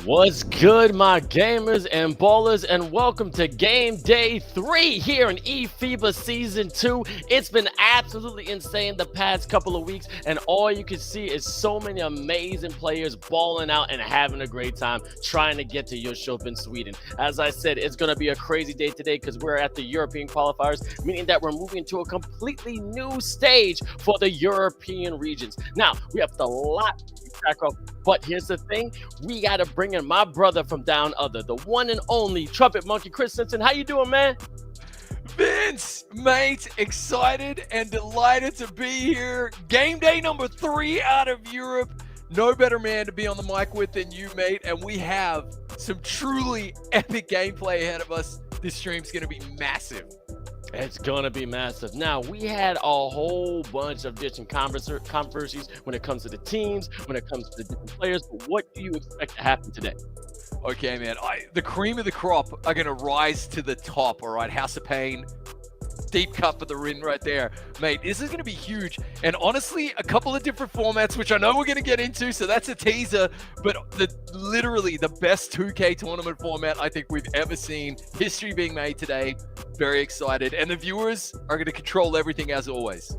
What's good, my gamers and ballers, and welcome to Game Day 3 here in eFIBA Season 2. It's been absolutely insane the past couple of weeks, and all you can see is so many amazing players balling out and having a great time trying to get to 𝐼𝐻𝐋𝐿 in Sweden. As I said, it's going to be a crazy day today because we're at the European qualifiers, meaning that we're moving to a completely new stage for the European regions. Now, we have a lot to keep track of, but here's the thing. We got to bring in my brother from down under, the one and only Trumpet Monkey Chris Simpson. How you doing, man? Vince, mate, excited and delighted to be here. Game day number 3 out of Europe. No better man to be on the mic with than you, mate. And we have some truly epic gameplay ahead of us. This stream's going to be massive. It's going to be massive. Now, we had a whole bunch of different controversies when it comes to the teams, when it comes to the different players. But what do you expect to happen today? Okay, man. The cream of the crop are going to rise to the top, all right? House of Pain, deep cut for the win right there. Mate, this is going to be huge. And honestly, a couple of different formats, which I know we're going to get into, so that's a teaser. But literally the best 2K tournament format I think we've ever seen. History being made today. Very excited. And the viewers are going to control everything as always.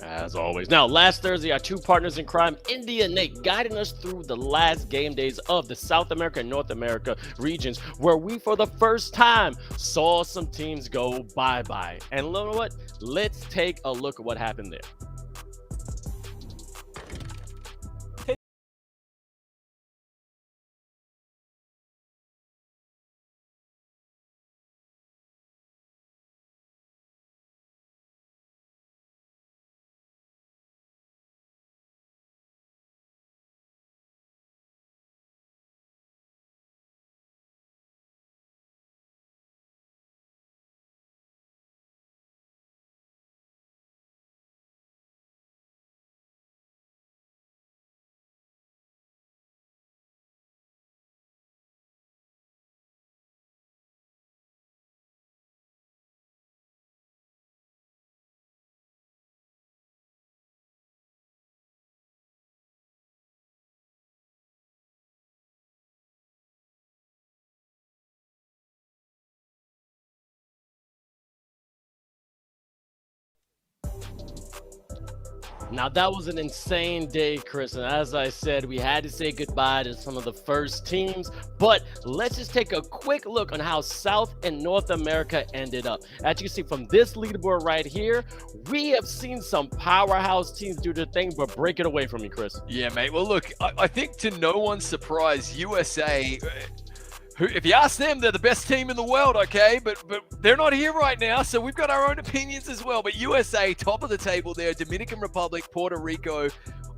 As always. Now, last Thursday, our two partners in crime, Indy and Nate, guiding us through the last game days of the South America and North America regions, where we, for the first time, saw some teams go bye-bye. And you know what? Let's take a look at what happened there. Now, that was an insane day, Chris, and as I said, we had to say goodbye to some of the first teams, but let's just take a quick look on how South and North America ended up. As you can see from this leaderboard right here, we have seen some powerhouse teams do their thing, but break it away from me, Chris. Yeah, mate. Well, look, I think to no one's surprise, USA... if you ask them, they're the best team in the world, okay? But they're not here right now, so we've got our own opinions as well. But USA, top of the table there, Dominican Republic, Puerto Rico.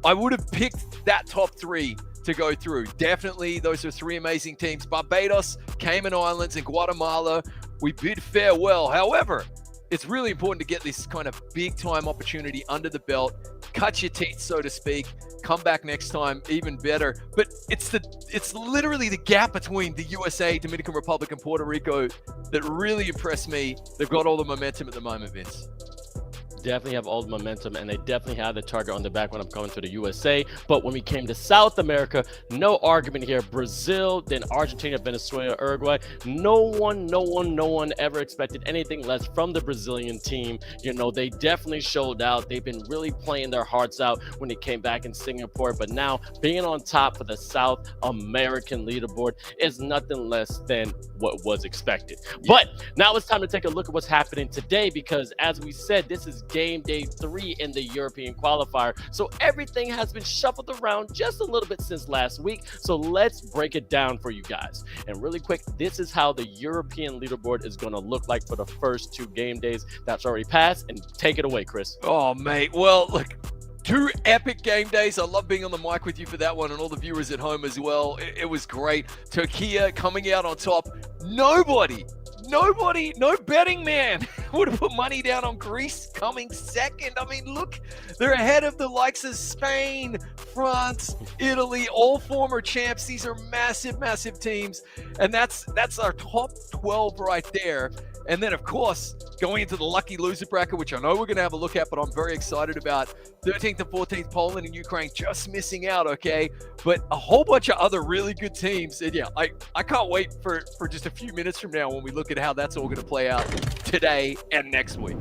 I would have picked that top 3 to go through. Definitely, those are 3 amazing teams. Barbados, Cayman Islands, and Guatemala, we bid farewell. However, it's really important to get this kind of big-time opportunity under the belt, cut your teeth, so to speak, come back next time even better. But it's literally the gap between the USA, Dominican Republic, and Puerto Rico that really impressed me. They've got all the momentum at the moment, Vince. Definitely have all the momentum, and they definitely have the target on the back when I'm coming to the USA. But when we came to South America, no argument here. Brazil, then Argentina, Venezuela, Uruguay. No one ever expected anything less from the Brazilian team. You know, they definitely showed out. They've been really playing their hearts out when they came back in Singapore. But now being on top of the South American leaderboard is nothing less than what was expected. But now it's time to take a look at what's happening today, because as we said, this is game day 3 in the European qualifier. So everything has been shuffled around just a little bit since last week. So let's break it down for you guys. And really quick, this is how the European leaderboard is going to look like for the first 2 game days that's already passed. And take it away, Chris. Oh, mate. Well, look, 2 epic game days. I love being on the mic with you for that one, and all the viewers at home as well. It was great. Turkiye coming out on top. Nobody, no betting man would have put money down on Greece coming second. I mean, look, they're ahead of the likes of Spain, France, Italy, all former champs. These are massive teams. And that's our top 12 right there. And then, of course, going into the lucky loser bracket, which I know we're going to have a look at, but I'm very excited about. 13th and 14th, Poland and Ukraine just missing out, okay? But a whole bunch of other really good teams. And yeah, I can't wait for just a few minutes from now when we look at how that's all going to play out today and next week.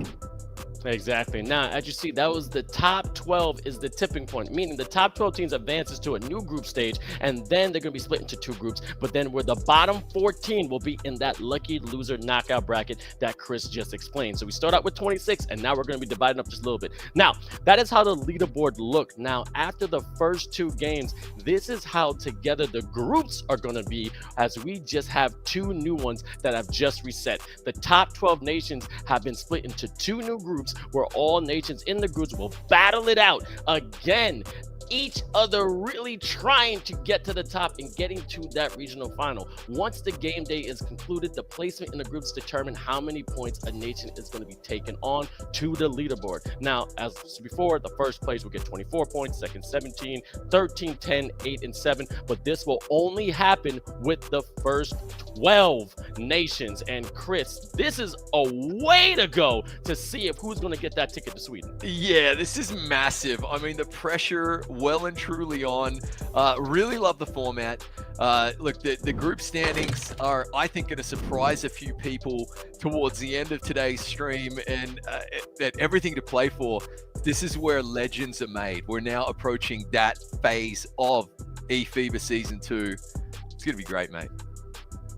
Exactly. Now, as you see, that was the top 12 is the tipping point, meaning the top 12 teams advances to a new group stage, and then they're going to be split into 2 groups. But then where the bottom 14 will be in that lucky loser knockout bracket that Chris just explained. So we start out with 26, and now we're going to be dividing up just a little bit. Now, that is how the leaderboard looked. Now, after the first 2 games, this is how together the groups are going to be, as we just have 2 new ones that have just reset. The top 12 nations have been split into 2 new groups, where all nations in the groups will battle it out again, each other really trying to get to the top and getting to that regional final. Once the game day is concluded, the placement in the groups determine how many points a nation is going to be taken on to the leaderboard. Now, as before, the first place will get 24 points, second 17, 13, 10, 8, and 7, but this will only happen with the first 12 nations. And Chris, this is a way to go to see if who's going to get that ticket to Sweden. Yeah, this is massive. I mean, the pressure well and truly on. Really love the format. Look, the group standings are, I think, going to surprise a few people towards the end of today's stream, and that everything to play for. This is where legends are made. We're now approaching that phase of eFIBA Season 2. It's going to be great, mate.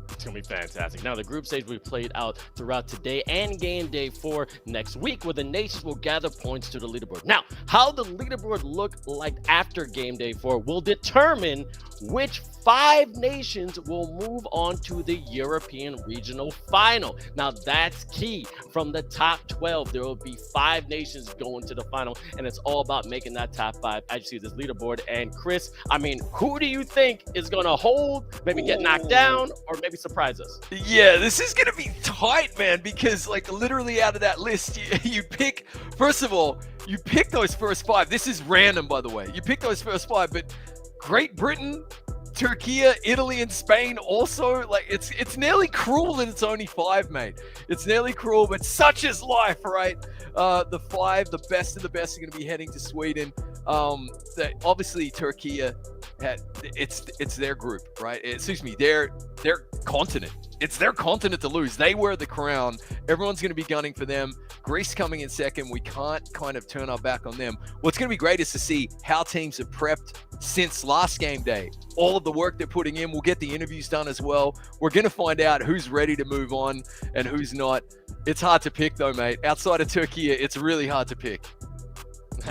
It's going to be fantastic. Now, the group stage will be played out throughout today and game day 4 next week, where the nations will gather points to the leaderboard. Now, how the leaderboard look like after game day 4 will determine which 5 nations will move on to the European regional final. Now, that's key. From the top 12, there will be 5 nations going to the final, and it's all about making that top 5 as you see this leaderboard. And Chris, I mean, who do you think is going to hold, maybe get knocked down, or maybe surprise us? Yeah, this is going to be tight, man, because like literally out of that list, you pick, first of all, you pick those first 5. This is random, by the way. You pick those first 5, but Great Britain, Turkiye, Italy, and Spain also, like, it's nearly cruel that it's only 5, mate. It's nearly cruel, but such is life, right? The 5, the best of the best, are going to be heading to Sweden. Obviously, Turkiye, it's their group, right? Excuse me, their continent. It's their continent to lose. They wear the crown. Everyone's going to be gunning for them. Greece coming in second. We can't kind of turn our back on them. What's going to be great is to see how teams have prepped since last game day. All of the work they're putting in. We'll get the interviews done as well. We're going to find out who's ready to move on and who's not. It's hard to pick though, mate. Outside of Turkey, it's really hard to pick.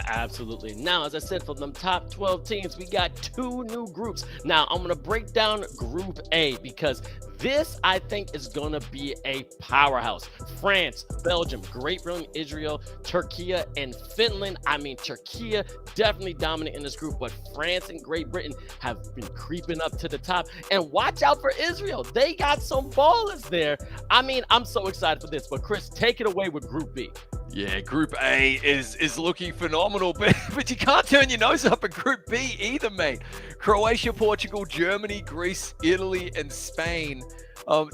Absolutely. Now, as I said, for them top 12 teams, we got 2 new groups. Now, I'm going to break down Group A because this, I think, is going to be a powerhouse. France, Belgium, Great Britain, Israel, Turkiye, and Finland. I mean, Turkiye definitely dominant in this group, but France and Great Britain have been creeping up to the top. And watch out for Israel. They got some ballers there. I mean, I'm so excited for this. But Chris, take it away with Group B. Yeah, Group A is looking phenomenal, but you can't turn your nose up at Group B either, mate. Croatia, Portugal, Germany, Greece, Italy, and Spain.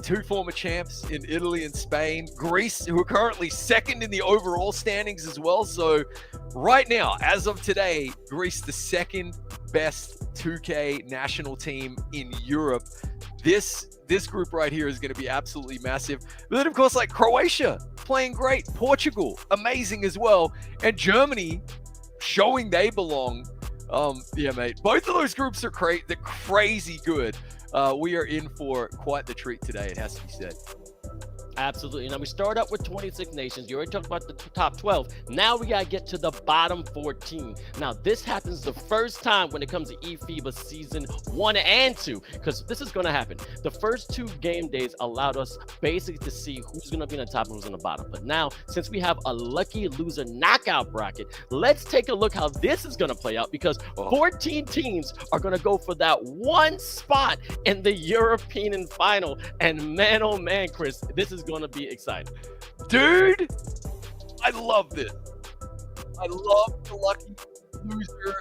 2 former champs in Italy and Spain. Greece, who are currently second in the overall standings as well. So right now, as of today, Greece, the second best 2K national team in Europe. This group right here is going to be absolutely massive. But then, of course, like Croatia, playing great. Portugal, amazing as well. And Germany, showing they belong. Yeah, mate. Both of those groups are they're crazy good. We are in for quite the treat today, it has to be said. Absolutely. Now, we start up with 26 nations. You already talked about the top 12. Now we got to get to the bottom 14. Now, this happens the first time when it comes to eFIBA Season 1 and 2, because this is going to happen. The first 2 game days allowed us basically to see who's going to be on the top and who's on the bottom. But now, since we have a lucky loser knockout bracket, let's take a look how this is going to play out, because 14 teams are going to go for that 1 spot in the European final. And man, oh man, Chris, this is going to be exciting. Dude, I love this. I love the lucky loser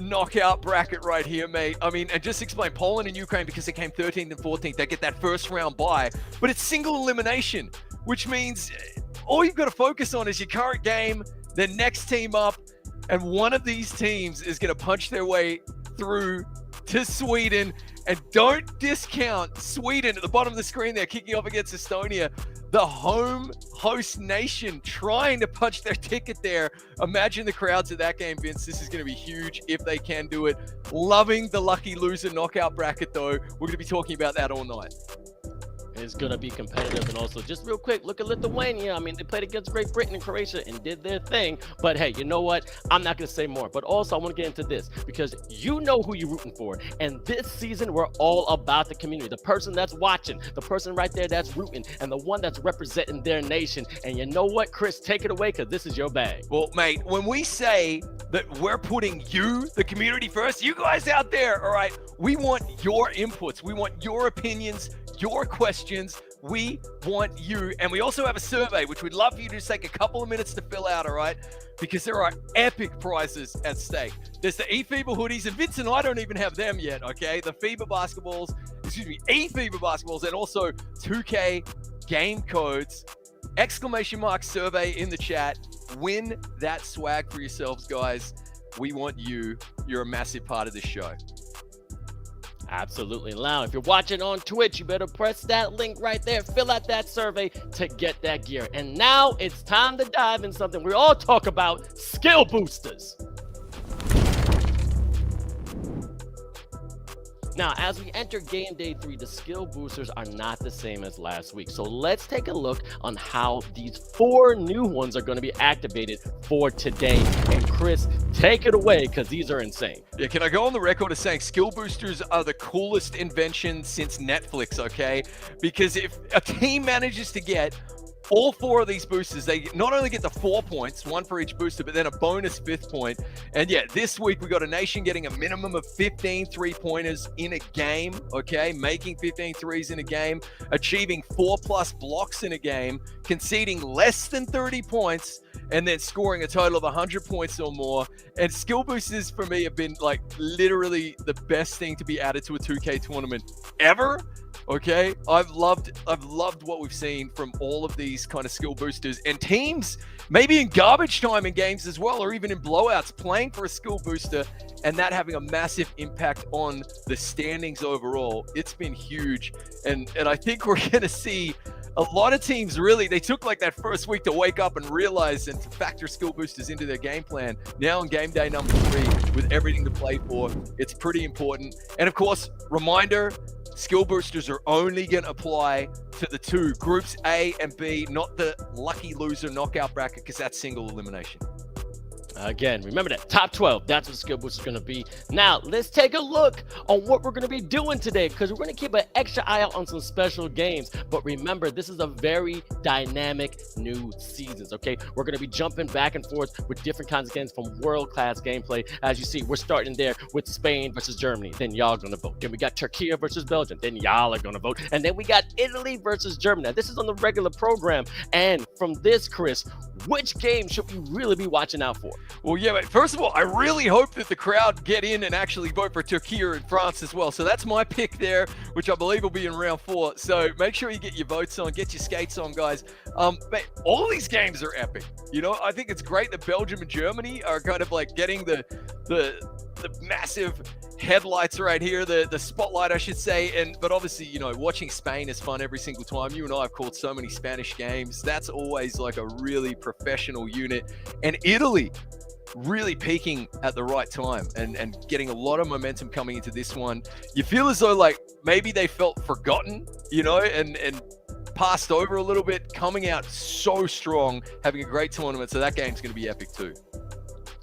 knockout bracket right here, mate. I mean, and just explain, Poland and Ukraine, because they came 13th and 14th, they get that first round bye, but it's single elimination. which means all you've got to focus on is your current game, the next team up, and one of these teams is going to punch their way through to Sweden. And don't discount Sweden at the bottom of the screen there, kicking off against Estonia. The home host nation trying to punch their ticket there. Imagine the crowds at that game, Vince. This is going to be huge if they can do it. Loving the lucky loser knockout bracket, though. We're going to be talking about that all night. It's going to be competitive. And also, just real quick, look at Lithuania. I mean, they played against Great Britain and Croatia and did their thing. But hey, you know what? I'm not going to say more. But also, I want to get into this because you know who you're rooting for. And this season, we're all about the community. The person that's watching, the person right there that's rooting, and the one that's representing their nation. And you know what, Chris? Take it away because this is your bag. Well, mate, when we say that we're putting you, the community, first, you guys out there, all right, we want your inputs. We want your opinions, your questions. We want you. And we also have a survey, which we'd love for you to just take a couple of minutes to fill out, all right? Because there are epic prizes at stake. There's the eFIBA hoodies, and Vince and I don't even have them yet, okay? The eFIBA basketballs, and also 2K game codes. Exclamation mark survey in the chat. Win that swag for yourselves, guys. We want you. You're a massive part of this show. Absolutely. Now, if you're watching on Twitch, you better press that link right there. Fill out that survey to get that gear. And now it's time to dive in something we all talk about, skill boosters. Now, as we enter game day 3, the skill boosters are not the same as last week. So let's take a look on how these 4 new ones are going to be activated for today. And Chris, take it away because these are insane. Yeah, can I go on the record as saying skill boosters are the coolest invention since Netflix, okay? Because if a team manages to get all 4 of these boosters, they not only get the 4 points, 1 for each booster, but then a bonus 5th point. And yeah, this week we got a nation getting a minimum of 15 3-pointers in a game, okay? Making 15 threes in a game, achieving 4+ blocks in a game, conceding less than 30 points, and then scoring a total of 100 points or more. And skill boosters for me have been like literally the best thing to be added to a 2K tournament ever. Okay, I've loved what we've seen from all of these kind of skill boosters, and teams maybe in garbage time in games as well, or even in blowouts, playing for a skill booster and that having a massive impact on the standings overall. It's been huge, and I think we're going to see a lot of teams really, they took like that first week to wake up and realize and to factor skill boosters into their game plan. Now on game day number 3, with everything to play for, it's pretty important. And of course, reminder, skill boosters are only going to apply to the 2 groups A and B, not the lucky loser knockout bracket, because that's single elimination. Again, remember that top 12, that's what skill boost is going to be. Now, let's take a look on what we're going to be doing today, because we're going to keep an extra eye out on some special games. But remember, this is a very dynamic new seasons, okay? We're going to be jumping back and forth with different kinds of games from world-class gameplay. As you see, we're starting there with Spain versus Germany. Then y'all going to vote. Then we got Turkiye versus Belgium. Then y'all are going to vote. And then we got Italy versus Germany. Now, this is on the regular program. And from this, Chris, which game should we really be watching out for? Well, yeah, but first of all, I really hope that the crowd get in and actually vote for Turkiye and France as well. So that's my pick there, which I believe will be in round 4. So make sure you get your votes on, get your skates on, guys. But all these games are epic. You know, I think it's great that Belgium and Germany are kind of like getting the massive headlights right here, the spotlight, I should say. But obviously, you know, watching Spain is fun every single time. You and I have called so many Spanish games. That's always like a really professional unit. And Italy really peaking at the right time and getting a lot of momentum coming into this one. You feel as though like maybe they felt forgotten, you know, and passed over a little bit, coming out so strong, having a great tournament. So that game's going to be epic too.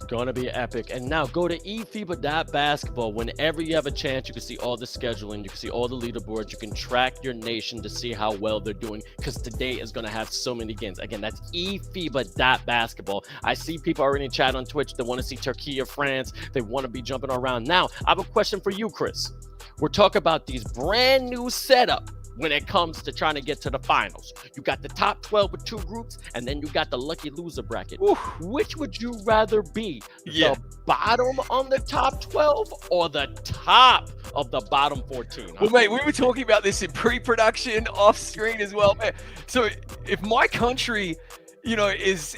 Gonna be epic. And now go to eFIBA.basketball. Whenever you have a chance, you can see all the scheduling, you can see all the leaderboards, you can track your nation to see how well they're doing, because today is going to have so many games. Again, that's eFIBA.basketball. I see people already in chat on Twitch that want to see Turkiye, France. They want to be jumping around. Now, I have a question for you, Chris. We're talking about these brand new setup when it comes to trying to get to the finals. You got the top 12 with 2 groups, and then you got the lucky loser bracket. Oof. Which would you rather be? Yeah. The bottom on the top 12 or the top of the bottom 14? Well, mate, we were talking about this in pre-production, off-screen as well, man. So if my country, you know, is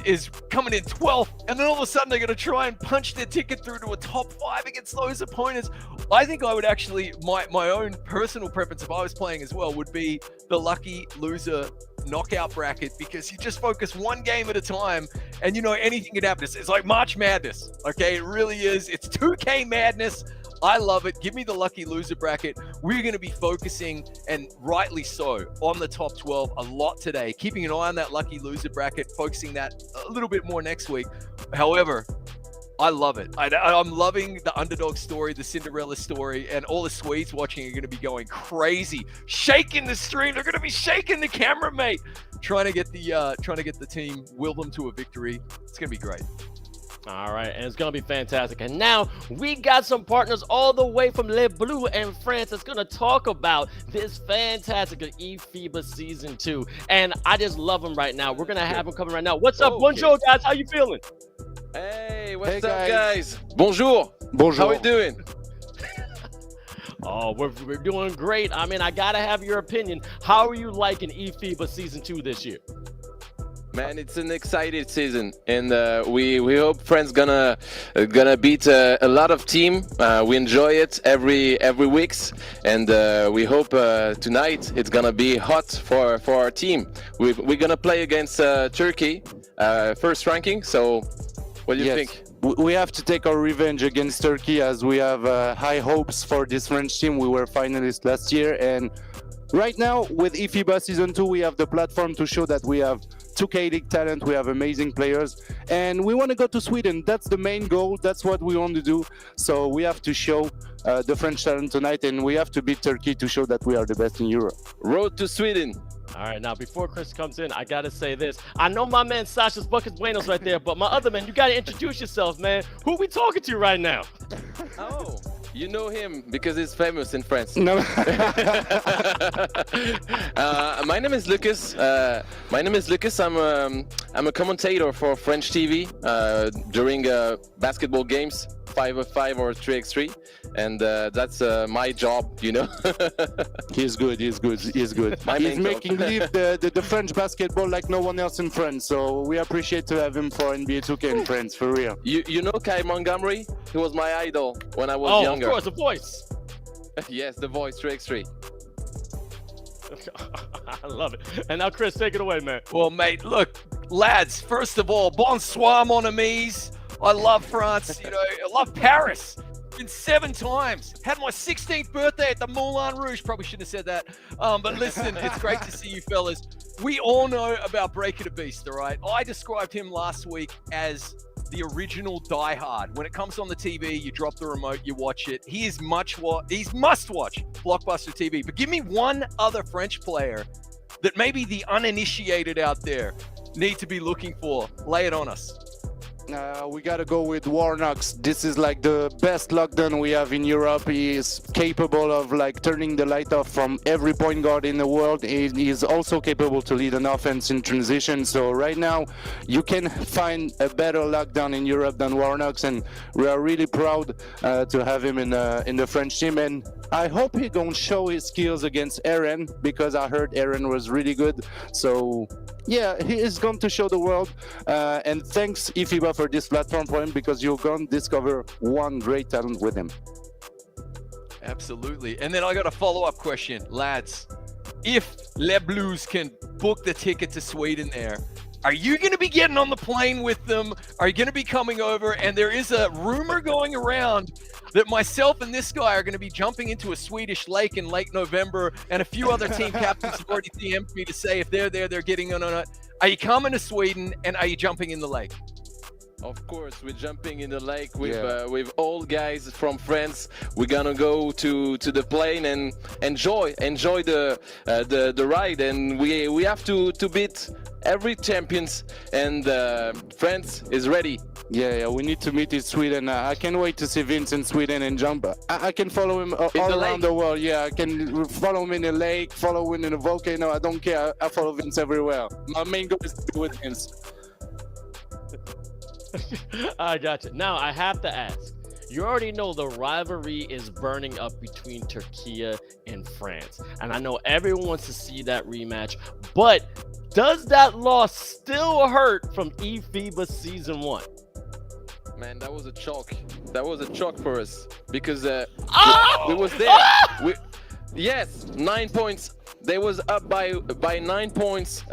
coming in 12th, and then all of a sudden they're going to try and punch their ticket through to a top 5 against those opponents, I think I would actually, my own personal preference, if I was playing as well, would be the lucky loser knockout bracket, because you just focus one game at a time, and you know anything can happen. It's like March Madness, okay? It really is. It's 2K madness. I love it. Give me the lucky loser bracket. We're going to be focusing, and rightly so, on the top 12 a lot today, keeping an eye on that lucky loser bracket, focusing that a little bit more next week. However, I love it. I'm loving the underdog story, the Cinderella story, and all the Swedes watching are going to be going crazy, shaking the stream. They're going to be shaking the camera, mate, trying to get the team, will them to a victory. It's going to be great. All right, and it's going to be fantastic. And now we got some partners all the way from Les Bleus and France that's going to talk about this fantastic eFIBA Season 2. And I just love them right now. We're going to have them coming right now. What's up? Bonjour, guys. How you feeling? Hey, what's up, guys? Bonjour. Bonjour. How we doing? Oh, we're doing great. I mean, I got to have your opinion. How are you liking eFIBA Season 2 this year? Man, it's an exciting season, and we hope France gonna beat a lot of team. We enjoy it every weeks, and we hope tonight it's gonna be hot for our team. We're gonna play against Turkey, first ranking. So, what do you think? We have to take our revenge against Turkey, as we have high hopes for this French team. We were finalists last year, and right now with eFIBA Season 2, we have the platform to show that we have 2K League talent, we have amazing players, and we want to go to Sweden. That's the main goal. That's what we want to do. So we have to show the French talent tonight, and we have to beat Turkey to show that we are the best in Europe. Road to Sweden. All right, now before Chris comes in, I got to say this. I know my man Sasha's Buckets Buenos right there, but my other man, you got to introduce yourself, man. Who we talking to right now? Oh, you know him because he's famous in France. No. My name is Lucas. I'm a commentator for French TV during basketball games, 5x5 or 3x3, and that's my job, you know. He's good. He's making live the French basketball like no one else in France. So we appreciate to have him for NBA 2K in France, for real. You know Kai Montgomery? He was my idol when I was younger. Of course, the voice. Yes, the voice, 3x3. I love it. And now, Chris, take it away, man. Well, mate, look, lads, first of all, bonsoir, mon amis. I love France, you know, I love Paris. Been 7 times. Had my 16th birthday at the Moulin Rouge. Probably shouldn't have said that. But listen, it's great to see you fellas. We all know about Breaker the Beast, all right? I described him last week as the original Die Hard. When it comes on the TV, you drop the remote, you watch it. He is he's must-watch blockbuster TV. But give me one other French player that maybe the uninitiated out there need to be looking for. Lay it on us. We gotta go with 𝐅𝐻𝐋𝐋𝐿. This is like the best lockdown we have in Europe. He is capable of like turning the light off from every point guard in the world. He is also capable to lead an offense in transition. So right now, you can find a better lockdown in Europe than 𝐅𝐻𝐋𝐿, and we are really proud to have him in the French team. And I hope he gonna show his skills against Aaron, because I heard Aaron was really good. So yeah, he is going to show the world. And thanks eFIBA for this platform for him, because you're going to discover one great talent with him. Absolutely. And then I got a follow-up question, lads. If Les Bleus can book the ticket to Sweden there, are you going to be getting on the plane with them? Are you going to be coming over? And there is a rumor going around that myself and this guy are going to be jumping into a Swedish lake in late November, and a few other team captains have already DM'd me to say if they're there, they're getting on it. Are you coming to Sweden, and are you jumping in the lake? Of course, we're jumping in the lake with all guys from France. We're gonna go to the plane and enjoy the ride, and we have to beat every champions, and France is ready. Yeah, we need to meet in Sweden. I can't wait to see Vince in Sweden and jump. I can follow him all around the world. Yeah, I can follow him in the lake, follow him in a volcano. I don't care. I follow Vince everywhere. My main goal is to be with Vince. I got you. Now I have to ask. You already know the rivalry is burning up between Turkiye and France, and I know everyone wants to see that rematch. But does that loss still hurt from eFIBA Season 1? Man, that was a chalk. That was a chalk for us because we was there. Yes, 9 points. They was up by 9 points.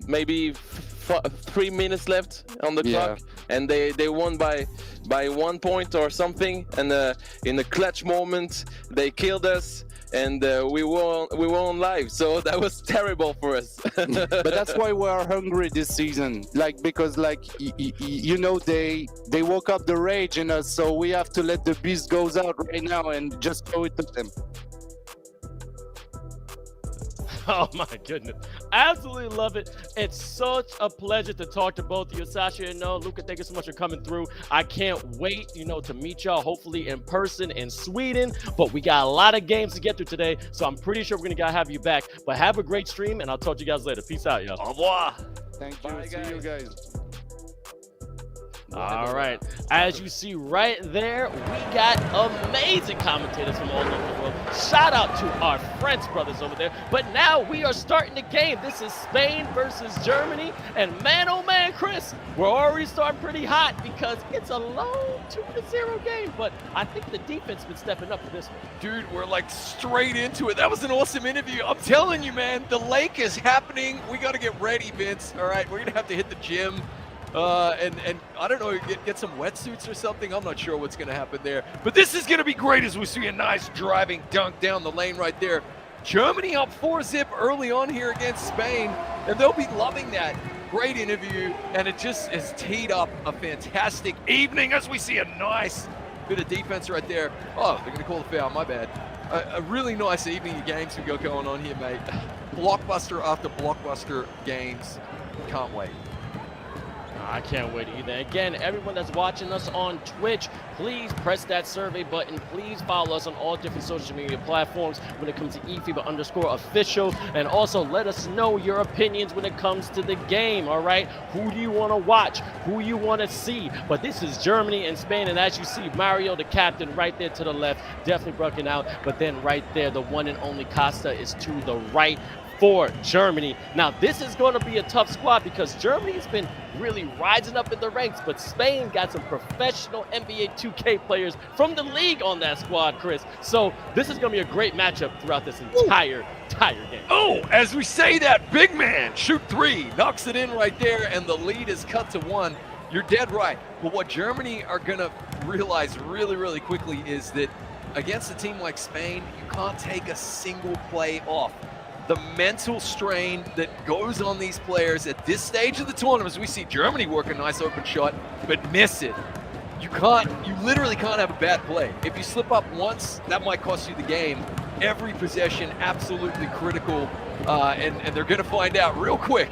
Maybe 3 minutes left on the clock, and they won by 1 point or something. And in a clutch moment, they killed us, and we won live. So that was terrible for us. But that's why we are hungry this season, because you know they woke up the rage in us, so we have to let the beast goes out right now and just throw it to them. Oh my goodness. Absolutely love it. It's such a pleasure to talk to both of you. Sasha and Luca, thank you so much for coming through. I can't wait, to meet y'all hopefully in person in Sweden. But we got a lot of games to get through today, so I'm pretty sure we're gonna have you back. But have a great stream, and I'll talk to you guys later. Peace out, y'all. Au revoir. Thank you. Bye, See you guys. All right, as you see right there, we got amazing commentators from all over the world. Shout out to our French brothers over there. But now we are starting the game. This is Spain versus Germany, and man, oh man, Chris, we're already starting pretty hot because it's a low 2-0 game. But I think the defense been stepping up for this one. Dude, we're like straight into it. That was an awesome interview. I'm telling you, man, the lake is happening. We got to get ready, Vince. All right, we're gonna have to hit the gym. And I don't know, get some wetsuits or something. I'm not sure what's going to happen there. But this is going to be great as we see a nice driving dunk down the lane right there. Germany up 4-zip early on here against Spain, and they'll be loving that. Great interview, and it just is teed up a fantastic evening as we see a nice bit of defense right there. Oh, they're going to call the foul, my bad. A really nice evening of games we got going on here, mate. Blockbuster after blockbuster games. Can't wait. I can't wait either. Again, everyone that's watching us on Twitch, please press that survey button. Please follow us on all different social media platforms when it comes to eFIBA_official. And also let us know your opinions when it comes to the game, all right? Who do you want to watch? Who you want to see? But this is Germany and Spain. And as you see, Mario, the captain, right there to the left, definitely broken out. But then right there, the one and only Costa is to the right for Germany. Now, this is going to be a tough squad because Germany has been really rising up in the ranks, but Spain got some professional NBA 2K players from the league on that squad, Chris. So this is going to be a great matchup throughout this entire game. Oh, as we say that, big man, shoot three, knocks it in right there, and the lead is cut to 1. You're dead right. But what Germany are going to realize really, really quickly is that against a team like Spain, you can't take a single play off. The mental strain that goes on these players at this stage of the tournament, as we see Germany work a nice open shot, but miss it. You literally can't have a bad play. If you slip up once, that might cost you the game. Every possession, absolutely critical, and they're gonna find out real quick.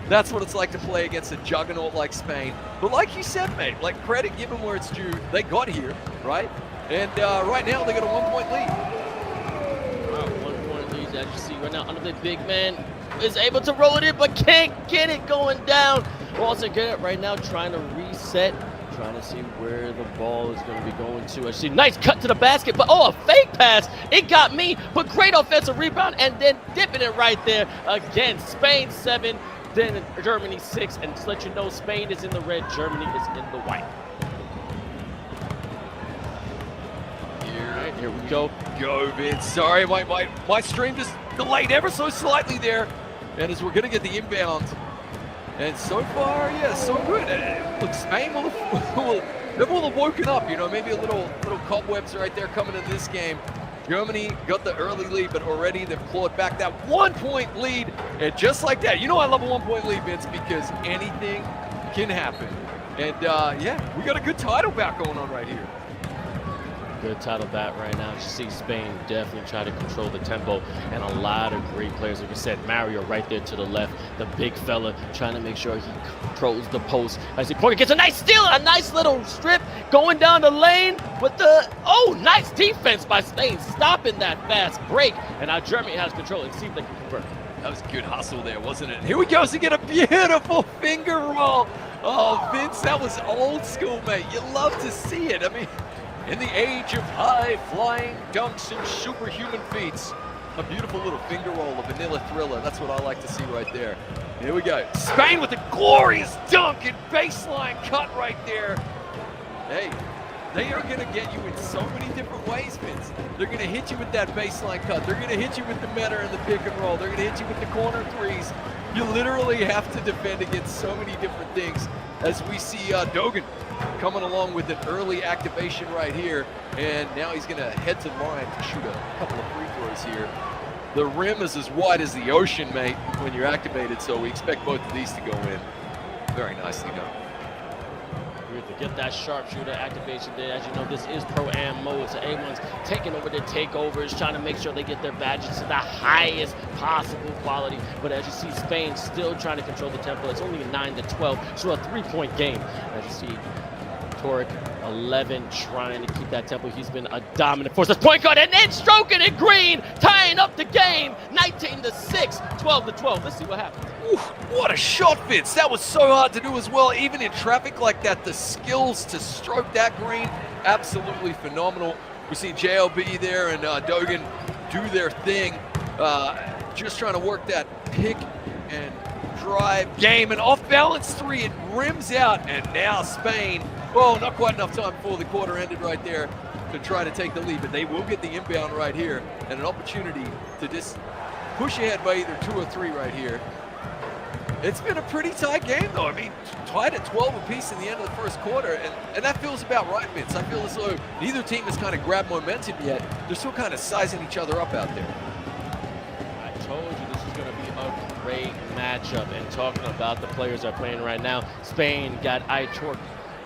That's what it's like to play against a juggernaut like Spain. But like you said, mate, like credit given where it's due, they got here, right? And right now they got a 1-point lead. As you see right now, under the big man is able to roll it in, but can't get it going down. Also get it right now, trying to reset, trying to see where the ball is going to be going to. I see nice cut to the basket, but a fake pass. It got me, but great offensive rebound, and then dipping it right there. Again, Spain 7, then Germany 6, and to let you know, Spain is in the red, Germany is in the white. Here we go. Go, Vince. Sorry, my stream just delayed ever so slightly there. And as we're going to get the inbound. And so far, yeah, so good. Look, Spain will have woken up, maybe a little cobwebs right there coming into this game. Germany got the early lead, but already they've clawed back that 1-point lead. And just like that, I love a 1-point lead, Vince, because anything can happen. And yeah, we got a good title bout going on right here. Good title bat right now. You see Spain definitely try to control the tempo, and a lot of great players. Like we said, Mario right there to the left, the big fella trying to make sure he controls the post. I see Portugal gets a nice steal, a nice little strip going down the lane with the, oh, nice defense by Spain, stopping that fast break. And now Germany has control and see if they can convert. That was good hustle there, wasn't it? Here we go to get a beautiful finger roll. Oh, Vince, that was old school, mate. You love to see it. I mean, in the age of high-flying dunks and superhuman feats, a beautiful little finger roll, a vanilla thriller. That's what I like to see right there. Here we go. Spain with a glorious dunk and baseline cut right there. Hey, they are going to get you in so many different ways, Vince. They're going to hit you with that baseline cut. They're going to hit you with the meta and the pick and roll. They're going to hit you with the corner threes. You literally have to defend against so many different things, as we see Dogan coming along with an early activation right here, and now he's going to head to the line to shoot a couple of free throws here. The rim is as wide as the ocean, mate, when you're activated, so we expect both of these to go in. Very nicely done. To get that sharpshooter activation there. As you know, this is Pro-Am mode, so everyone's taking over their takeovers, trying to make sure they get their badges to the highest possible quality. But as you see, Spain still trying to control the tempo. It's only 9-12, so a 3-point game. As you see, Torek 11 trying to keep that tempo. He's been a dominant force. That's point guard, and then stroking it green, tying up the game. 19-6, 12-12. Let's see what happens. Ooh, what a shot, Vince. That was so hard to do as well. Even in traffic like that, the skills to stroke that green, absolutely phenomenal. We see JLB there and Dogan do their thing. Just trying to work that pick and drive game. And off balance three, it rims out. And now Spain, well, not quite enough time before the quarter ended right there to try to take the lead. But they will get the inbound right here and an opportunity to just push ahead by either 2 or 3 right here. It's been a pretty tight game, though. I mean, tied at 12 apiece in the end of the first quarter, and that feels about right, Vince. I feel as though neither team has kind of grabbed momentum yet. They're still kind of sizing each other up out there. I told you this is going to be a great matchup. And talking about the players that are playing right now, Spain got Torek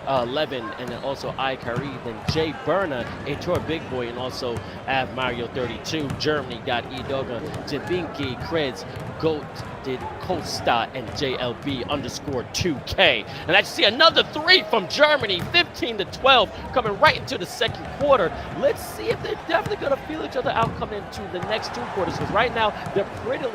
11, and then also 𝐂𝐇𝐄, then Jay Berna, Tor Big Boy, and also Av Mario 32. Germany got Edoga, Jabinki, Kreds, Goat, did Costa, and JLB_2K. And I see another 3 from Germany, 15-12, coming right into the second quarter. Let's see if they're definitely going to feel each other out coming into the next 2 quarters, because right now they're pretty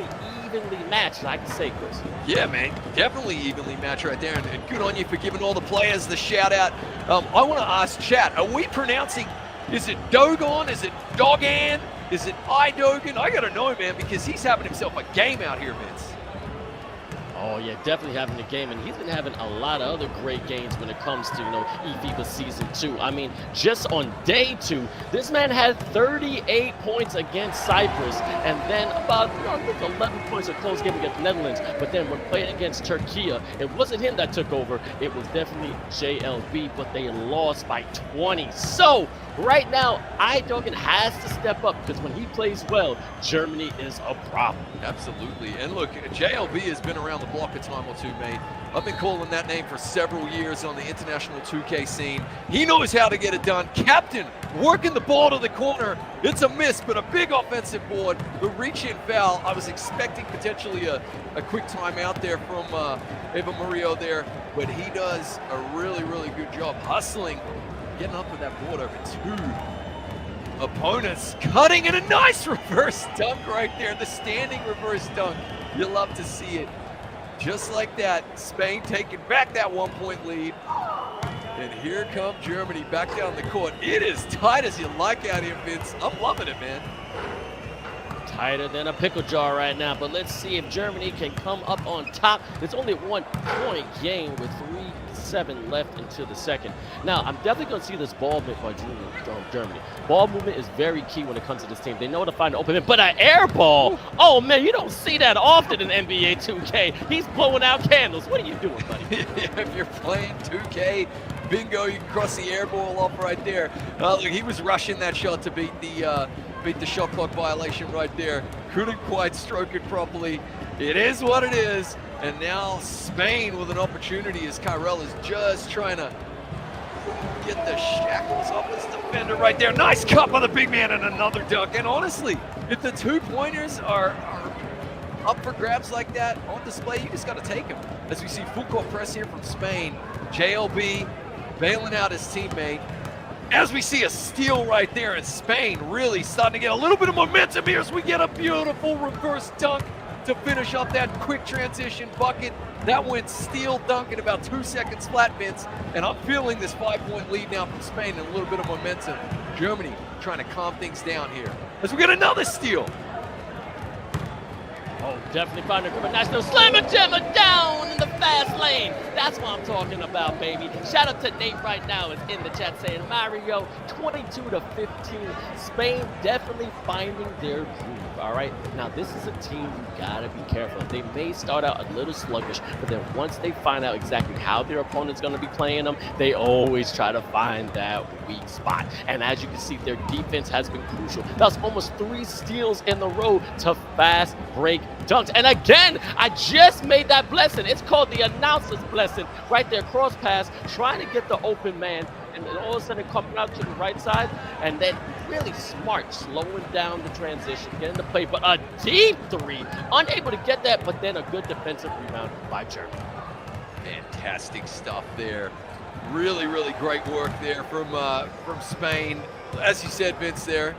evenly matched, I can say, Chris. Yeah, man, definitely evenly matched right there, and good on you for giving all the players the shout out. I want to ask chat, are we pronouncing, is it Dogon, is it Dogan, is it Dogan? I gotta know, man, because he's having himself a game out here, Vince. Oh yeah, definitely having a game, and he's been having a lot of other great games when it comes to, eFIBA Season 2. I mean, just on day 2, this man had 38 points against Cyprus, and then about 11 points, a close game against the Netherlands. But then when playing against Turkiye, it wasn't him that took over, it was definitely JLB, but they lost by 20. So right now, Dogan has to step up, because when he plays well, Germany is a problem. Absolutely. And look, JLB has been around the block a time or two, mate. I've been calling that name for several years on the international 2K scene. He knows how to get it done. Captain working the ball to the corner. It's a miss, but a big offensive board. The reach-in foul. I was expecting potentially a quick timeout there from Eva Murillo there, but he does a really, really good job hustling, getting up with that board over 2 opponents, cutting in a nice reverse dunk right there. The standing reverse dunk. You love to see it. Just like that, Spain taking back that 1-point lead. And here come Germany back down the court. It is tight as you like out here, Vince. I'm loving it, man. Tighter than a pickle jar right now, but let's see if Germany can come up on top. It's only a 1-point game with 3:7 left into the second. Now, I'm definitely going to see this ball movement by Germany. Ball movement is very key when it comes to this team. They know how to find an open man, but an air ball, oh man, you don't see that often in NBA 2K. He's blowing out candles. What are you doing, buddy? If you're playing 2K, bingo, you can cross the air ball off right there. Look, he was rushing that shot to beat the shot clock violation right there. Couldn't quite stroke it properly. It is what it is. And now Spain with an opportunity as 𝐂𝐊 is just trying to get the shackles off his defender right there. Nice cut by the big man and another dunk. And honestly, if the 2-pointers are up for grabs like that on display, you just got to take them. As we see full court press here from Spain. JLB bailing out his teammate. As we see a steal right there, and Spain really starting to get a little bit of momentum here as we get a beautiful reverse dunk to finish up that quick transition bucket. That went steal dunk in about 2 seconds flat, Vince. And I'm feeling this 5-point lead now from Spain and a little bit of momentum. Germany trying to calm things down here as we get another steal. Oh, definitely found a group of national slammer jammer down in the fast lane. That's what I'm talking about, baby. Shout out to Nate right now is in the chat saying, Mario, 22-15. Spain definitely finding their groove, all right? Now, this is a team you gotta be careful. They may start out a little sluggish, but then once they find out exactly how their opponent's gonna be playing them, they always try to find that weak spot. And as you can see, their defense has been crucial. That's almost 3 steals in the row to fast break dunks. And again, I just made that blessing. It's called the announcer's blessing. Right there, cross pass, trying to get the open man, and then all of a sudden coming out to the right side, and then really smart, slowing down the transition, getting the play, but a deep 3, unable to get that, but then a good defensive rebound by Germany. Fantastic stuff there. Really, really great work there from Spain. As you said, Vince, there.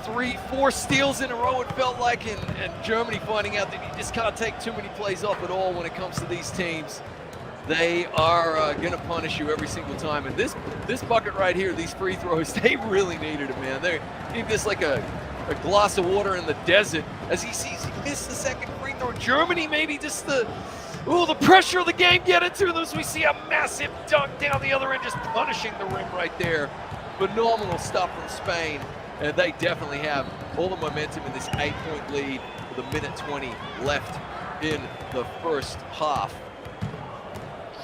3-4 steals in a row, it felt like, and Germany finding out that you just can't take too many plays off at all when it comes to these teams. They are going to punish you every single time. And this bucket right here, these free throws, they really needed it, man. They need this like a glass of water in the desert. As he sees he missed the second free throw. Germany maybe just the pressure of the game getting to them. As we see a massive dunk down the other end, just punishing the rim right there. Phenomenal stuff from Spain. And they definitely have all the momentum in this 8-point lead with a minute 20 left in the first half.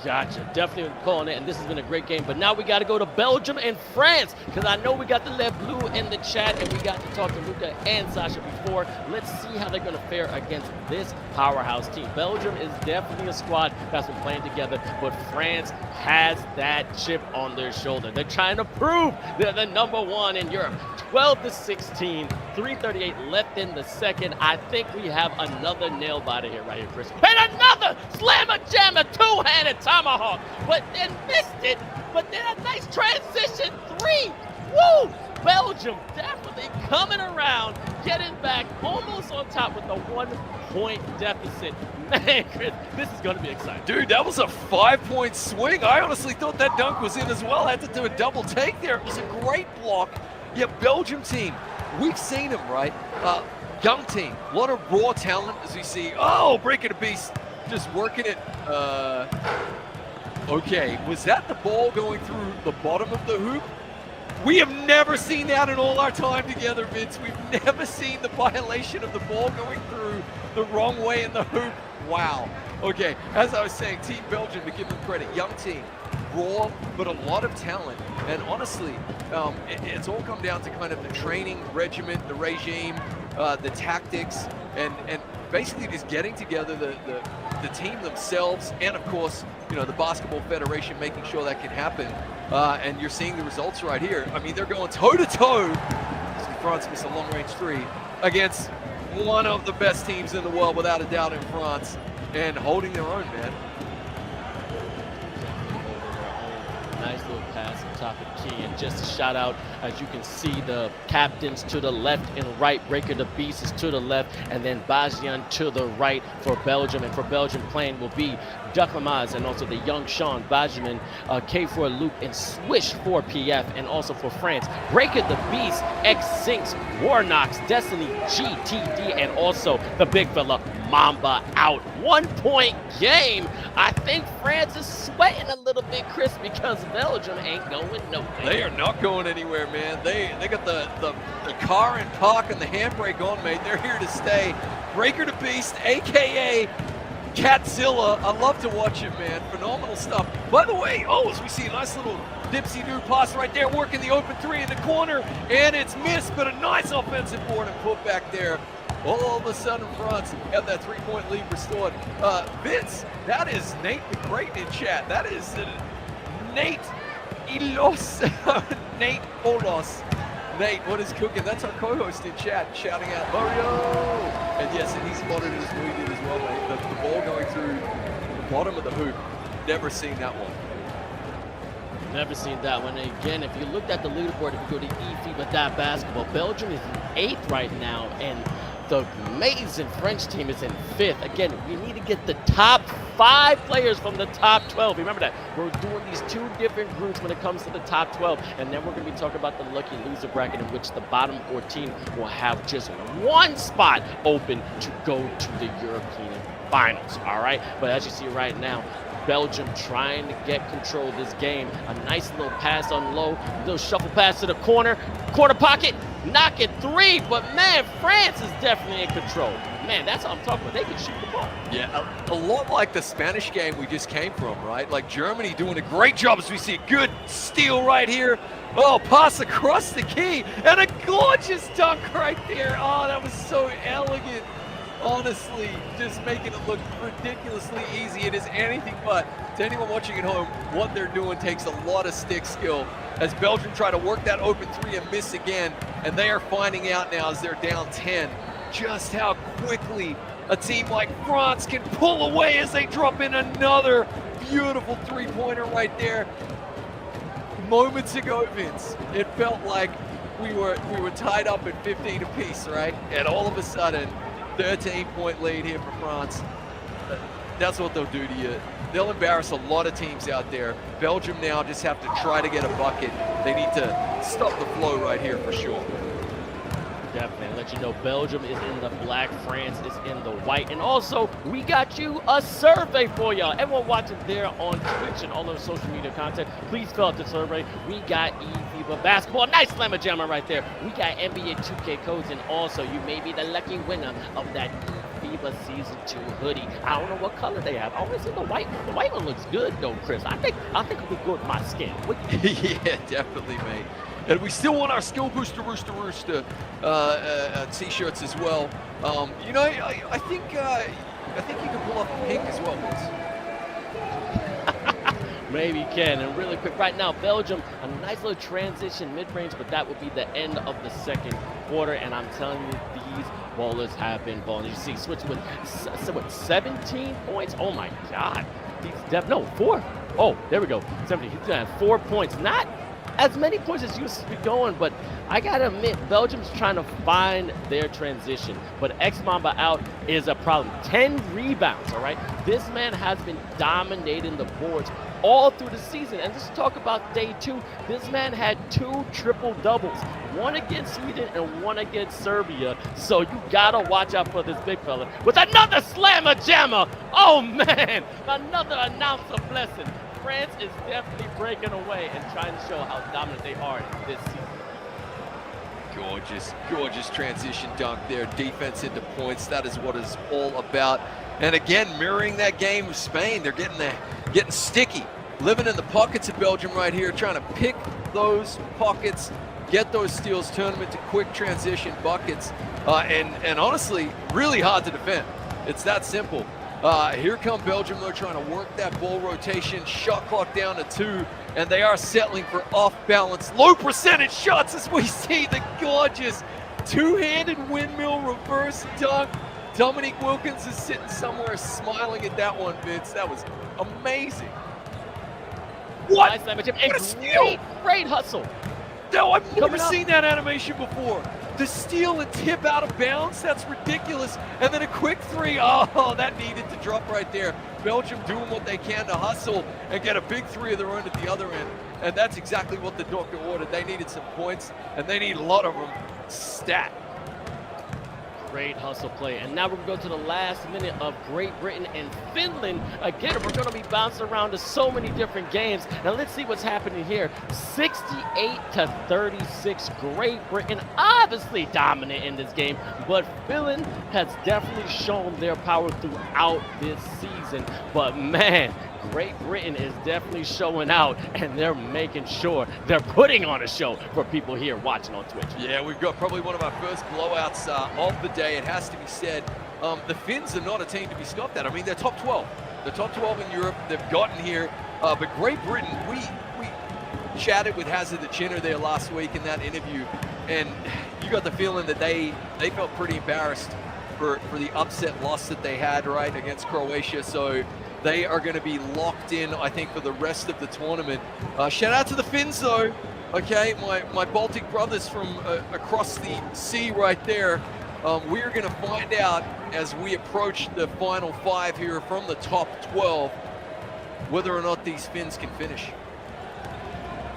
Gotcha. Definitely calling it, and this has been a great game. But now we got to go to Belgium and France, because I know we got the Le Bleu in the chat, and we got to talk to Luca and Sasha before. Let's see how they're going to fare against this powerhouse team. Belgium is definitely a squad that's been playing together, but France has that chip on their shoulder. They're trying to prove they're the #1 in Europe. 12-16, 3:38 left in the second. I think we have another nail biter here, right here, Chris. And another slammer jammer, 2-handed tomahawk, but then missed it. But then a nice transition 3. Woo! Belgium definitely coming around, getting back almost on top with a 1-point deficit. Man, Chris, this is going to be exciting. Dude, that was a 5-point swing. I honestly thought that dunk was in as well. I had to do a double take there. It was a great block. Yeah, Belgium team, we've seen them, right? Young team, a lot of raw talent as we see. Oh, breaking a beast, just working it. Okay, was that the ball going through the bottom of the hoop? We have never seen that in all our time together, Vince. We've never seen the violation of the ball going through the wrong way in the hoop. Wow. Okay, as I was saying, Team Belgium, to give them credit, young team, raw, but a lot of talent. And honestly, it's all come down to kind of the training regimen, the regime, the tactics, and basically just getting together the team themselves, and of course, you know, the Basketball Federation making sure that can happen. And you're seeing the results right here. I mean, they're going toe-to-toe, as France missed a long-range 3, against one of the best teams in the world, without a doubt, in France, and holding their own, man. Nice little pass on top of the key, and just a shout out, as you can see, the captains to the left and right. Breaker the Beast is to the left, and then Bajian to the right for Belgium. And for Belgium playing will be Duclamaz, and also the young Sean Bajian, K for Luke, and Swish for PF, and also for France, Breaker the Beast, 𝐂𝐋𝐋𝐿 𝐓𝐇𝐄 GTD, and also the big fella Mamba out. 1-point game. I think France is sweating a little bit, Chris, because Belgium ain't going nowhere. They are not going anywhere, man. They got the car in park and the handbrake on, mate. They're here to stay. Breaker the Beast, aka 𝐂𝐇𝐄. I love to watch it, man. Phenomenal stuff. By the way, as we see a nice little dipsy-do pass right there, working the open 3 in the corner, and it's missed, but a nice offensive board and put back there All of a sudden, France have that 3-point lead restored. Vince, that is Nate the Great in chat. That is Nate Ilos. Nate Olos. Nate, what is cooking? That's our co-host in chat, shouting out Mario. And yes, and he spotted it as we did as well, mate. The ball going through the bottom of the hoop. Never seen that one. Never seen that one. And again, if you looked at the leaderboard, if you go to eFIBA basketball, Belgium is in 8th right now, and the amazing French team is in 5th. Again, we need to get the top 5 players from the top 12. Remember that. We're doing these 2 different groups when it comes to the top 12, and then we're going to be talking about the lucky loser bracket in which the bottom 14 will have just 1 spot open to go to the European finals, all right? But as you see right now, Belgium trying to get control of this game. A nice little pass on low, little shuffle pass to the corner pocket, knock it 3, but man, France is definitely in control. Man, that's what I'm talking about. They can shoot the ball. Yeah, a lot like the Spanish game we just came from, right? Like Germany doing a great job as we see. Good steal right here. Oh, pass across the key, and a gorgeous dunk right there. Oh, that was so elegant. Honestly, just making it look ridiculously easy. It is anything but. To anyone watching at home, what they're doing takes a lot of stick skill as Belgium try to work that open 3 and miss again. And they are finding out now as they're down 10 just how quickly a team like France can pull away as they drop in another beautiful 3-pointer right there. Moments ago, Vince, it felt like we were tied up at 15 apiece, right? And all of a sudden, 13-point lead here for France. That's what they'll do to you. They'll embarrass a lot of teams out there. Belgium now just have to try to get a bucket. They need to stop the flow right here for sure. Definitely let you know Belgium is in the black, France is in the white. And also, we got you a survey for y'all. Everyone watching there on Twitch and all of the social media content, please fill out the survey. We got eFIBA basketball. Nice slammer jammer right there. We got NBA 2K codes, and also you may be the lucky winner of that eFIBA Season 2 hoodie. I don't know what color they have. I always see the white one. The white one looks good though, Chris. I think it'll be good with my skin. Yeah, definitely, mate. And we still want our Skill Booster Rooster t-shirts as well. You know, I think you can pull off the pink as well, Vince. Maybe you can. And really quick, right now, Belgium, a nice little transition mid-range, but that will be the end of the second quarter. And I'm telling you, these ballers have been balling. You see, switch with 17 points. Oh my God. No, 4. Oh, there we go. 17. He's gonna have 4 points. Not as many points as used to be going, but I gotta admit, Belgium's trying to find their transition. But X-Mamba out is a problem. 10 rebounds, all right? This man has been dominating the boards all through the season. And let's talk about day 2. This man had 2 triple-doubles, 1 against Sweden and 1 against Serbia. So you gotta watch out for this big fella with another slammer jammer. Oh man, another announcer blessing. France is definitely breaking away and trying to show how dominant they are this season. Gorgeous transition dunk there. Defense into points. That is what it's all about. And again, mirroring that game of Spain, they're getting sticky, living in the pockets of Belgium right here, trying to pick those pockets, get those steals, turn them into quick transition buckets, and honestly, really hard to defend. It's that simple. Here come Belgium, though, trying to work that ball rotation, shot clock down to 2, and they are settling for off-balance, low percentage shots as we see the gorgeous two-handed windmill reverse dunk. Dominique Wilkins is sitting somewhere smiling at that one, Vince. That was amazing. What? Nice and great hustle. No, I've never seen that animation before. The steal and tip out of bounds, that's ridiculous. And then a quick 3, oh, that needed to drop right there. Belgium doing what they can to hustle and get a big 3 of their own at the other end. And that's exactly what the doctor ordered. They needed some points, and they need a lot of them stat. Great hustle play. And now we're going to go to the last minute of Great Britain and Finland. Again, we're going to be bouncing around to so many different games. Now let's see what's happening here. 68-36. Great Britain obviously dominant in this game, but Finland has definitely shown their power throughout this season. But man, Great Britain is definitely showing out, and they're making sure they're putting on a show for people here watching on Twitch. Yeah, we've got probably one of our first blowouts of the day. It has to be said. The Finns are not a team to be scoffed at. I mean, they're top 12. They're top 12 in Europe. They've gotten here. But Great Britain, we chatted with 𝐓𝐇𝐄 there last week in that interview, and you got the feeling that they felt pretty embarrassed for the upset loss that they had, right, against Croatia. So they are going to be locked in, I think, for the rest of the tournament. Shout out to the Finns, though. Okay, my Baltic brothers from across the sea right there. We're going to find out as we approach the final 5 here from the top 12 whether or not these Finns can finish.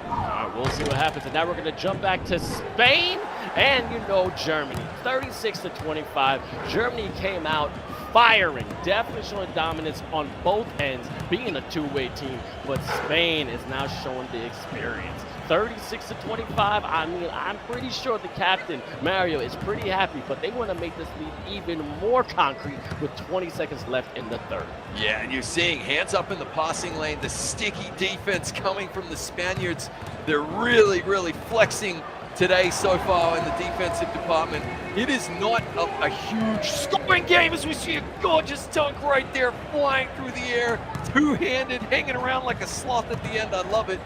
All right, we'll see what happens. And now we're going to jump back to Spain and, you know, Germany. 36-25. Germany came out firing, definitely showing dominance on both ends, being a two-way team. But Spain is now showing the experience. 36-25. I mean, I'm pretty sure the captain, Mario, is pretty happy, but they want to make this lead even more concrete with 20 seconds left in the third. Yeah, and you're seeing hands up in the passing lane, the sticky defense coming from the Spaniards. They're really, really flexing today so far in the defensive department. It is not a huge scoring game as we see a gorgeous dunk right there flying through the air, two-handed, hanging around like a sloth at the end. I love it.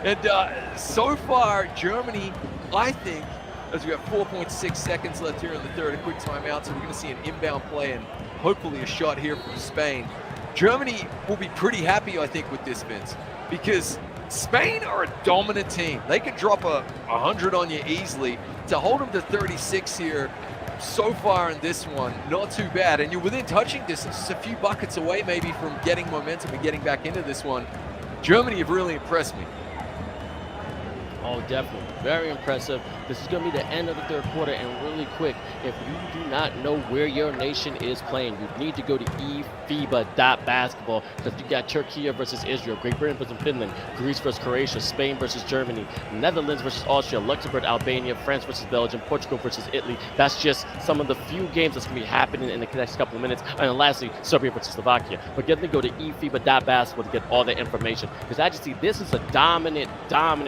And so far, Germany, I think, as we have 4.6 seconds left here in the third, a quick timeout, so we're going to see an inbound play and hopefully a shot here from Spain. Germany will be pretty happy, I think, with this, Vince, because Spain are a dominant team. They could drop 100 on you easily. To hold them to 36 here so far in this one, not too bad. And you're within touching distance, just a few buckets away maybe from getting momentum and getting back into this one. Germany have really impressed me. Oh, definitely. Very impressive. This is going to be the end of the third quarter, and really quick, if you do not know where your nation is playing, you need to go to eFIBA.basketball, because you got Turkiye versus Israel, Great Britain versus Finland, Greece versus Croatia, Spain versus Germany, Netherlands versus Austria, Luxembourg, Albania, France versus Belgium, Portugal versus Italy. That's just some of the few games that's going to be happening in the next couple of minutes. And then lastly, Serbia versus Slovakia. But definitely go to eFIBA.basketball to get all the information, because I just see this is a dominant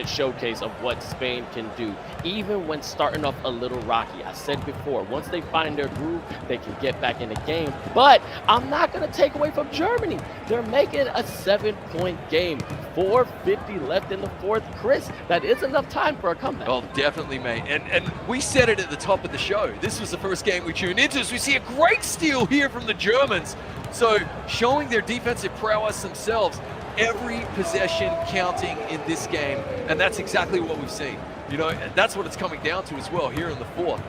showcase of what Spain can do, even when starting off a little rocky. I said before, once they find their groove, they can get back in the game. But I'm not going to take away from Germany. They're making a 7-point game. 4:50 left in the fourth. Chris, that is enough time for a comeback. Oh, definitely, mate. And we said it at the top of the show. This was the first game we tuned into, so we see a great steal here from the Germans. So showing their defensive prowess themselves. Every possession counting in this game, and that's exactly what we've seen. You know, that's what it's coming down to as well here in the fourth.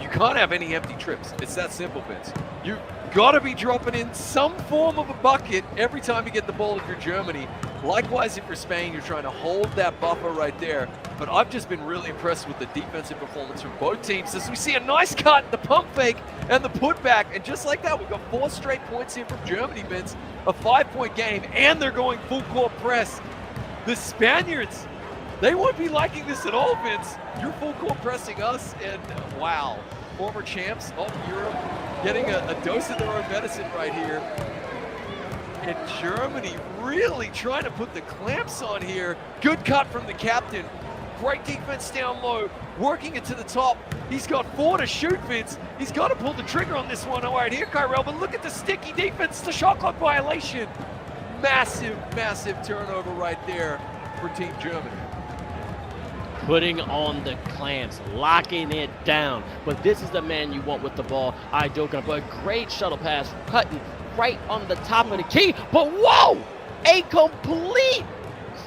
You can't have any empty trips. It's that simple, Vince. You've got to be dropping in some form of a bucket every time you get the ball if you're Germany. Likewise, if you're Spain, you're trying to hold that buffer right there. But I've just been really impressed with the defensive performance from both teams. As we see a nice cut, the pump fake, and the putback. And just like that, we've got 4 straight points here from Germany, Vince. A 5-point game, and they're going full court press. The Spaniards, they won't be liking this at all, Vince. You're full court pressing us, and wow. Former champs of Europe getting a dose of their own medicine right here. And Germany really trying to put the clamps on here. Good cut from the captain. Great defense down low, working it to the top. He's got 4 to shoot, Vince. He's got to pull the trigger on this one. All right, here, 𝐂𝐊, but look at the sticky defense, the shot clock violation. Massive turnover right there for Team Germany. Putting on the clamps, locking it down. But this is the man you want with the ball. 𝐂𝐇𝐄, but great shuttle pass, cutting right on the top of the key. But whoa, a complete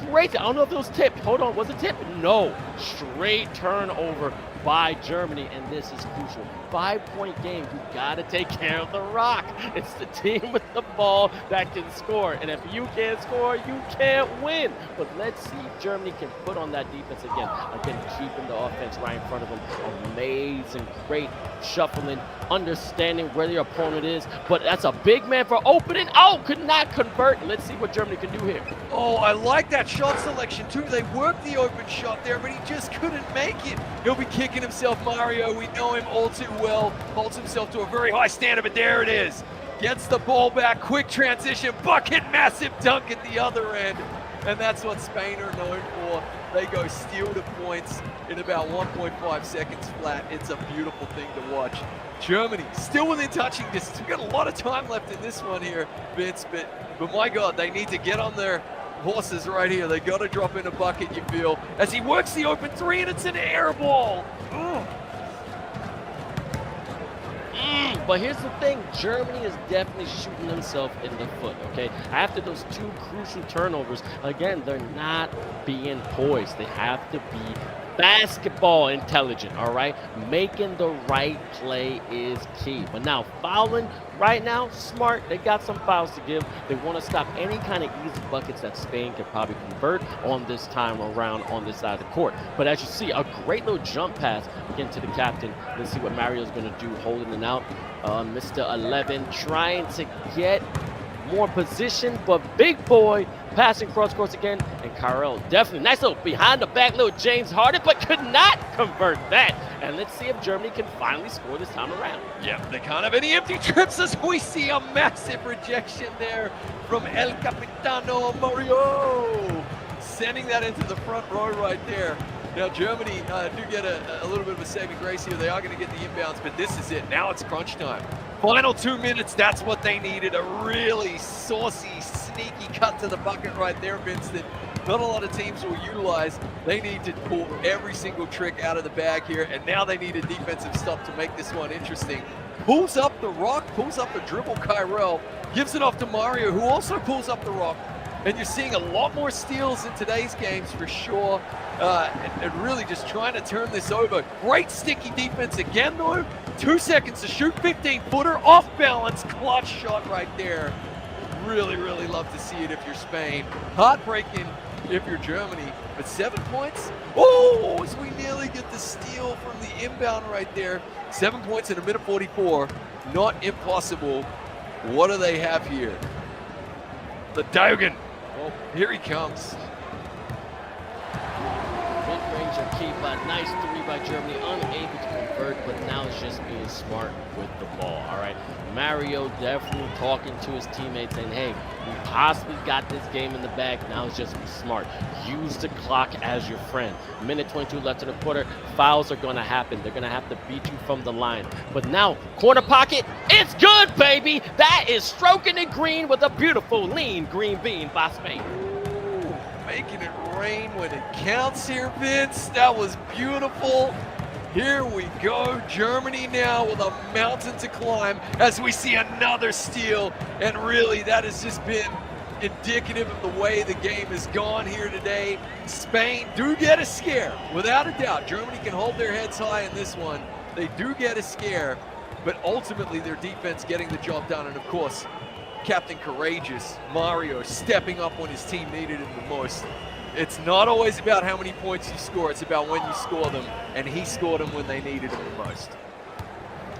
great, I don't know if it was tipped. Hold on, was it tipped? No, straight turnover by Germany, and this is crucial. 5-point game, you gotta take care of the rock. It's the team with the ball that can score, and if you can't score, you can't win. But let's see if Germany can put on that defense again. Again, keeping the offense right in front of them. Amazing, great shuffling, understanding where the opponent is, but that's a big man for opening. Oh, could not convert. Let's see what Germany can do here. Oh, I like that shot selection too. They worked the open shot there, but he just couldn't make it. He'll be kicking himself, Mario. We know him all too well. Holds himself to a very high standard, but there it is. Gets the ball back, quick transition, bucket, massive dunk at the other end. And that's what Spain are known for. They go steal to points in about 1.5 seconds flat. It's a beautiful thing to watch. Germany still within touching distance. We've got a lot of time left in this one here, Vince, but my God, they need to get on their horses right here. They got to drop in a bucket, you feel, as he works the open three, and it's an air ball. But here's the thing, Germany is definitely shooting themselves in the foot, okay? After those two crucial turnovers, again, they're not being poised. They have to be basketball intelligent, all right? Making the right play is key. But now, fouling right now, smart. They got some fouls to give. They want to stop any kind of easy buckets that Spain could probably convert on this time around on this side of the court. But as you see, a great little jump pass again to the captain. Let's see what Mario's going to do, holding it out. Mr. 11 trying to get more position, but big boy passing cross course again, and 𝐂𝐊 definitely nice little behind the back little James Harden, but could not convert that. And let's see if Germany can finally score this time around. Yeah, they can't have any empty trips as we see a massive rejection there from El Capitano Mario, sending that into the front row right there. Now Germany do get a little bit of a saving grace here. They are going to get the inbounds, but this is it. Now it's crunch time. Final 2 minutes, that's what they needed. A really saucy, sneaky cut to the bucket right there, Vince, that not a lot of teams will utilize. They need to pull every single trick out of the bag here, and now they need a defensive stop to make this one interesting. Pulls up the rock, pulls up the dribble, 𝐂𝐊, gives it off to Mario, who also pulls up the rock. And you're seeing a lot more steals in today's games for sure. And really just trying to turn this over. Great sticky defense again though. 2 seconds to shoot, 15-footer, off balance, clutch shot right there. Really, really love to see it if you're Spain. Heartbreaking if you're Germany, but 7 points. Oh, as we nearly get the steal from the inbound right there. 7 points in a minute 44, not impossible. What do they have here? The Dogan. Well, here he comes. Mid-range are key, but nice three by Germany, unable to convert, but now it's just being smart with the ball, all right? Mario definitely talking to his teammates saying, hey, we possibly got this game in the bag, now it's just be smart. Use the clock as your friend. Minute 22 left in the quarter, fouls are gonna happen. They're gonna have to beat you from the line. But now, corner pocket, it's good, baby! That is stroking it green with a beautiful lean green bean by Spain. Ooh, making it rain when it counts here, Vince. That was beautiful. Here we go, Germany now with a mountain to climb as we see another steal. And really, that has just been indicative of the way the game has gone here today. Spain do get a scare, without a doubt. Germany can hold their heads high in this one. They do get a scare, but ultimately their defense getting the job done. And of course, Captain Courageous, Mario, stepping up when his team needed him the most. It's not always about how many points you score, it's about when you score them, and he scored them when they needed him the most.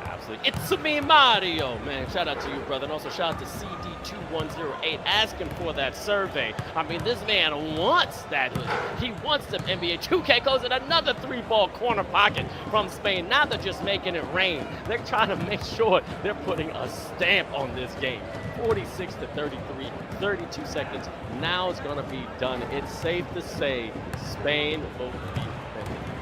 Absolutely. It's me, Mario, man. Shout out to you, brother. And also shout out to CD2108 asking for that survey. I mean, this man wants that hood. He wants them NBA 2K codes and another three-ball corner pocket from Spain. Now they're just making it rain. They're trying to make sure they're putting a stamp on this game. 46 to 33, 32 seconds. Now it's going to be done. It's safe to say Spain will be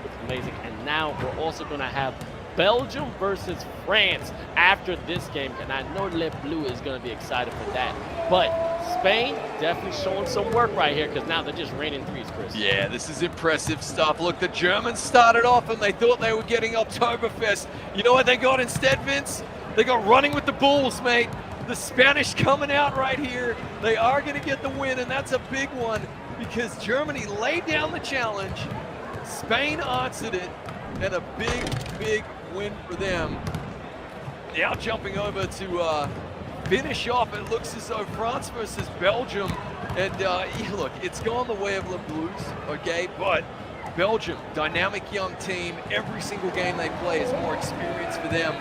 it's amazing. And now we're also going to have Belgium versus France after this game, and I know Le Bleu is going to be excited for that. But Spain definitely showing some work right here because now they're just raining threes, Chris. Yeah, this is impressive stuff. Look, the Germans started off and they thought they were getting Oktoberfest. You know what they got instead, Vince? They got running with the Bulls, mate. The Spanish coming out right here. They are going to get the win, and that's a big one because Germany laid down the challenge. Spain answered it, and a big, big win for them. Now jumping over to finish off, it looks as though France versus Belgium. And look, it's gone the way of Le Blues, okay? But Belgium, dynamic young team. Every single game they play is more experience for them.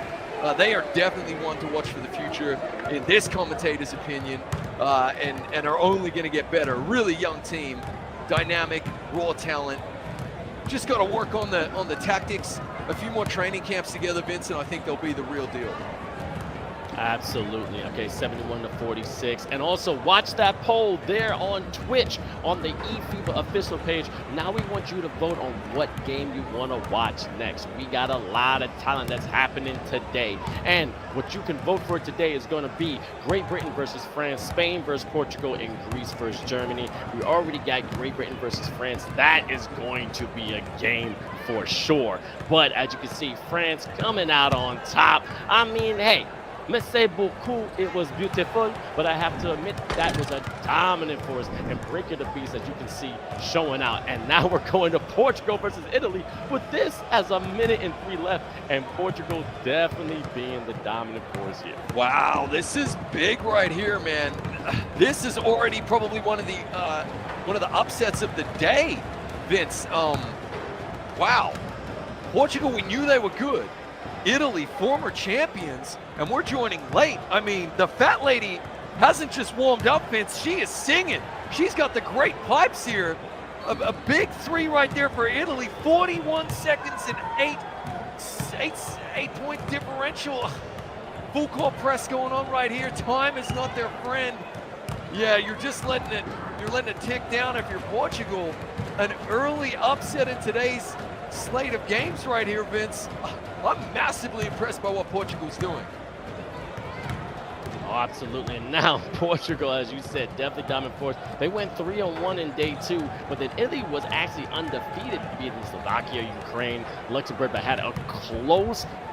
They are definitely one to watch for the future, in this commentator's opinion, and are only going to get better. Really young team, dynamic, raw talent. Just got to work on the tactics. A few more training camps together, Vincent. I think they'll be the real deal. Absolutely. Okay, 71 to 46. And also watch that poll there on Twitch on the eFIBA official page. Now we want you to vote on what game you want to watch next. We got a lot of talent that's happening today. And what you can vote for today is going to be Great Britain versus France, Spain versus Portugal, and Greece versus Germany. We already got Great Britain versus France. That is going to be a game for sure. But as you can see, France coming out on top. I mean, hey, merci beaucoup, it was beautiful, but I have to admit that was a dominant force and Breaking the Beast, as you can see, showing out. And now we're going to Portugal versus Italy with this as 1:03 left, and Portugal definitely being the dominant force here. Wow, this is big right here, man. This is already probably one of the upsets of the day, Vince. Wow, Portugal, we knew they were good. Italy, former champions, and we're joining late. I mean, the fat lady hasn't just warmed up, Vince. She is singing. She's got the great pipes here. A big 3 right there for Italy. 41 seconds and 8-point differential. Full court press going on right here. Time is not their friend. Yeah, you're just letting it tick down if you're Portugal. An early upset in today's slate of games right here, Vince. I'm massively impressed by what Portugal's doing. Oh, absolutely. And now Portugal, as you said, definitely dominant force. They went 3-1 in day 2, but then Italy was actually undefeated, beating Slovakia, Ukraine, Luxembourg, but had a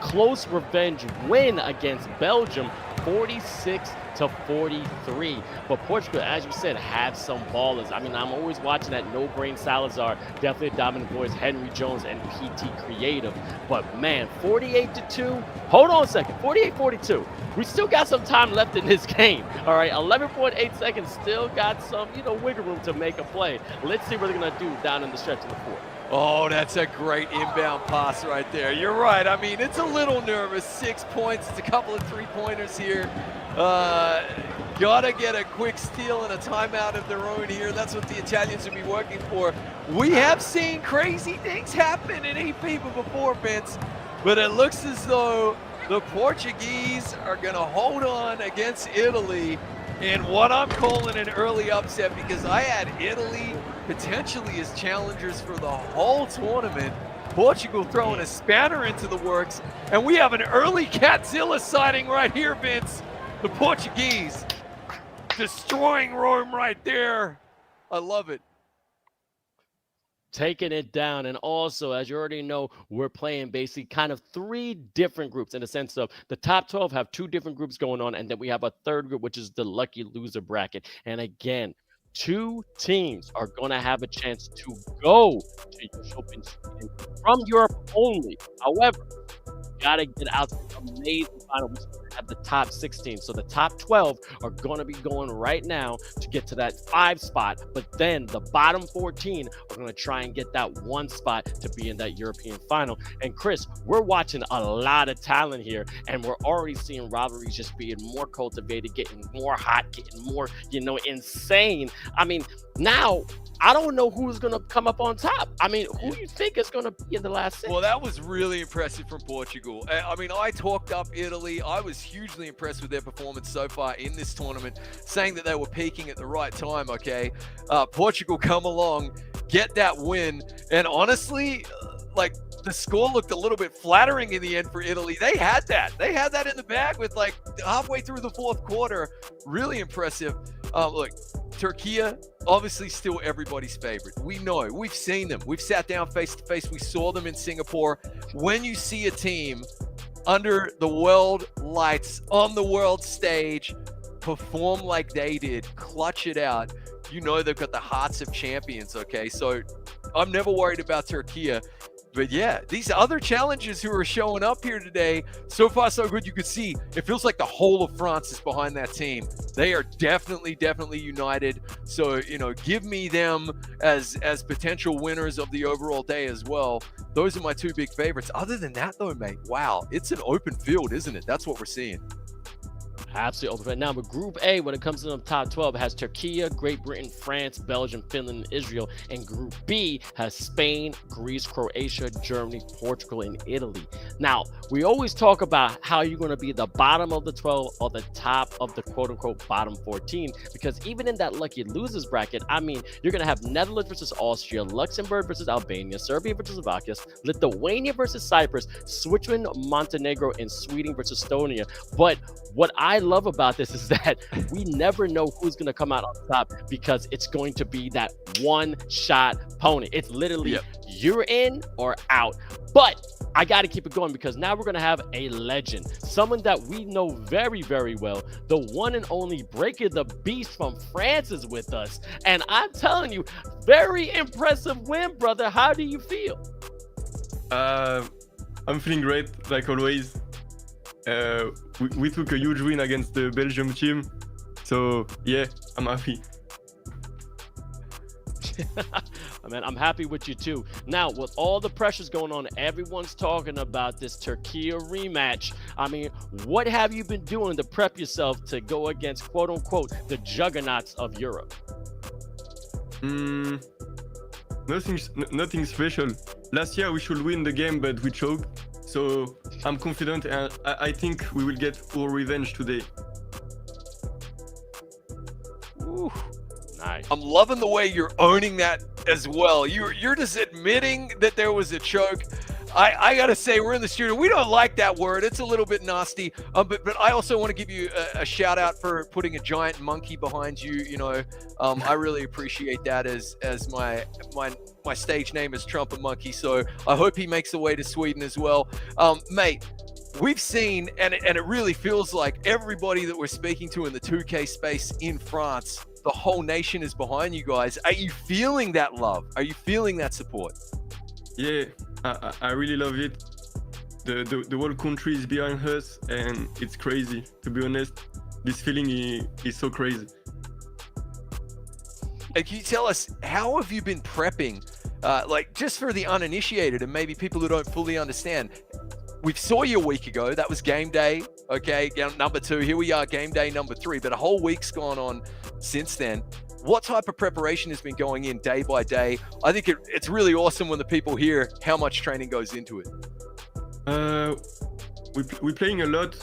close revenge win against Belgium, 46 to 43. But Portugal, as you said, have some ballers. I mean, I'm always watching that No Brain Salazar, definitely a dominant voice, Henry Jones and PT Creative. But man, 48-2. Hold on a second, 48-42. We still got some time left in this game. All right, 11.8 seconds, still got some, wiggle room to make a play. Let's see what they're gonna do down in the stretch of the fourth. Oh, that's a great inbound pass right there. You're right. I mean, it's a little nervous. 6 points. It's a couple of 3-pointers here. Gotta get a quick steal and a timeout of their own here. That's what the Italians will be working for. We have seen crazy things happen in eFIBA before, Vince, but it looks as though the Portuguese are gonna hold on against Italy in what I'm calling an early upset, because I had Italy potentially as challengers for the whole tournament. Portugal throwing a spanner into the works, and we have an early Catzilla sighting right here, Vince. The Portuguese destroying Rome right there. I love it. Taking it down. And also, as you already know, we're playing basically kind of 3 different groups, in the sense of the top 12 have 2 different groups going on, and then we have a third group, which is the lucky loser bracket. And again, 2 teams are going to have a chance to go to European Sweden from Europe only. However, got to get out to the amazing final. We have the top 16. So the top 12 are going to be going right now to get to that 5 spot. But then the bottom 14 are going to try and get that 1 spot to be in that European final. And Chris, we're watching a lot of talent here, and we're already seeing rivalries just being more cultivated, getting more hot, getting more, insane. I mean, now I don't know who's going to come up on top. I mean, who do you think is going to be in the last 6? Well, that was really impressive from Portugal. I mean, I talked up Italy. I was hugely impressed with their performance so far in this tournament, saying that they were peaking at the right time, okay? Portugal come along, get that win, and honestly, the score looked a little bit flattering in the end for Italy. They had that. They had that in the bag with halfway through the 4th quarter. Really impressive. Look, Turkiye, obviously still everybody's favorite. We know, we've seen them. We've sat down face to face. We saw them in Singapore. When you see a team under the world lights, on the world stage, perform like they did, clutch it out, you know they've got the hearts of champions, okay? So I'm never worried about Turkiye. But yeah, these other challengers who are showing up here today, so far so good. You could see it feels like the whole of France is behind that team. They are definitely united. So, give me them as potential winners of the overall day as well. Those are my 2 big favorites. Other than that though, mate, wow, it's an open field, isn't it? That's what we're seeing. Absolutely open. Now, with Group A, when it comes to the top 12, it has Turkiye, Great Britain, France, Belgium, Finland, and Israel. And Group B has Spain, Greece, Croatia, Germany, Portugal, and Italy. Now, we always talk about how you're going to be the bottom of the 12 or the top of the quote-unquote bottom 14, because even in that lucky losers bracket, I mean, you're going to have Netherlands versus Austria, Luxembourg versus Albania, Serbia versus Slovakia, Lithuania versus Cyprus, Switzerland, Montenegro, and Sweden versus Estonia. But what I love about this is that we never know who's going to come out on top, because it's going to be that one-shot pony. It's literally you're in or out. But I got to keep it going, because now we're going to have a legend, someone that we know very, very well. The one and only Breaker the Beast from France is with us. And I'm telling you, very impressive win, brother. How do you feel? I'm feeling great, like always. We took a huge win against the Belgium team. So, yeah, I'm happy. Man, I'm happy with you too. Now, with all the pressures going on, everyone's talking about this Turkiye rematch. I mean, what have you been doing to prep yourself to go against, quote unquote, the juggernauts of Europe? Nothing special. Last year we should win the game, but we choked. So I'm confident, and I think we will get our revenge today. Ooh. Nice. I'm loving the way you're owning that as well. You're just admitting that there was a choke. I gotta say, we're in the studio. We don't like that word. It's a little bit nasty. But I also want to give you a shout out for putting a giant monkey behind you. You know, I really appreciate that. As my stage name is Trumpet Monkey, so I hope he makes the way to Sweden as well, mate. We've seen, and it really feels like everybody that we're speaking to in the 2K space in France, the whole nation is behind you guys. Are you feeling that love? Are you feeling that support? Yeah, I really love it. The whole country is behind us, and it's crazy, to be honest. This feeling is so crazy. And can you tell us, how have you been prepping, like just for the uninitiated and maybe people who don't fully understand? We saw you a week ago. That was game day. Okay, number 2. Here we are, game day number 3. But a whole week's gone on since then. What type of preparation has been going in day by day? I think it's really awesome when the people hear how much training goes into it. We're playing a lot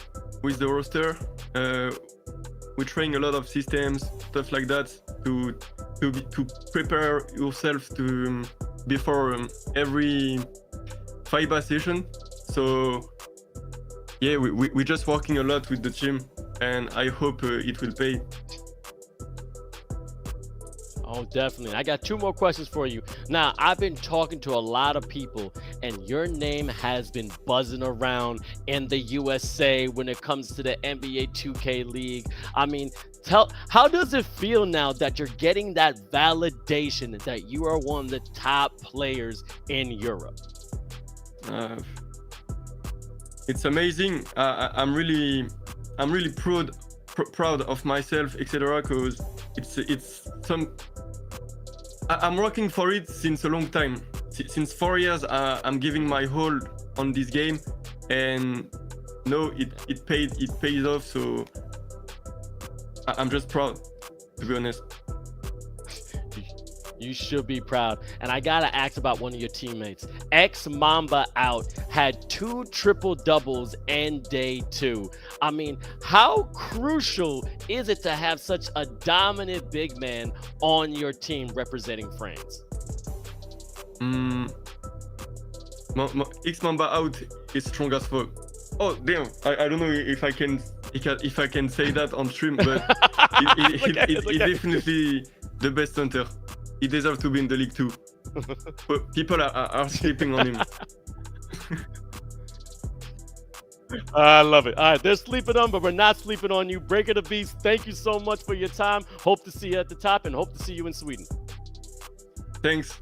with the roster. We're training a lot of systems, stuff like that, to prepare yourself to before every FIBA session. So yeah, we're just working a lot with the team, and I hope it will pay. Oh, definitely. I got 2 more questions for you. Now, I've been talking to a lot of people, and your name has been buzzing around in the USA when it comes to the NBA 2K League. I mean, how does it feel now that you're getting that validation that you are one of the top players in Europe? It's amazing. I'm really proud of myself, etc. Because it's some. I'm working for it since a long time. Since 4 years, I'm giving my whole on this game, and no, it pays off. So I'm just proud, to be honest. You should be proud. And I gotta ask about one of your teammates. Mamba out had 2 triple doubles in day 2. I mean, how crucial is it to have such a dominant big man on your team representing France? Mamba out is strong as fuck. Oh damn! I don't know if I can say that on stream, but he's definitely the best hunter. He deserves to be in the league too. But people are sleeping on him. I love it. All right, they're sleeping on, but we're not sleeping on you. Breaker the Beast, thank you so much for your time. Hope to see you at the top, and hope to see you in Sweden. Thanks.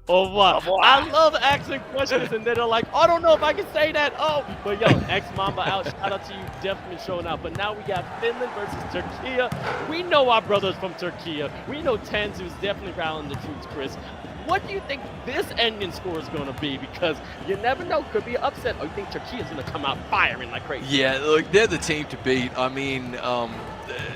Au revoir. I love asking questions and then they're like, I don't know if I can say that. Oh, but yo, ex-Mamba out. Shout out to you, definitely showing out. But now we got Finland versus Turkiye. We know our brothers from Turkiye. We know Tanzu's definitely rallying the troops, Chris. What do you think this ending score is going to be? Because you never know, could be an upset. Or you think Turkiye is going to come out firing like crazy? Yeah, look, they're the team to beat. I mean,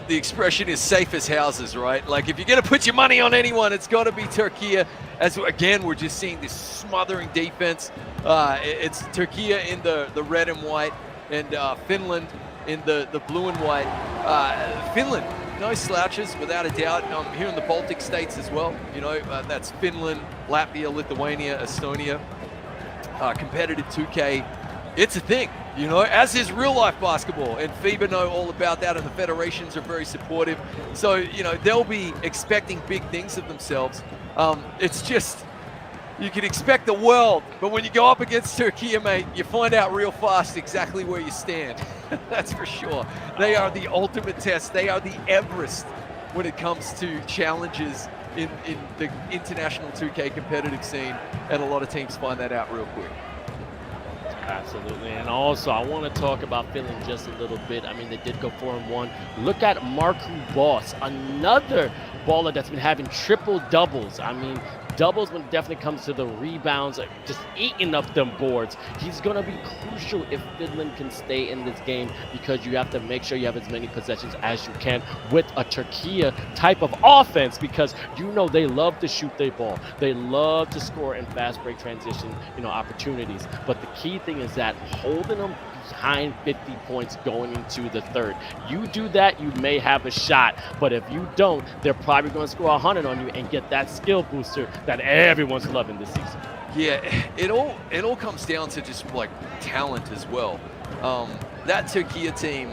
the expression is safe as houses, right? Like, if you're going to put your money on anyone, it's got to be Turkiye. As again, we're just seeing this smothering defense. It's Turkiye in the red and white, and Finland in the blue and white. Finland, no slouches, without a doubt. Here in the Baltic states as well. You know, that's Finland, Latvia, Lithuania, Estonia. Competitive 2K, it's a thing. You know, as is real life basketball, and FIBA know all about that, and the federations are very supportive. So, you know, they'll be expecting big things of themselves. It's just, you can expect the world, but when you go up against Turkiye, mate, you find out real fast exactly where you stand. That's for sure. They are the ultimate test. They are the Everest when it comes to challenges in the international 2K competitive scene, and a lot of teams find that out real quick. Absolutely, and also I want to talk about Finland just a little bit. I mean, they did go 4-1. Look at Markku Boss, another baller that's been having triple doubles. I mean, doubles when it definitely comes to the rebounds, just eating up them boards. He's going to be crucial if Finland can stay in this game, because you have to make sure you have as many possessions as you can with a Turkiye type of offense, because you know they love to shoot their ball. They love to score in fast break transition, you know, opportunities. But the key thing is that holding them behind 50 points going into the third. You do that, you may have a shot, but if you don't, they're probably going to score 100 on you and get that skill booster that everyone's loving this season. Yeah, it all comes down to just like talent as well. That Turkiye team,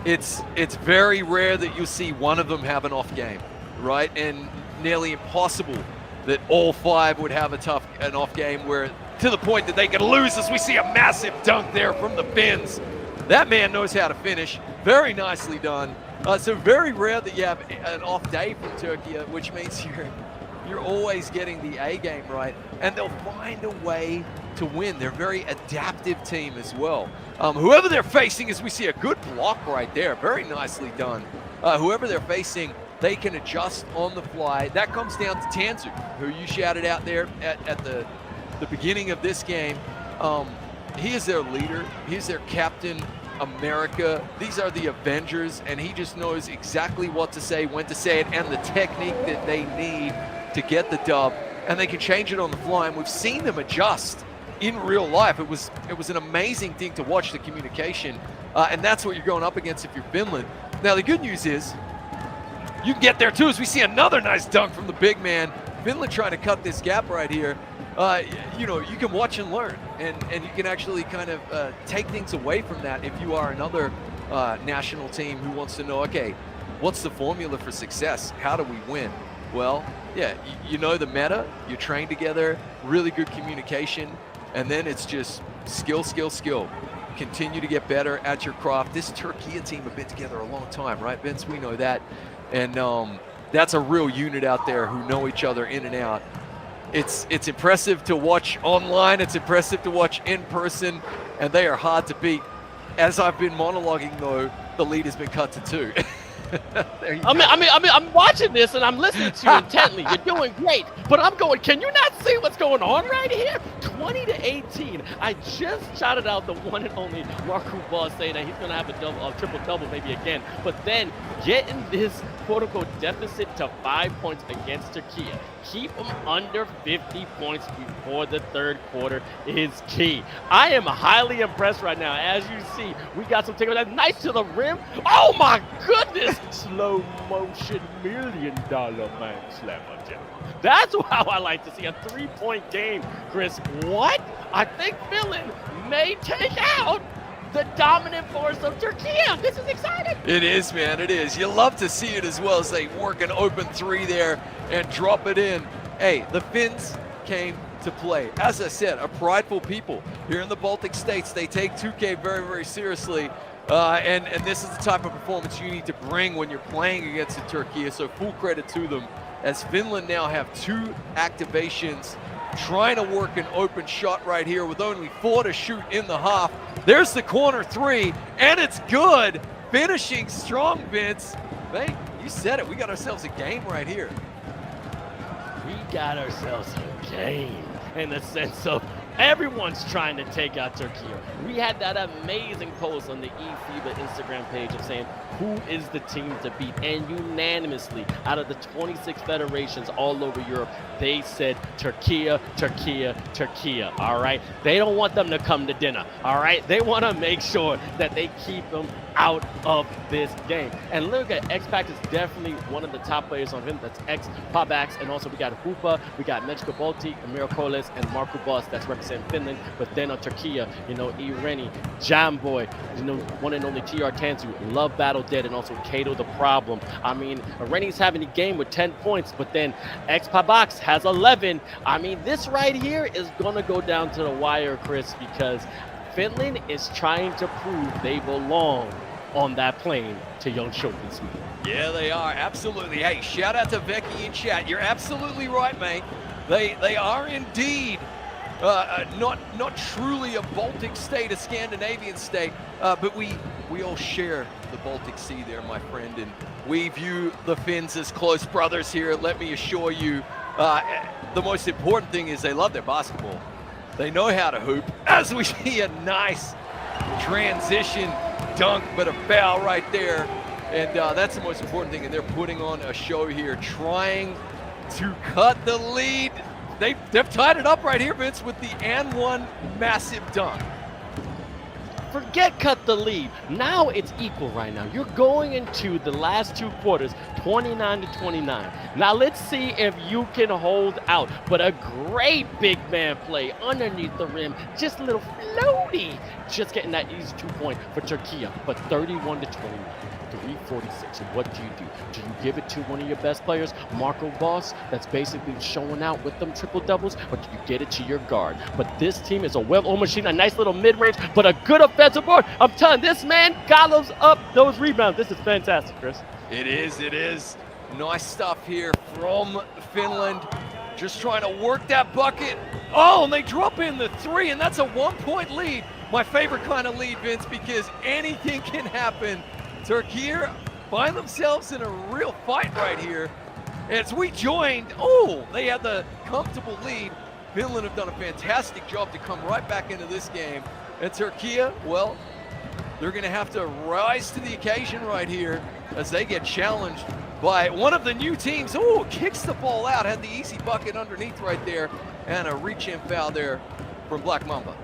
it's very rare that you'll see one of them have an off game, right? And nearly impossible that all five would have an off game, where to the point that they could lose, as we see a massive dunk there from the Finns. That man knows how to finish. Very nicely done. So very rare that you have an off day from Turkiye, which means you're always getting the A game right, and they'll find a way to win. They're a very adaptive team as well. Whoever they're facing, as we see a good block right there, very nicely done. Whoever they're facing, they can adjust on the fly. That comes down to Tanzu, who you shouted out there at the beginning of this game. He is their leader. He's their captain. America, these are the Avengers, and he just knows exactly what to say, when to say it, and the technique that they need to get the dub, and they can change it on the fly, and we've seen them adjust in real life. It was an amazing thing to watch, the communication, and that's what you're going up against if you're Finland. Now the good news is you can get there too, as we see another nice dunk from the big man. Finland trying to cut this gap right here. You know, you can watch and learn, and you can actually kind of take things away from that if you are another national team who wants to know, okay, what's the formula for success? How do we win? Well, yeah, you know the meta, you train together, really good communication, and then it's just skill, skill, skill. Continue to get better at your craft. This Turkiye team have been together a long time, right, Vince? We know that. And that's a real unit out there who know each other in and out. It's impressive to watch online. It's impressive to watch in person, and they are hard to beat. As I've been monologuing, though, the lead has been cut to 2. I'm watching this and I'm listening to you intently. You're doing great, but I'm going, can you not see what's going on right here? 20-18. I just shouted out the one and only Markku Boss, saying that he's going to have a triple-double maybe again, but then getting this quote-unquote deficit to 5 points against Turkiye. Keep them under 50 points before the third quarter is key. I am highly impressed right now. As you see, we got some takeaways. That's nice to the rim. Oh my goodness! Slow motion $1 million man slammer jam. That's how I like to see a 3-point game, Chris. What? I think Finland may take out the dominant force of Turkiye. This is exciting. It is, man. It is. You love to see it as well, as they work an open 3 there and drop it in. Hey, the Finns came to play. As I said, a prideful people here in the Baltic states. They take 2K very, very seriously. And this is the type of performance you need to bring when you're playing against the Turkiye. So full credit to them. as Finland now have 2 activations, trying to work an open shot right here with only 4 to shoot in the half. There's the corner 3, and it's good. Finishing strong, Vince. Hey, you said it. We got ourselves a game right here. We got ourselves a game in the sense of everyone's trying to take out Turkiye. We had that amazing post on the eFIBA Instagram page of saying who is the team to beat, and unanimously out of the 26 federations all over Europe, they said Turkiye, Turkiye, Turkiye. All right, they don't want them to come to dinner. All right, they want to make sure that they keep them out of this game. And look at 𝐂𝐋𝐋𝐿 is definitely one of the top players on him. That's 𝐂𝐋𝐿, and also we got 𝐵UPA, we got 𝐿𝐷𝐄 𝐂𝐿, and Marco Boss that's representing Finland. But then on Turkiye, you know, 𝐸RENI, Jamboy, you know, one and only TR Tansu, Love Battle Dead, and also 𝐂𝐄 the Problem. I mean, 𝐸RENI's having a game with 10 points, but then 𝐂𝐋𝐿 has 11. I mean, this right here is gonna go down to the wire, Chris, because Finland is trying to prove they belong on that plane to Jönköping, Sweden. Yeah, they are, absolutely. Hey, shout out to Vecchi in chat. You're absolutely right, mate. They are indeed not truly a Baltic state, a Scandinavian state, but we all share the Baltic Sea there, my friend, and we view the Finns as close brothers here. Let me assure you, the most important thing is they love their basketball. They know how to hoop. As we see a nice transition dunk, but a foul right there. And that's the most important thing. And they're putting on a show here, trying to cut the lead. They've tied it up right here, Vince, with the and one massive dunk. Forget cut the lead. Now it's equal right now. You're going into the last 2 quarters, 29 to 29. Now let's see if you can hold out. But a great big man play underneath the rim. Just a little floaty. Just getting that easy 2-point for Turkiye. But 31 to 29. 3:46. And what do? Do you give it to one of your best players, Marco Boss, that's basically showing out with them triple doubles, or do you get it to your guard? But this team is a well-oiled machine, a nice little mid-range, but a good offensive board. I'm telling you, this man gallops up those rebounds. This is fantastic, Chris. It is, it is. Nice stuff here from Finland. Just trying to work that bucket. Oh, and they drop in the 3, and that's a 1-point lead. My favorite kind of lead, Vince, because anything can happen. Turkiye find themselves in a real fight right here. As we joined, oh, they had the comfortable lead. Finland have done a fantastic job to come right back into this game. And Turkiye, well, they're going to have to rise to the occasion right here as they get challenged by one of the new teams. Oh, kicks the ball out, had the easy bucket underneath right there, and a reach-in foul there from Black Mamba.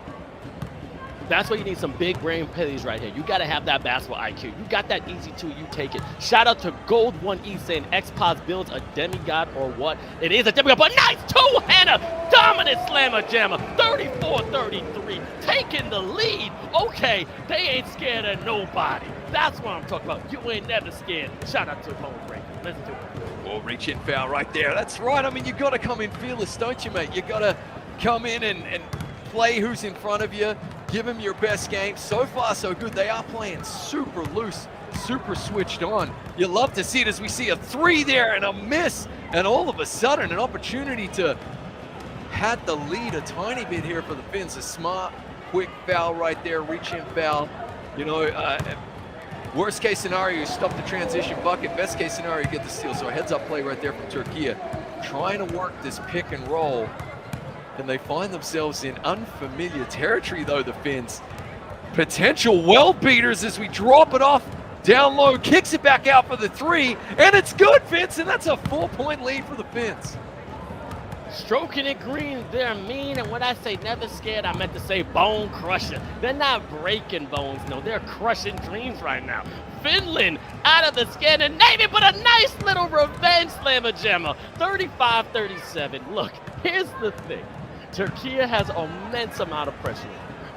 That's why you need some big brain plays right here. You got to have that basketball IQ. You got that easy 2, you take it. Shout out to Gold 1E saying 𝐂𝐋𝐿 builds a demigod or what? It is a demigod, but nice two-hander, dominant slammer jammer, 34-33, taking the lead. Okay, they ain't scared of nobody. That's what I'm talking about. You ain't never scared. Shout out to Bone Breaker. Listen to it. Oh, reach-in foul right there. That's right. I mean, you got to come in fearless, don't you, mate? You got to come in and play who's in front of you. Give them your best game. So far, so good. They are playing super loose, super switched on. You love to see it as we see a 3 there and a miss, and all of a sudden an opportunity to pad the lead a tiny bit here for the Finns. A smart, quick foul right there, reach-in foul. You know, worst case scenario, you stop the transition bucket. Best case scenario, you get the steal. So a heads-up play right there from Turkiye. Trying to work this pick and roll. And they find themselves in unfamiliar territory, though, the Finns. Potential well beaters as we drop it off down low, kicks it back out for the 3, and it's good, Vince, and that's a 4-point lead for the Finns. Stroking it green, they're mean, and when I say never scared, I meant to say bone crusher. They're not breaking bones, no, they're crushing dreams right now. Finland out of the Scandinavian, but a nice little revenge slammer jammer, 35-37. Look, here's the thing. Turkiye has immense amount of pressure,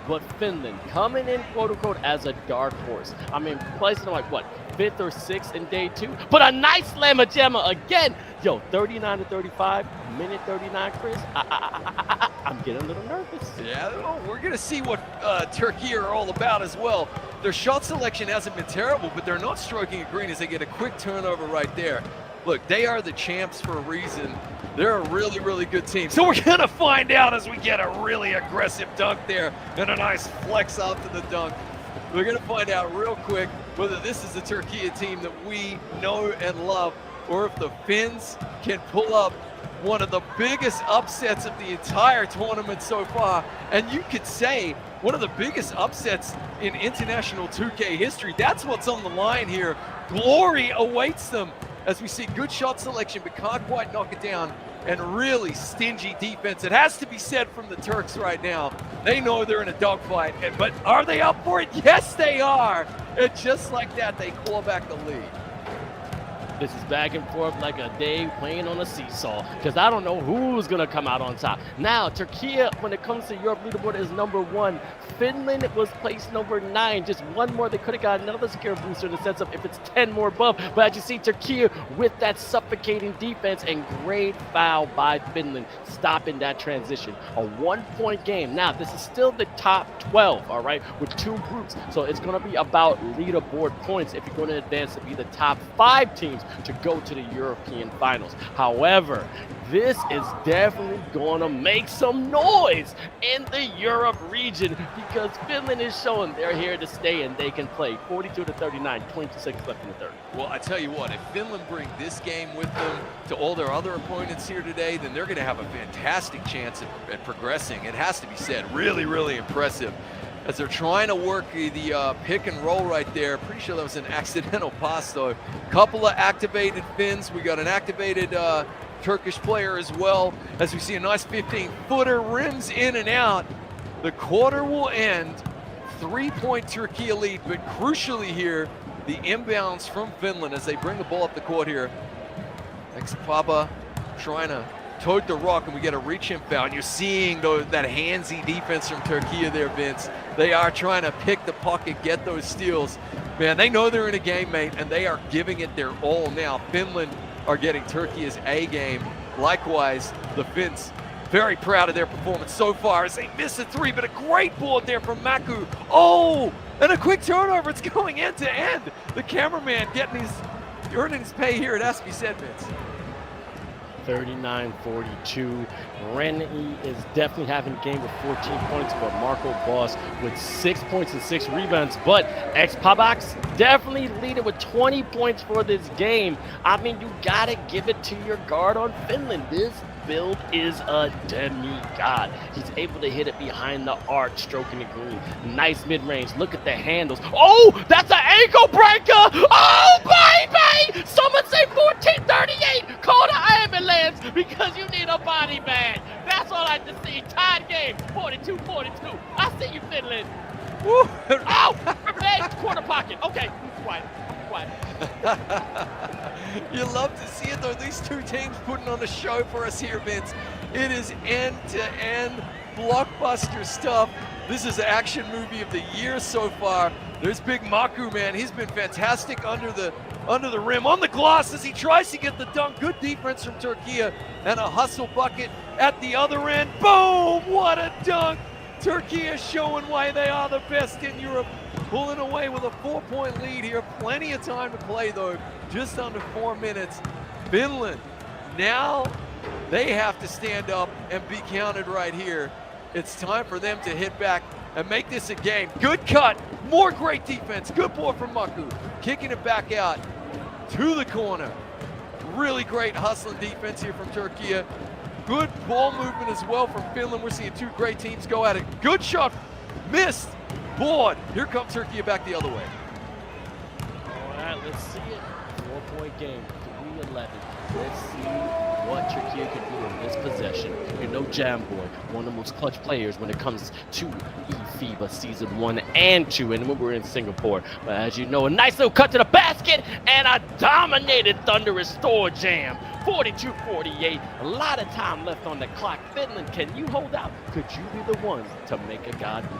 but Finland coming in, quote-unquote, as a dark horse. I mean, placing like, what, 5th or 6th in day 2? But a nice slammer jammer again. Yo, 39-35, minute 39, Chris. I'm getting a little nervous. Yeah, well, we're going to see what Turkiye are all about as well. Their shot selection hasn't been terrible, but they're not stroking it green as they get a quick turnover right there. look, they are the champs for a reason. They're a really, really good team. So we're going to find out as we get a really aggressive dunk there and a nice flex after the dunk. We're going to find out real quick whether this is the Turkiye team that we know and love, or if the Finns can pull up one of the biggest upsets of the entire tournament so far. And you could say one of the biggest upsets in international 2K history. That's what's on the line here. Glory awaits them as we see good shot selection, but can't quite knock it down, and really stingy defense. It has to be said from the Turks right now. They know they're in a dogfight, but are they up for it? Yes, they are. And just like that, they claw back the lead. This is back and forth like a day playing on a seesaw, because I don't know who's going to come out on top. Now, Turkiye, when it comes to Europe leaderboard, is #1. Finland was placed #9. Just one more. They could have got another secure booster in the sense of if it's 10 more above. But as you see, Turkiye with that suffocating defense, and great foul by Finland, stopping that transition. A 1-point game. Now, this is still the top 12, all right, with 2 groups. So it's going to be about leaderboard points if you're going to advance to be the top 5 teams to go to the European finals. However, this is definitely going to make some noise in the Europe region, because Finland is showing they're here to stay and they can play. 42-39, 26 left in the third. Well, I tell you what, if Finland bring this game with them to all their other opponents here today, then they're going to have a fantastic chance at progressing. It has to be said, really, really impressive. As they're trying to work the pick and roll right there. Pretty sure that was an accidental pass, though. Couple of activated Finns. We got an activated Turkish player as well, as we see a nice 15-footer, rims in and out. The quarter will end. 3-point Turkiye lead, but crucially here, the inbounds from Finland as they bring the ball up the court here. eFIBA trying to tote the rock, and we get a reach and foul. And you're seeing that handsy defense from Turkiye there, Vince. They are trying to pick the pocket, get those steals. Man, they know they're in a game, mate, and they are giving it their all now. Finland are getting Turkiye's A game. Likewise, the Finns very proud of their performance so far as they miss a 3, but a great board there from Maku. Oh, and a quick turnover. It's going end to end. The cameraman earning his pay here at SB Vince. 39-42. Rennie is definitely having a game with 14 points, but Marco Boss with 6 points and 6 rebounds. But eFIBA definitely leading with 20 points for this game. I mean, you gotta give it to your guard on Finland. This build is a demigod. He's able to hit it behind the arc, stroking the green. Nice mid-range. Look at the handles. Oh, that's an ankle breaker. Oh, baby! Someone say 1438. Call the ambulance because you need a body bag. That's all I just see. Tied game, 42-42. I see you, Finland. Woo. Oh, corner pocket. Okay, quiet. You love to see it, though. These two teams putting on a show for us here, Vince. It is end-to-end blockbuster stuff. This is the action movie of the year so far. There's Big Maku, man. He's been fantastic under the rim, on the glass as he tries to get the dunk. Good defense from Turkiye, and a hustle bucket at the other end. Boom! What a dunk! Turkiye showing why they are the best in Europe. Pulling away with a 4-point lead here. Plenty of time to play, though. Just under 4 minutes. Finland, now they have to stand up and be counted right here. It's time for them to hit back and make this a game. Good cut. More great defense. Good ball from Maku. Kicking it back out to the corner. Really great hustling defense here from Turkiye. Good ball movement as well from Finland. We're seeing two great teams go at it. Good shot. Missed. Board. Here comes Turkiye back the other way. All right, let's see it. 4-point game, 3-11. Let's see what Turkiye can do in this possession. You know Jamboy, one of the most clutch players when it comes to eFIBA Season 1 and 2, and when we're in Singapore. But as you know, a nice little cut to the basket and a dominated thunderous store jam. 42-48. A lot of time left on the clock. Finland, can you hold out? Could you be the ones to make a god move?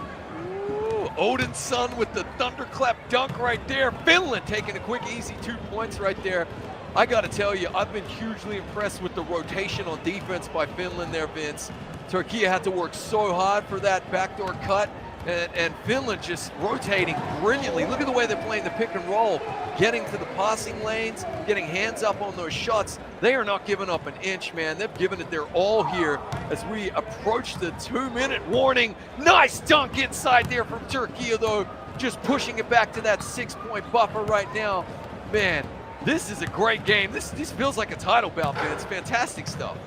Odin's son with the thunderclap dunk right there. Finland taking a quick, easy 2 points right there. I got to tell you, I've been hugely impressed with the rotation on defense by Finland there, Vince. Turkiye had to work so hard for that backdoor cut and Finland just rotating brilliantly. Look at the way they're playing the pick and roll, getting to the passing lanes, getting hands up on those shots. They are not giving up an inch, man. They've given it their all here as we approach the 2-minute warning. Nice dunk inside there from Turkiye, though, just pushing it back to that 6-point buffer right now. Man, this is a great game. This feels like a title bout, man. It's fantastic stuff.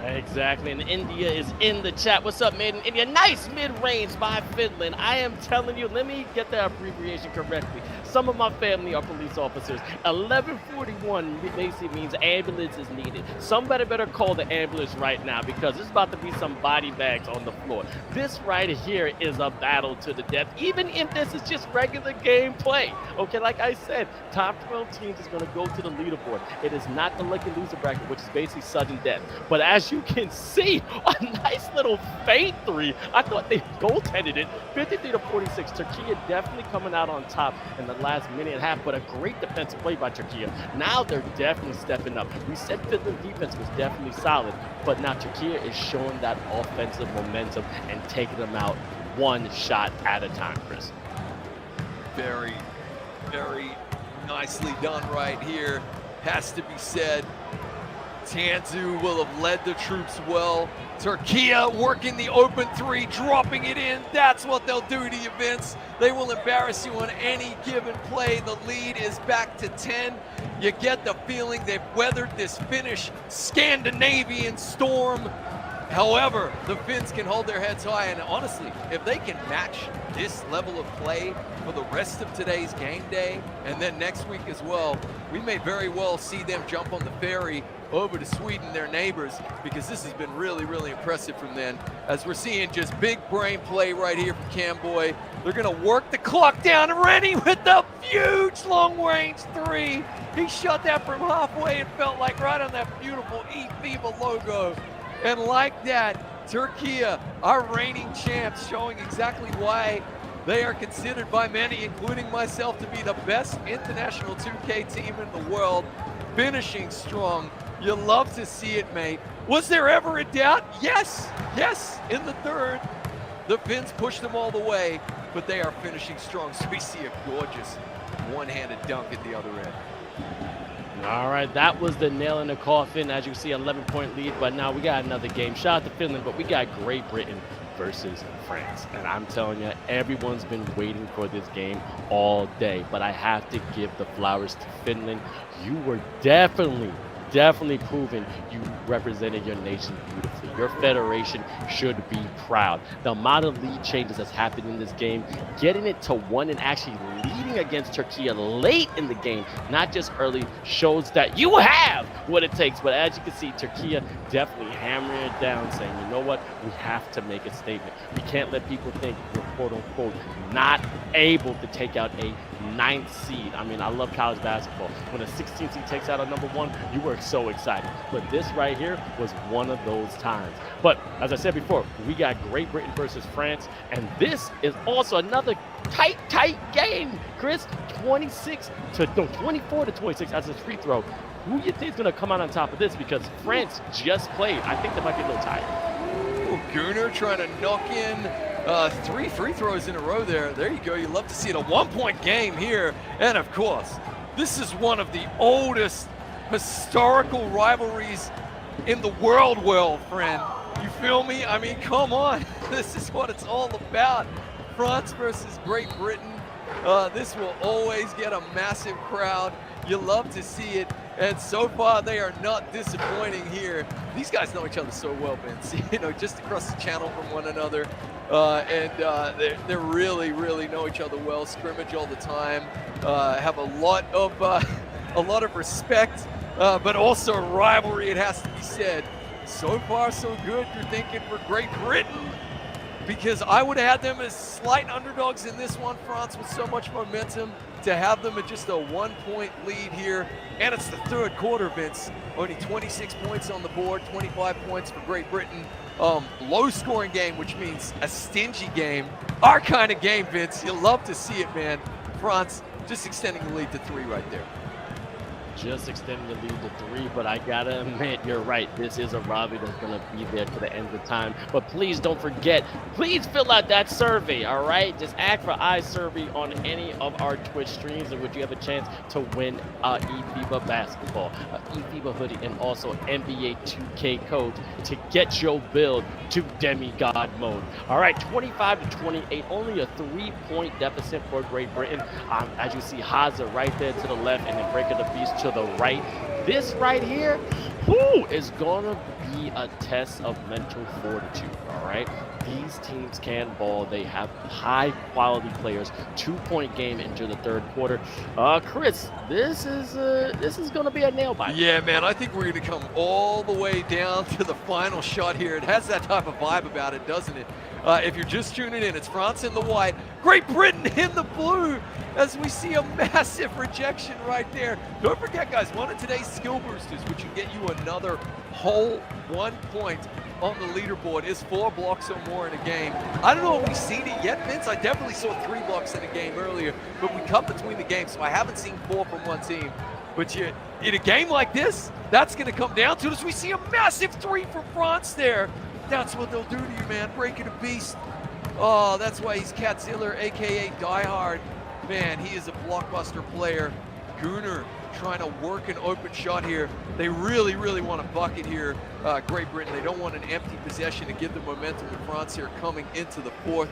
Exactly, and India is in the chat. What's up, Made in India? Nice mid-range by Finland. I am telling you, let me get that abbreviation correctly. Some of my family are police officers. 1141 basically means ambulance is needed. Somebody better call the ambulance right now because there's about to be some body bags on the floor. This right here is a battle to the death, even if this is just regular gameplay. Okay, like I said, top 12 teams is going to go to the leaderboard. It is not the lucky loser bracket, which is basically sudden death. But as you can see, a nice little fade three. I thought they goaltended it. 53-46. Turkiye definitely coming out on top in the last minute and a half, but a great defensive play by Turkiye. Now they're definitely stepping up. We said Finland defense was definitely solid, but now Turkiye is showing that offensive momentum and taking them out one shot at a time, Chris. Very, very nicely done right here. Has to be said. Tanzu will have led the troops well. Turkiye working the open three, dropping it in. That's what they'll do to you, Vince. They will embarrass you on any given play. The lead is back to 10. You get the feeling they've weathered this Finnish Scandinavian storm. However, the Finns can hold their heads high, and honestly, if they can match this level of play for the rest of today's game day, and then next week as well, we may very well see them jump on the ferry over to Sweden, their neighbors, because this has been really, really impressive from them. As we're seeing just big brain play right here from Camboy. They're gonna work the clock down, and Rennie with the huge long-range three. He shot that from halfway, it felt like right on that beautiful eFIBA logo. And like that, Turkiye, our reigning champs, showing exactly why they are considered by many, including myself, to be the best international 2K team in the world, finishing strong. You love to see it, mate. Was there ever a doubt? Yes, yes, in the third. The Finns pushed them all the way, but they are finishing strong. So we see a gorgeous one-handed dunk at the other end. All right, that was the nail in the coffin. As you see, 11-point lead, but now we got another game. Shout out to Finland, but we got Great Britain versus France. And I'm telling you, everyone's been waiting for this game all day. But I have to give the flowers to Finland. You were definitely proven you represented your nation beautifully. Your federation should be proud. The amount of lead changes that's happened in this game, getting it to 1 and actually leading against Turkiye late in the game, not just early, shows that you have what it takes. But as you can see, Turkiye definitely hammering it down, saying, you know what, we have to make a statement. We can't let people think we're quote-unquote not able to take out a 9th seed. I mean, I love college basketball. When a 16th seed takes out a number 1, you were so excited. But this right here was one of those times. But as I said before, we got Great Britain versus France, and this is also another tight game. Chris, 24-26 as a free throw. Who do you think is going to come out on top of this? Because France just played. I think they might be a little tired. Ooh, Gunnar trying to knock in 3 free throws in a row there. There you go. You love to see it. A 1-point game here. And of course, this is one of the oldest historical rivalries in the world, friend. You feel me? I mean, come on. This is what it's all about. France versus Great Britain. This will always get a massive crowd. You love to see it. And so far, they are not disappointing here. These guys know each other so well, Vince. You know, just across the channel from one another. They really know each other well. Scrimmage all the time. Have a lot of respect, but also rivalry, it has to be said. So far, so good. You're thinking for Great Britain, because I would have had them as slight underdogs in this one. France with so much momentum, to have them at just a 1-point lead here. And it's the third quarter, Vince. Only 26 points on the board, 25 points for Great Britain. Low scoring game, which means a stingy game. Our kind of game, Vince. You love to see it, man. France just extending the lead to 3 right there. just extending the lead to 3, but I gotta admit, you're right. This is a rivalry that's gonna be there to the end of time. But please don't forget, please fill out that survey, all right? Just ask for iSurvey on any of our Twitch streams in which you have a chance to win eFIBA basketball, eFIBA hoodie, and also NBA 2K codes to get your build to demigod mode. All right, 25-28, only a 3-point deficit for Great Britain. As you see, 𝐓𝐇𝐄 right there to the left, and then Breaker the Beast to the right. This right here, is gonna be a test of mental fortitude. All right, these teams can ball. They have high quality players. 2-point game into the third quarter. Chris, this is gonna be a nail biter. Yeah, man, I think we're gonna come all the way down to the final shot here. It has that type of vibe about it, doesn't it? If you're just tuning in, it's France in the white, Great Britain in the blue, as we see a massive rejection right there. Don't forget, guys, one of today's skill boosters, which can get you another whole 1 point on the leaderboard, is 4 blocks or more in a game. I don't know if we've seen it yet, Vince. I definitely saw 3 blocks in a game earlier, but we cut between the games, so I haven't seen 4 from one team. But in a game like this, that's going to come down to it, as we see a massive 3 from France there. That's what they'll do to you, man. Breaking a beast. Oh, that's why he's 𝐂𝐄 aka Die-Hard. Man, he is a blockbuster player. Gunnar trying to work an open shot here. They really, really want a bucket here, Great Britain. They don't want an empty possession to give the momentum to France here coming into the fourth.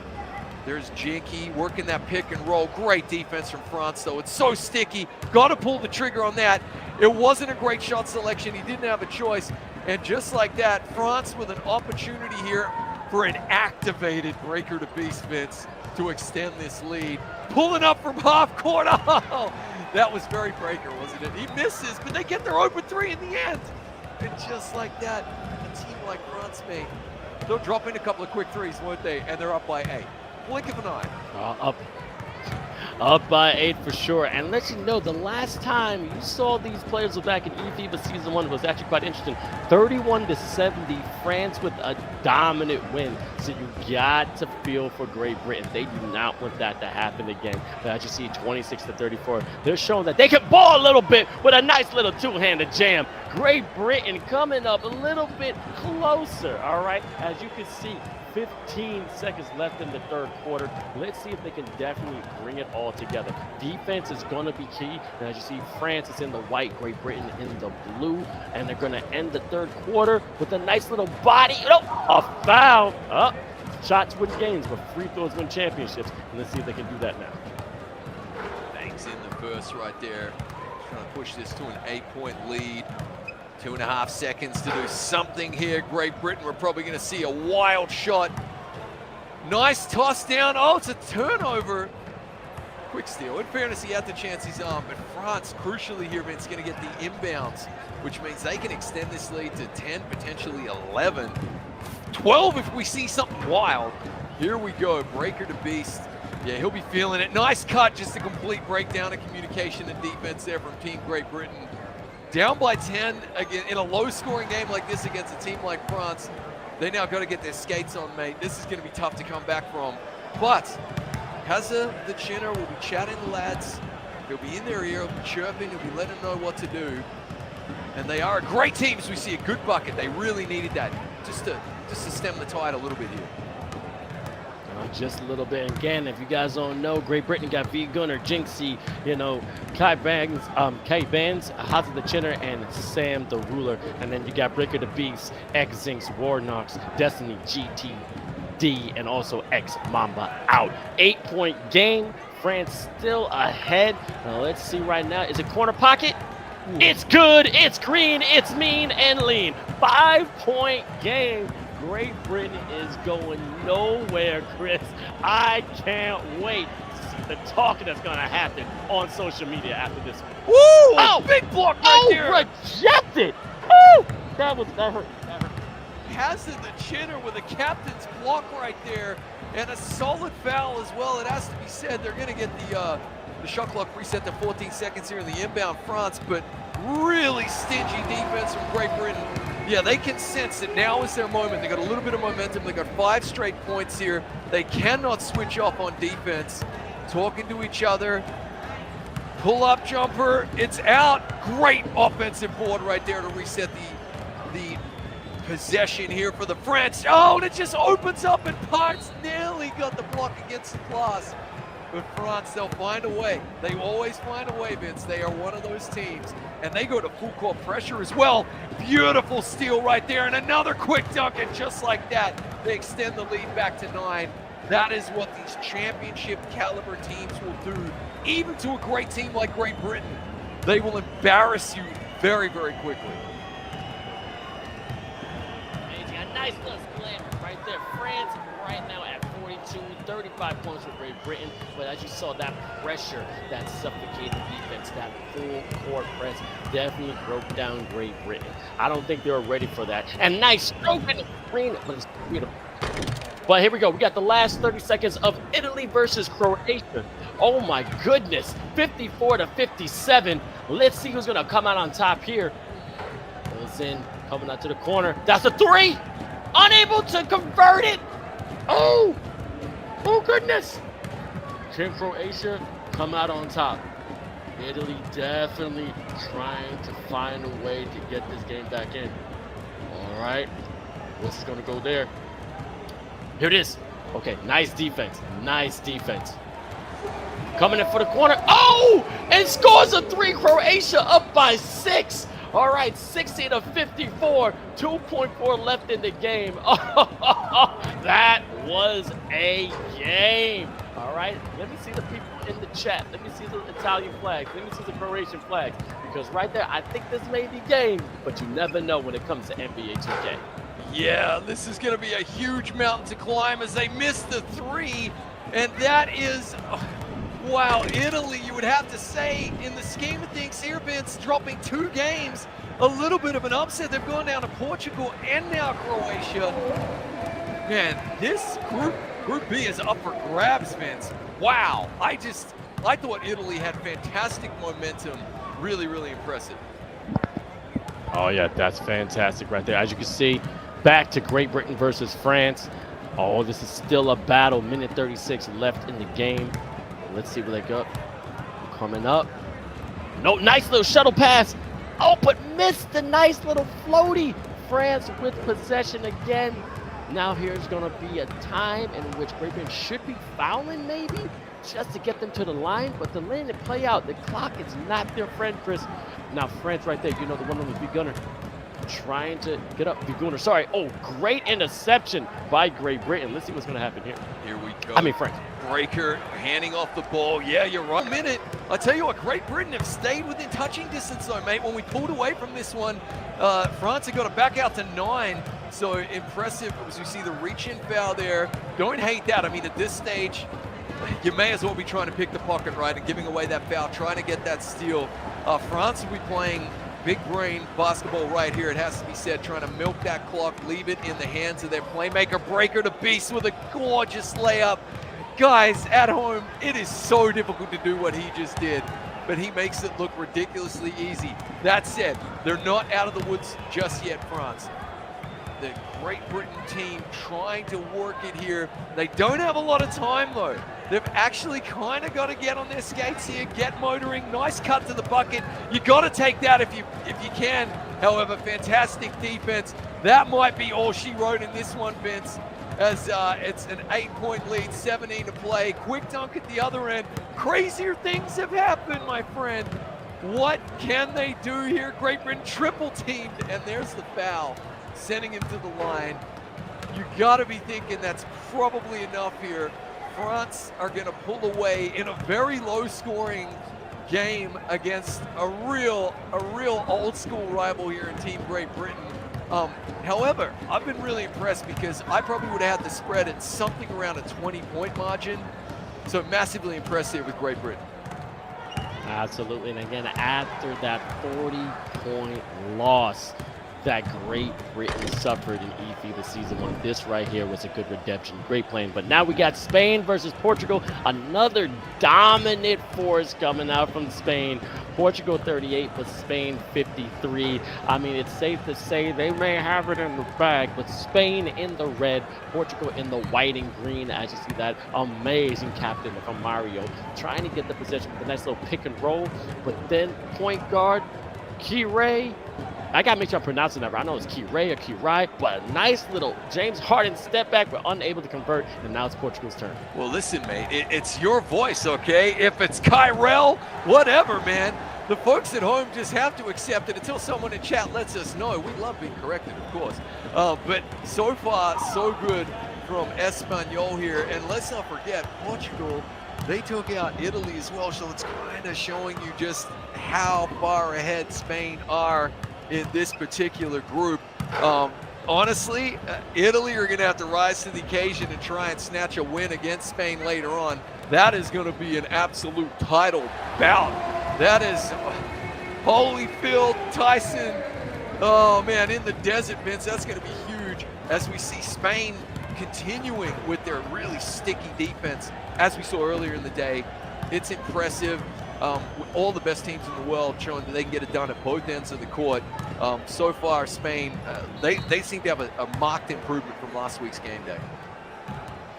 There's 𝐂𝐄𝐄 working that pick and roll. Great defense from France, though. It's so sticky. Got to pull the trigger on that. It wasn't a great shot selection. He didn't have a choice. And just like that, France with an opportunity here for an activated Breaker to Beast, Vince, to extend this lead. Pulling up from half court. Oh, that was very Breaker, wasn't it? He misses, but they get their open 3 in the end. And just like that, a team like France made, they'll drop in a couple of quick 3s, won't they? And they're up by 8. Blink of an eye. Up by 8 for sure. And let you know, the last time you saw these players were back in eFIBA Season 1 was actually quite interesting. 31-70, France with a dominant win. So you got to feel for Great Britain. They do not want that to happen again. But as you see, 26-34, they're showing that they can ball a little bit with a nice little two-handed jam. Great Britain coming up a little bit closer, all right? As you can see, 15 seconds left in the third quarter. Let's see if they can definitely bring it all together. Defense is going to be key. And as you see, France is in the white, Great Britain in the blue. And they're going to end the third quarter with a nice little body. Oh, a foul. Shots win games, but free throws win championships. And let's see if they can do that now. Banks in the first right there. Trying to push this to an 8-point lead. 2.5 seconds to do something here. Great Britain, we're probably going to see a wild shot. Nice toss down. Oh, it's a turnover. Quick steal. In fairness, he had the chance his arm, but France, crucially here, Vince, going to get the inbounds, which means they can extend this lead to 10, potentially 11. 12 if we see something wild. Here we go. Breaker to Beast. Yeah, he'll be feeling it. Nice cut, just a complete breakdown of communication and defense there from Team Great Britain. Down by 10, again, in a low-scoring game like this against a team like France, they now got to get their skates on, mate. This is going to be tough to come back from. But 𝐓𝐇𝐄, the chinner, will be chatting the lads. He'll be in their ear, he'll be chirping, he'll be letting them know what to do. And they are a great team as we see a good bucket. They really needed that just to stem the tide a little bit here. Just a little bit. Again, if you guys don't know, Great Britain got V Gunnar, 𝐂𝐄𝐄, Kai Bangs, 𝐓𝐇𝐄 the Chinner, and Sam the Ruler. And then you got Breaker the Beast, 𝐿𝐔𝐓, 𝐷𝐠NOX, Destiny, GTD, and also 𝐿𝐿Mamba out. 8-point game. France still ahead. Now let's see right now. Is it corner pocket? It's good. It's green. It's mean and lean. 5-point game. Great Britain is going nowhere, Chris. I can't wait to see the talking that's going to happen on social media after this one. Woo! Oh, big block right there. Rejected. Woo! That hurt. 𝐓𝐇𝐄 the Chinner with a captain's block right there, and a solid foul as well. It has to be said. They're going to get the shot clock reset to 14 seconds here in the inbound France, but really stingy defense from Great Britain. Yeah, they can sense that now is their moment. They got a little bit of momentum. They got 5 straight points here. They cannot switch off on defense. Talking to each other, Pull-up jumper, it's out. Great offensive board right there to reset the possession here for the French. Oh, and it just opens up and Parts nearly got the block against the glass. But France, they'll find a way. They always find a way, Vince. They are one of those teams. And they go to full court pressure as well. Beautiful steal right there. And another quick dunk. And just like that, they extend the lead back to 9. That is what these championship caliber teams will do. Even to a great team like Great Britain, they will embarrass you very, very quickly. Amazing. A nice little split right there. France right now at 42, 35 points for Great Britain. But as you saw, that pressure, that suffocating defense, that full court press definitely broke down Great Britain. I don't think they were ready for that. And nice stroke in the screen, but it's beautiful. But here we go. We got the last 30 seconds of Italy versus Croatia. Oh my goodness. 54 to 57. Let's see who's going to come out on top here. Goes in, coming out to the corner. That's a 3. Unable to convert it. Oh goodness. Can Croatia come out on top? Italy definitely trying to find a way to get this game back in. All right. What's going to go there? Here it is. Okay, nice defense. Nice defense. Coming in for the corner. Oh! And scores a 3. Croatia up by 6. All right, 60 to 54. 2.4 left in the game. Oh, that was a game. All right, let me see the people in the chat. Let me see the Italian flags. Let me see the Croatian flags. Because right there, I think this may be game, but you never know when it comes to NBA 2K. Yeah, this is going to be a huge mountain to climb as they miss the 3. And that is, wow, Italy, you would have to say, in the scheme of things here, Vince, dropping 2 games, a little bit of an upset. They've gone down to Portugal and now Croatia. Man, this Group B is up for grabs, Vince. Wow, I thought Italy had fantastic momentum. Really, really impressive. Oh, yeah, that's fantastic right there. As you can see, back to Great Britain versus France. Oh, this is still a battle. Minute 36 left in the game. Let's see where they go. Coming up. No, nice little shuttle pass. Oh, but missed the nice little floaty. France with possession again. Now here's going to be a time in which Great Britain should be fouling maybe just to get them to the line, but they're letting it play out. The clock is not their friend, Chris. Now France right there, you know, the one on the big gunner. Trying to get up. Gunner, sorry. Oh, great interception by Great Britain. Let's see what's going to happen here. Here we go. I mean, France. Breaker handing off the ball. Yeah, you're right. Minute. I tell you what, Great Britain have stayed within touching distance though, mate. When we pulled away from this one, France have got to back out to 9. So impressive as you see the reach-in foul there. Don't hate that. I mean, at this stage, you may as well be trying to pick the pocket, right, and giving away that foul, trying to get that steal. France will be playing big brain basketball right here, it has to be said, trying to milk that clock, leave it in the hands of their playmaker. Breaker to Beast with a gorgeous layup. Guys, at home, it is so difficult to do what he just did, but he makes it look ridiculously easy. That said, they're not out of the woods just yet, France. The Great Britain team trying to work it here. They don't have a lot of time though. They've actually kind of got to get on their skates here, get motoring. Nice cut to the bucket. You got to take that if you can. However, fantastic defense. That might be all she wrote in this one, Vince, as it's an 8-point lead, 17 to play. Quick dunk at the other end. Crazier things have happened, my friend. What can they do here? Great Britain triple teamed, and there's the foul, sending him to the line. You got to be thinking that's probably enough here. France are going to pull away in a very low-scoring game against a real old school rival here in Team Great Britain. However, I've been really impressed because I probably would have had the spread at something around a 20-point margin. So massively impressed here with Great Britain. Absolutely, and again, after that 40-point loss, that Great Britain suffered in eFIBA Season 1. This right here was a good redemption. Great playing. But now we got Spain versus Portugal. Another dominant force coming out from Spain. Portugal 38, but Spain 53. I mean, it's safe to say they may have it in the bag, but Spain in the red, Portugal in the white and green. As you see that amazing captain from Mario trying to get the possession with a nice little pick and roll. But then point guard, 𝐂𝐄, I gotta make sure I'm pronouncing that right. I know it's 𝐂𝐄 or 𝐂𝐄, but a nice little James Harden step back, but unable to convert, and now it's Portugal's turn. Well, listen, mate, it's your voice, okay? If it's 𝐂𝐄, whatever, man. The folks at home just have to accept it until someone in chat lets us know. We love being corrected, of course. But so far, so good from Espanyol here. And let's not forget, Portugal, they took out Italy as well, so it's kind of showing you just how far ahead Spain are in this particular group. Honestly, Italy are going to have to rise to the occasion and try and snatch a win against Spain later on. That is going to be an absolute title bout. That is Holyfield, Tyson. Oh, man, in the desert, Vince, that's going to be huge as we see Spain continuing with their really sticky defense, as we saw earlier in the day. It's impressive. All the best teams in the world showing that they can get it done at both ends of the court. So far, Spain, they seem to have a marked improvement from last week's game day.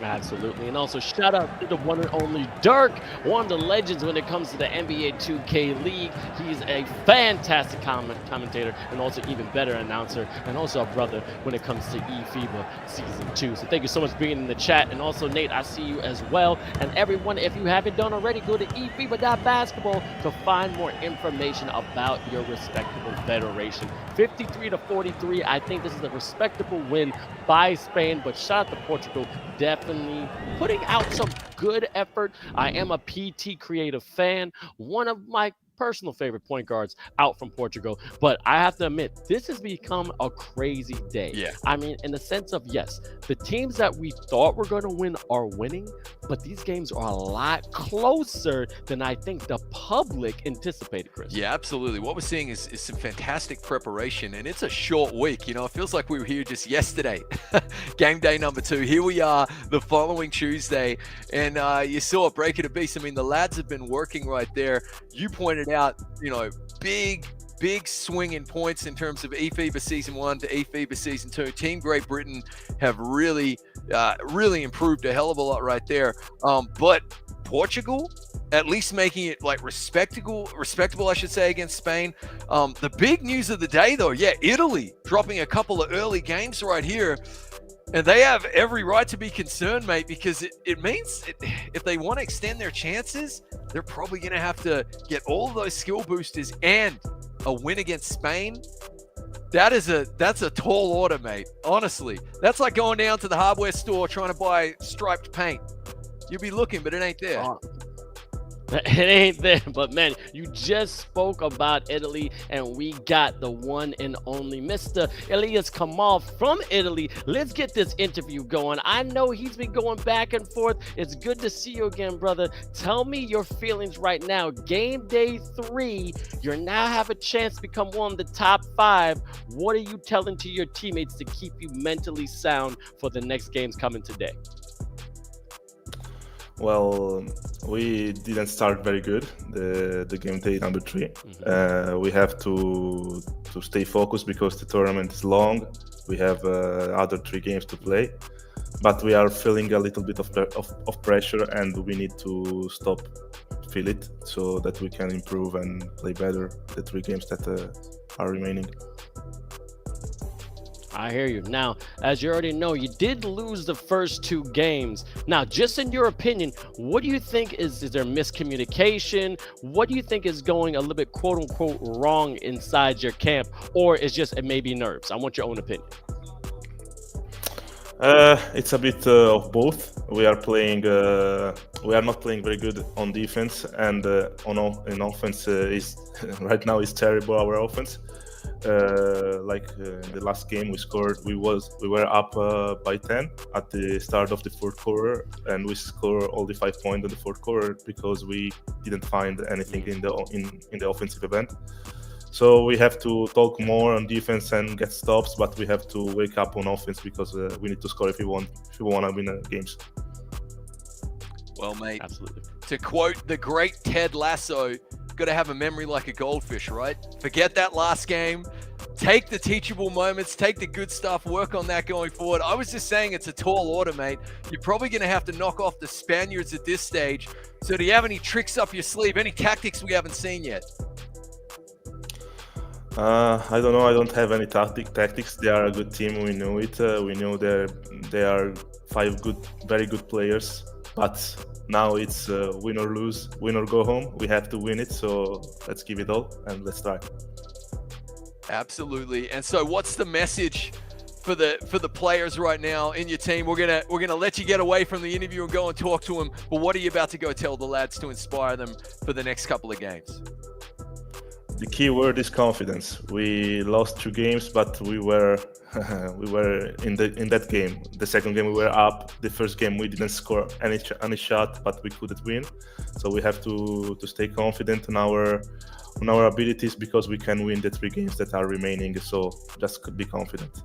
Absolutely. And also shout out to the one and only Dirk, one of the legends when it comes to the NBA 2K League. He's a fantastic commentator and also even better announcer, and also a brother when it comes to eFIBA Season 2. So thank you so much for being in the chat. And also, Nate, I see you as well. And everyone, if you haven't done already, go to eFIBA.basketball to find more information about your respectable federation. 53-43. I think this is a respectable win by Spain, but shout out to Portugal, definitely putting out some good effort. I am a PT Creative fan, one of my personal favorite point guards out from Portugal, but I have to admit, this has become a crazy day. Yeah. I mean, in the sense of, yes, the teams that we thought were going to win are winning, but these games are a lot closer than I think the public anticipated, Chris. Yeah, absolutely. What we're seeing is some fantastic preparation, and it's a short week. You know, it feels like we were here just yesterday. Game day number 2. Here we are the following Tuesday, and you saw it break it a beast. I mean, the lads have been working right there. You pointed out, you know, big swing in points in terms of eFIBA Season 1 to eFIBA Season 2. Team Great Britain have really improved a hell of a lot right there. But Portugal, at least making it like respectable, I should say, against Spain. The big news of the day, though, yeah, Italy dropping a couple of early games right here. And they have every right to be concerned, mate, because it means if they want to extend their chances, they're probably going to have to get all of those skill boosters and a win against Spain. That's a tall order, mate. Honestly, that's like going down to the hardware store trying to buy striped paint. You'll be looking, but it ain't there. It ain't there, but man, you just spoke about Italy, and we got the one and only Mr. Elias Kamal from Italy. Let's get this interview going. I know he's been going back and forth. It's good to see you again, brother. Tell me your feelings right now. Game day 3, you now have a chance to become one of the top 5. What are you telling to your teammates to keep you mentally sound for the next games coming today? Well, we didn't start very good, the game day number 3. We have to stay focused because the tournament is long. We have other 3 games to play, but we are feeling a little bit of pressure, and we need to feel it so that we can improve and play better the 3 games that are remaining. I hear you. Now, as you already know, you did lose the first 2 games. Now, just in your opinion, what do you think is there miscommunication? What do you think is going a little bit quote unquote wrong inside your camp, or is just it may be nerves? I want your own opinion. It's a bit of both. We are not playing very good on defense, and in offense is right now is terrible. Our offense. In the last game we were up by 10 at the start of the 4th quarter, and we scored all the 5 points in the 4th quarter because we didn't find anything in the offensive event. So we have to talk more on defense and get stops, but we have to wake up on offense because we need to score if we want to win games. Well, mate, Absolutely. to quote the great Ted Lasso, got to have a memory like a goldfish, right? Forget that last game. Take the teachable moments, take the good stuff, work on that going forward. I was just saying it's a tall order, mate. You're probably going to have to knock off the Spaniards at this stage. So do you have any tricks up your sleeve, any tactics we haven't seen yet? I don't know. I don't have any tactics. They are a good team. We know it. We know they are 5 very good players. But now it's win or lose, win or go home. We have to win it. So let's give it all and let's try. Absolutely. And so what's the message for the players right now in your team? We're gonna let you get away from the interview and go and talk to them. But what are you about to go tell the lads to inspire them for the next couple of games? The key word is confidence. We lost 2 games, but we were in that game. The second game we were up. The first game we didn't score any shot, but we couldn't win. So we have to stay confident in our abilities because we can win the 3 games that are remaining. So just be confident.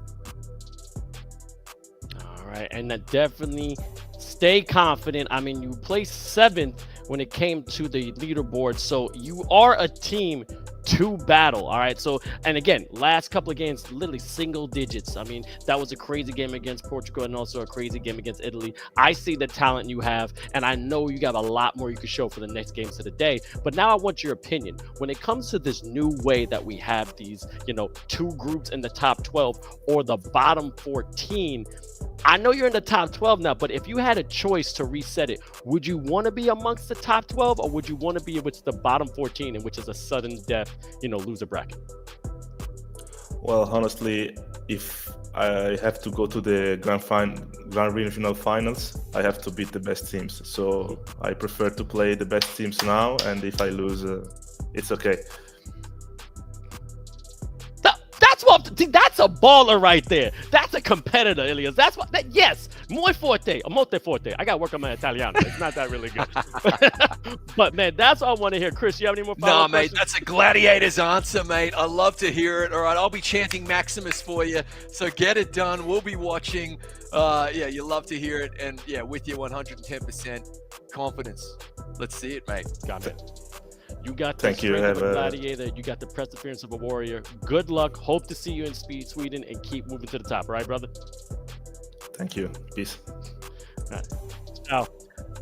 All right, and that definitely stay confident. I mean, you placed 7th when it came to the leaderboard, so you are a team to battle. All right, so, and again, last couple of games literally single digits. I mean, that was a crazy game against Portugal and also a crazy game against Italy. I see the talent you have, and I know you got a lot more you can show for the next games of the day. But now I want your opinion when it comes to this new way that we have these 2 groups in the top 12 or the bottom 14. I know you're in the top 12 now, but if you had a choice to reset it, would you want to be amongst the top 12 or would you want to be with the bottom 14, in which is a sudden death, loser bracket? Well, honestly, if I have to go to the grand regional finals, I have to beat the best teams. So I prefer to play the best teams now, and if I lose, it's okay. That's a baller right there. That's a competitor, Ilias. That's what. Yes, molto forte. I got to work on my Italiano. It's not that really good. But man, that's all I want to hear. Chris, you have any more follow-up Nah, mate, questions? that's a gladiator's answer, mate. I love to hear it. All right, I'll be chanting Maximus for you. So get it done. We'll be watching. Yeah, you love to hear it, and yeah, with you 110% confidence. Let's see it, mate. Got it. You got the Thank you. strength of a gladiator. You got the perseverance of a warrior. Good luck. Hope to see you in Sweden and keep moving to the top. All right, brother? Thank you. Peace. All right.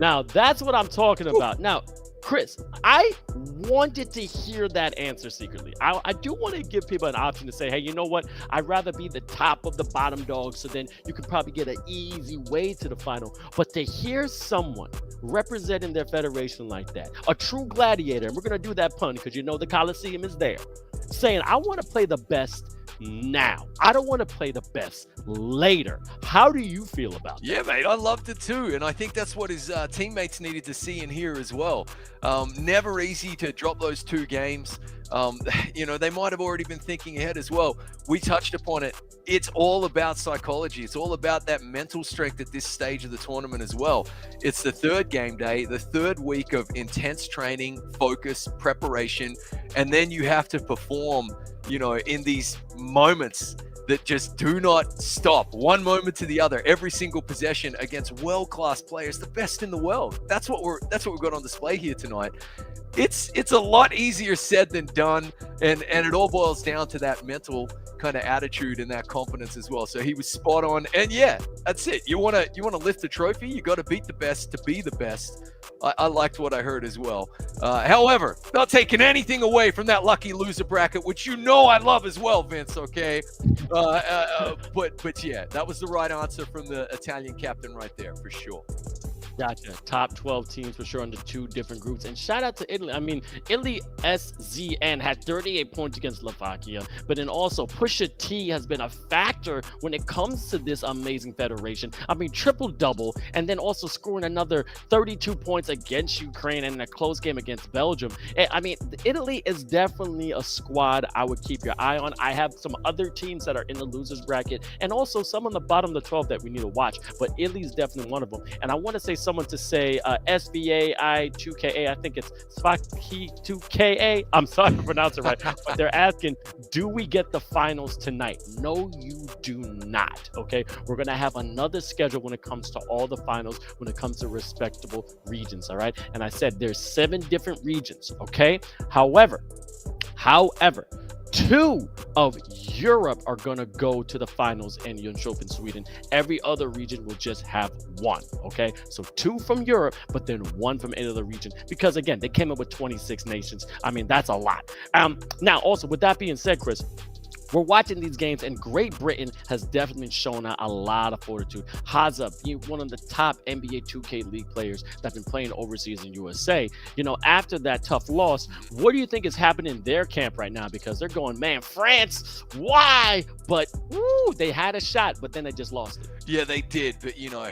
Now that's what I'm talking about. Now, Chris, I wanted to hear that answer secretly. I do want to give people an option to say, hey, you know what? I'd rather be the top of the bottom dog, so then you could probably get an easy way to the final. But to hear someone representing their federation like that, a true gladiator, and we're going to do that pun because the Coliseum is there, saying, I want to play the best now. I don't want to play the best later. How do you feel about that? Yeah, mate, I loved it too. And I think that's what his teammates needed to see and hear as well. Never easy to drop those 2 games. They might have already been thinking ahead as well. We touched upon it. It's all about psychology. It's all about that mental strength at this stage of the tournament as well. It's the 3rd game day, the 3rd week of intense training, focus, preparation, and then you have to perform, in these moments that just do not stop, one moment to the other, every single possession against world-class players, the best in the world. That's what we've got on display here tonight. It's a lot easier said than done, and it all boils down to that mental kind of attitude and that confidence as well. So he was spot on, and yeah, that's it. You want to lift the trophy, you got to beat the best to be the best. I liked what I heard as well. However, not taking anything away from that lucky loser bracket, which I love as well, Vince. Okay, but yeah, that was the right answer from the Italian captain right there for sure. Gotcha. Top 12 teams for sure under 2 different groups. And shout out to Italy. I mean, Italy SZN had 38 points against Slovakia, but then also Pusha T has been a factor when it comes to this amazing federation. I mean, triple-double, and then also scoring another 32 points against Ukraine and a close game against Belgium. I mean, Italy is definitely a squad I would keep your eye on. I have some other teams that are in the losers bracket and also some on the bottom of the 12 that we need to watch, but Italy's definitely one of them. And I want to say someone to say 𝐓𝐸𝐼2KA. I think it's 𝐓𝐸2KA. I'm sorry to pronounce it right, but they're asking, do we get the finals tonight? No, you do not. Okay, we're gonna have another schedule when it comes to all the finals, when it comes to respectable regions. All right, and I said there's 7 different regions. Okay, however, 2 of Europe are going to go to the finals in Jönköping, Sweden. Every other region will just have 1, okay? So 2 from Europe, but then 1 from any other region. Because, again, they came up with 26 nations. I mean, that's a lot. Now, also, with that being said, Chris, we're watching these games, and Great Britain has definitely shown a lot of fortitude. 𝐓𝐷, one of the top NBA 2K League players that's been playing overseas in USA. You know, after that tough loss, what do you think is happening in their camp right now? Because they're going, man, France, why? But woo, they had a shot, but then they just lost it. Yeah, they did. But, you know,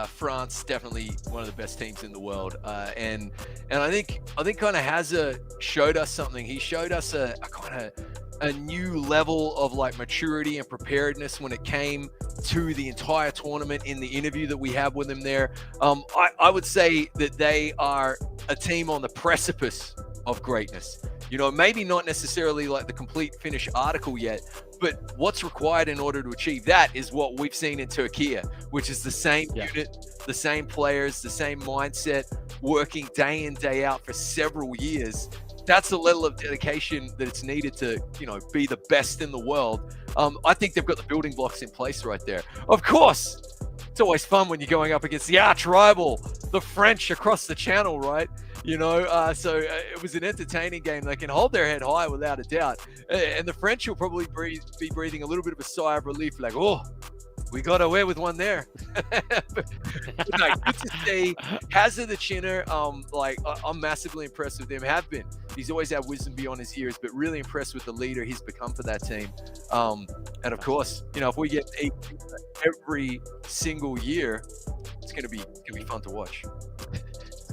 France, definitely one of the best teams in the world. And I think kind of 𝐓𝐷 showed us something. He showed us a kind of a new level of like maturity and preparedness when it came to the entire tournament. In the interview that we have with him there, I would say that they are a team on the precipice of greatness. You know, maybe not necessarily like the complete finished article yet, but what's required in order to achieve that is what we've seen in Turkiye, which is the same unit, the same players, the same mindset, working day in, day out for several years. That's the level of dedication that it's needed to, you know, be the best in the world. I think they've got the building blocks in place right there. Of course, it's always fun when you're going up against the arch rival, the French across the channel, right? You know, so it was an entertaining game. They can hold their head high without a doubt. And the French will probably be breathing a little bit of a sigh of relief, like, oh, we got away with one there. But no, good to see 𝐓𝐷 the Chinner. Like, I'm massively impressed with him. Have been. He's always had wisdom beyond his years, but really impressed with the leader he's become for that team. And of course, you know, if we get every single year, it's gonna be fun to watch.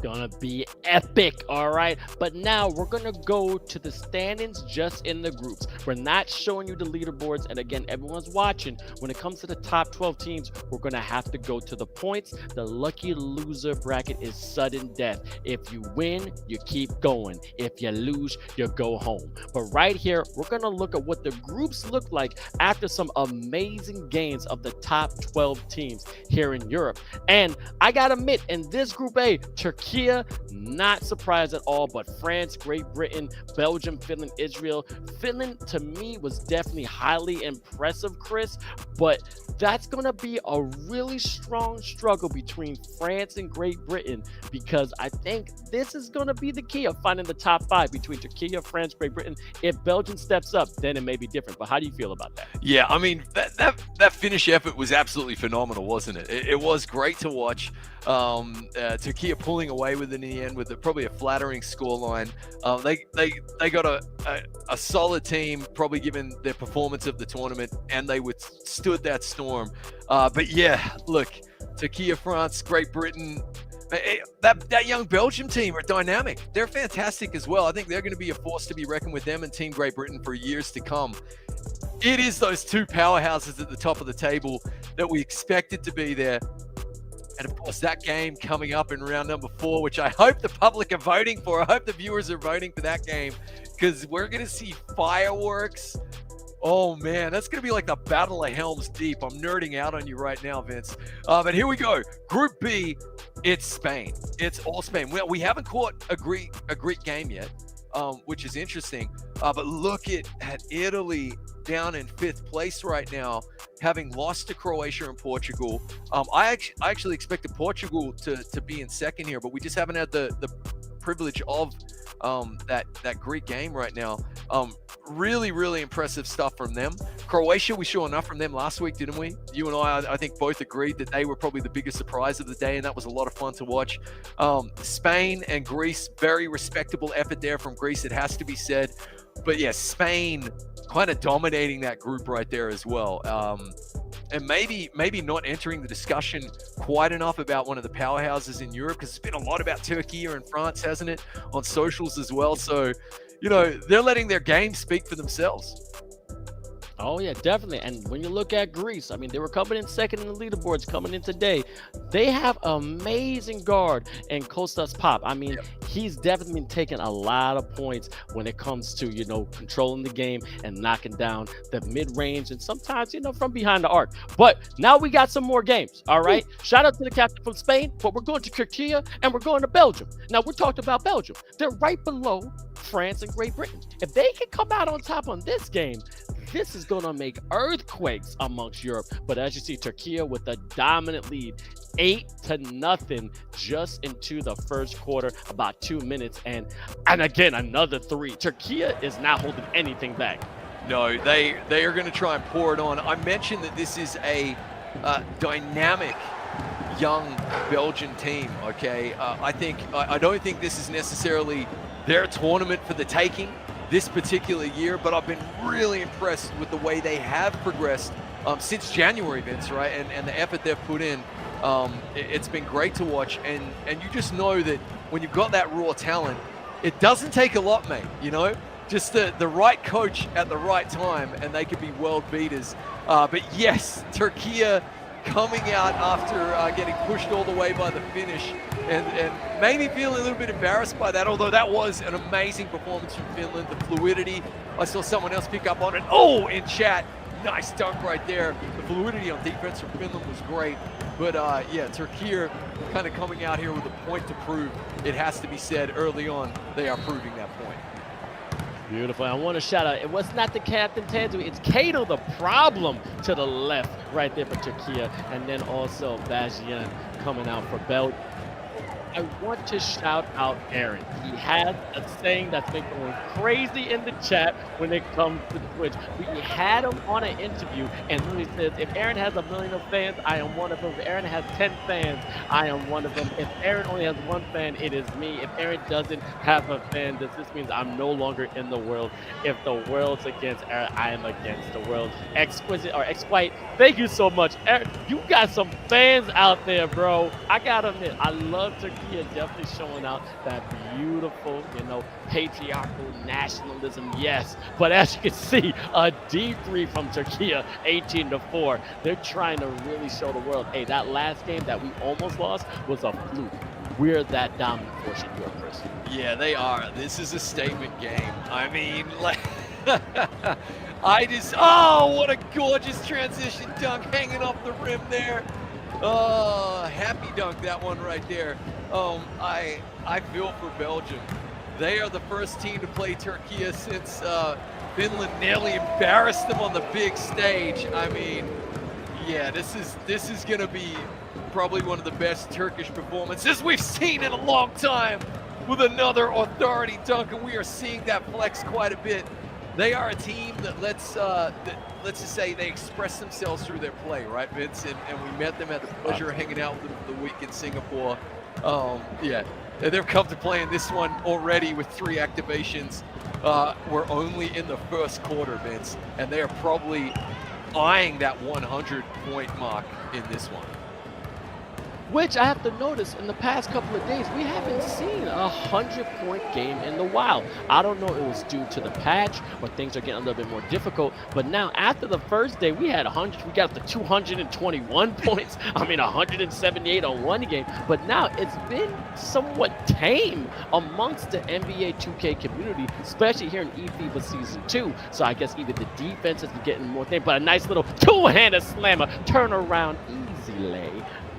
Gonna be epic. All right, but now we're gonna go to the standings just in the groups. We're not showing you the leaderboards, and again, everyone's watching. When it comes to the top 12 teams, we're gonna have to go to the points. The lucky loser bracket is sudden death. If you win, you keep going. If you lose, you go home. But right here, we're gonna look at what the groups look like after some amazing games of the top 12 teams here in Europe. And I gotta admit, in this group A, Turkiye, not surprised at all, but France, Great Britain, Belgium, Finland, Israel. Finland, to me, was definitely highly impressive, Chris, but that's going to be a really strong struggle between France and Great Britain, because I think this is going to be the key of finding the top 5 between Turkiye, France, Great Britain. If Belgium steps up, then it may be different. But how do you feel about that? Yeah, I mean, that finish effort was absolutely phenomenal, wasn't it? It was great to watch. Turkiye pulling away with it in the end with probably a flattering scoreline. They got a solid team, probably given their performance of the tournament, and they withstood that storm. But yeah, look, Turkiye, France, Great Britain, that young Belgium team are dynamic. They're fantastic as well. I think they're going to be a force to be reckoned with, them and Team Great Britain for years to come. It is those two powerhouses at the top of the table that we expected to be there. And of course, that game coming up in round number 4, which I hope the public are voting for. I hope the viewers are voting for that game, because we're going to see fireworks. Oh man, that's going to be like the Battle of 𝐷𝐻𝐿. I'm nerding out on you right now, Vince. But here we go. Group B, it's Spain. It's all Spain. Well, we haven't caught a Greek game yet, which is interesting. But look at Italy down in 5th place right now, having lost to Croatia and Portugal. I actually expected Portugal to be in 2nd here, but we just haven't had the privilege of that Greek game right now. Really, really impressive stuff from them. Croatia, we saw enough from them last week, didn't we? You and I think both agreed that they were probably the biggest surprise of the day, and that was a lot of fun to watch. Spain and Greece, very respectable effort there from Greece, it has to be said. But yeah, Spain kind of dominating that group right there as well. And maybe not entering the discussion quite enough about one of the powerhouses in Europe, because it's been a lot about Turkiye and France, hasn't it, on socials as well. So, you know, they're letting their game speak for themselves. Oh yeah, definitely. And when you look at Greece, I mean, they were coming in second in the leaderboards coming in today. They have amazing guard and Kostas Pop. I mean, he's definitely been taking a lot of points when it comes to, you know, controlling the game and knocking down the mid-range and sometimes, you know, from behind the arc. But now we got some more games. All right. Shout out to the captain from Spain, but we're going to Turkiye and we're going to Belgium. Now we're talking about Belgium. They're right below France and Great Britain. If they can come out on top on this game, this is going to make earthquakes amongst Europe. But as you see, Turkiye with a dominant lead, 8-0 just into the first quarter, about 2 minutes. And again, another three. Turkiye is not holding anything back. No, they are going to try and pour it on. I mentioned that this is a dynamic young Belgian team, okay? I don't think this is necessarily their tournament for the taking this particular year, but I've been really impressed with the way they have progressed since January, Vince, right? And the effort they've put in. It's been great to watch, and you just know that when you've got that raw talent, it doesn't take a lot, mate, you know? Just the right coach at the right time, and they could be world beaters. But yes, Turkiye coming out after getting pushed all the way by the finish and made me feel a little bit embarrassed by that, although that was an amazing performance from Finland. The fluidity, I saw someone else pick up on it. Oh, in chat, nice dunk right there. The fluidity on defense from Finland was great. But yeah, Turkiye kind of coming out here with a point to prove. It has to be said early on, they are proving that point. Beautiful. I want to shout out, it was not the captain Tanzui, it's 𝐂𝐄 the problem to the left right there for Turkiye. And then also 𝐓𝐷 coming out for Belgium. I want to shout out Aaron. He has a saying that's been going crazy in the chat when it comes to Twitch. We had him on an interview and he says, if Aaron has 1 million of fans, I am one of them. If Aaron has 10 fans, I am one of them. If Aaron only has 1 fan, it is me. If Aaron doesn't have a fan, this means I'm no longer in the world. If the world's against Aaron, I am against the world. Exquisite or X-White, thank you so much. Aaron, you got some fans out there, bro. I gotta admit, I love Turkiye. Definitely showing out that beautiful, you know, patriarchal nationalism, yes. But as you can see, a deep three from Turkiye, 18-4. They're trying to really show the world, hey, that last game that we almost lost was a fluke. We're that dominant force in Europe, Chris. Yeah, they are. This is a statement game. I mean, like, oh, what a gorgeous transition dunk hanging off the rim there. Oh, happy dunk, that one right there. I feel for Belgium. They are the first team to play Turkiye since Finland nearly embarrassed them on the big stage. I mean, yeah, this is gonna be probably one of the best Turkish performances we've seen in a long time, with another authority dunk, and we are seeing that flex quite a bit. They are a team that let's just say they express themselves through their play, right, Vince? And we met them at the pleasure of hanging out with them for the week in Singapore. Yeah, they've come to play in this one already with 3 activations. We're only in the first quarter, Vince, and they are probably eyeing that 100-point mark in this one. Which I have to notice in the past couple of days, we haven't seen a 100-point game in the wild. I don't know if it was due to the patch or things are getting a little bit more difficult. But now after the first day, we had 100, we got the 221 points. I mean, 178 on one game. But now it's been somewhat tame amongst the NBA 2K community, especially here in eFIBA Season 2. So I guess either the defense is getting more tame, but a nice little two-handed slammer, turn around, easy lay,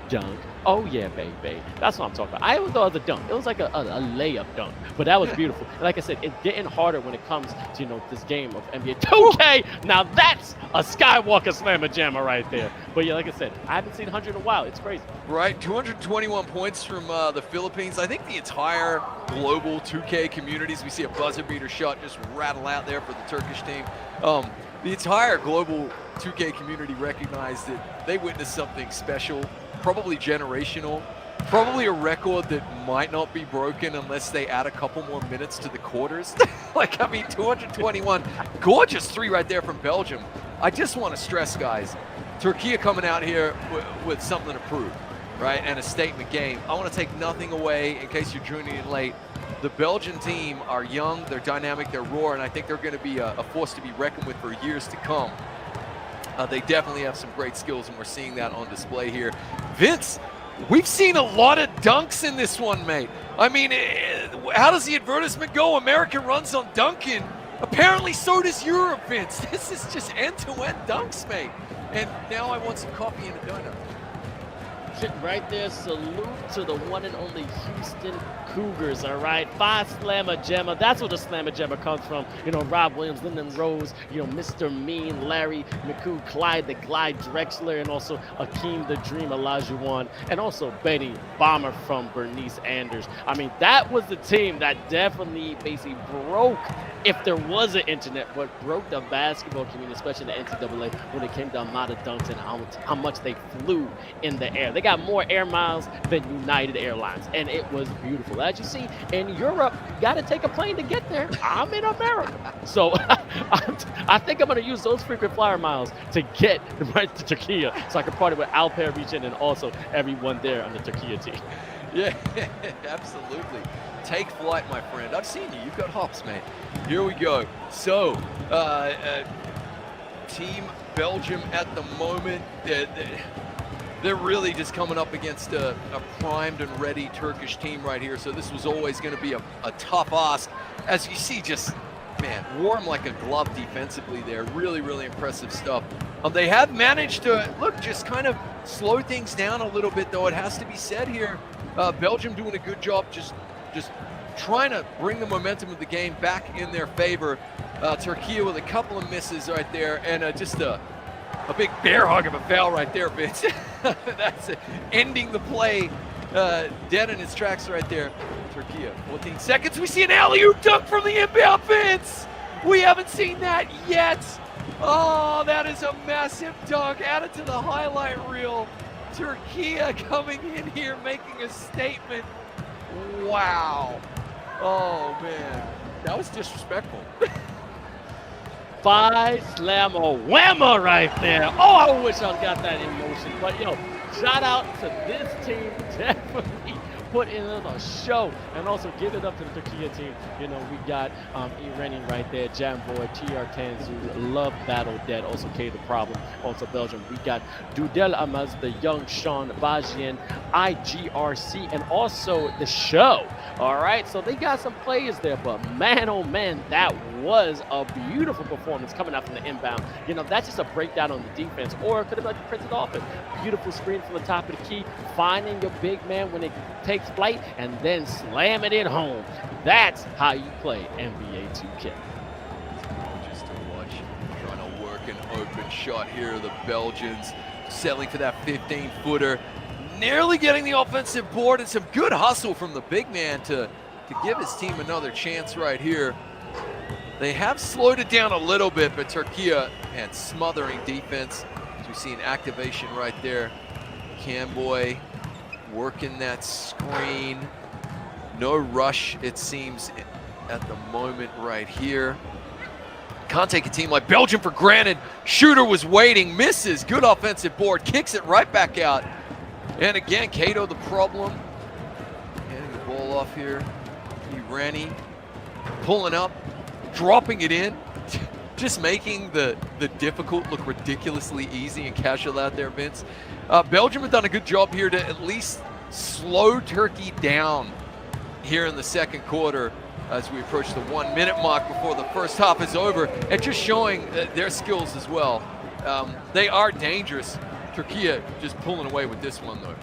dunk. Oh yeah, baby. That's what I'm talking about. I always thought it was a dunk. It was like a layup dunk, but that was beautiful. And like I said, it's getting harder when it comes to, you know, this game of NBA 2K. Now that's a Skywalker slammer jammer right there. But yeah, like I said, I haven't seen 100 in a while. It's crazy. Right, 221 points from the Philippines. I think the entire global 2K communities, we see a buzzer beater shot just rattle out there for the Turkish team. The entire global 2K community recognized that they witnessed something special, probably generational, probably a record that might not be broken unless they add a couple more minutes to the quarters. Like, I mean, 221, gorgeous 3 right there from Belgium. I just want to stress, guys, Turkiye coming out here with something to prove, right, and a statement game. I want to take nothing away in case you're tuning in late. The Belgian team are young, they're dynamic, they're raw, and I think they're going to be a force to be reckoned with for years to come. They definitely have some great skills, and we're seeing that on display here. Vince, we've seen a lot of dunks in this one, mate. I mean, how does the advertisement go? America runs on dunking. Apparently so does Europe, Vince. This is just end-to-end dunks, mate. And now I want some coffee and a donut. Right there, salute to the one and only Houston Cougars, all right? 5 Slammer Jammer, that's where the Slammer Jammer comes from. You know, Rob Williams, Lyndon Rose, you know, Mr. Mean, Larry McCoo, Clyde the Glide Drexler, and also Akeem the Dream Olajuwon, and also Betty Bomber from Bernice Anders. I mean, that was the team that definitely basically broke, if there was an internet, but broke the basketball community, especially the NCAA, when it came to the amount of dunks and how much they flew in the air. They got more air miles than United Airlines, and it was beautiful. As you see, in Europe, you got to take a plane to get there. I'm in America. So I think I'm going to use those frequent flyer miles to get right to Turkiye, so I can party with Alper region and also everyone there on the Turkiye team. Yeah, absolutely. Take flight, my friend. I've seen you. You've got hops, man. Here we go. So, Team Belgium at the moment, they're really just coming up against a primed and ready Turkish team right here. So this was always going to be a tough ask. As you see, just, man, warm like a glove defensively there. Really, really impressive stuff. They have managed to, look, just kind of slow things down a little bit, though. It has to be said here. Belgium doing a good job just trying to bring the momentum of the game back in their favor. Turkiye with a couple of misses right there, and just a big bear hug of a foul right there, Vince. That's it. Ending the play dead in its tracks right there. Turkiye, 14 seconds. We see an alley-oop dunk from the inbound, Vince. We haven't seen that yet. Oh, that is a massive dunk. Added to the highlight reel. Turkiye coming in here, making a statement. Wow. Oh, man. That was disrespectful. 5 Slammer Whammer right there. Oh, I wish I got that in motion. But, yo, shout out to this team. Definitely put in a show, and also give it up to the Turkiye team. You know, we got Iranian right there, Jamboy, TR Tanzu, Love Battle Dead, also K the Problem, also Belgium. We got Dudel Amaz, the young Sean Bajian, IGRC, and also the show. All right, so they got some players there, but man, oh man, that was a beautiful performance coming out from the inbound. You know, that's just a breakdown on the defense, or it could have been printed off it. Beautiful screen from the top of the key, finding your big man when it takes flight, and then slamming it home. That's how you play NBA 2K. Just to watch, trying to work an open shot here. The Belgians settling for that 15-footer. Nearly getting the offensive board, and some good hustle from the big man to give his team another chance right here. They have slowed it down a little bit, but Turkiye, man, smothering defense. As we see an activation right there. Camboy working that screen. No rush, it seems, at the moment right here. Can't take a team like Belgium for granted. Shooter was waiting, misses. Good offensive board, kicks it right back out. And again, 𝐂𝐄 the problem. Getting the ball off here. Irani pulling up, dropping it in. Just making the difficult look ridiculously easy and casual out there, Vince. Belgium have done a good job here to at least slow Turkey down here in the second quarter as we approach the 1 minute mark before the first half is over, and just showing their skills as well. They are dangerous. Turkiye just pulling away with this one, though.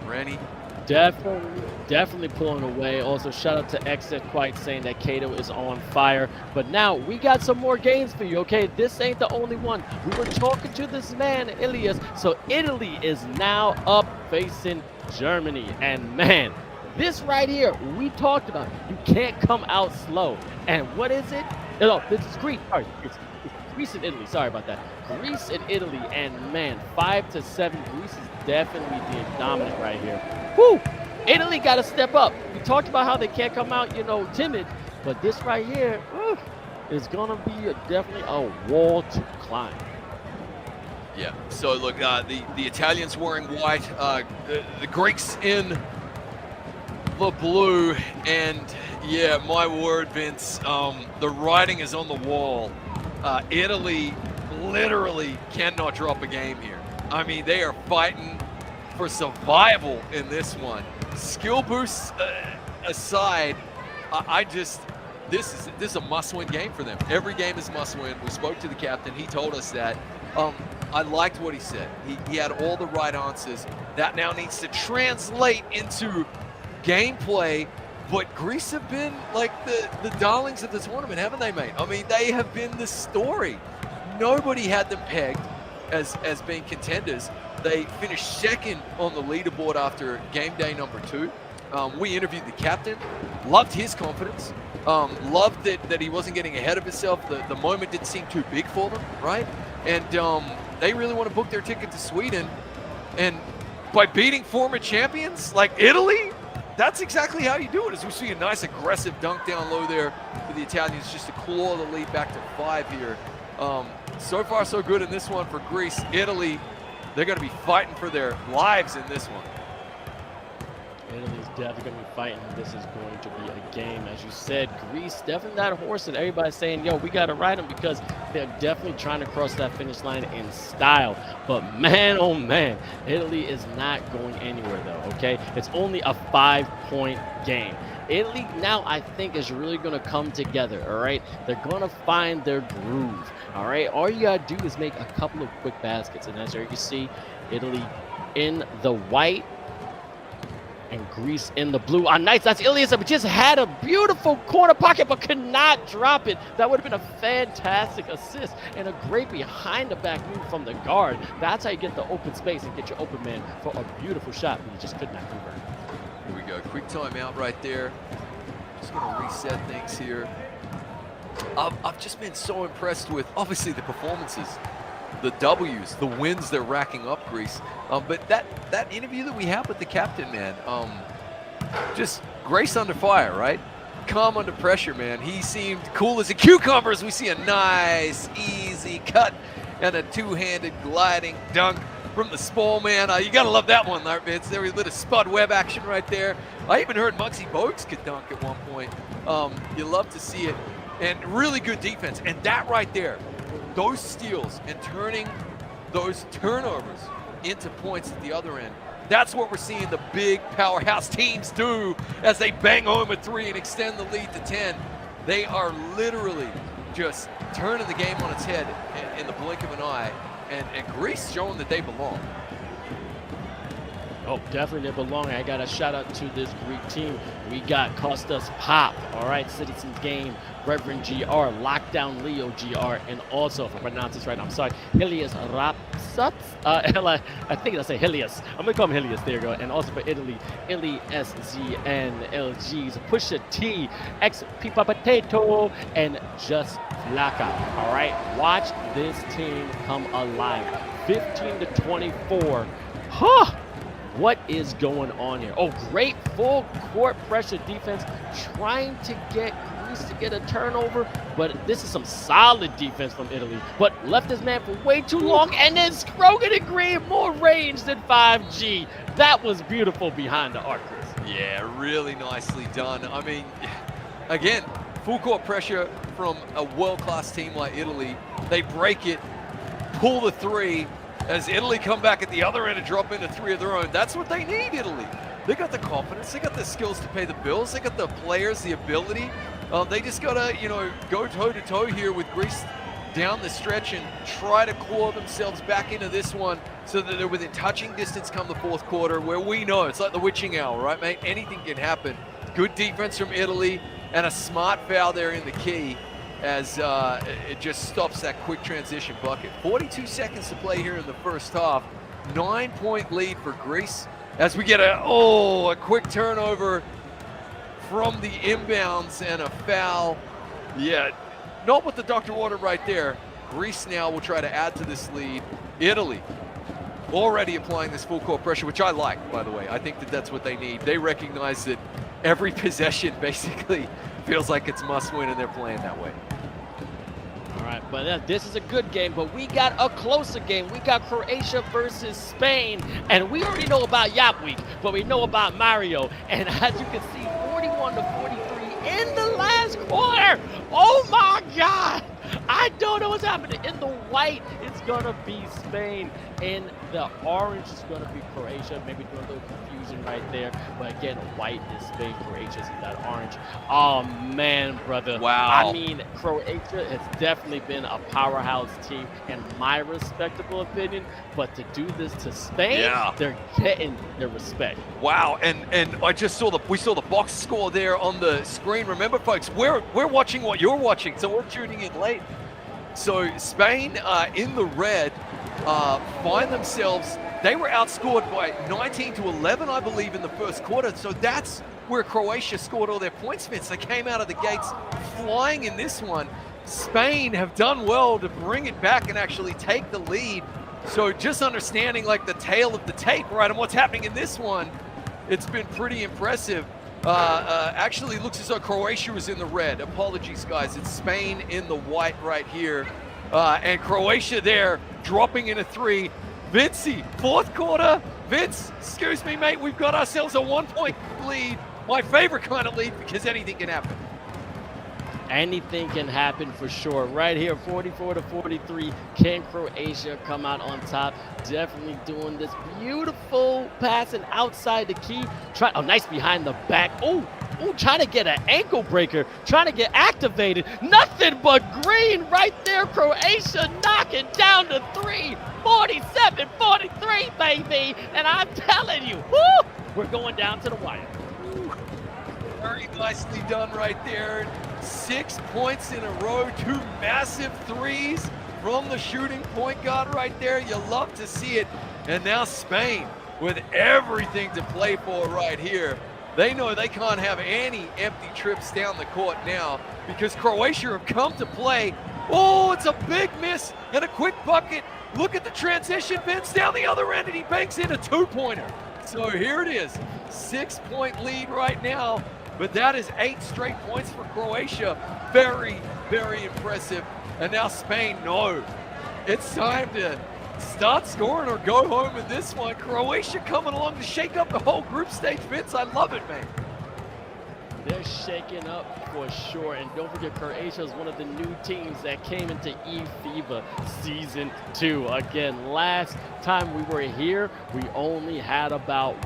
Randy? Definitely pulling away. Also, shout out to 𝐂𝐋𝐿 saying that 𝐂𝐄 is on fire. But now we got some more games for you, okay? This ain't the only one. We were talking to this man, Ilias. So Italy is now up facing Germany. And man, this right here, we talked about. You can't come out slow. And what is it? No, this is Greece. Sorry, it's Greece and Italy. Sorry about that. Greece and Italy, and man, 5-7. Greece is definitely being dominant right here. Woo! Italy got to step up. We talked about how they can't come out, you know, timid, but this right here is gonna be definitely a wall to climb. Yeah. So look, the Italians wearing white, the Greeks in the blue, and yeah, my word, Vince, the writing is on the wall. Italy literally cannot drop a game here. I mean, they are fighting for survival in this one. Skill boosts aside, this is a must-win game for them. Every game is must-win. We spoke to the captain. He told us that. I liked what he said. He had all the right answers. That now needs to translate into gameplay. But Greece have been like the darlings of the tournament, haven't they, mate? I mean, they have been the story. Nobody had them pegged as being contenders. They finished second on the leaderboard after game day number 2. We interviewed the captain, loved his confidence, loved that he wasn't getting ahead of himself. The moment didn't seem too big for them, right? And they really want to book their ticket to Sweden. And by beating former champions like Italy, that's exactly how you do it. As we see a nice aggressive dunk down low there for the Italians, just to claw the lead back to 5 here. So far, so good in this one for Greece. Italy, they're going to be fighting for their lives in this one. Italy's definitely going to be fighting. This is going to be a game. As you said, Greece definitely that horse that everybody's saying, yo, we got to ride them, because they're definitely trying to cross that finish line in style. But man, oh man, Italy is not going anywhere though, okay? It's only a 5-point game. Italy now, I think, is really going to come together, all right? They're going to find their groove, all right? All you got to do is make a couple of quick baskets. And as there you can see, Italy in the white and Greece in the blue. Nice, that's Ilias, but just had a beautiful corner pocket, but could not drop it. That would have been a fantastic assist and a great behind-the-back move from the guard. That's how you get the open space and get your open man for a beautiful shot, but you just could not convert. Here we go, quick timeout right there. Just gonna reset things here. I've just been so impressed with, obviously, the performances, the W's, the wins they're racking up, Greece. But that interview that we had with the captain, man, just grace under fire, right? Calm under pressure, man. He seemed cool as a cucumber as we see a nice, easy cut and a two-handed gliding dunk from the small man. You gotta love that one, Vince. There was a little Spud Webb action right there. I even heard Muggsy Bogues could dunk at one point. You love to see it. And really good defense. And that right there, those steals and turning those turnovers into points at the other end, that's what we're seeing the big powerhouse teams do as they bang home a 3 and extend the lead to 10. They are literally just turning the game on its head in the blink of an eye, and Greece showing that they belong. Oh, definitely they belong. I got a shout out to this Greek team. We got Kostas Pop, all right, Citizens Game, Reverend GR, Lockdown Leo GR, and also, if I pronounce this right, I'm sorry, Helios Rapsuts. I think I say Helios. I'm gonna call him Helios. There you go. And also for Italy, Ili SZN LGs, Pusha T, X Pipa Potato, and Just Flaka. All right, watch this team come alive. 15-24. Huh. What is going on here? Oh, great full court pressure defense, trying to get Greece to get a turnover, but this is some solid defense from Italy. But left his man for way too long, and then Scrogan and Green more range than 5G. That was beautiful behind the arc, Chris. Yeah, really nicely done. I mean, again, full court pressure from a world-class team like Italy. They break it, pull the 3, as Italy come back at the other end and drop into 3 of their own. That's what they need, Italy. They got the confidence, they got the skills to pay the bills, they got the players, the ability. They just gotta, go toe-to-toe here with Greece down the stretch and try to claw themselves back into this one so that they're within touching distance come the fourth quarter, where we know it's like the witching hour, right, mate? Anything can happen. Good defense from Italy and a smart foul there in the key, as it just stops that quick transition bucket. 42 seconds to play here in the first half. 9-point lead for Greece as we get a quick turnover from the inbounds and a foul. Yeah, not what the doctor ordered right there. Greece now will try to add to this lead. Italy already applying this full court pressure, which I like, by the way. I think that's what they need. They recognize that every possession basically feels like it's must win, and they're playing that way. All right, but this is a good game, but we got a closer game. We got Croatia versus Spain, and we already know about Yapweek, but we know about Mario. And as you can see, 41-43 in the last quarter. Oh my God! I don't know what's happening. In the white, it's going to be Spain. In the orange, it's going to be Croatia. Maybe doing a little confusion right there. But again, white is Spain, Croatia's in that orange. Oh, man, brother. Wow. I mean, Croatia has definitely been a powerhouse team in my respectable opinion. But to do this to Spain, they're getting their respect. Wow, and I just saw we saw the box score there on the screen. Remember, folks, we're watching what you're watching, so we're tuning in late. So Spain in the red find themselves, they were outscored by 19-11, I believe, in the first quarter. So that's where Croatia scored all their points, Vince. They came out of the gates flying in this one. Spain have done well to bring it back and actually take the lead. So just understanding like the tail of the tape, right, and what's happening in this one, it's been pretty impressive. Actually looks as though Croatia was in the red. Apologies, guys. It's Spain in the white right here. And Croatia there dropping in a 3. Vincey, fourth quarter. Vince, excuse me, mate. We've got ourselves a 1-point lead. My favorite kind of lead because anything can happen. Anything can happen for sure. Right here, 44-43. Can Croatia come out on top? Definitely doing this beautiful passing outside the key. Oh, nice behind the back. Oh, trying to get an ankle breaker. Trying to get activated. Nothing but green right there. Croatia knocking down the 3. 47-43, baby. And I'm telling you, woo, we're going down to the wire. Very nicely done right there. 6 points in a row, 2 massive threes from the shooting point guard right there. You love to see it. And now Spain with everything to play for right here. They know they can't have any empty trips down the court now because Croatia have come to play. Oh, it's a big miss and a quick bucket. Look at the transition, Vince, down the other end, and he banks in a 2-pointer. So here it is, 6-point lead right now. But that is 8 straight points for Croatia. Very, very impressive. And now Spain, no. It's time to start scoring or go home in this one. Croatia coming along to shake up the whole group stage, Vince. I love it, man. They're shaking up for sure. And don't forget, Croatia is one of the new teams that came into eFIBA Season 2. Again, last time we were here, we only had about,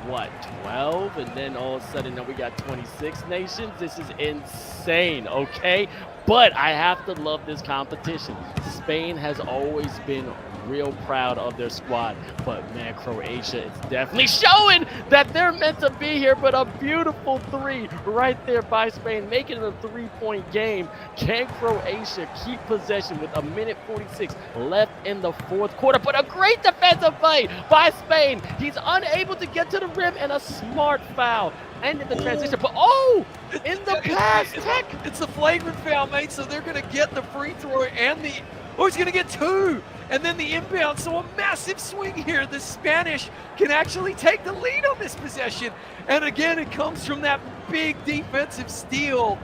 12? And then all of a sudden, now we got 26 nations. This is insane, okay? But I have to love this competition. Spain has always been real proud of their squad, but man, Croatia is definitely showing that they're meant to be here. But a beautiful 3 right there by Spain, making it a 3-point game. Can Croatia keep possession with 1:46 left in the fourth quarter? But a great defensive play by Spain. He's unable to get to the rim, and a smart foul ended the transition. But in the pass, Tech. It's a flagrant foul, mate. So they're going to get the free throw and he's going to get 2. And then the inbound, so a massive swing here. The Spanish can actually take the lead on this possession. And again, it comes from that big defensive steal.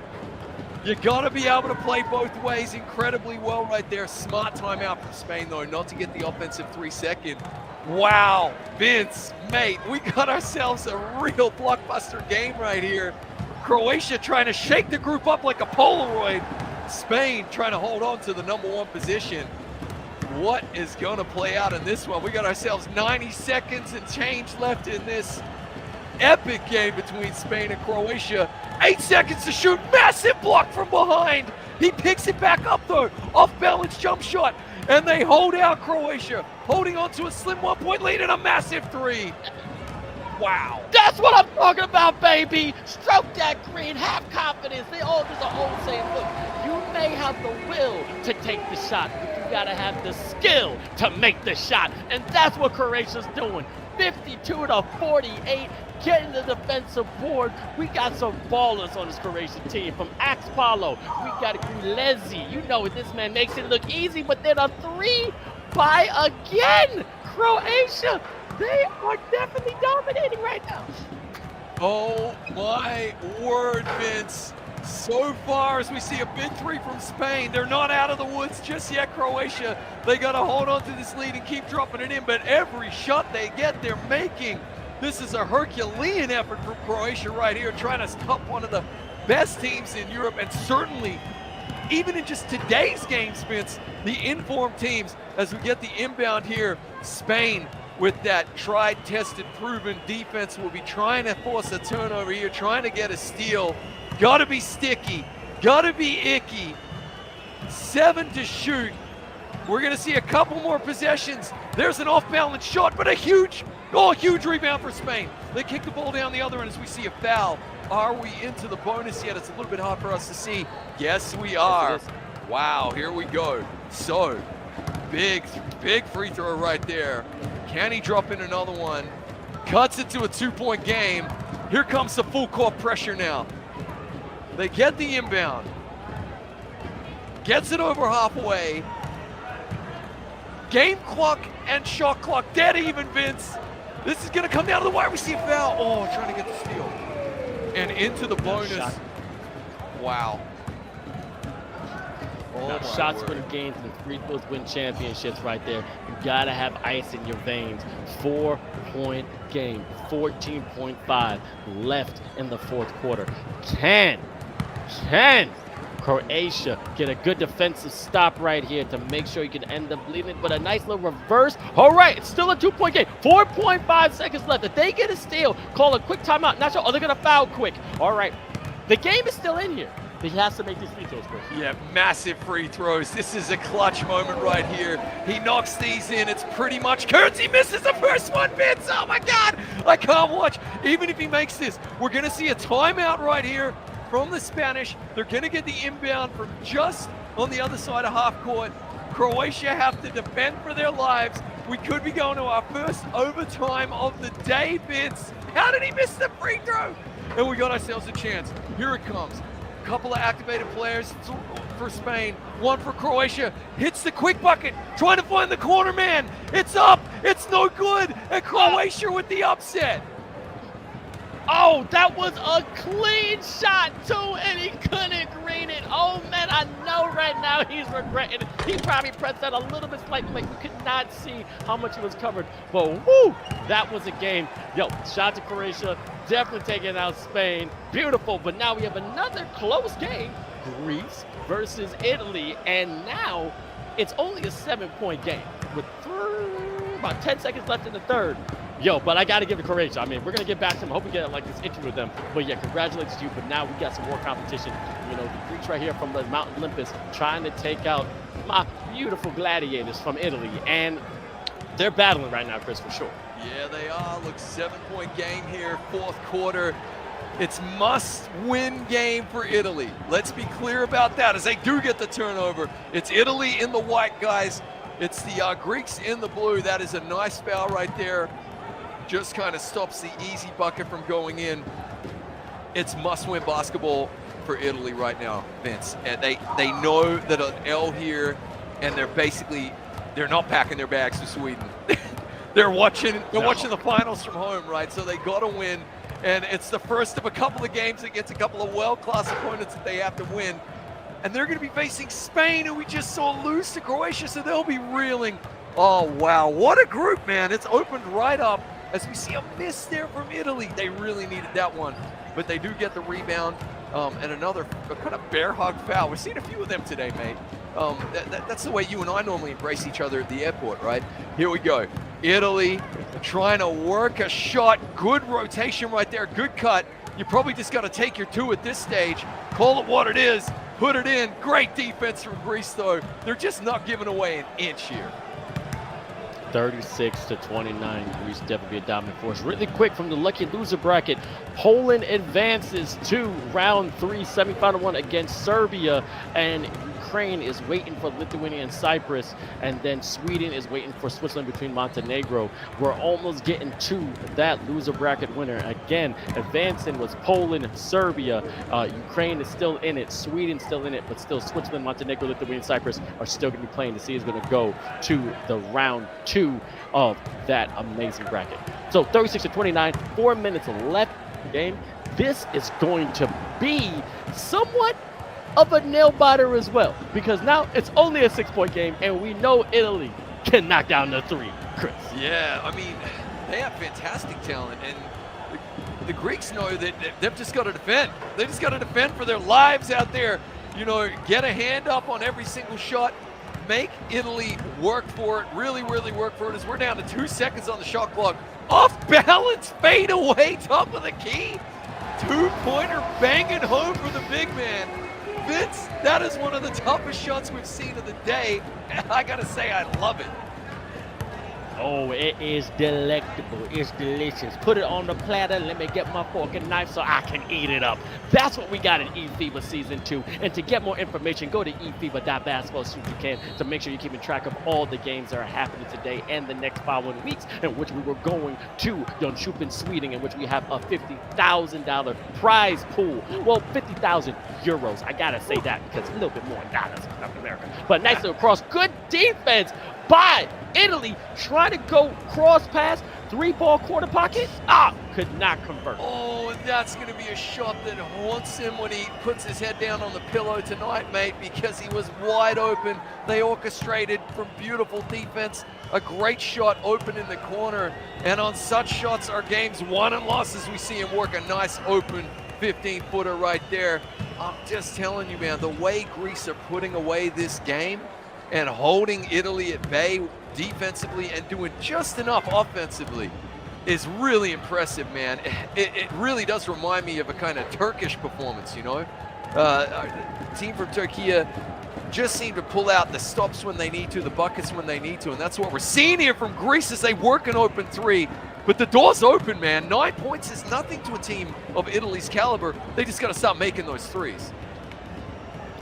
You gotta be able to play both ways incredibly well right there. Smart timeout from Spain though, not to get the offensive 3-second. Wow, Vince, mate, we got ourselves a real blockbuster game right here. Croatia trying to shake the group up like a Polaroid. Spain trying to hold on to the #1 position. What is going to play out in this one? We got ourselves 90 seconds and change left in this epic game between Spain and Croatia. 8 seconds to shoot. Massive block from behind. He picks it back up though. Off balance jump shot. And they hold out Croatia. Holding on to a slim 1-point lead and a massive 3. Wow. That's what I'm talking about, baby. Stroke that green. Have confidence. There's an old saying, look, you may have the will to take the shot, but you got to have the skill to make the shot. And that's what Croatia's doing. 52-48, getting the defensive board. We got some ballers on this Croatian team. From Axpalo, we got Gulezi. You know it, this man makes it look easy, but then a 3 by again. Croatia, they are definitely dominating right now. Oh my word, Vince. So far as we see a big 3 from Spain, they're not out of the woods just yet, Croatia. They got to hold on to this lead and keep dropping it in, but every shot they get, they're making. This is a Herculean effort from Croatia right here, trying to stop one of the best teams in Europe, and certainly even in just today's game, Spence, the informed teams, as we get the inbound here, Spain with that tried, tested, proven defense will be trying to force a turnover here, trying to get a steal. Gotta be sticky, gotta be icky. 7 to shoot. We're gonna see a couple more possessions. There's an off-balance shot, but a huge rebound for Spain. They kick the ball down the other end as we see a foul. Are we into the bonus yet? It's a little bit hard for us to see. Yes, we are. Wow, here we go. So, big free throw right there. Can he drop in another one? Cuts it to a 2-point game. Here comes the full court pressure now. They get the inbound. Gets it over halfway. Game clock and shot clock dead even, Vince. This is gonna come down to the wire. We see a foul. Oh, trying to get the steal. And into the bonus. Wow. Now, shots win games and free throws win championships right there. You gotta have ice in your veins. 4-point game, 14.5 left in the fourth quarter. Can Croatia get a good defensive stop right here to make sure you can end up bleeding, but a nice little reverse. All right, it's still a 2-point game. 4.5 seconds left. If they get a steal, call a quick timeout. Not sure. Oh, they're gonna foul quick. All right, the game is still in here. He has to make these free throws, Chris. Yeah, massive free throws. This is a clutch moment right here. He knocks these in. It's pretty much curtains. He misses the first one, Vince. Oh my God, I can't watch. Even if he makes this, we're gonna see a timeout right here from the Spanish. They're gonna get the inbound from just on the other side of half court. Croatia have to defend for their lives. We could be going to our first overtime of the day, Vince. How did he miss the free throw? And we got ourselves a chance. Here it comes. Couple of activated players for Spain, one for Croatia, hits the quick bucket, trying to find the corner man. It's up, it's no good, and Croatia with the upset. Oh, that was a clean shot too, and he couldn't green it. Oh man, I know right now he's regretting it. He probably pressed that a little bit slightly, like you could not see how much it was covered. But woo, that was a game. Yo, shout to Croatia, definitely taking out Spain. Beautiful, but now we have another close game. Greece versus Italy, and now it's only a 7-point game with about 10 seconds left in the third. Yo, but I got to give it Croatia. I mean, we're going to get back to them. I hope we get like this interview with them. But yeah, congratulations to you. But now we got some more competition. You know, the Greeks right here from the Mount Olympus trying to take out my beautiful gladiators from Italy. And they're battling right now, Chris, for sure. Yeah, they are. Look, 7-point game here, fourth quarter. It's must-win game for Italy. Let's be clear about that as they do get the turnover. It's Italy in the white, guys. It's the Greeks in the blue. That is a nice foul right there. Just kind of stops the easy bucket from going in. It's must-win basketball for Italy right now, Vince. And they know that an L here, and they're not packing their bags to Sweden. they're watching the finals from home, right? So they got to win. And it's the first of a couple of games against a couple of world-class opponents that they have to win. And they're going to be facing Spain, who we just saw lose to Croatia, so they'll be reeling. Oh, wow. What a group, man. It's opened right up. As we see a miss there from Italy, they really needed that one, but they do get the rebound and another kind of bear hug foul. We're seeing a few of them today, mate. That's the way you and I normally embrace each other at the airport, right? Here we go. Italy trying to work a shot. Good rotation right there. Good cut. You probably just got to take your two at this stage. Call it what it is. Put it in. Great defense from Greece, though. They're just not giving away an inch here. 36-29. Greece definitely a dominant force. Really quick from the lucky loser bracket, Poland advances to round 3, semifinal 1 against Serbia, and Ukraine is waiting for Lithuania and Cyprus, and then Sweden is waiting for Switzerland between Montenegro. We're almost getting to that loser bracket winner. Again, advancing was Poland, Serbia, Ukraine is still in it, Sweden still in it, but still Switzerland, Montenegro, Lithuania, and Cyprus are still going to be playing to see who's going to go to the round 2 of that amazing bracket. So 36-29, 4 minutes left in the game. This is going to be somewhat of a nail biter as well, because now it's only a 6-point game, and we know Italy can knock down the 3, Chris. Yeah, I mean, they have fantastic talent, and the Greeks know that they've just got to defend. They just got to defend for their lives out there. you know, get a hand up on every single shot, make Italy work for it, really, really work for it, as we're down to 2 seconds on the shot clock. Off balance, fade away, top of the key. Two-pointer banging home for the big man. Vince, that is one of the toughest shots we've seen of the day. I gotta say, I love it. Oh, it is delectable. It's delicious. Put it on the platter. Let me get my fork and knife so I can eat it up. That's what we got in eFIBA Season 2. And to get more information, go to eFIBA.basketball as soon as you can to make sure you're keeping track of all the games that are happening today and the next following weeks, in which we were going to Jönköping, Sweden, in which we have a $50,000 prize pool. Well, 50,000 euros. I got to say that because a little bit more in dollars in North America. But nice little cross. Good defense by Italy, trying to go cross pass, 3-ball corner pocket. Could not convert. Oh, and that's going to be a shot that haunts him when he puts his head down on the pillow tonight, mate, because he was wide open. They orchestrated from beautiful defense, a great shot open in the corner, and on such shots, our game's won and lost as we see him work a nice open 15-footer right there. I'm just telling you, man, the way Greece are putting away this game and holding Italy at bay defensively and doing just enough offensively is really impressive, man. It really does remind me of a kind of Turkish performance, you know? Our team from Turkiye just seem to pull out the stops when they need to, the buckets when they need to, and that's what we're seeing here from Greece as they work an open three. But the door's open, man. 9 points is nothing to a team of Italy's caliber. They just got to stop making those threes.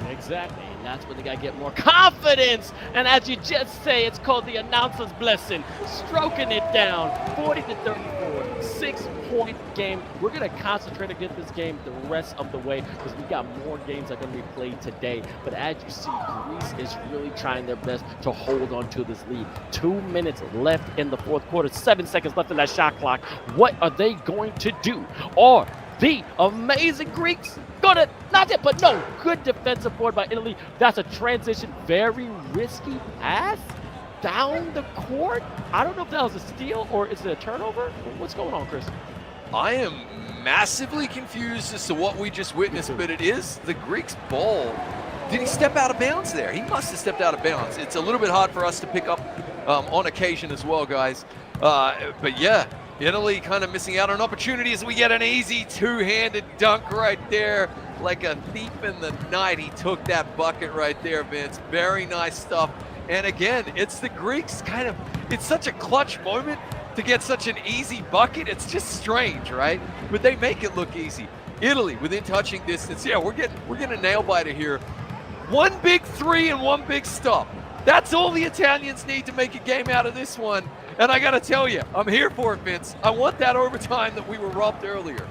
Exactly, and that's where they got to get more confidence. And as you just say, it's called the announcer's blessing. Stroking it down, 40-34, 6-point game. We're going to concentrate against this game the rest of the way because we got more games that are going to be played today. But as you see, Greece is really trying their best to hold on to this lead. 2 minutes left in the fourth quarter, 7 seconds left in that shot clock. What are they going to do? Or the amazing Greeks gonna not it, but no, good defensive board by Italy. That's a transition, very risky pass down the court. I don't know if that was a steal or is it a turnover? What's going on, Chris? I am massively confused as to what we just witnessed, but it is the Greeks' ball. Did he step out of bounds there? He must have stepped out of bounds. It's a little bit hard for us to pick up on occasion as well, guys. But yeah, Italy kind of missing out on opportunities. We get an easy two-handed dunk right there. Like a thief in the night, he took that bucket right there, Vince. Very nice stuff. And again, it's the Greeks kind of, it's such a clutch moment to get such an easy bucket. It's just strange, right? But they make it look easy. Italy within touching distance. Yeah, we're getting a nail biter here. One big three and one big stop. That's all the Italians need to make a game out of this one. And I got to tell you, I'm here for it, Vince. I want that overtime that we were robbed earlier.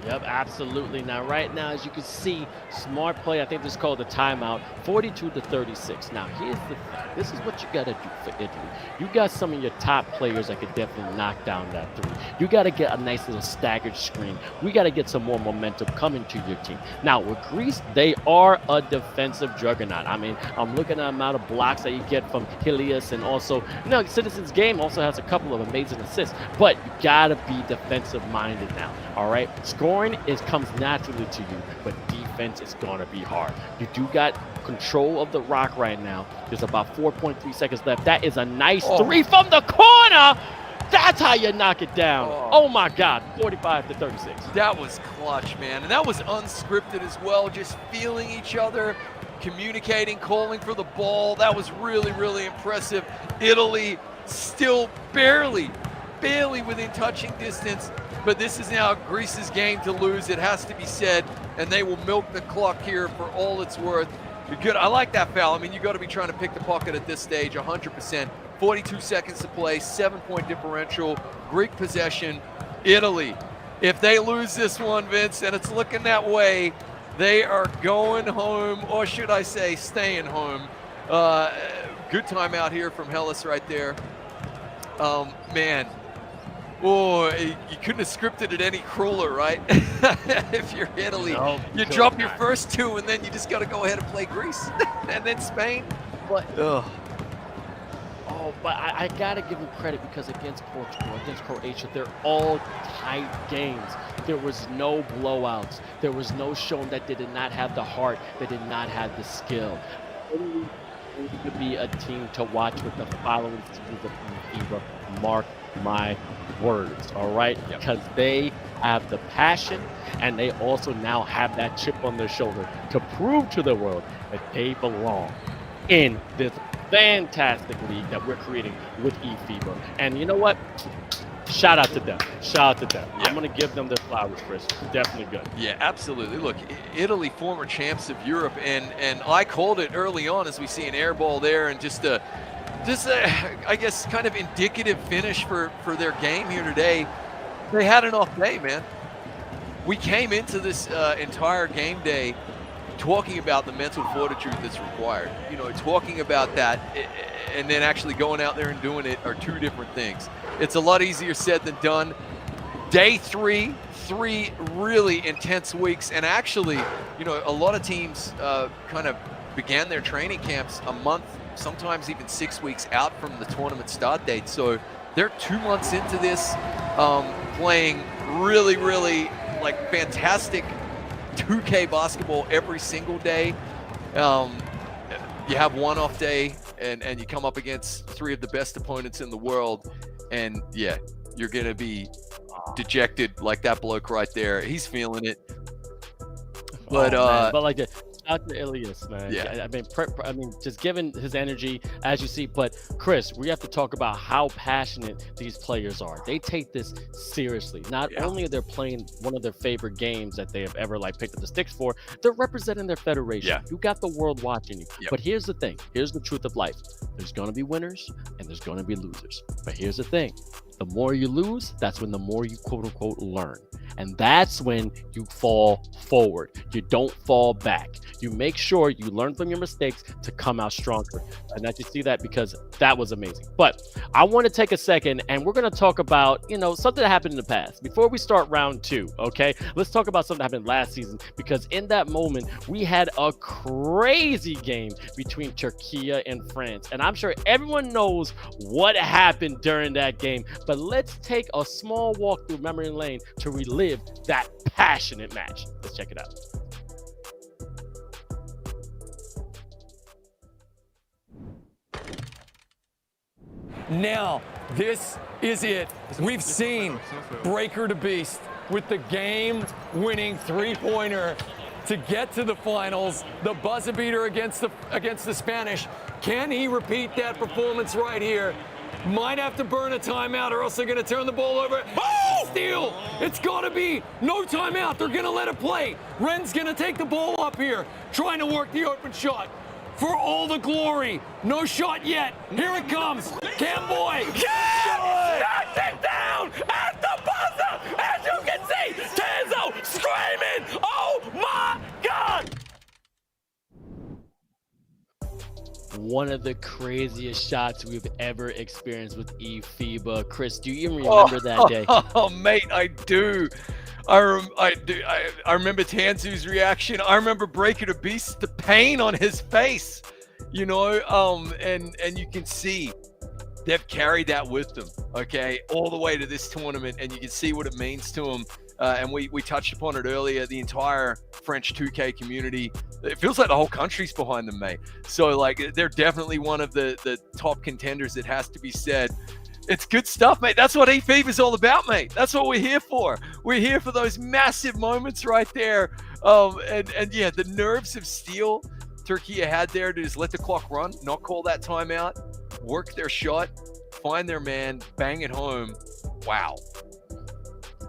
Yep, absolutely. Now, right now, as you can see, smart play. I think this is called a timeout. 42-36. Now, here's the thing. This is what you got to do for Italy. You got some of your top players that could definitely knock down that three. You got to get a nice little staggered screen. We got to get some more momentum coming to your team. Now, with Greece, they are a defensive juggernaut. I mean, I'm looking at the amount of blocks that you get from Helios, and also, you know, Citizens Game also has a couple of amazing assists. But you got to be defensive-minded now, all right? Scoring comes naturally to you, but defense is going to be hard. You do got control of the rock right now. There's about 4.3 seconds left. That is a nice three from the corner. That's how you knock it down. Oh my God, 45-36. That was clutch, man. And that was unscripted as well, just feeling each other, communicating, calling for the ball. That was really, really impressive. Italy still barely within touching distance. But this is now Greece's game to lose, it has to be said, and they will milk the clock here for all it's worth. You're good. I like that foul. I mean, you got to be trying to pick the pocket at this stage, 100%. 42 seconds to play, 7-point differential, Greek possession. Italy, if they lose this one, Vince, and it's looking that way, they are going home, or should I say staying home. Good timeout here from Hellas right there. Man. Oh, you couldn't have scripted it any crueler, right? If you're Italy, No, you drop your first two, and then you just got to go ahead and play Greece, and then Spain. But oh Oh, but I gotta give them credit because against Portugal, against Croatia, they're all tight games. There was no blowouts. There was no showing that they did not have the heart, they did not have the skill. It could be a team to watch with the following seasons of eFIBA. Mark my words, all right? Because they have the passion, and they also now have that chip on their shoulder to prove to the world that they belong in this fantastic league that we're creating with eFIBA. And you know what? Shout out to them. Shout out to them. Yeah. I'm going to give them their flowers, Chris. Definitely good. Yeah, absolutely. Look, Italy, former champs of Europe, and I called it early on as we see an air ball there, and just a, I guess, kind of indicative finish for their game here today. They had an off day, man. We came into this entire game day talking about the mental fortitude that's required. You know, talking about that, and then actually going out there and doing it are two different things. It's a lot easier said than done. Day three really intense weeks, and actually, you know, a lot of teams kind of began their training camps a month, sometimes even 6 weeks out from the tournament start date. So they're 2 months into this, playing really like fantastic 2K basketball every single day. You have one off day, and you come up against three of the best opponents in the world, and yeah, you're gonna be dejected like that bloke right there. He's feeling it. But but like out to Ilias, man. Yeah. I mean, just given his energy, as you see. But Chris, we have to talk about how passionate these players are. They take this seriously. Not only are they playing one of their favorite games that they have ever like picked up the sticks for, they're representing their federation. Yeah. You got the world watching you. Yep. But here's the thing. Here's the truth of life. There's going to be winners and there's going to be losers. But here's the thing. The more you lose, that's when the more you quote unquote learn. And that's when you fall forward. You don't fall back. You make sure you learn from your mistakes to come out stronger. And that you see that because that was amazing. But I want to take a second and we're going to talk about, you know, something that happened in the past. Before we start round two, okay? Let's talk about something that happened last season, because in that moment, we had a crazy game between Turkiye and France. And I'm sure everyone knows what happened during that game. But let's take a small walk through memory lane to relive that passionate match. Let's check it out. Now, this is it. We've seen Breaker to Beast with the game-winning three-pointer to get to the finals, the buzzer beater against the Spanish. Can he repeat that performance right here? Might have to burn a timeout or else they're going to turn the ball over. Oh! Steal! It's got to be no timeout. They're going to let it play. Ren's going to take the ball up here, trying to work the open shot. For all the glory. No shot yet. Here it comes. Camboy. Yes! Knocks it down at the buzzer. As you can see, Kenzo screaming. Oh my God! One of the craziest shots we've ever experienced with eFIBA. Chris, do you even remember that day? Oh, mate, I do. I remember Tanzu's reaction. I remember Breaker to Beast, the pain on his face, you know, and you can see they've carried that with them, okay, all the way to this tournament, and you can see what it means to them. And we touched upon it earlier, the entire French 2K community. It feels like the whole country's behind them, mate. So, like, they're definitely one of the top contenders, it has to be said. It's good stuff, mate. That's what eFIBA is all about, mate. That's what we're here for. We're here for those massive moments right there. And yeah, the nerves of steel Turkiye had there to just let the clock run, not call that timeout, work their shot, find their man, bang it home. Wow.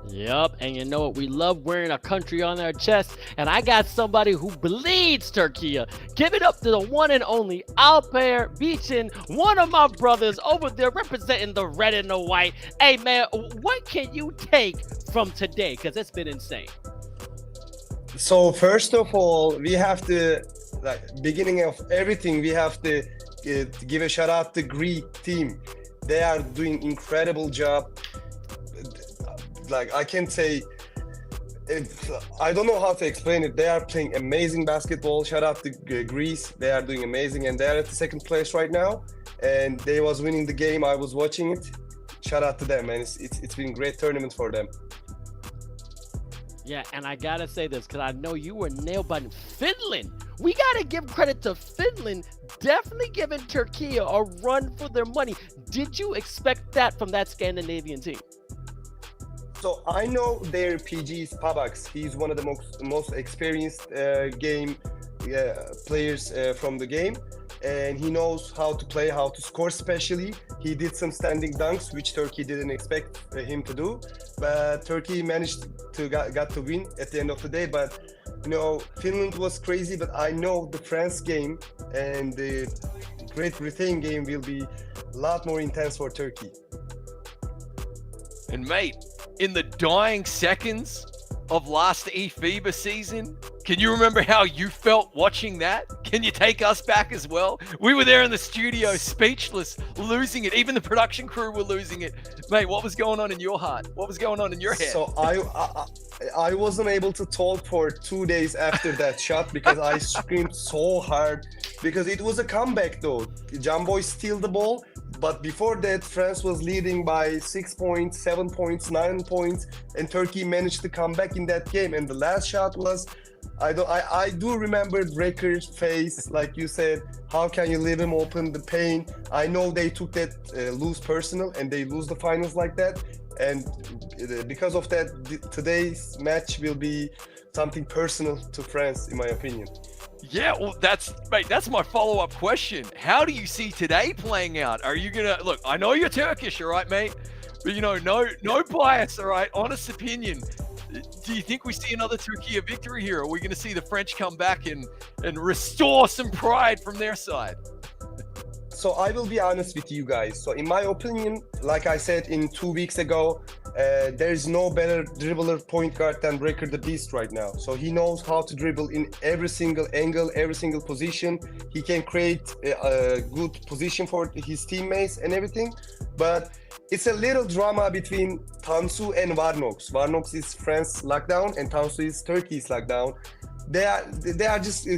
Yep, and you know what? We love wearing a country on our chest, and I got somebody who bleeds Turkiye. Give it up to the one and only Alper Beachin, one of my brothers over there representing the red and the white. Hey, man, what can you take from today? Because it's been insane. So first of all, we have to, like, beginning of everything, we have to give a shout out to Greek team. They are doing incredible job. Like, I can say, I don't know how to explain it. They are playing amazing basketball. Shout out to Greece. They are doing amazing, and they are at the second place right now. and they was winning the game. I was watching it. Shout out to them, man. It's been a great tournament for them. Yeah, and I gotta say this because I know you were nailed by Finland. We gotta give credit to Finland, definitely giving Turkiye a run for their money. Did you expect that from that Scandinavian team? So I know their PG is Pavax. He's one of the most experienced game players from the game, and he knows how to play, how to score. Especially, he did some standing dunks, which Turkey didn't expect him to do. But Turkey managed to got to win at the end of the day. But you know, Finland was crazy. But I know the France game and the Great Britain game will be a lot more intense for Turkey. And mate, in the dying seconds of last eFIBA season, can you remember how you felt watching that? Can you take us back as well? We were there in the studio, speechless, losing it. Even the production crew were losing it. Mate, what was going on in your heart? What was going on in your head? So I wasn't able to talk for 2 days after that shot because I screamed so hard because it was a comeback though. Jamboy steal the ball. But before that, France was leading by 6 points, 7 points, 9 points, and Turkey managed to come back in that game. And the last shot was, I do remember Breaker's face, like you said, how can you leave him open, the pain. I know they took that lose personal and they lose the finals like that. And because of that, today's match will be something personal to France, in my opinion. Yeah, well, that's my follow-up question. How do you see today playing out? Are you gonna look? I know you're Turkish, all right, mate, but you know, no bias, all right. Honest opinion. Do you think we see another Turkiye victory here? Or are we going to see the French come back and restore some pride from their side? So I will be honest with you guys. So in my opinion, like I said 2 weeks ago, there's no better dribbler point guard than Breaker the Beast right now. So he knows how to dribble in every single angle, every single position. He can create a good position for his teammates and everything. But it's a little drama between Tansu and 𝐅𝐻𝐿. 𝐅𝐻𝐿 is France lockdown and Tansu is Turkey's lockdown. They are just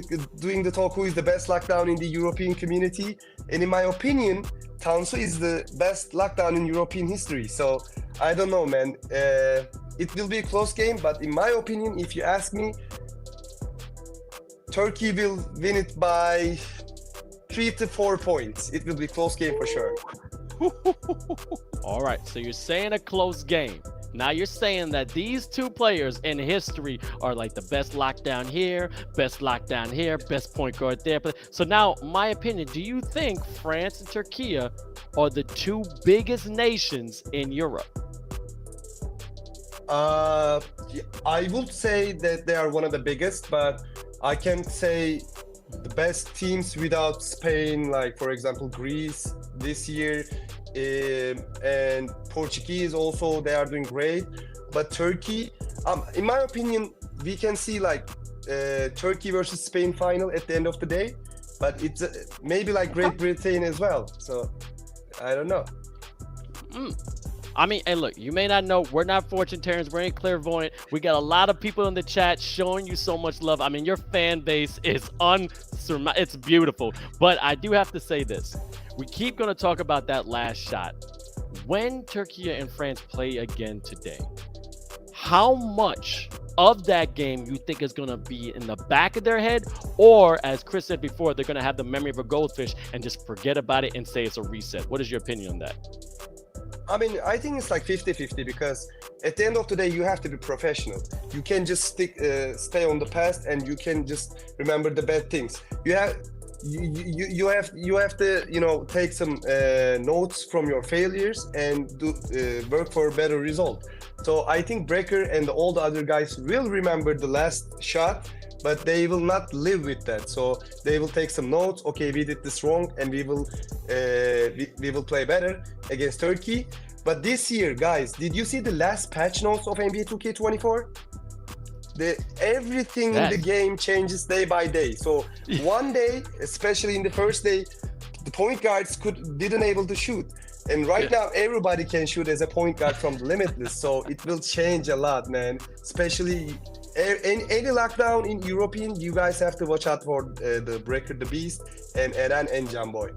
doing the talk who is the best lockdown in the European community. And in my opinion, Tansu is the best lockdown in European history. So I don't know, man. It will be a close game, but in my opinion, if you ask me, Turkey will win it by 3 to 4 points. It will be a close game for sure. All right, so you're saying a close game. Now you're saying that these two players in history are like the best lockdown here, best point guard there. So now, my opinion, do you think France and Turkiye are the two biggest nations in Europe? I would say that they are one of the biggest, but I can't say the best teams without Spain, like for example Greece this year, and Portuguese also, they are doing great. But Turkey, in my opinion, we can see like Turkey versus Spain final at the end of the day, but it's maybe like Great Britain as well. So I don't know. I mean, hey, look, you may not know, we're not fortune tellers, we're ain't clairvoyant. We got a lot of people in the chat showing you so much love. I mean, your fan base is it's beautiful. But I do have to say this. We keep going to talk about that last shot. When Turkiye and France play again today, how much of that game you think is going to be in the back of their head? Or, as Chris said before, they're going to have the memory of a goldfish and just forget about it and say it's a reset? What is your opinion on that? I mean, I think it's like 50-50 because at the end of the day, you have to be professional. You can't just stay on the past and you can just remember the bad things. You have to, you know, take some notes from your failures and work for a better result. So I think Breaker and all the other guys will remember the last shot, but they will not live with that. So they will take some notes. Okay, we did this wrong, and we will play better against Turkey. But this year, guys, did you see the last patch notes of NBA 2K24? Everything in the game changes day by day. So one day, especially in the first day, the point guards didn't able to shoot. And right now, everybody can shoot as a point guard from the limitless. So it will change a lot, man. Especially any lockdown in European, you guys have to watch out for the Breaker the Beast and Eren and Jamboy.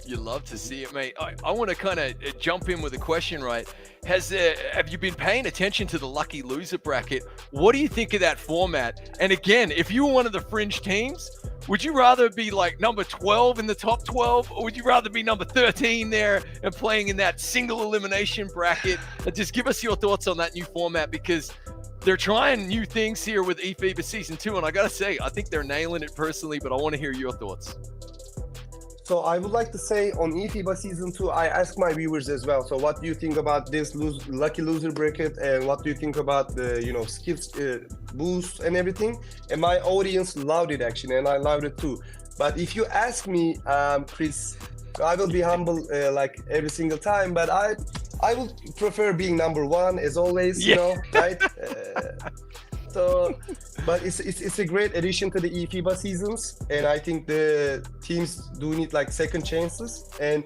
You love to see it, mate. I want to kind of jump in with a question, right? Have you been paying attention to the lucky loser bracket? What do you think of that format? And again, if you were one of the fringe teams, would you rather be like number 12 in the top 12, or would you rather be number 13 there and playing in that single elimination bracket? Just give us your thoughts on that new format, because they're trying new things here with eFIBA Season 2, and I gotta say, I think they're nailing it personally, but I want to hear your thoughts. So I would like to say on eFIBA Season 2, I asked my viewers as well. So what do you think about this lucky loser bracket, and what do you think about the skills boost and everything? And my audience loved it actually, and I loved it too. But if you ask me, Chris, I will be humble like every single time, but I would prefer being number one as always, right? So, but it's a great addition to the eFIBA seasons, and I think the teams do need like second chances. And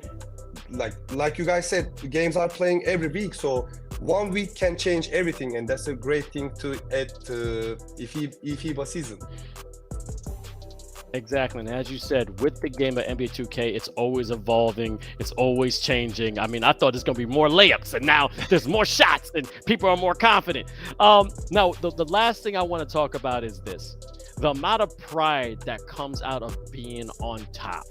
like you guys said, the games are playing every week, so 1 week can change everything, and that's a great thing to add to eFIBA season. Exactly, and as you said, with the game of NBA 2K, it's always evolving, it's always changing. I mean, I thought there's going to be more layups, and now there's more shots, and people are more confident. Now, the last thing I want to talk about is this. The amount of pride that comes out of being on top,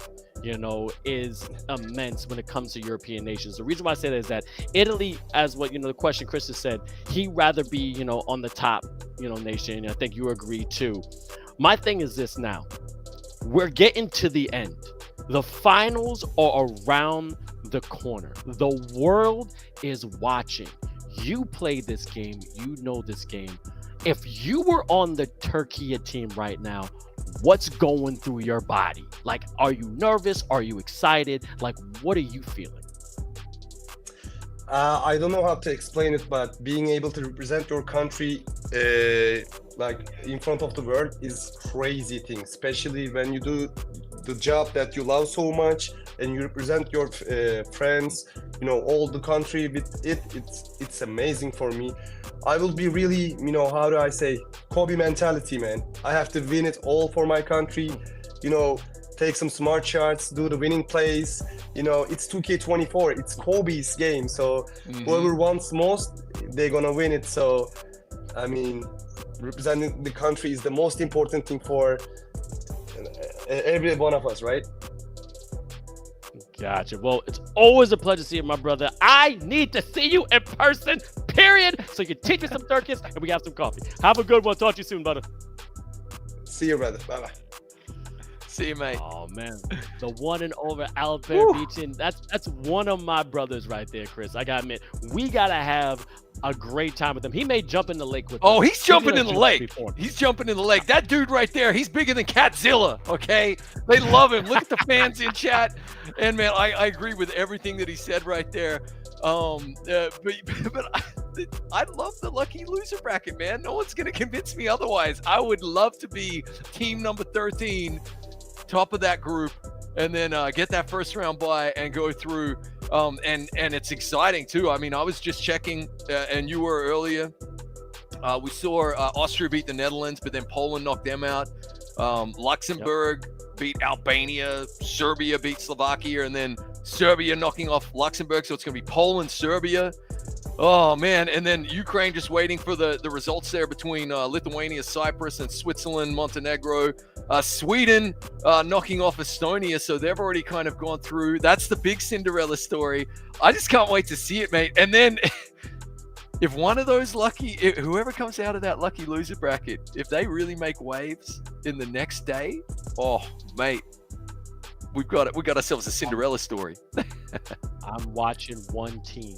is immense when it comes to European nations. The reason why I say that is that Italy, as what, the question Chris has said, he'd rather be, on the top, nation. And I think you agree too. My thing is this now. We're getting to the end. The finals are around the corner. The world is watching. You play this game. You know this game. If you were on the Turkiye team right now, what's going through your body? Like, are you nervous? Are you excited? Like, what are you feeling? I don't know how to explain it, but being able to represent your country like in front of the world is crazy thing, especially when you do the job that you love so much and you represent your friends, all the country with it. It's amazing for me. I will be really, how do I say, Kobe mentality, man. I have to win it all for my country, take some smart shots, do the winning plays. It's 2K24, it's Kobe's game, so whoever wants most, they're gonna win it. So I mean, representing the country is the most important thing for every one of us, right? Gotcha. Well, it's always a pleasure to see you, my brother. I need to see you in person, period, so you can teach me some Turkish and we have some coffee. Have a good one. Talk to you soon, brother. See you, brother. Bye-bye. See you, mate. Oh man, the one and over Alper Beachin. That's one of my brothers right there, Chris. I gotta admit, we gotta have a great time with him. He may jump in the lake with us. Oh, he's jumping in the lake. He's jumping in the lake. That dude right there, he's bigger than Catzilla. Okay, they love him. Look at the fans in chat. And man, I agree with everything that he said right there. But I love the lucky loser bracket, man. No one's gonna convince me otherwise. I would love to be team number 13. Top of that group, and then get that first round bye and go through. And it's exciting too. I mean, I was just checking, and you were earlier. We saw Austria beat the Netherlands, but then Poland knocked them out. Luxembourg beat Albania. Serbia beat Slovakia, and then Serbia knocking off Luxembourg. So it's going to be Poland, Serbia. Oh man, and then Ukraine just waiting for the results there between Lithuania, Cyprus, and Switzerland, Montenegro. Sweden knocking off Estonia, so they've already kind of gone through. That's the big Cinderella story. I just can't wait to see it, mate. And then if one of those whoever comes out of that lucky loser bracket, if they really make waves in the next day, oh mate, we got ourselves a Cinderella story. I'm watching one team.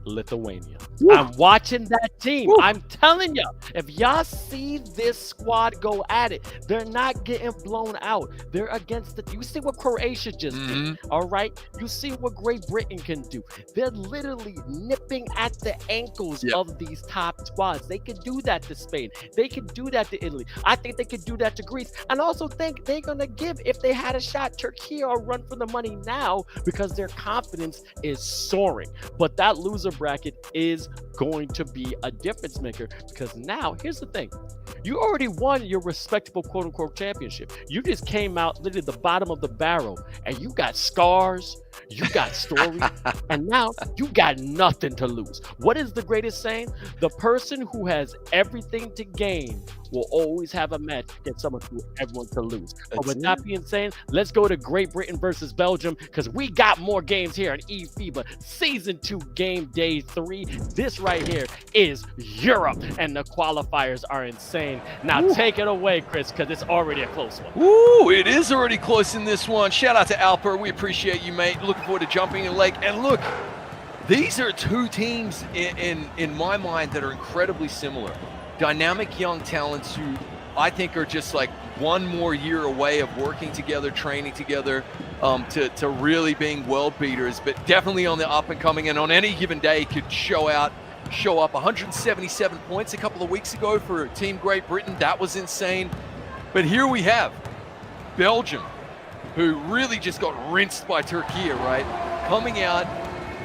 Lithuania. I'm watching that team. I'm telling you, if y'all see this squad go at it, they're not getting blown out. They're against you see what Croatia just did, all right? You see what Great Britain can do. They're literally nipping at the ankles of these top squads. They could do that to Spain. They could do that to Italy. I think they could do that to Greece. And I also think they're going to give, if they had a shot, Turkiye a run for the money now because their confidence is soaring. But that loser bracket is going to be a difference maker, because now here's the thing. You already won your respectable quote-unquote championship. You just came out literally the bottom of the barrel, and you got scars, you got stories, and now you got nothing to lose. What is the greatest saying? The person who has everything to gain will always have a match against someone who everyone to lose. But with that being said, let's go to Great Britain versus Belgium, because we got more games here on eFIBA Season 2 Game Day 3. This right here is Europe, and the qualifiers are insane. Now take it away, Chris, because it's already a close one. Ooh, it is already close in this one. Shout out to Alper. We appreciate you, mate. Looking forward to jumping in the lake. And look, these are two teams in my mind that are incredibly similar. Dynamic young talents who I think are just like one more year away of working together, training together, to really being world beaters, but definitely on the up and coming, and on any given day could show up. 177 points a couple of weeks ago for Team Great Britain. That was insane. But here we have Belgium, who really just got rinsed by Turkiye, right? Coming out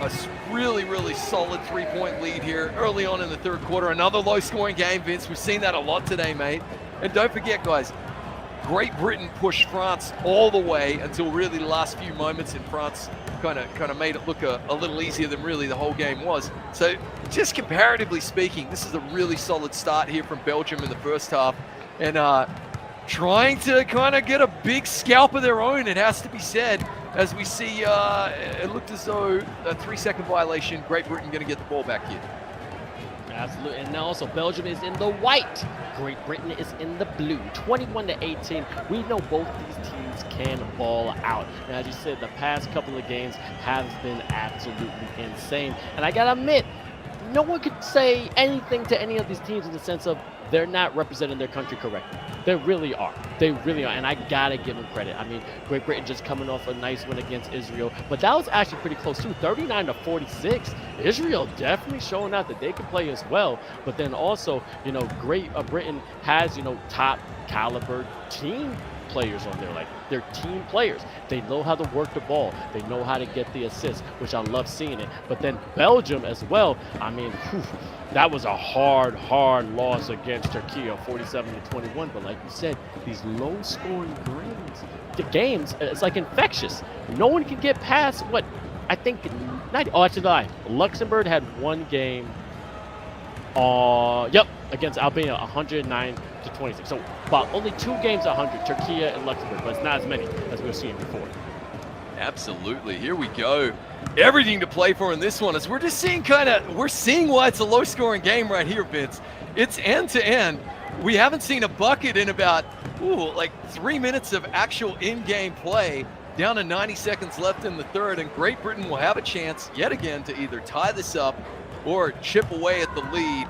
a really, really solid 3-point lead here early on in the third quarter. Another low-scoring game, Vince. We've seen that a lot today, mate. And don't forget, guys, Great Britain pushed France all the way until really the last few moments, and France kind of made it look a little easier than really the whole game was. So just comparatively speaking, this is a really solid start here from Belgium in the first half. And trying to kind of get a big scalp of their own, it has to be said, as we see it looked as though a 3-second violation. Great Britain going to get the ball back here. Absolutely. And now also Belgium is in the white. Great Britain is in the blue. 21-18. We know both these teams can ball out. And as you said, the past couple of games have been absolutely insane. And I gotta admit, no one could say anything to any of these teams in the sense of they're not representing their country correctly. They really are. They really are. And I gotta give them credit. I mean, Great Britain just coming off a nice win against Israel, but that was actually pretty close too. 39-46. Israel definitely showing out that they can play as well. But then also, you know, Great Britain has, you know, top caliber team players on there. Like, they're team players. They know how to work the ball. They know how to get the assists, which I love seeing it. But then Belgium as well, I mean, that was a hard loss against Turkiye, 47-21. But like you said, these low-scoring games, it's like infectious. No one can get past what I think. Oh, actually, lie. Luxembourg had one game. Against Albania, 109-26. So about only 2 games 100, Turkiye and Luxembourg, but it's not as many as we were seeing before. Absolutely. Here we go. Everything to play for in this one, as we're just seeing we're seeing why it's a low-scoring game right here, Vince. It's end-to-end. We haven't seen a bucket in about, like 3 minutes of actual in-game play. Down to 90 seconds left in the third, and Great Britain will have a chance yet again to either tie this up or chip away at the lead.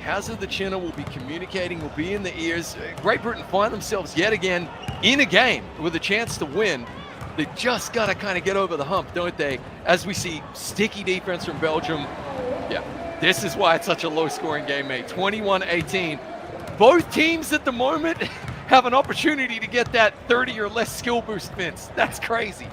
Hazard the Chinna will be communicating, will be in the ears. Great Britain find themselves yet again in a game with a chance to win. They just got to kind of get over the hump, don't they? As we see sticky defense from Belgium. Yeah, this is why it's such a low-scoring game, mate. 21-18. Both teams at the moment have an opportunity to get that 30 or less skill boost, Vince. That's crazy.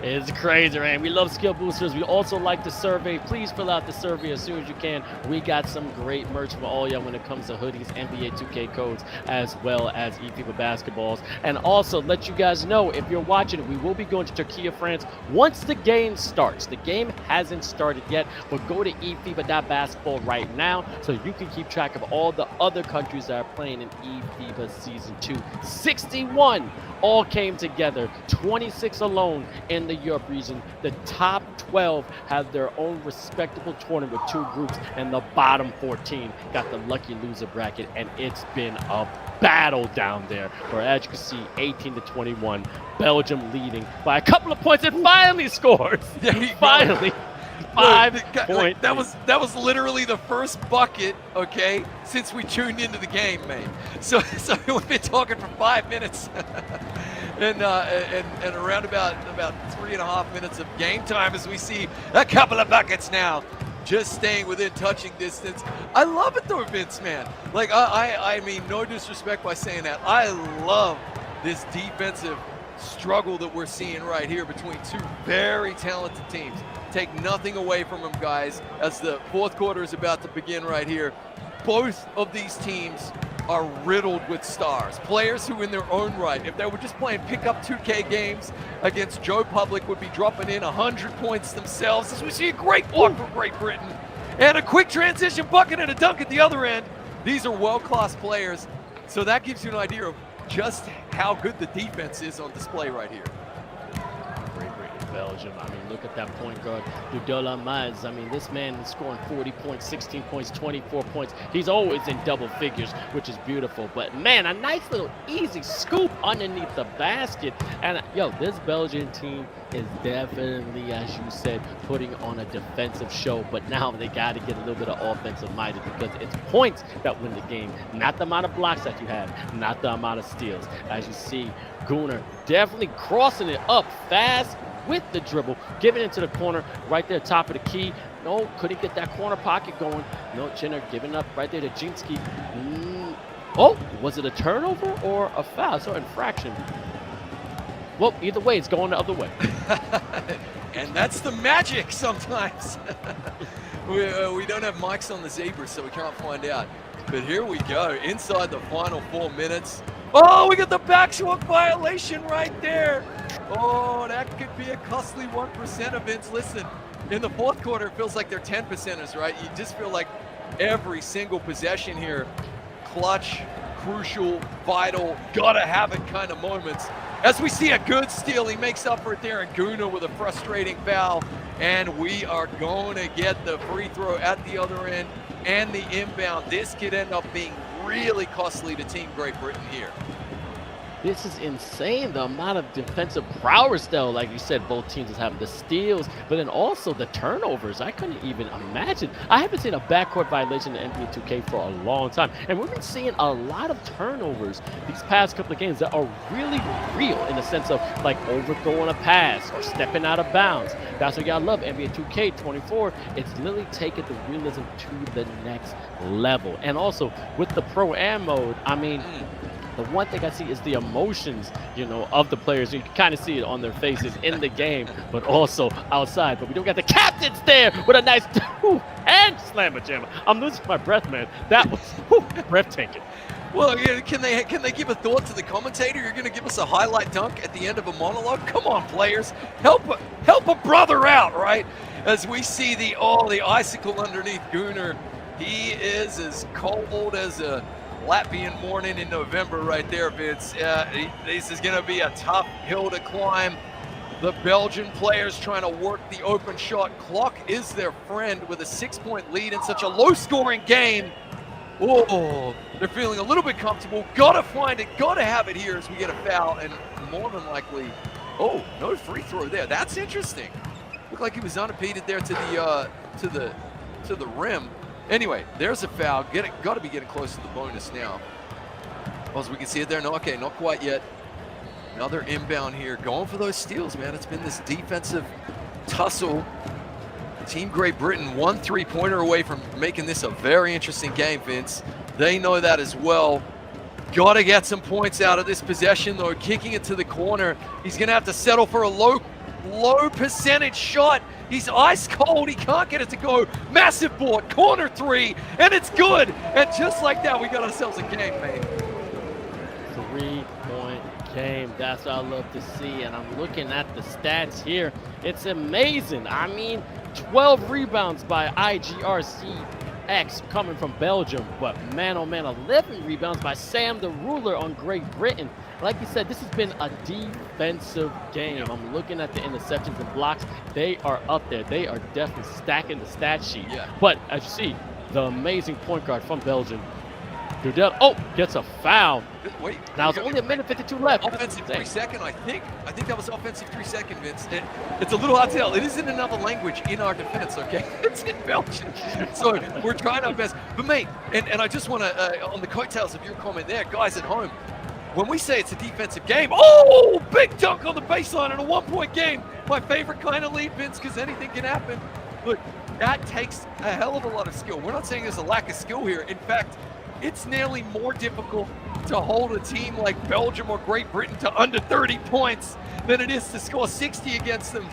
It's crazy, man. We love skill boosters. We also like the survey. Please fill out the survey as soon as you can. We got some great merch for all y'all when it comes to hoodies, NBA 2K codes, as well as eFIBA basketballs. And also let you guys know, if you're watching, we will be going to Turkiye, France once the game starts. The game hasn't started yet, but go to eFIBA.basketball right now so you can keep track of all the other countries that are playing in eFIBA Season 2. 61 all came together, 26 alone in the Europe region. The top 12 have their own respectable tournament with 2 groups, and the bottom 14 got the lucky loser bracket, and it's been a battle down there, where as you can see, 18-21, Belgium leading by a couple of points, and finally scores. Finally. 5 points. That was literally the first bucket, okay, since we tuned into the game, mate. So we've been talking for 5 minutes, and around about 3.5 minutes of game time, as we see a couple of buckets now, just staying within touching distance. I love it though, Vince, man. Like I mean, no disrespect by saying that. I love this defensive struggle that we're seeing right here between 2 very talented teams. take nothing away from them, guys, as the fourth quarter is about to begin right here. Both of these teams are riddled with stars. Players who in their own right, if they were just playing pickup 2K games against Joe Public, would be dropping in 100 points themselves, as we see a great block from Great Britain. And a quick transition bucket and a dunk at the other end. These are world-class players. So that gives you an idea of just how good the defense is on display right here. Great Britain, Belgium. I mean, look at that point guard, Dudola Maz. I mean, this man is scoring 40 points, 16 points, 24 points. He's always in double figures, which is beautiful. But man, a nice little easy scoop underneath the basket. And yo, this Belgian team is definitely, as you said, putting on a defensive show. But now they got to get a little bit of offensive minded, because it's points that win the game, not the amount of blocks that you have, not the amount of steals. As you see, Gunnar definitely crossing it up fast with the dribble, giving it to the corner right there, top of the key. No, couldn't get that corner pocket going. No, Chinner giving up right there to Jinski. Oh, was it a turnover or a foul? So infraction. Well, either way, it's going the other way. And that's the magic sometimes. We don't have mics on the zebra, so we can't find out. But here we go, inside the final 4 minutes. Oh, we got the backshot violation right there. Oh, that could be a costly 1%, Vince. Listen, in the fourth quarter, it feels like they're 10%ers, right? You just feel like every single possession here, clutch, crucial, vital, gotta have it kind of moments. As we see a good steal, he makes up for it there, and Gunnar with a frustrating foul. And we are going to get the free throw at the other end and the inbound. This could end up being really costly to Team Great Britain here. This is insane, the amount of defensive prowess, though. Like you said, both teams is having the steals, but then also the turnovers. I couldn't even imagine. I haven't seen a backcourt violation in NBA 2K for a long time, and we've been seeing a lot of turnovers these past couple of games that are really real, in the sense of like overthrowing a pass or stepping out of bounds. That's what y'all love. NBA 2K 24, it's literally taking the realism to the next level. And also with the Pro-Am mode, I mean, the one thing I see is the emotions, you know, of the players. You can kind of see it on their faces in the game, but also outside. But we don't got the captains there with a nice and slammer jammer. I'm losing my breath, man. That was breathtaking. Well, yeah, can they give a thought to the commentator? You're going to give us a highlight dunk at the end of a monologue? Come on, players, help a brother out, right? As we see the icicle underneath Gunnar. He is as cold as a Latvian morning in November right there, Vince. This is going to be a tough hill to climb. The Belgian players trying to work the open shot. Clock is their friend with a 6-point lead in such a low-scoring game. Oh, they're feeling a little bit comfortable. Gotta find it, gotta have it here as we get a foul, and more than likely, oh, no free throw there. That's interesting. Looked like he was unimpeded there to the rim. Anyway, there's a foul. Got to be getting close to the bonus now. Well, as we can see it there. No, okay, not quite yet. Another inbound here. Going for those steals, man. It's been this defensive tussle. Team Great Britain 1 3-pointer away from making this a very interesting game, Vince. They know that as well. Got to get some points out of this possession, though. Kicking it to the corner. He's going to have to settle for a low percentage shot. He's ice cold. He can't get it to go. Massive board, corner three, and it's good. And just like that, we got ourselves a game, man. 3-point game. That's what I love to see. And I'm looking at the stats here. It's amazing. I mean, 12 rebounds by 𝐼HRCX coming from Belgium. But man, oh man, 11 rebounds by Sam the Ruler on Great Britain. Like you said, this has been a defensive game. I'm looking at the interceptions and blocks. They are up there. They are definitely stacking the stat sheet. Yeah. But as you see, the amazing point guard from Belgium, Dudel, gets a foul. Wait. Now it's only a minute 52 left. Offensive 3-second, I think that was offensive 3-second, Vince. It's a little hard to tell. It is in another language in our defense, okay? It's in Belgian. So we're trying our best. But mate, and I just want to, on the coattails of your comment there, guys at home, when we say it's a defensive game, big dunk on the baseline in a 1-point game. My favorite kind of lead, Vince, because anything can happen. Look, that takes a hell of a lot of skill. We're not saying there's a lack of skill here. In fact, it's nearly more difficult to hold a team like Belgium or Great Britain to under 30 points than it is to score 60 against them.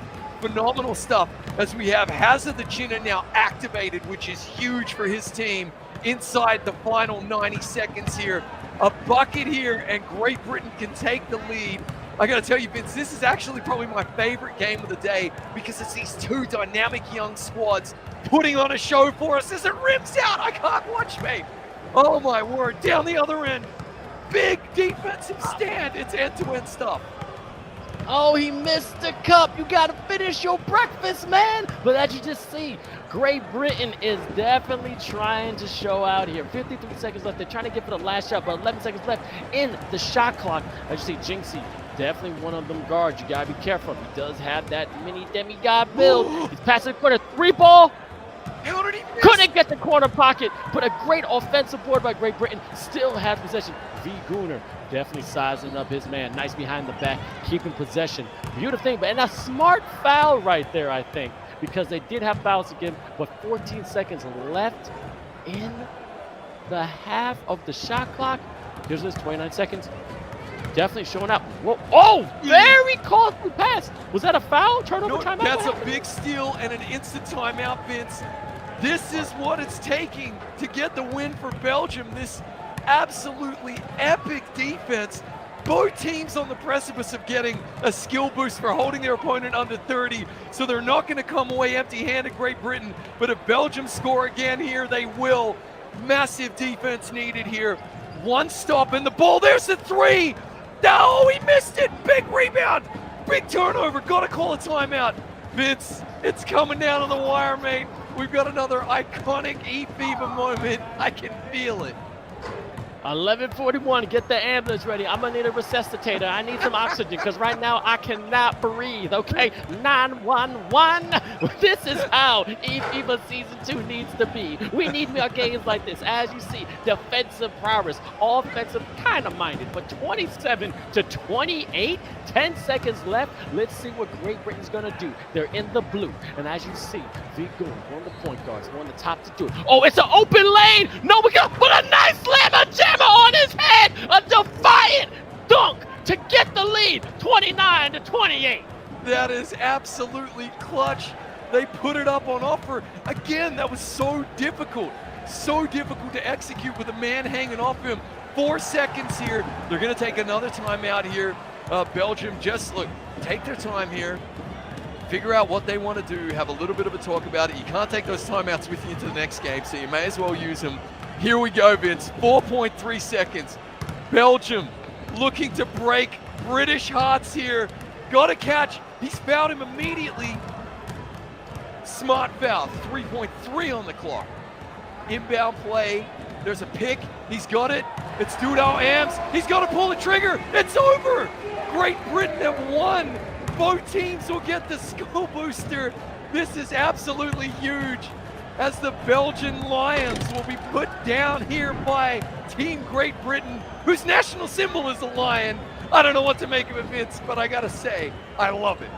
phenomenal stuff as we have Hazard the Chinner now activated, which is huge for his team inside the final 90 seconds here. A bucket here, and Great Britain can take the lead. I gotta tell you, Vince, this is actually probably my favorite game of the day because it's these two dynamic young squads putting on a show for us as it rims out. I can't watch, mate. Oh my word, down the other end. Big defensive stand. It's end-to-end stuff. Oh, he missed the cup. You got to finish your breakfast, man. But as you just see, Great Britain is definitely trying to show out here. 53 seconds left. They're trying to get for the last shot, but 11 seconds left in the shot clock. As you see, Jinxie, definitely one of them guards. You got to be careful. He does have that mini demigod build. He's passing the corner. 3-ball. How did he miss? Couldn't get the corner pocket, but a great offensive board by Great Britain. Still has possession. V. Gooner definitely sizing up his man. Nice behind the back, keeping possession. Beautiful thing, and a smart foul right there, I think, because they did have fouls again, but 14 seconds left in the half of the shot clock. Here's this 29 seconds. Definitely showing up. Whoa. Oh, very costly pass. Was that a foul? Turnover, No, timeout? that's a big steal and an instant timeout, Vince. This is what it's taking to get the win for Belgium. This absolutely epic defense. Both teams on the precipice of getting a skill boost for holding their opponent under 30, so they're not going to come away empty-handed, Great Britain. But if Belgium score again here, they will. Massive defense needed here. One stop in the ball. There's the three. No, he missed it. Big rebound. Big turnover. Got to call a timeout. Vince, it's coming down to the wire, mate. We've got another iconic eFIBA moment. I can feel it. 11:41, get the ambulance ready. I'm gonna need a resuscitator. I need some oxygen because right now I cannot breathe, okay? 911. This is how eFIBA Season 2 needs to be. We need more games like this. As you see, defensive prowess, offensive kind of minded, but 27-28, 10 seconds left. Let's see what Great Britain's gonna do. They're in the blue, and as you see, V. Goon, one of the point guards, one of the top to do it. Oh, it's an open lane. No, we got put a nice slammer jammer on his head. A defiant dunk to get the lead, 29-28. That is absolutely clutch. They put it up on offer. Again, that was so difficult to execute with a man hanging off him. 4 seconds here. They're going to take another timeout here. Belgium, just look, take their time here. Figure out what they want to do. Have a little bit of a talk about it. You can't take those timeouts with you into the next game, so you may as well use them. Here we go, Vince. 4.3 seconds. Belgium looking to break British hearts here. Got to catch. He's fouled him immediately. Smart foul. 3.3 on the clock. Inbound play. There's a pick. He's got it. It's Dudo Ams. He's got to pull the trigger. It's over. Great Britain have won. Both teams will get the skull booster. This is absolutely huge, as the Belgian Lions will be put down here by Team Great Britain, whose national symbol is a lion. I don't know what to make of it, Vince, but I gotta say, I love it.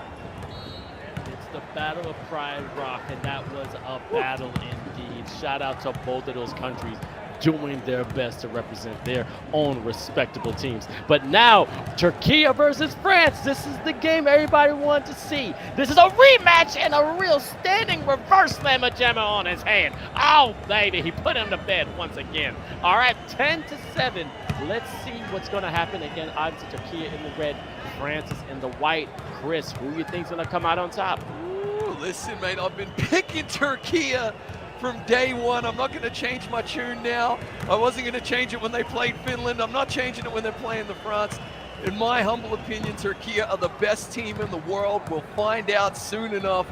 It's the Battle of Pride Rock, and that was a battle indeed. Shout out to both of those countries doing their best to represent their own respectable teams. But now, Turkiye versus France. This is the game everybody wanted to see. This is a rematch and a real standing reverse slammer jammer on his hand. Oh, baby, he put him to bed once again. All right, 10-7. Let's see what's going to happen again. Obviously, Turkiye in the red, France is in the white. Chris, who do you think's going to come out on top? Ooh, listen, mate, I've been picking Turkiye from day one. I'm not going to change my tune now. I wasn't going to change it when they played Finland. I'm not changing it when they're playing the France. In my humble opinion, Turkiye are the best team in the world. We'll find out soon enough.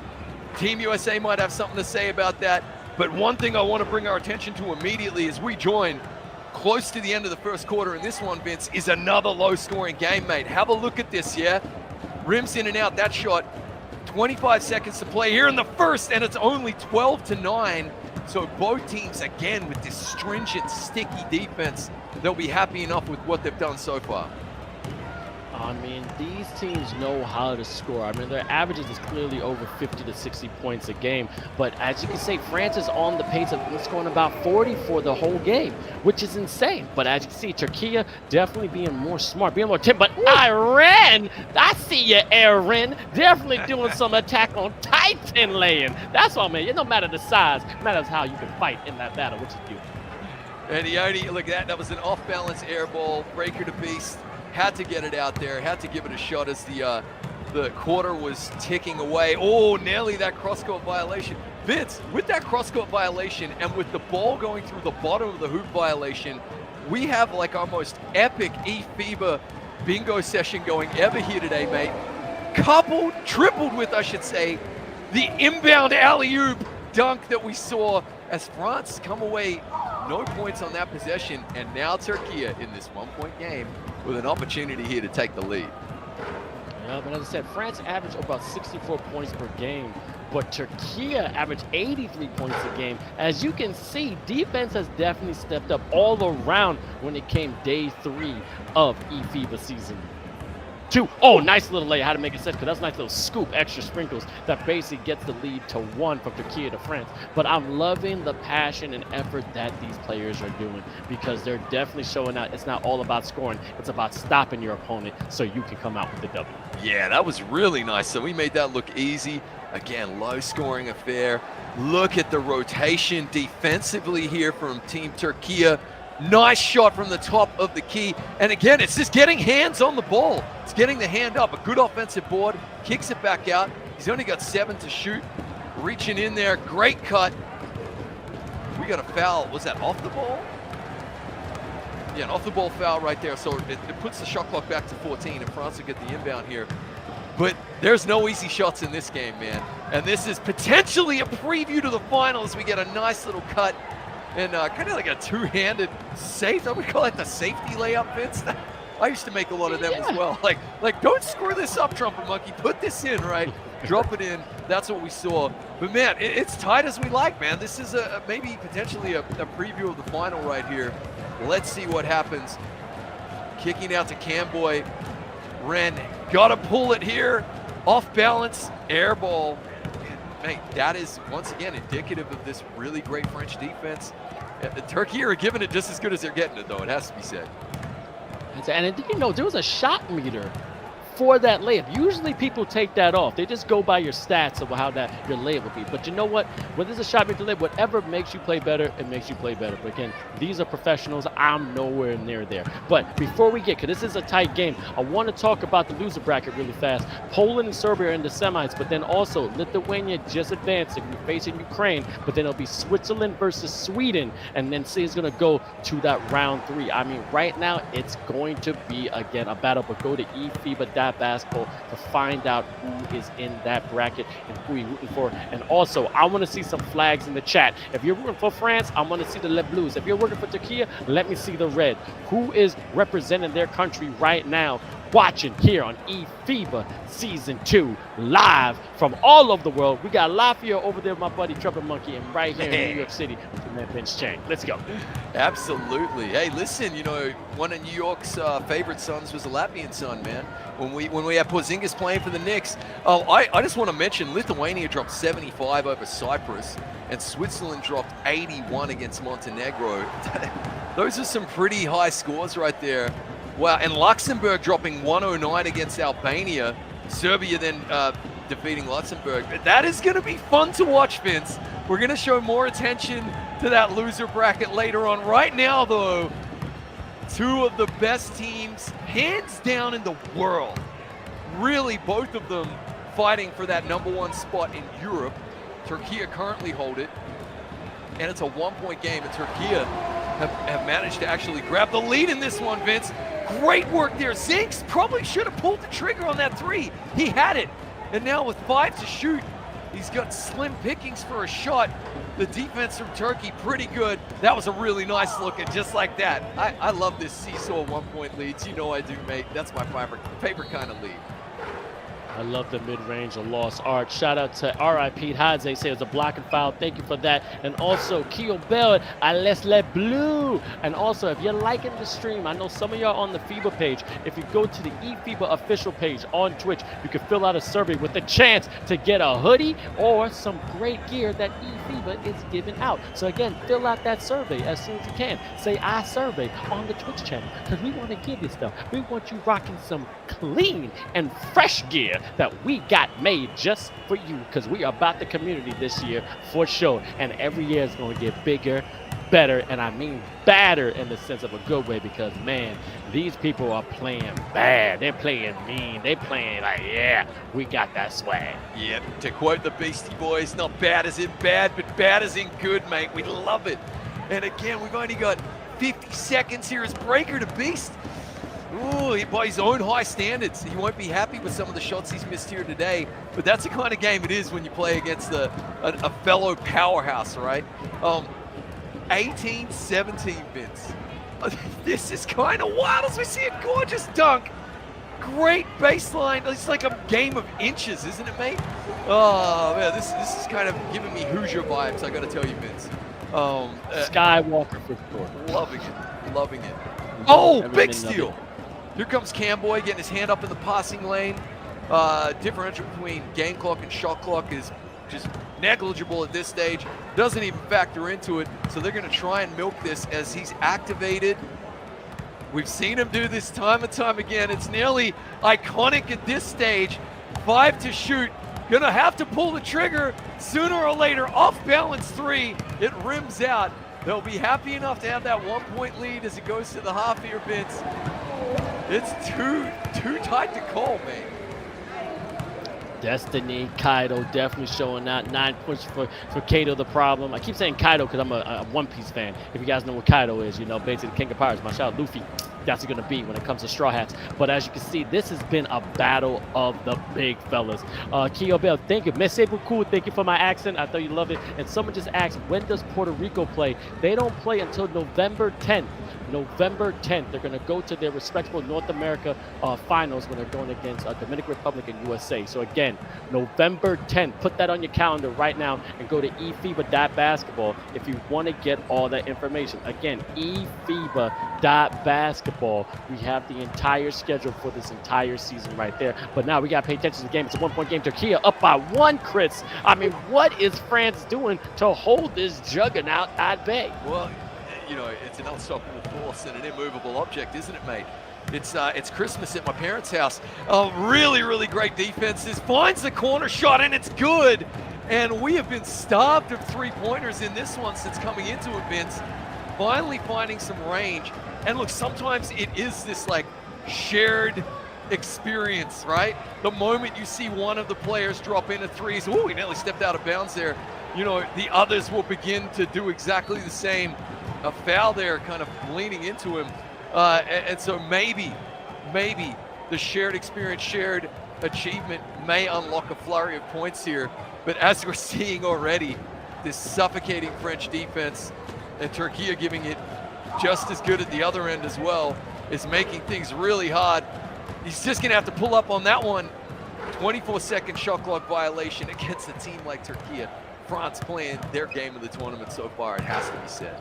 Team USA might have something to say about that. But one thing I want to bring our attention to immediately as we join close to the end of the first quarter in this one, Vince, is another low-scoring game, mate. Have a look at this, yeah? Rims in and out, that shot. 25 seconds to play here in the first, and it's only 12-9. So both teams, again, with this stringent, sticky defense, they'll be happy enough with what they've done so far. I mean, these teams know how to score. I mean, their averages is clearly over 50 to 60 points a game. But as you can see, France is on the pace of scoring about 40 for the whole game, which is insane. But as you can see, Turkiye definitely being more smart, being more timid. But Iran, I see you, Aaron, definitely doing some attack on Titan laying. That's all, man. It don't matter the size, it matters how you can fight in that battle, which is beautiful. And he only, look at that, that was an off-balance air ball, breaker to beast. Had to get it out there, had to give it a shot as the quarter was ticking away. Oh, nearly that cross-court violation. Vince, with that cross-court violation and with the ball going through the bottom of the hoop violation, we have like our most epic eFIBA bingo session going ever here today, mate. Tripled with, I should say, the inbound alley-oop dunk that we saw as France come away no points on that possession, and now Turkiye in this 1-point game with an opportunity here to take the lead. Yeah, but as I said, France averaged about 64 points per game, but Turkiye averaged 83 points a game. As you can see, defense has definitely stepped up all around when it came day 3 of eFIBA season 2. Oh, nice little lay. How to make it set, because that's a nice little scoop, extra sprinkles that basically gets the lead to 1 from Turkiye to France. But I'm loving the passion and effort that these players are doing, because they're definitely showing out. It's not all about scoring. It's about stopping your opponent so you can come out with the W. Yeah, that was really nice. So we made that look easy. Again, low scoring affair. Look at the rotation defensively here from Team Turkiye. Nice shot from the top of the key. And again, it's just getting hands on the ball. It's getting the hand up. A good offensive board. Kicks it back out. He's only got 7 to shoot. Reaching in there. Great cut. We got a foul. Was that off the ball? Yeah, an off the ball foul right there. So it puts the shot clock back to 14, and France will get the inbound here. But there's no easy shots in this game, man. And this is potentially a preview to the finals. We get a nice little cut. And kind of like a two-handed safe. I would call it the safety layup, Vince. I used to make a lot of them as well. Like, don't screw this up, Trumpet Monkey. Put this in, right? Drop it in. That's what we saw. But man, it's tight as we like, man. This is maybe potentially a preview of the final right here. Let's see what happens. Kicking out to Camboy. Ren, gotta pull it here. Off balance, air ball. Mate, that is once again indicative of this really great French defense. Turkey are giving it just as good as they're getting it, though. It has to be said. And you know, there was a shot meter for that layup. Usually people take that off. They just go by your stats of how that your layup would be. But you know what? When there's a shot meter layup, whatever makes you play better, it makes you play better. But again, these are professionals. I'm nowhere near there. But before we get, because this is a tight game, I want to talk about the loser bracket really fast. Poland and Serbia are in the semis, but then also Lithuania just advancing. We're facing Ukraine, but then it'll be Switzerland versus Sweden, and then see it's going to go to that round 3. I mean, right now it's going to be again a battle. But go to eFIBA basketball to find out who is in that bracket and who you're rooting for. And also, I want to see some flags in the chat. If you're rooting for France, I want to see the Le Blues. If you're rooting for Turkey, let me see the red. Who is representing their country right now? Watching here on eFIBA Season 2 live from all over the world. We got Lafayette over there with my buddy Trumpet Monkey, and right here in New York City with the man Vince Chang. Let's go. Absolutely. Hey, listen, you know, one of New York's favorite sons was a Latvian son, man. When we had Porzingis playing for the Knicks. Oh, I just want to mention Lithuania dropped 75 over Cyprus, and Switzerland dropped 81 against Montenegro. Those are some pretty high scores right there. Wow, and Luxembourg dropping 109 against Albania. Serbia then defeating Luxembourg. That is going to be fun to watch, Vince. We're going to show more attention to that loser bracket later on. Right now, though, two of the best teams, hands down, in the world. Really, both of them fighting for that #1 spot in Europe. Turkiye currently hold it, and it's a 1-point game, and Turkiye have managed to actually grab the lead in this one, Vince. Great work there. Zinks probably should have pulled the trigger on that 3. He had it. And now with 5 to shoot, he's got slim pickings for a shot. The defense from Turkey, pretty good. That was a really nice look, and just like that. I love this seesaw 1-point leads. You know I do, mate. That's my favorite kind of lead. I love the mid-range of Lost Art. Shout out to RIP 𝐓𝐇𝐄 say it's a block and foul. Thank you for that. And also 𝐂𝐂𝐊 𝐔𝐓 blue. And also, if you're liking the stream, I know some of y'all on the FIBA page. If you go to the eFIBA official page on Twitch, you can fill out a survey with the chance to get a hoodie or some great gear that eFIBA is giving out. So again, fill out that survey as soon as you can. Say I survey on the Twitch channel because we want to give you stuff. We want you rocking some clean and fresh gear that we got made just for you because we are about the community this year for sure. And every year is going to get bigger, better, and I mean badder in the sense of a good way because, man, these people are playing bad. They're playing mean. They're playing like, yeah, we got that swag. Yep, to quote the Beastie Boys, not bad as in bad, but bad as in good, mate. We love it. And again, we've only got 50 seconds here as Breaker to Beast. Ooh, by his own high standards, he won't be happy with some of the shots he's missed here today. But that's the kind of game it is when you play against a fellow powerhouse, right? 18-17, Vince. This is kind of wild as we see a gorgeous dunk. Great baseline. It's like a game of inches, isn't it, mate? Oh, man, this is kind of giving me Hoosier vibes, I got to tell you, Vince. Skywalker for sure. Loving it. Oh, big steal. Here comes Camboy getting his hand up in the passing lane. Differential between game clock and shot clock is just negligible at this stage. Doesn't even factor into it. So they're going to try and milk this as he's activated. We've seen him do this time and time again. It's nearly iconic at this stage. 5 to shoot. Gonna have to pull the trigger sooner or later. Off balance 3. It rims out. They'll be happy enough to have that 1-point lead as it goes to the half here, Vince. It's too tight to call, man. Destiny, Kaido definitely showing out. 9 points for Kato the problem. I keep saying Kaido because I'm a One Piece fan. If you guys know what Kaido is, you know, basically the King of Pirates. My shout out Luffy. That's going to be when it comes to Straw Hats. But as you can see, this has been a battle of the big fellas. 𝐂𝐂𝐊, thank you. Miss April Cool, thank you for my accent. I thought you loved it. And someone just asked, when does Puerto Rico play? They don't play until November 10th. November 10th. They're going to go to their respectable North America finals when they're going against Dominican Republic and USA. So again, November 10th. Put that on your calendar right now and go to eFIBA.basketball if you want to get all that information. Again, eFIBA.basketball. We have the entire schedule for this entire season right there. But now we got to pay attention to the game. It's a 1-point game. Turkiye up by 1, Chris. I mean, what is France doing to hold this juggernaut at bay? Well, you know, it's an unstoppable force and an immovable object, isn't it, mate? It's Christmas at my parents' house. Really great defenses. Finds the corner shot, and it's good. And we have been starved of three-pointers in this one since coming into it, Vince. Finally finding some range. And look, sometimes it is this, like, shared experience, right? The moment you see one of the players drop in a threes, ooh, he nearly stepped out of bounds there. You know, the others will begin to do exactly the same. A foul there kind of leaning into him. And so maybe the shared experience, shared achievement may unlock a flurry of points here. But as we're seeing already, this suffocating French defense and Turkiye giving it just as good at the other end as well is making things really hard. He's just gonna have to pull up on that one. 24-second shot clock violation against a team like Turkiye. France playing their game of the tournament so far, it has to be said.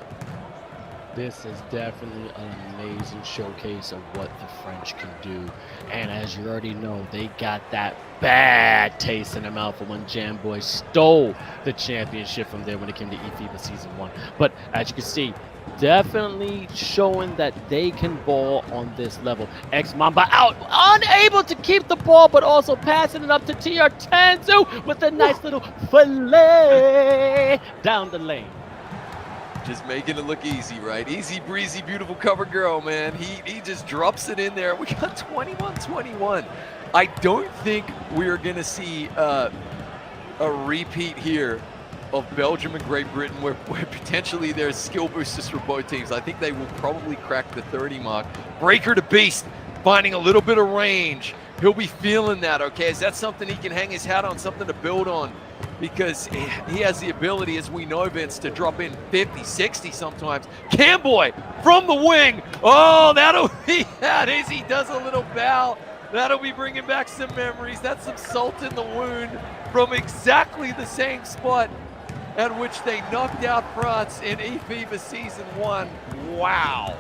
This is definitely an amazing showcase of what the French can do. And as you already know, they got that bad taste in their mouth for when Jamboy stole the championship from there when it came to eFIBA Season 1. But as you can see, definitely showing that they can ball on this level. Mamba out, unable to keep the ball, but also passing it up to TR Tanzu with a nice little fillet down the lane. Just making it look easy, right? Easy breezy, beautiful cover girl, man. He just drops it in there. We got 21-21. I don't think we're gonna see a repeat here of Belgium and Great Britain where potentially there's skill boosters for both teams. I think they will probably crack the 30 mark. Breaker to Beast, finding a little bit of range. He'll be feeling that, okay? Is that something he can hang his hat on, something to build on? Because he has the ability, as we know, Vince, to drop in 50, 60 sometimes. Camboy from the wing. Oh, that'll be that as he does a little bow That'll be bringing back some memories. That's some salt in the wound from exactly the same spot at which they knocked out France in eFIBA Season 1. Wow.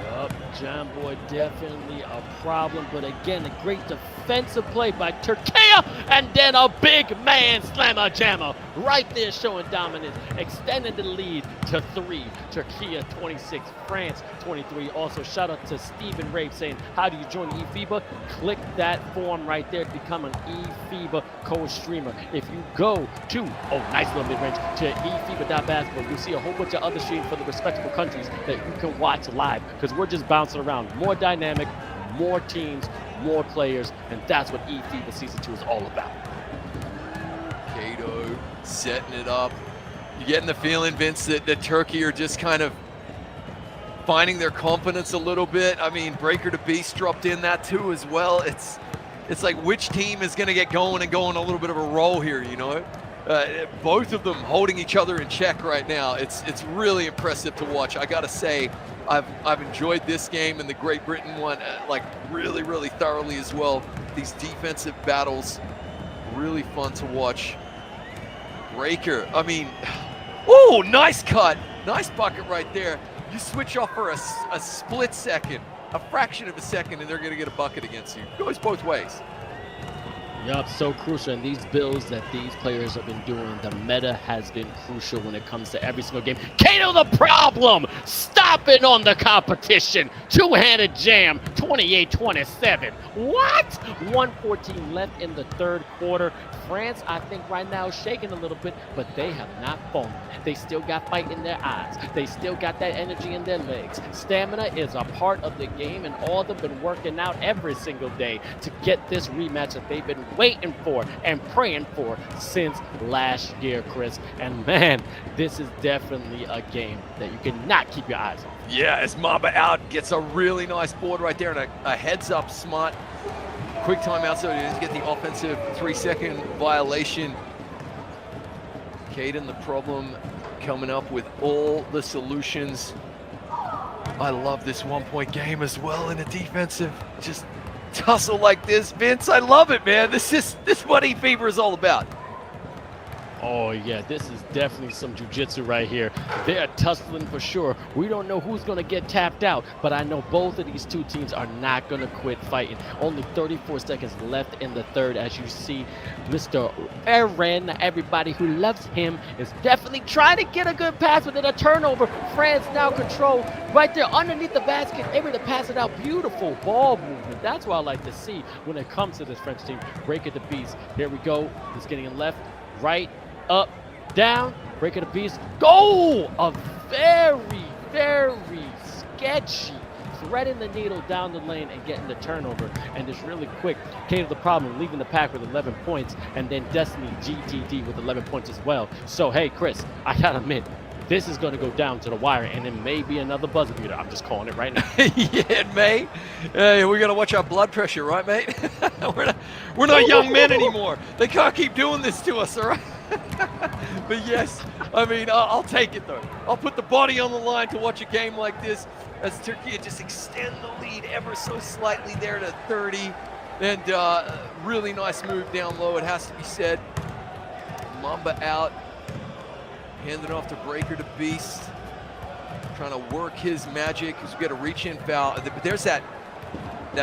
Yup, John Boy, definitely a problem. But again, a great defensive play by Turkiye, and then a big man slammer jammer right there showing dominance, extending the lead to 3. Turkiye 26, France 23. Also, shout out to Stephen Rabe saying, how do you join eFIBA? Click that form right there to become an eFIBA co-streamer. If you go to, nice little mid-range, to eFIBA.basketball, you'll see a whole bunch of other streams from the respectable countries that you can watch live, because we're just bouncing around. More dynamic, more teams, more players, and that's what eFIBA Season 2 is all about. 𝐂𝐄 setting it up. You getting the feeling, Vince, that Turkey are just kind of finding their confidence a little bit. I mean, Breaker to Beast dropped in that too as well. It's like which team is going to get going and go on a little bit of a roll here, you know? Both of them holding each other in check right now. It's really impressive to watch. I gotta say, I've enjoyed this game and the Great Britain one like really thoroughly as well. These defensive battles, really fun to watch. Breaker, I mean, oh, nice cut, nice bucket right there. You switch off for a split second, a fraction of a second, and they're gonna get a bucket against you. It goes both ways. Yup, so crucial. And these builds that these players have been doing, the meta has been crucial when it comes to every single game. 𝐂𝐄 the problem! Stopping on the competition. Two-handed jam, 28-27. What? 1:14 left in the third quarter. France, I think right now is shaking a little bit, but they have not fallen. They still got fight in their eyes. They still got that energy in their legs. Stamina is a part of the game, and all of them been working out every single day to get this rematch that they've been waiting for and praying for since last year, Chris. And man, this is definitely a game that you cannot keep your eyes on. Yeah, as Mamba out gets a really nice board right there and a heads up smart quick timeout, so he doesn't get the offensive 3-second violation. 𝐂𝐄 the problem, coming up with all the solutions. I love this 1-point game as well in a defensive just tussle like this. Vince, I love it, man. This is what eFIBA is all about. Oh yeah, this is definitely some jiu-jitsu right here. They're tussling for sure. We don't know who's going to get tapped out, but I know both of these two teams are not going to quit fighting. Only 34 seconds left in the third. As you see, Mr. Aaron, everybody who loves him, is definitely trying to get a good pass within a turnover. France now control right there underneath the basket, able to pass it out. Beautiful ball movement. That's what I like to see when it comes to this French team. Break at the beast. Here we go. He's getting it left, right, up, down, break of the beast, goal! A very sketchy, threading the needle down the lane and getting the turnover. And just really quick, 𝐂𝐄 the problem, leaving the pack with 11 points, and then Destiny GTD with 11 points as well. So hey, Chris, I gotta admit, this is going to go down to the wire, and it may be another buzzer beater. I'm just calling it right now. Yeah, it may. We got to watch our blood pressure, right, mate? we're not young men anymore. They can't keep doing this to us, all right? But yes, I mean, I'll take it, though. I'll put the body on the line to watch a game like this as Turkiye just extend the lead ever so slightly there to 30. And really nice move down low, it has to be said. Mamba out. Hand it off to Breaker to Beast. Trying to work his magic because we got a reach-in foul. But there's that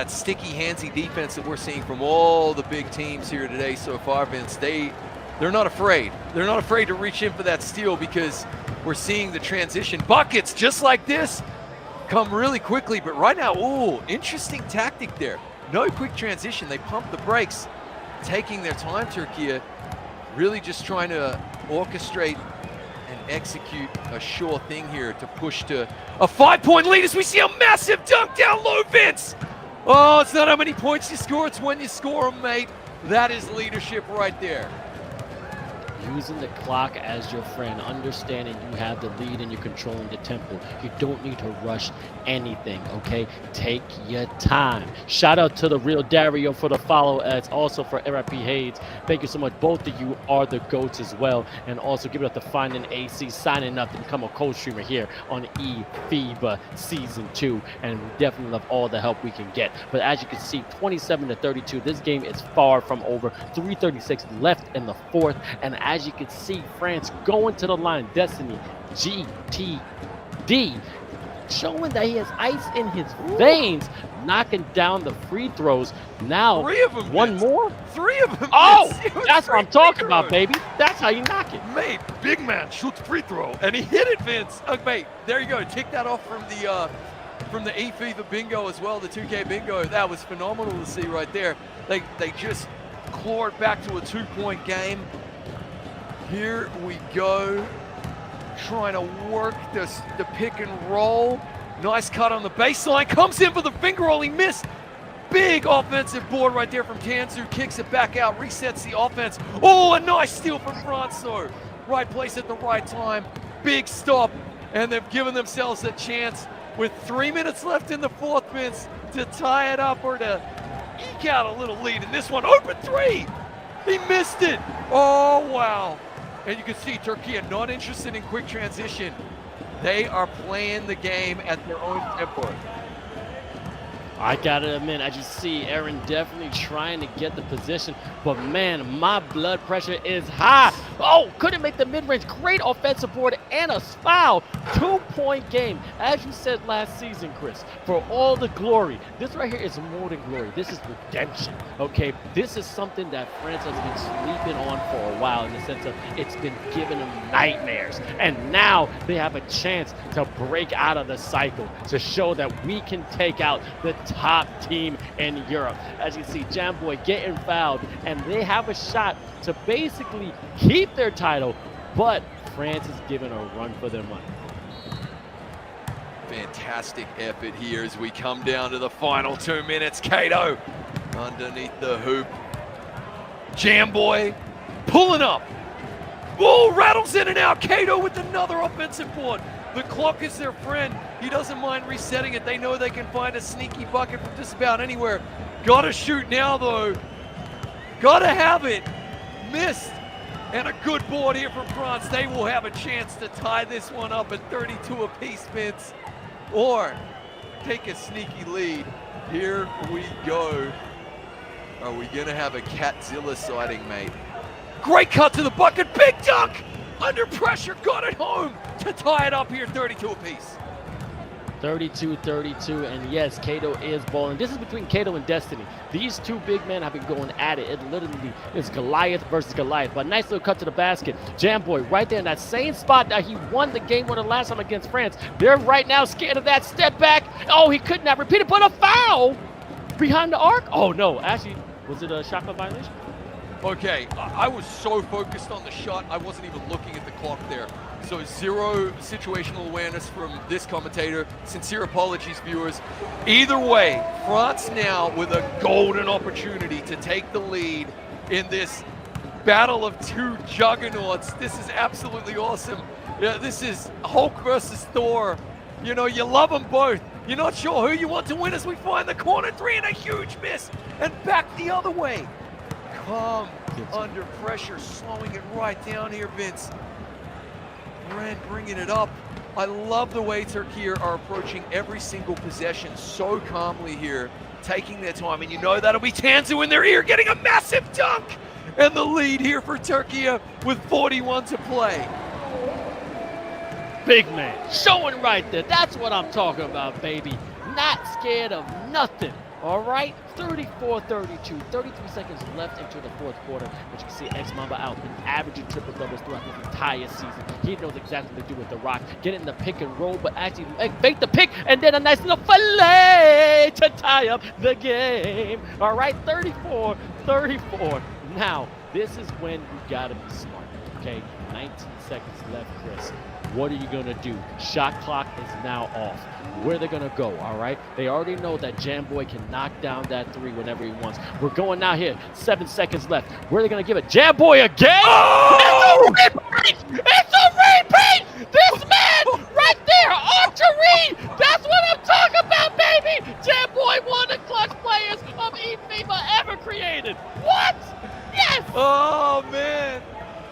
sticky handsy defense that we're seeing from all the big teams here today so far, Vince. They're not afraid. They're not afraid to reach in for that steal because we're seeing the transition buckets just like this come really quickly. But right now, ooh, interesting tactic there. No quick transition. They pump the brakes, taking their time, Turkiye. Really just trying to orchestrate and execute a sure thing here to push to a 5-point lead as we see a massive dunk down low, Vince. Oh, it's not how many points you score, it's when you score them, mate. That is leadership right there. using the clock as your friend, understanding you have the lead and you're controlling the tempo. You don't need to rush anything, okay? Take your time. Shout out to the real Dario for the follow, as also for RIP Hayes. Thank you so much. Both of you are the GOATs as well. And also give it up to Finding AC, signing up to become a co-streamer here on eFIBA Season 2. And we definitely love all the help we can get. But as you can see, 27-32, this game is far from over. 3:36 left in the fourth. And as you can see, France going to the line. Destiny, GTD, showing that he has ice in his veins, knocking down the free throws. Now, 3 of them. one more? 3 of them. Oh, Vince. that's what I'm talking about, baby. That's how you knock it. Mate, big man shoots free throw, and he hit it, Vince. Oh, mate, there you go. Take that off from the eFIBA bingo as well, the 2K bingo. That was phenomenal to see right there. They just clawed back to a 2-point game. Here we go, trying to work the pick and roll. Nice cut on the baseline, comes in for the finger roll, he missed. Big offensive board right there from Tanzu, kicks it back out, resets the offense. Oh, a nice steal from France though. Right place at the right time, big stop, and they've given themselves a chance with 3 minutes left in the fourth, Vince, to tie it up or to eke out a little lead in this one. Open 3, he missed it. Oh, wow. And you can see Turkiye not interested in quick transition. They are playing the game at their own tempo. I gotta admit, as you see, Aaron definitely trying to get the position, but man, my blood pressure is high. Oh, couldn't make the mid-range. Great offensive board and a foul. 2-point game. As you said last season, Chris, for all the glory, this right here is more than glory. This is redemption, okay? This is something that France has been sleeping on for a while in the sense of it's been giving them nightmares. And now they have a chance to break out of the cycle, to show that we can take out the top team in Europe. As you see, Jamboy getting fouled, and they have a shot to basically keep their title, but France is giving a run for their money. Fantastic effort here as we come down to the final 2 minutes. 𝐂𝐄 underneath the hoop. Jamboy pulling up. Oh, rattles in and out. 𝐂𝐄 with another offensive board. The clock is their friend. He doesn't mind resetting it. They know they can find a sneaky bucket from just about anywhere. Gotta shoot now, though. Gotta have it. Missed. And a good board here from France. They will have a chance to tie this one up at 32 apiece, Vince. Or take a sneaky lead. Here we go. Are we gonna have a Catzilla sighting, mate? Great cut to the bucket. Big dunk. Under pressure, got it home to tie it up here, 32 apiece. 32-32, and yes, 𝐂𝐄 is balling. This is between 𝐂𝐄 and Destiny. These two big men have been going at it. It literally is Goliath versus Goliath. But nice little cut to the basket. Jamboy right there in that same spot that he won the game winner last time against France. They're right now scared of that step back. Oh, he could not repeat it, but a foul behind the arc. Oh no, actually, was it a shot clock violation? Okay, I was so focused on the shot, I wasn't even looking at the clock there. So 0 situational awareness from this commentator. Sincere apologies, viewers. Either way, France now with a golden opportunity to take the lead in this battle of 2 juggernauts. This is absolutely awesome. Yeah, this is Hulk versus Thor. You know, you love them both. You're not sure who you want to win as we find the corner 3 and a huge miss. And back the other way. Calm, under pressure, slowing it right down here, Vince. Brand bringing it up. I love the way Turkiye are approaching every single possession so calmly here, taking their time. And you know that'll be Tanzu in their ear getting a massive dunk. And the lead here for Turkiye with 41 to play. Big man, showing right there. That's what I'm talking about, baby. Not scared of nothing. All right, 34-32, 33 seconds left into the fourth quarter. But you can see X-Mamba out, been averaging triple doubles throughout this entire season. He knows exactly what to do with the rock. Get it in the pick and roll, but actually fake the pick, and then a nice little fillet to tie up the game. All right, 34-34. Now, this is when you gotta be smart, okay? 19 seconds left, Chris. What are you gonna do? Shot clock is now off. Where are they gonna go, all right? They already know that Jamboy can knock down that 3 whenever he wants. We're going now here, 7 seconds left. Where are they gonna give it? Jamboy again! Oh! repeat! It's a repeat! This man right there, archery! That's what I'm talking about, baby! Jamboy, one of the clutch players of eFIBA ever created. What? Yes! Oh, man.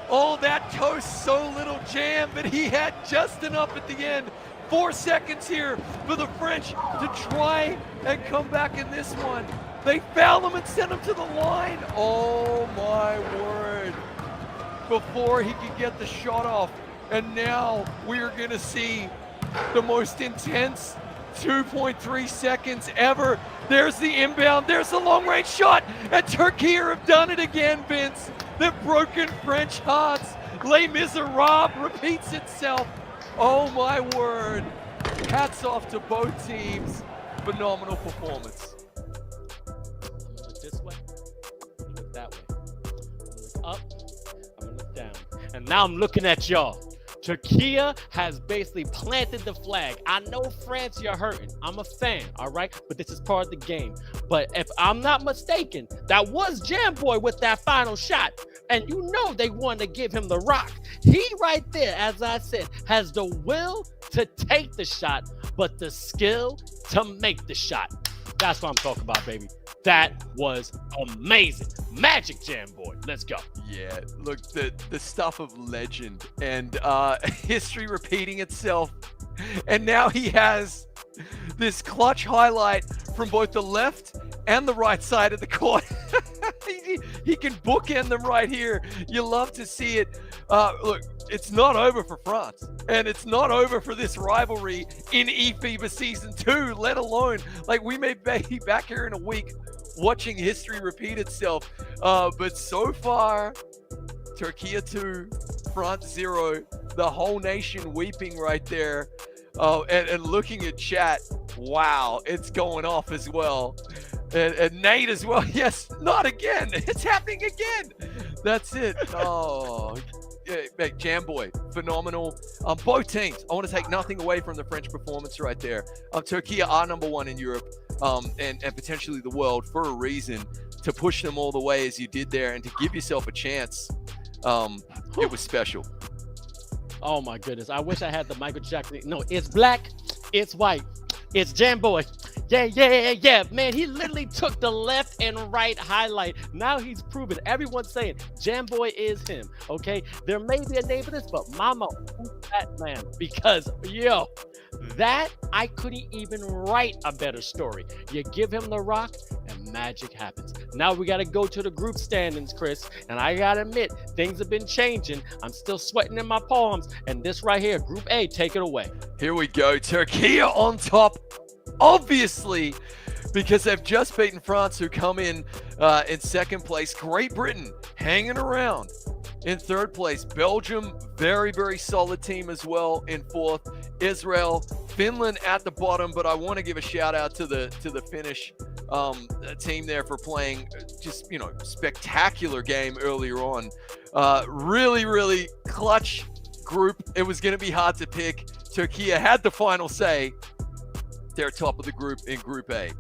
Oh, that toast so little jam, but he had just enough at the end. 4 seconds here for the French to try and come back in this one. They foul him and send him to the line. Oh, my word. Before he could get the shot off. And now we are going to see the most intense 2.3 seconds ever. There's the inbound. There's the long-range shot. And Turkiye have done it again, Vince. They've broken French hearts. Les Miserables repeats itself. Oh, my word. Hats off to both teams. Phenomenal performance. Look this way, look that way. I'm gonna look up, I'm gonna look down. And now I'm looking at y'all. Turkiye has basically planted the flag. I know France, you're hurting. I'm a fan, all right? But this is part of the game. But if I'm not mistaken, that was Jamboy with that final shot. And you know they wanted to give him the rock. He right there, as I said, has the will to take the shot, but the skill to make the shot. That's what I'm talking about, baby. That was amazing. Magic Jamboy. Let's go. Yeah, look, the stuff of legend and history repeating itself. And now he has this clutch highlight from both the left and the right side of the court. He can bookend them right here. You love to see it. Look, it's not over for France. And it's not over for this rivalry in eFIBA Season 2, let alone, like, we may be back here in a week watching history repeat itself. But so far, Turkiye 2, France 0, the whole nation weeping right there. And looking at chat, wow, it's going off as well. And Nate as well. Yes, not again. It's happening again. That's it. Oh, yeah, Jamboy, phenomenal. Both teams, I want to take nothing away from the French performance right there. Turkiye are #1 in Europe and potentially the world for a reason. To push them all the way as you did there and to give yourself a chance, it was special. Oh my goodness. I wish I had the Michael Jackson. No, it's black, it's white, it's Jamboy. Yeah. Man, he literally took the left and right highlight. Now he's proven. Everyone's saying Jamboy is him. Okay. There may be a name for this, but mama, who's that man? Because yo, that I couldn't even write a better story. You give him the rock and magic happens. Now we got to go to the group standings, Chris. And I got to admit, things have been changing. I'm still sweating in my palms. And this right here, Group A, take it away. Here we go. Turkiye on top, obviously, because they've just beaten France, who come in second place. Great Britain hanging around in third place. Belgium, very, very solid team as well in fourth. Israel, Finland at the bottom, but I want to give a shout out to the Finnish team there for playing just, spectacular game earlier on. Really, really clutch group. It was going to be hard to pick. Turkiye had the final say. They're top of the group in Group A.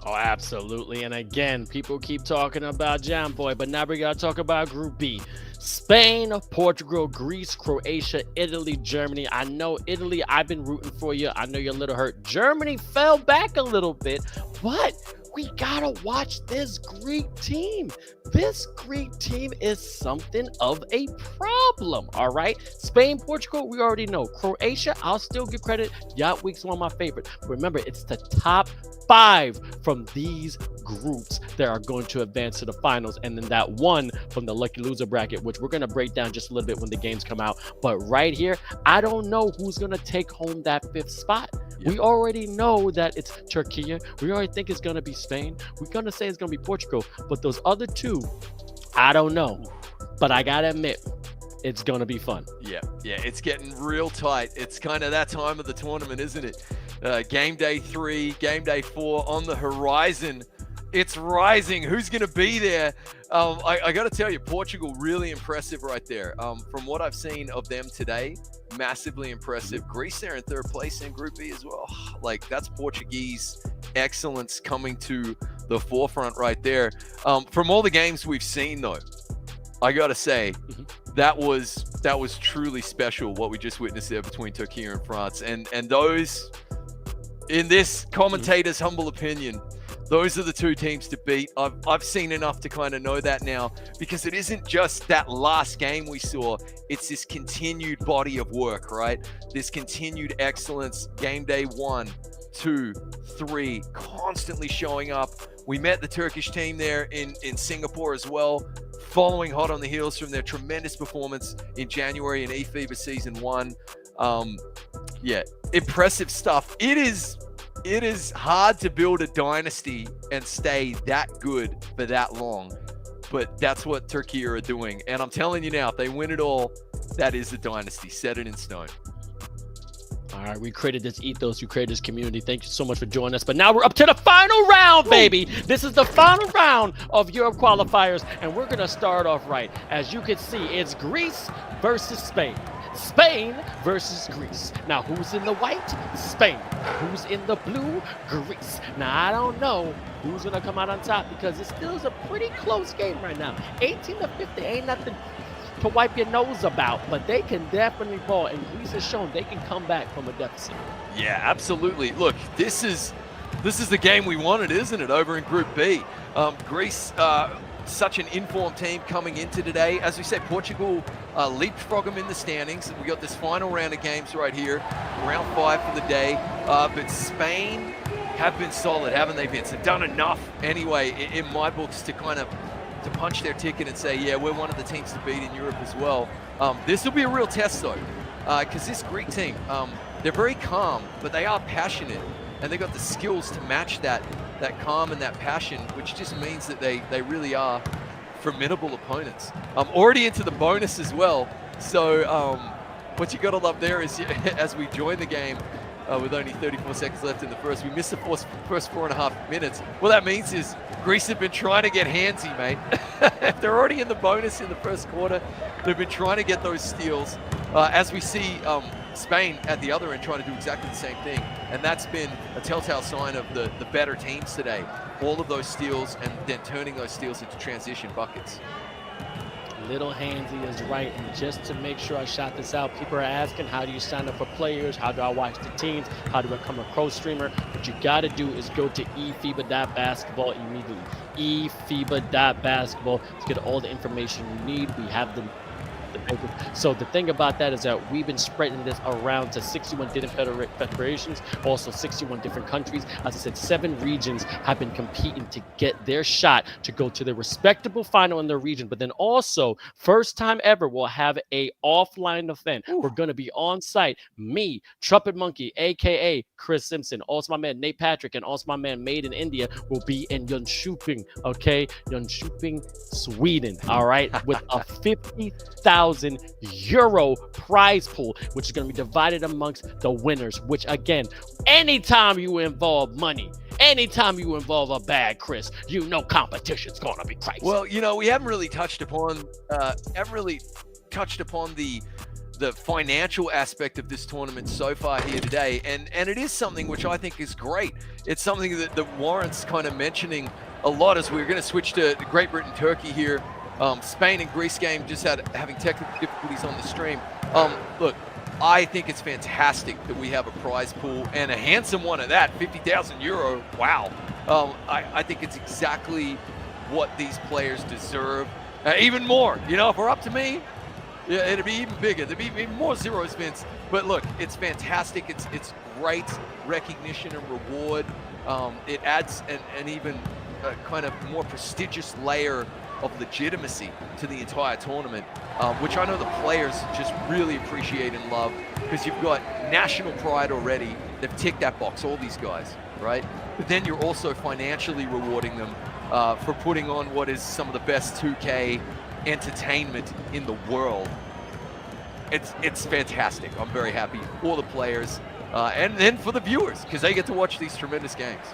Oh, absolutely. And again, people keep talking about Jamboy, but now we got to talk about Group B. Spain, Portugal, Greece, Croatia, Italy, Germany. I know Italy, I've been rooting for you. I know you're a little hurt. Germany fell back a little bit, but we gotta watch this Greek team. This Greek team is something of a problem, all right? Spain, Portugal, we already know. Croatia, I'll still give credit. Yacht Week's one of my favorites. Remember, it's the top 5 from these groups that are going to advance to the finals, and then that one from the lucky loser bracket, which we're going to break down just a little bit when the games come out. But right here, I don't know who's going to take home that 5th spot. We already know that it's Turkiye. We already think it's going to be Spain. We're going to say it's going to be Portugal. But those other 2, I don't know. But I got to admit, it's going to be fun. Yeah, it's getting real tight. It's kind of that time of the tournament, isn't it? Game day 3, game day 4 on the horizon. It's rising. Who's going to be there? I got to tell you, Portugal, really impressive right there. From what I've seen of them today, massively impressive. Greece there in 3rd place in Group B as well. Like, that's Portuguese excellence coming to the forefront right there. From all the games we've seen, though, I got to say, that was truly special what we just witnessed there between Turkiye and France. And those, in this commentator's humble opinion, those are the two teams to beat. I've seen enough to kind of know that now, because it isn't just that last game we saw, it's this continued body of work, right? This continued excellence, game day 1, 2, 3, constantly showing up. We met the Turkish team there in Singapore as well, following hot on the heels from their tremendous performance in January in eFIBA Season 1. Yeah, impressive stuff. It is hard to build a dynasty and stay that good for that long, but that's what Turkiye are doing. And I'm telling you now, if they win it all, that is a dynasty. Set it in stone. All right, we created this ethos, we created this community. Thank you so much for joining us. But now we're up to the final round, baby. This is the final round of Europe qualifiers, and we're going to start off right. As you can see, it's Greece versus Spain. Spain versus Greece. Now, who's in the white? Spain. Who's in the blue? Greece. Now, I don't know who's going to come out on top, because it still is a pretty close game right now. 18-50 ain't nothing to wipe your nose about, but they can definitely ball, and Greece has shown they can come back from a deficit. Yeah, absolutely. Look, this is the game we wanted, isn't it, over in Group B? Greece, such an informed team coming into today. As we said, Portugal leapfrog them in the standings. We got this final round of games right here, round 5 for the day. But Spain have been solid, haven't they, Vince? They've done enough anyway in my books to kind of to punch their ticket and say, yeah, we're one of the teams to beat in Europe as well. This will be a real test, though, because this Greek team, they're very calm, but they are passionate, and they've got the skills to match that calm and that passion, which just means that they really are formidable opponents. Already into the bonus as well. So what you got to love there is, as we join the game, with only 34 seconds left in the first, we missed the first 4.5 minutes. What that means is Greece have been trying to get handsy, mate. If they're already in the bonus in the first quarter, they've been trying to get those steals. As we see Spain at the other end trying to do exactly the same thing. And that's been a telltale sign of the better teams today. All of those steals and then turning those steals into transition buckets. Little handsy is right, and just to make sure I shout this out, people are asking, how do you sign up for players? How do I watch the teams? How do I become a pro streamer? What you got to do is go to eFIBA.basketball immediately. eFIBA.basketball to get all the information you need. We have the papers. So the thing about that is that we've been spreading this around to 61 different federations, also 61 different countries. As I said, 7 regions have been competing to get their shot to go to the respectable final in their region. But then also, first time ever, we'll have a offline event. We're going to be on site. Me, Trumpet Monkey, aka Chris Simpson, also my man Nate Patrick, and also my man Made in India will be in Jönköping, okay? Jönköping, Sweden, all right? With a 50,000 euro prize pool, which is going to be divided amongst the winners, which again, anytime you involve money, anytime you involve a bag, Chris, you know competition's going to be crazy. Well, you know, we haven't really touched upon the financial aspect of this tournament so far here today, and it is something which I think is great. It's something that warrants kind of mentioning a lot, as we're going to switch to Great Britain, Turkey here. Spain and Greece game just having technical difficulties on the stream. Look, I think it's fantastic that we have a prize pool, and a handsome one at that, 50,000 euro. Wow. I think it's exactly what these players deserve. Even more, you know, if we're up to me, yeah, it'd be even bigger. There'd be even more zeros, Vince. But look, it's fantastic. It's great recognition and reward. It adds an even kind of more prestigious layer of legitimacy to the entire tournament, which I know the players just really appreciate and love, because you've got national pride already. They've ticked that box, all these guys, right? But then you're also financially rewarding them for putting on what is some of the best 2K entertainment in the world. It's fantastic. I'm very happy for the players and then for the viewers, because they get to watch these tremendous games.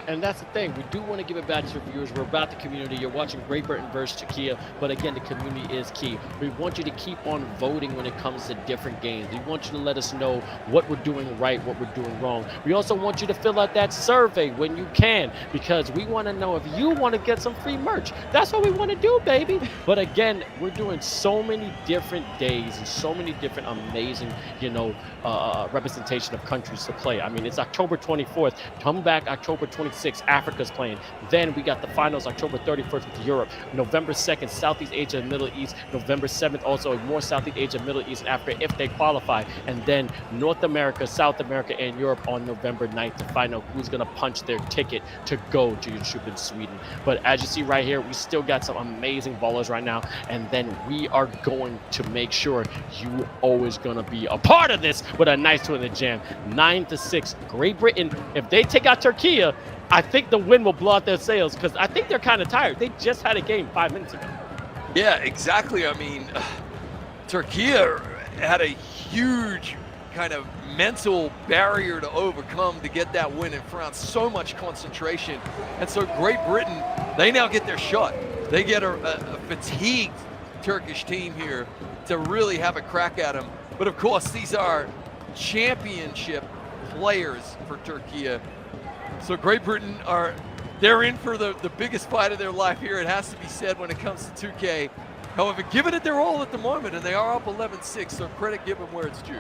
And that's the thing. We do want to give it back to your viewers. We're about the community. You're watching Great Britain versus Turkey, but again, the community is key. We want you to keep on voting when it comes to different games. We want you to let us know what we're doing right, what we're doing wrong. We also want you to fill out that survey when you can, because we want to know if you want to get some free merch. That's what we want to do, baby. But again, we're doing so many different days and so many different amazing, representation of countries to play. I mean, it's October 24th. Come back October 26th. Africa's playing. Then we got the finals October 31st with Europe. November 2nd, Southeast Asia and Middle East. November 7th, also more Southeast Asia, Middle East, and Africa if they qualify. And then North America, South America, and Europe on November 9th to find out who's going to punch their ticket to go to Europe in Sweden. But as you see right here, we still got some amazing ballers right now. And then we are going to make sure you always going to be a part of this with a nice 2 in the jam. 9-6. Great Britain, if they take out Turkey, I think the win will blow out their sails, because I think they're kind of tired. They just had a game 5 minutes ago. Yeah, exactly. I mean, Turkiye had a huge kind of mental barrier to overcome to get that win in France. So much concentration. And so Great Britain, they now get their shot. They get a fatigued Turkish team here to really have a crack at them. But of course, these are championship players for Turkiye. So Great Britain they're in for the biggest fight of their life here, it has to be said, when it comes to 2K. However, giving it their all at the moment, and they are up 11-6, so credit give them where it's due.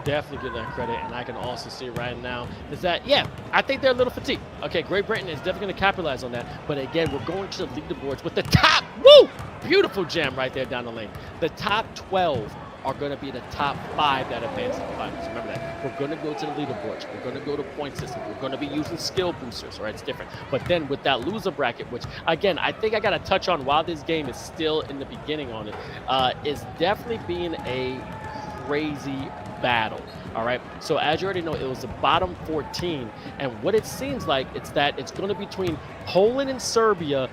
Definitely give that credit, and I can also see right now is that, yeah, I think they're a little fatigued. Okay, Great Britain is definitely going to capitalize on that, but again, we're going to the leaderboards with the top, woo, beautiful jam right there down the lane. The top 12 are going to be the top 5 that advance to the finals. Remember that. We're going to go to the leaderboards. We're going to go to point system. We're going to be using skill boosters, right? It's different. But then with that loser bracket, which, again, I think I got to touch on while this game is still in the beginning on it, is definitely being a crazy battle. All right. So as you already know, it was the bottom 14. And what it seems like, it's that it's going to be between Poland and Serbia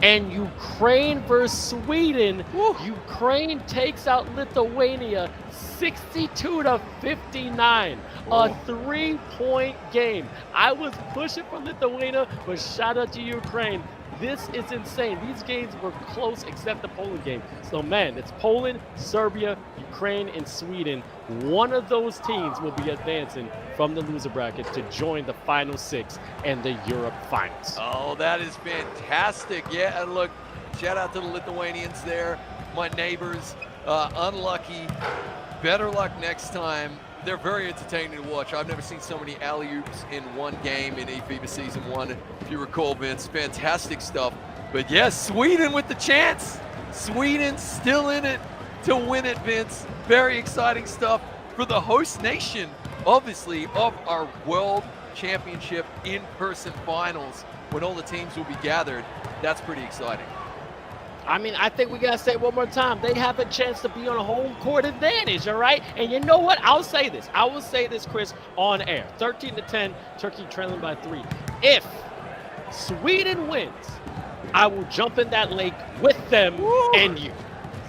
and Ukraine versus Sweden. Woo. Ukraine takes out Lithuania 62-59. A 3-point game. I was pushing for Lithuania, but shout out to Ukraine. This is insane. These games were close except the Poland game. So, man, it's Poland, Serbia, Ukraine, and Sweden. One of those teams will be advancing from the loser bracket to join the final 6 and the Europe finals. Oh, that is fantastic. Yeah, and look, shout out to the Lithuanians there. My neighbors, unlucky. Better luck next time. They're very entertaining to watch. I've never seen so many alley-oops in one game in eFIBA Season 1. If you recall, Vince, fantastic stuff. But yes, Sweden with the chance. Sweden still in it to win it, Vince. Very exciting stuff for the host nation, obviously, of our World Championship in-person finals, when all the teams will be gathered. That's pretty exciting. I mean, I think we got to say it one more time. They have a chance to be on a home court advantage, all right? And you know what? I'll say this. I will say this, Chris, on air. 13-10, Turkey trailing by 3. If Sweden wins, I will jump in that lake with them and you.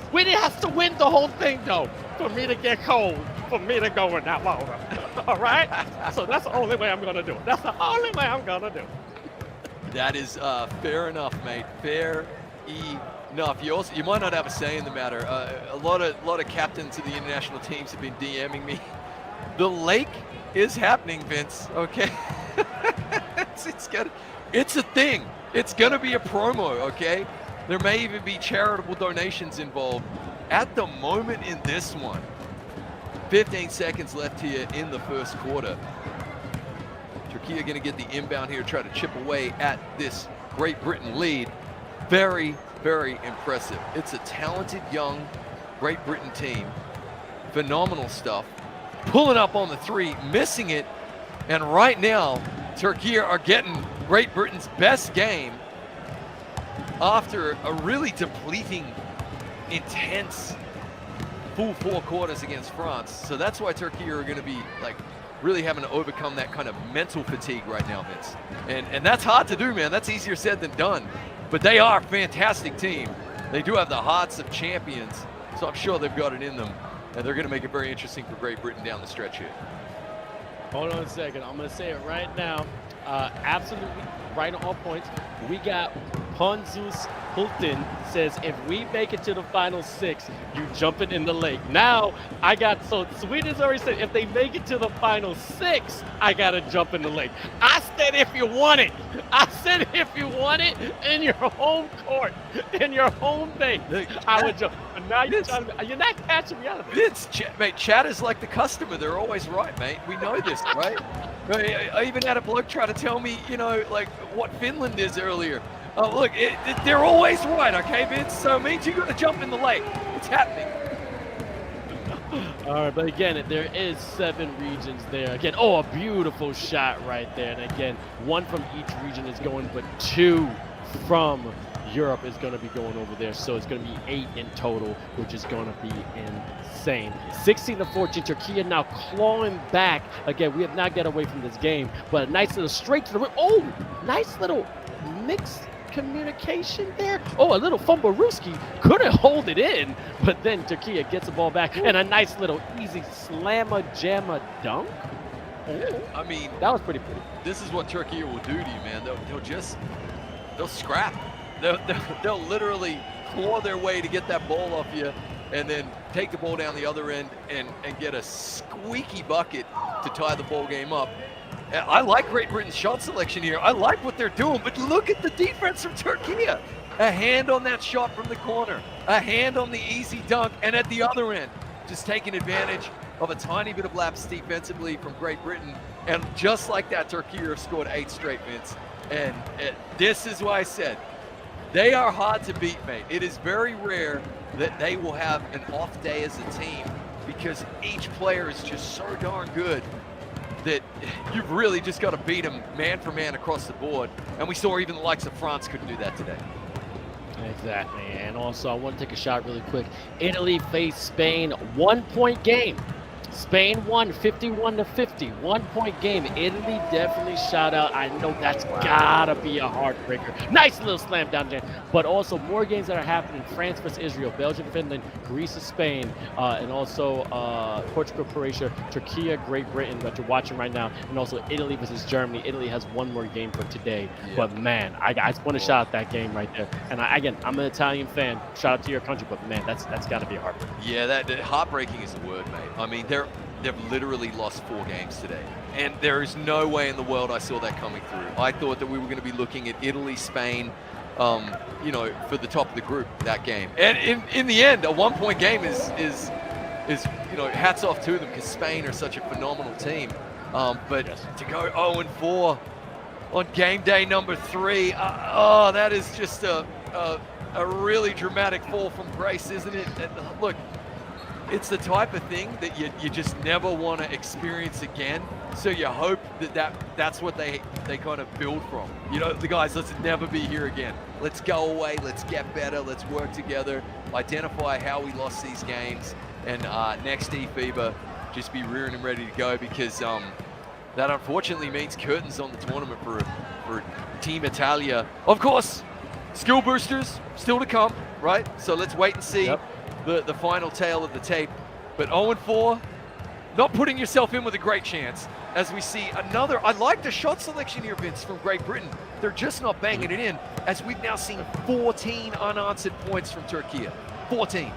Sweden has to win the whole thing, though, for me to get cold, for me to go in that water. All right? So that's the only way I'm going to do it. That's the only way I'm going to do it. That is fair enough, mate. Fair enough. You might not have a say in the matter. A lot of captains of the international teams have been DMing me. The lake is happening, Vince. Okay, it's a thing. It's gonna be a promo. Okay, there may even be charitable donations involved. At the moment in this one, 15 seconds left here in the first quarter. Turkey are gonna get the inbound here, try to chip away at this Great Britain lead. Very, very impressive. It's a talented, young Great Britain team. Phenomenal stuff. Pulling up on the 3, missing it. And right now, Turkey are getting Great Britain's best game after a really depleting, intense full 4 quarters against France. So that's why Turkey are going to be like really having to overcome that kind of mental fatigue right now, Vince. And that's hard to do, man. That's easier said than done. But they are a fantastic team. They do have the hearts of champions, so I'm sure they've got it in them. And they're going to make it very interesting for Great Britain down the stretch here. Hold on a second. I'm going to say it right now. Absolutely right on all points. We got Ponzus Hulton says, if we make it to the final 6, you jumping in the lake. Now, I got, so Sweden's already said, if they make it to the final 6, I got to jump in the lake. I said if you want it. I said if you want it in your home court, in your home base, I would jump. But now you're not catching me out of it. Mate, chat is like the customer. They're always right, mate. We know this, right? I even had a bloke try to tell me, you know, like what Finland is earlier. Look, they're always right, okay, Vince? So it means you got to jump in the lake. It's happening. All right, but again, there is 7 regions there. Again, oh, a beautiful shot right there. And again, 1 from each region is going, but 2 from Europe is going to be going over there. So it's going to be 8 in total, which is going to be insane. 16-14, Turkiye now clawing back. Again, we have not got away from this game, but a nice little straight to the rim. Oh, nice little mixed communication there. Oh, a little fumblerooski, couldn't hold it in, but then Turkiye gets the ball back and a nice little easy slammer jammer dunk. Yeah, I mean, that was pretty pretty. This is what Turkiye will do to you, man. They'll scrap. They'll literally claw their way to get that ball off you, and then take the ball down the other end and get a squeaky bucket to tie the ball game up. I like Great Britain's shot selection here. I like what they're doing, but look at the defense from Turkiye. A hand on that shot from the corner, a hand on the easy dunk, and at the other end, just taking advantage of a tiny bit of lapse defensively from Great Britain. And just like that, Turkiye have scored 8 straight, Vince. And this is why I said, they are hard to beat, mate. It is very rare that they will have an off day as a team because each player is just so darn good that you've really just got to beat them man for man across the board. And we saw even the likes of France couldn't do that today. Exactly. And also, I want to take a shot really quick. Italy faced Spain, 1-point game. Spain won 51-50, 1-point game. Italy definitely shout out. I know that's gotta be a heartbreaker. Nice little slam down there. But also more games that are happening. France versus Israel, Belgium, Finland, Greece, Spain, and also Portugal, Croatia, Turkiye, Great Britain that you're watching right now, and also Italy versus Germany. Italy has 1 more game for today. Yeah. But man, I just want to shout out that game right there. And again, I'm an Italian fan. Shout out to your country, but man, that's got to be a heartbreaker. Yeah, that heartbreaking is the word, mate. I mean, they've literally lost 4 games today. And there is no way in the world I saw that coming through. I thought that we were going to be looking at Italy, Spain, you know, for the top of the group, that game. And in the end, a 1-point game is you know, hats off to them because Spain are such a phenomenal team. But to go 0-4 on game day number 3, that is just a really dramatic fall from grace, isn't it? And look, it's the type of thing that you just never want to experience again. So you hope that's what they kind of build from. You know, the guys, let's never be here again. Let's go away. Let's get better. Let's work together. Identify how we lost these games. And next eFIBA, just be rearing and ready to go because that unfortunately means curtains on the tournament for Team Italia. Of course, skill boosters still to come, right? So let's wait and see. Yep. The final tale of the tape. But 0-4, not putting yourself in with a great chance. As we see another, I like the shot selection here, Vince, from Great Britain. They're just not banging it in, as we've now seen 14 unanswered points from Turkiye. 14.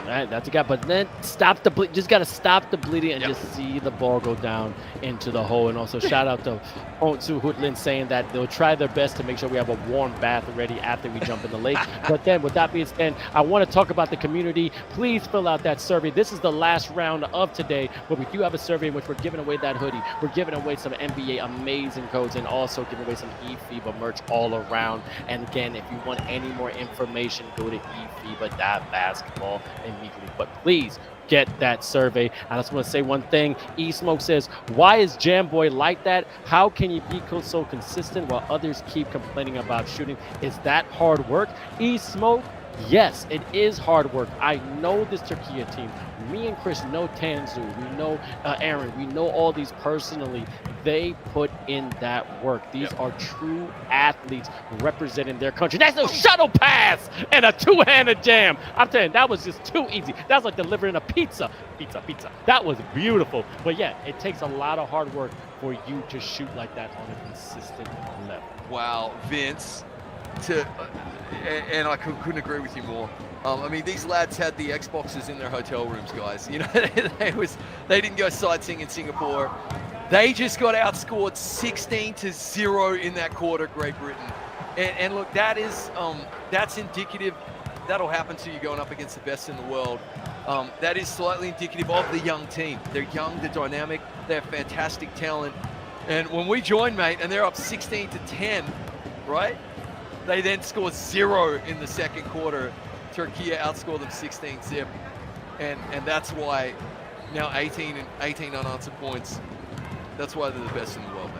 That's a guy, but then stop the bleed. Just got to stop the bleeding and just see the ball go down into the hole. And also shout out to Onsu Hutlin saying that they'll try their best to make sure we have a warm bath ready after we jump in the lake. But then with that being said, I want to talk about the community. Please fill out that survey. This is the last round of today, but we do have a survey in which we're giving away that hoodie. We're giving away some NBA amazing codes and also giving away some eFIBA merch all around. And again, if you want any more information, go to eFIBA.basketball immediately. But please get that survey. I just want to say one thing. eSmoke says, why is Jamboy like that? How can you be so consistent while others keep complaining about shooting? Is that hard work? eSmoke, yes, it is hard work. I know this Turkiye team. Me and Chris know Tanzu, we know Aaron, we know all these personally. They put in that work. These are true athletes representing their country. That's no shuttle pass and a two-handed jam. I'm telling you, that was just too easy. That was like delivering a pizza. Pizza. That was beautiful. But yeah, it takes a lot of hard work for you to shoot like that on a consistent level. Wow, Vince. And I couldn't agree with you more. I mean, these lads had the Xboxes in their hotel rooms, guys. You know, they didn't go sightseeing in Singapore. They just got outscored 16-0 in that quarter, Great Britain. And look, that's indicative. That'll happen to you going up against the best in the world. That is slightly indicative of the young team. They're young, they're dynamic, they have fantastic talent. And when we join, mate, and they're up 16-10, right? They then score 0 in the second quarter. Turkiye outscored them 16-0. And that's why now 18 unanswered points. That's why they're the best in the world, mate.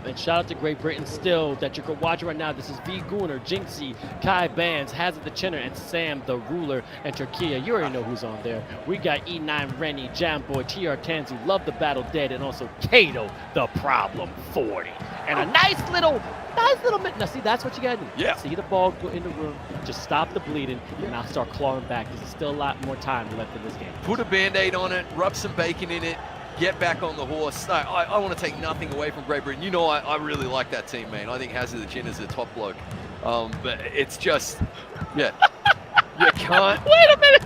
And shout out to Great Britain still that you're watching right now. This is V. Gunnar, Jinxie, Kai Bands, Hazard the Chinner, and Sam the Ruler, and Turkiye. You already know who's on there. We got E9 Rennie, Jamboy, TR Tanzu, Love the Battle Dead, and also 𝐂𝐄 the Problem 40. And a nice little now see, that's what you gotta do. Yeah. See the ball go in the room, just stop the bleeding, and now start clawing back. There's still a lot more time left in this game. Put a Band-Aid on it, rub some bacon in it, get back on the horse. No, I want to take nothing away from Great Britain. You know, I really like that team, man. I think Hazard the Chin is a top bloke. But it's just, yeah, you can't. Wait a minute,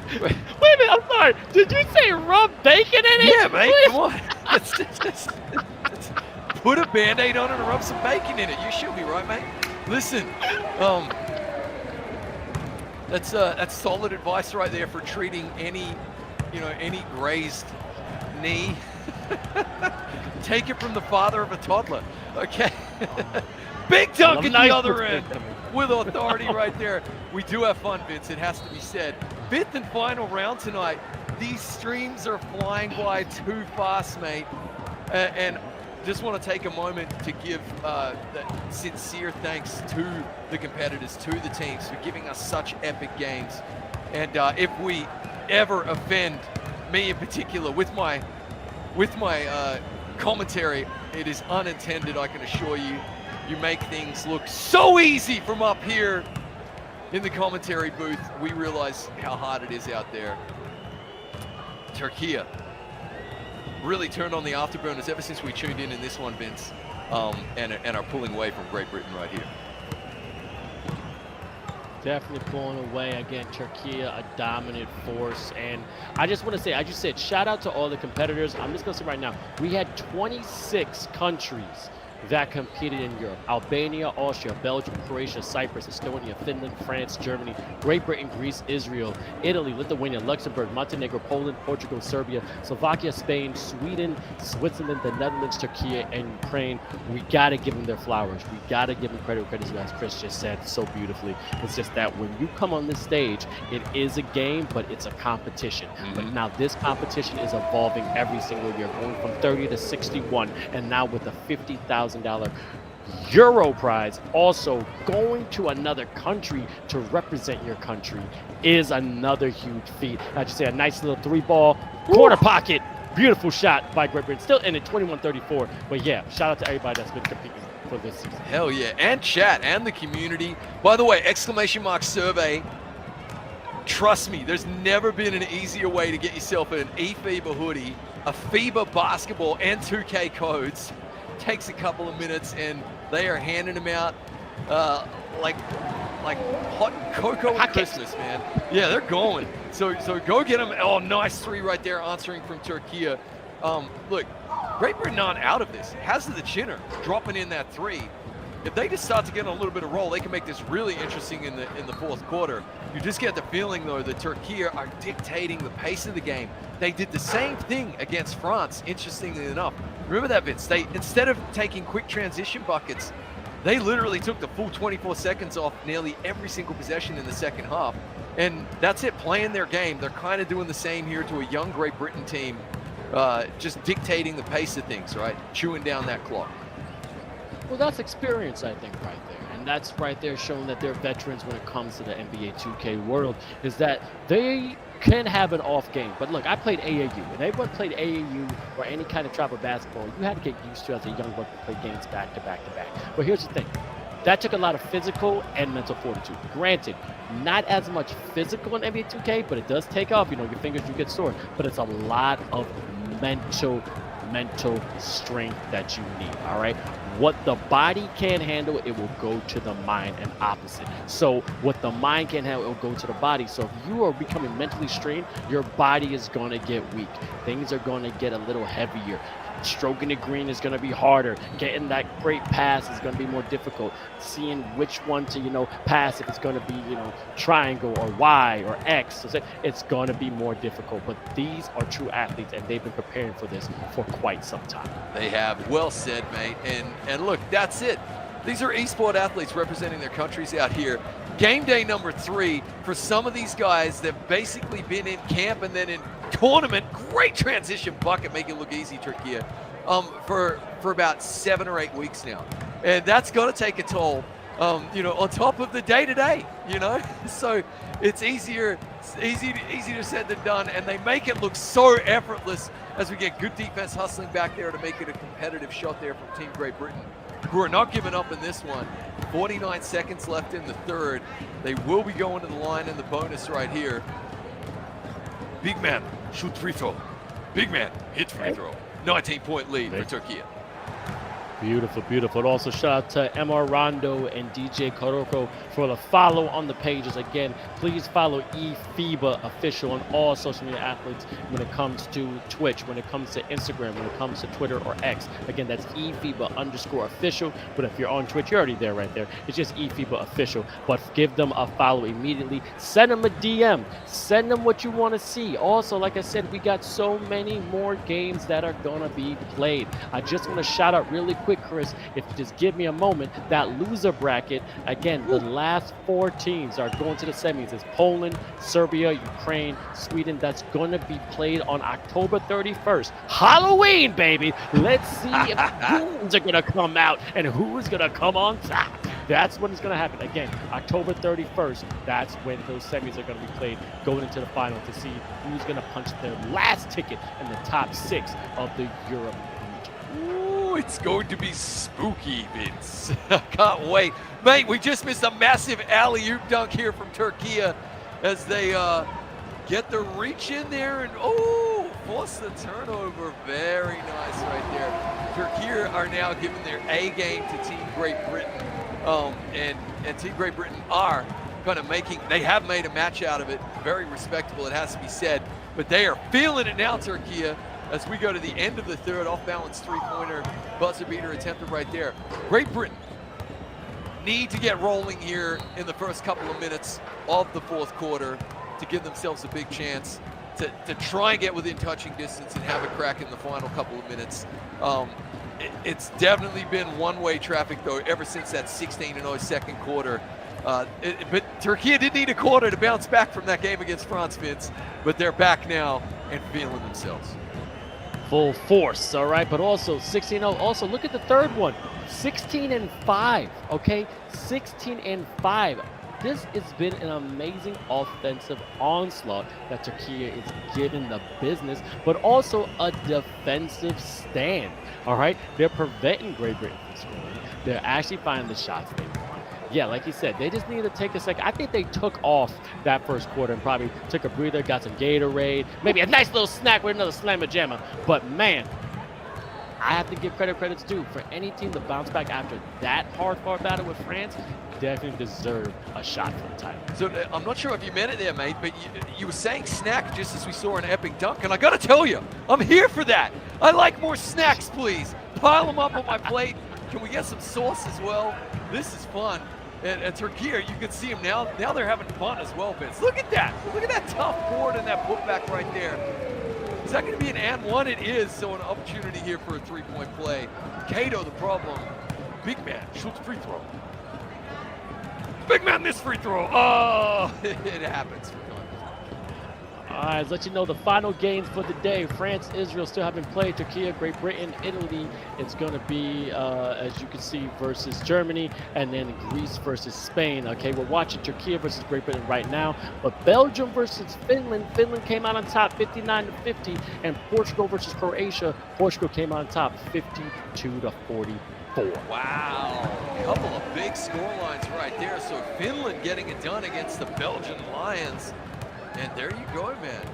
I'm sorry. Did you say rub bacon in it? Yeah, mate, come on. It's put a Band-Aid on it and rub some bacon in it. You should be right, mate. Listen, that's solid advice right there for treating any grazed knee. Take it from the father of a toddler. Okay. Big dunk at the other end with authority right there. We do have fun, Vince. It has to be said. 5th and final round tonight. These streams are flying by too fast, mate. And just want to take a moment to give sincere thanks to the competitors, to the teams for giving us such epic games. And if we ever offend, me in particular, with my commentary, it is unintended, I can assure you. You make things look so easy from up here in the commentary booth. We realize how hard it is out there. Turkiye really turned on the afterburners ever since we tuned in this one, Vince, and are pulling away from Great Britain right here. Definitely pulling away. Again, Turkiye, a dominant force. And I just want to say, I just said, shout out to all the competitors. I'm just going to say right now, we had 26 countries that competed in Europe. Albania, Austria, Belgium, Croatia, Cyprus, Estonia, Finland, France, Germany, Great Britain, Greece, Israel, Italy, Lithuania, Luxembourg, Montenegro, Poland, Portugal, Serbia, Slovakia, Spain, Sweden, Switzerland, the Netherlands, Turkiye, and Ukraine. We got to give them their flowers. We got to give them credit as Chris just said so beautifully. It's just that when you come on this stage, it is a game, but it's a competition. But now this competition is evolving every single year, going from 30 to 61, and now with a $50,000 Euro prize, also going to another country to represent your country is another huge feat. I just say a nice little 3-ball corner pocket, beautiful shot by Great Britain, still in it 21-34. But yeah, shout out to everybody that's been competing for this season. Hell yeah, and chat and the community. By the way, ! survey. Trust me, there's never been an easier way to get yourself an eFIBA hoodie, a FIBA basketball, and 2K codes. Takes a couple of minutes, and they are handing them out like hot cocoa at Christmas, man. Yeah, they're going. So go get them. Oh, nice 3 right there, answering from Turkiye. Look, Great Britain aren't out of this. Hazard the Chinner dropping in that 3. If they just start to get a little bit of roll, they can make this really interesting in the fourth quarter. You just get the feeling, though, that Turkiye are dictating the pace of the game. They did the same thing against France, interestingly enough. Remember that, Vince? They, instead of taking quick transition buckets, they literally took the full 24 seconds off nearly every single possession in the second half. And that's it, playing their game. They're kind of doing the same here to a young Great Britain team, just dictating the pace of things, right? Chewing down that clock. Well, that's experience, I think, right there. And and that's right there showing that they're veterans when it comes to the NBA 2K world, is that they can have an off game. But look, I played AAU, and everyone played AAU or any kind of travel basketball. You had to get used to as a young buck to play games back to back to back. But here's the thing. That took a lot of physical and mental fortitude. Granted, not as much physical in NBA 2K, but it does take off. You know, your fingers do get sore. But it's a lot of mental strength that you need, all right? What the body can't handle, it will go to the mind, and opposite. So what the mind can't handle, it will go to the body. So if you are becoming mentally strained, your body is going to get weak. Things are going to get a little heavier. Stroking the green is going to be harder. Getting that great pass is going to be more difficult. Seeing which one to, you know, pass, if it's going to be, you know, triangle or Y or X, it's going to be more difficult. But these are true athletes, and they've been preparing for this for quite some time. They have. Well said, mate. And look, that's it. These are esport athletes representing their countries out here. Game day number 3 for some of these guys. They've basically been in camp and then in tournament. Great transition bucket, make it look easy, Turkiye. For about 7 or 8 weeks now, and that's got to take a toll. You know, on top of the day-to-day, you know, so it's easy to said than done, and they make it look so effortless as we get good defense hustling back there to make it a competitive shot there from Team Great Britain, who are not giving up in this one. 49 seconds left in the third. They will be going to the line in the bonus right here. Big man, shoot free throw. Big man, hit free throw. 19-point lead for Turkiye. Beautiful, beautiful. And also shout out to MR Rondo and DJ Koroko for the follow on the pages. Again, please follow eFIBA official on all social media athletes when it comes to Twitch, when it comes to Instagram, when it comes to Twitter or X. Again, that's eFIBA_official. But if you're on Twitch, you're already there right there. It's just eFIBA official. But give them a follow immediately. Send them a DM. Send them what you want to see. Also, like I said, we got so many more games that are going to be played. I just want to shout out really quick, Chris, if you just give me a moment, that loser bracket, again, the last 4 teams are going to the semis. It's Poland, Serbia, Ukraine, Sweden. That's going to be played on October 31st. Halloween, baby. Let's see if who's are going to come out and who's going to come on top. That's when it's going to happen. Again, October 31st, that's when those semis are going to be played, going into the final to see who's going to punch their last ticket in the top 6 of the Europe. Ooh, it's going to be spooky, Vince. I can't wait. Mate, we just missed a massive alley-oop dunk here from Turkiye as they get the reach in there and, force the turnover. Very nice right there. Turkiye are now giving their A game to Team Great Britain. And Team Great Britain are kind of they have made a match out of it. Very respectable, it has to be said. But they are feeling it now, Turkiye, as we go to the end of the third. Off-balance three-pointer, buzzer beater attempted right there. Great Britain need to get rolling here in the first couple of minutes of the fourth quarter to give themselves a big chance to try and get within touching distance and have a crack in the final couple of minutes. It's definitely been one-way traffic, though, ever since that 16-0 second quarter. But Turkiye did need a quarter to bounce back from that game against France, Vince. But they're back now and feeling themselves. Full force, all right? But also 16-0. Also, look at the third one. 16-5, okay? 16-5. This has been an amazing offensive onslaught that Turkiye is giving the business, but also a defensive stand, all right? They're preventing Great Britain from scoring. They're actually finding the shots they want. Yeah, like you said, they just need to take a second. I think they took off that first quarter and probably took a breather, got some Gatorade, maybe a nice little snack with another slammer jammer. But man, I have to give credit's due. For any team to bounce back after that hard-fought battle with France, definitely deserve a shot for the title. So I'm not sure if you meant it there, mate, but you were saying snack just as we saw an epic dunk, and I gotta tell you, I'm here for that. I like more snacks, please. Pile them up on my plate. Can we get some sauce as well? This is fun. And Turkiye, you can see them now. Now they're having fun as well, Vince. Look at that. Look at that tough board and that putback right there. Is that going to be an and one? It is. So an opportunity here for a three-point play. 𝐂𝐄, the problem. Big man shoots free throw. Big man, this free throw. Oh, it happens. All right, let's let you know the final games for the day. France, Israel still haven't played. Turkiye, Great Britain, Italy. It's going to be, as you can see, versus Germany, and then Greece versus Spain. Okay, we're watching Turkiye versus Great Britain right now, but Belgium versus Finland. Finland came out on top 59-50, and Portugal versus Croatia. Portugal came out on top 52-44. Wow, a couple of big score lines right there. So Finland getting it done against the Belgian Lions. And there you go, man.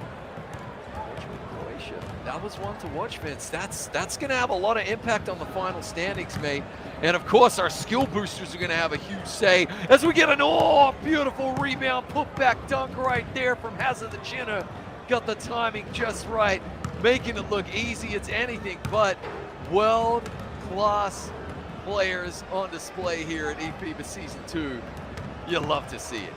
Croatia. That was one to watch, Vince. That's going to have a lot of impact on the final standings, mate. And of course, our skill boosters are going to have a huge say as we get an beautiful rebound, put back dunk right there from 𝐓𝐇𝐄. Got the timing just right, making it look easy. It's anything but world-class players on display here at eFIBA Season 2. You love to see it.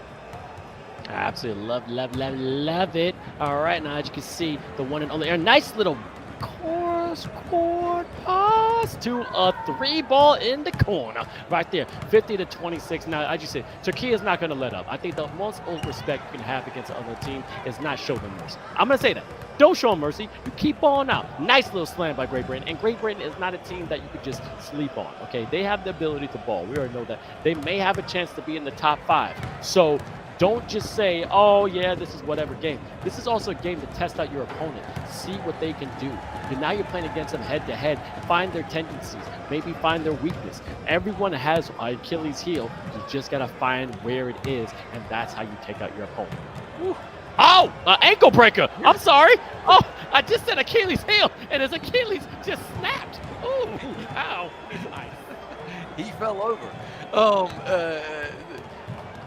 Absolutely love it. All right, now as you can see, the one and only, a nice little court pass to a 3-ball in the corner right there, 50-26. Now, as you said, Turkey is not going to let up. I think the most respect you can have against the other team is not show them mercy. I'm going to say that. Don't show them mercy. You keep balling out. Nice little slam by Great Britain. And Great Britain is not a team that you could just sleep on, okay? They have the ability to ball. We already know that. They may have a chance to be in the top 5. So don't just say, oh, yeah, this is whatever game. This is also a game to test out your opponent, see what they can do. And now you're playing against them head-to-head, find their tendencies, maybe find their weakness. Everyone has an Achilles heel. You just got to find where it is, and that's how you take out your opponent. Woo. Oh, ankle breaker. I'm sorry. Oh, I just said Achilles heel, and his Achilles just snapped. Ooh, ow. Nice. He fell over.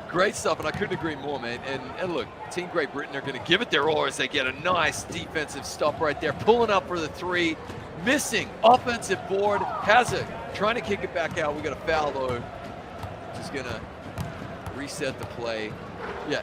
Great stuff, and I couldn't agree more, man. And look, Team Great Britain are going to give it their all as they get a nice defensive stop right there, pulling up for the 3, missing, offensive board. 𝐓𝐇𝐄 trying to kick it back out. We got a foul though, just going to reset the play. Yeah,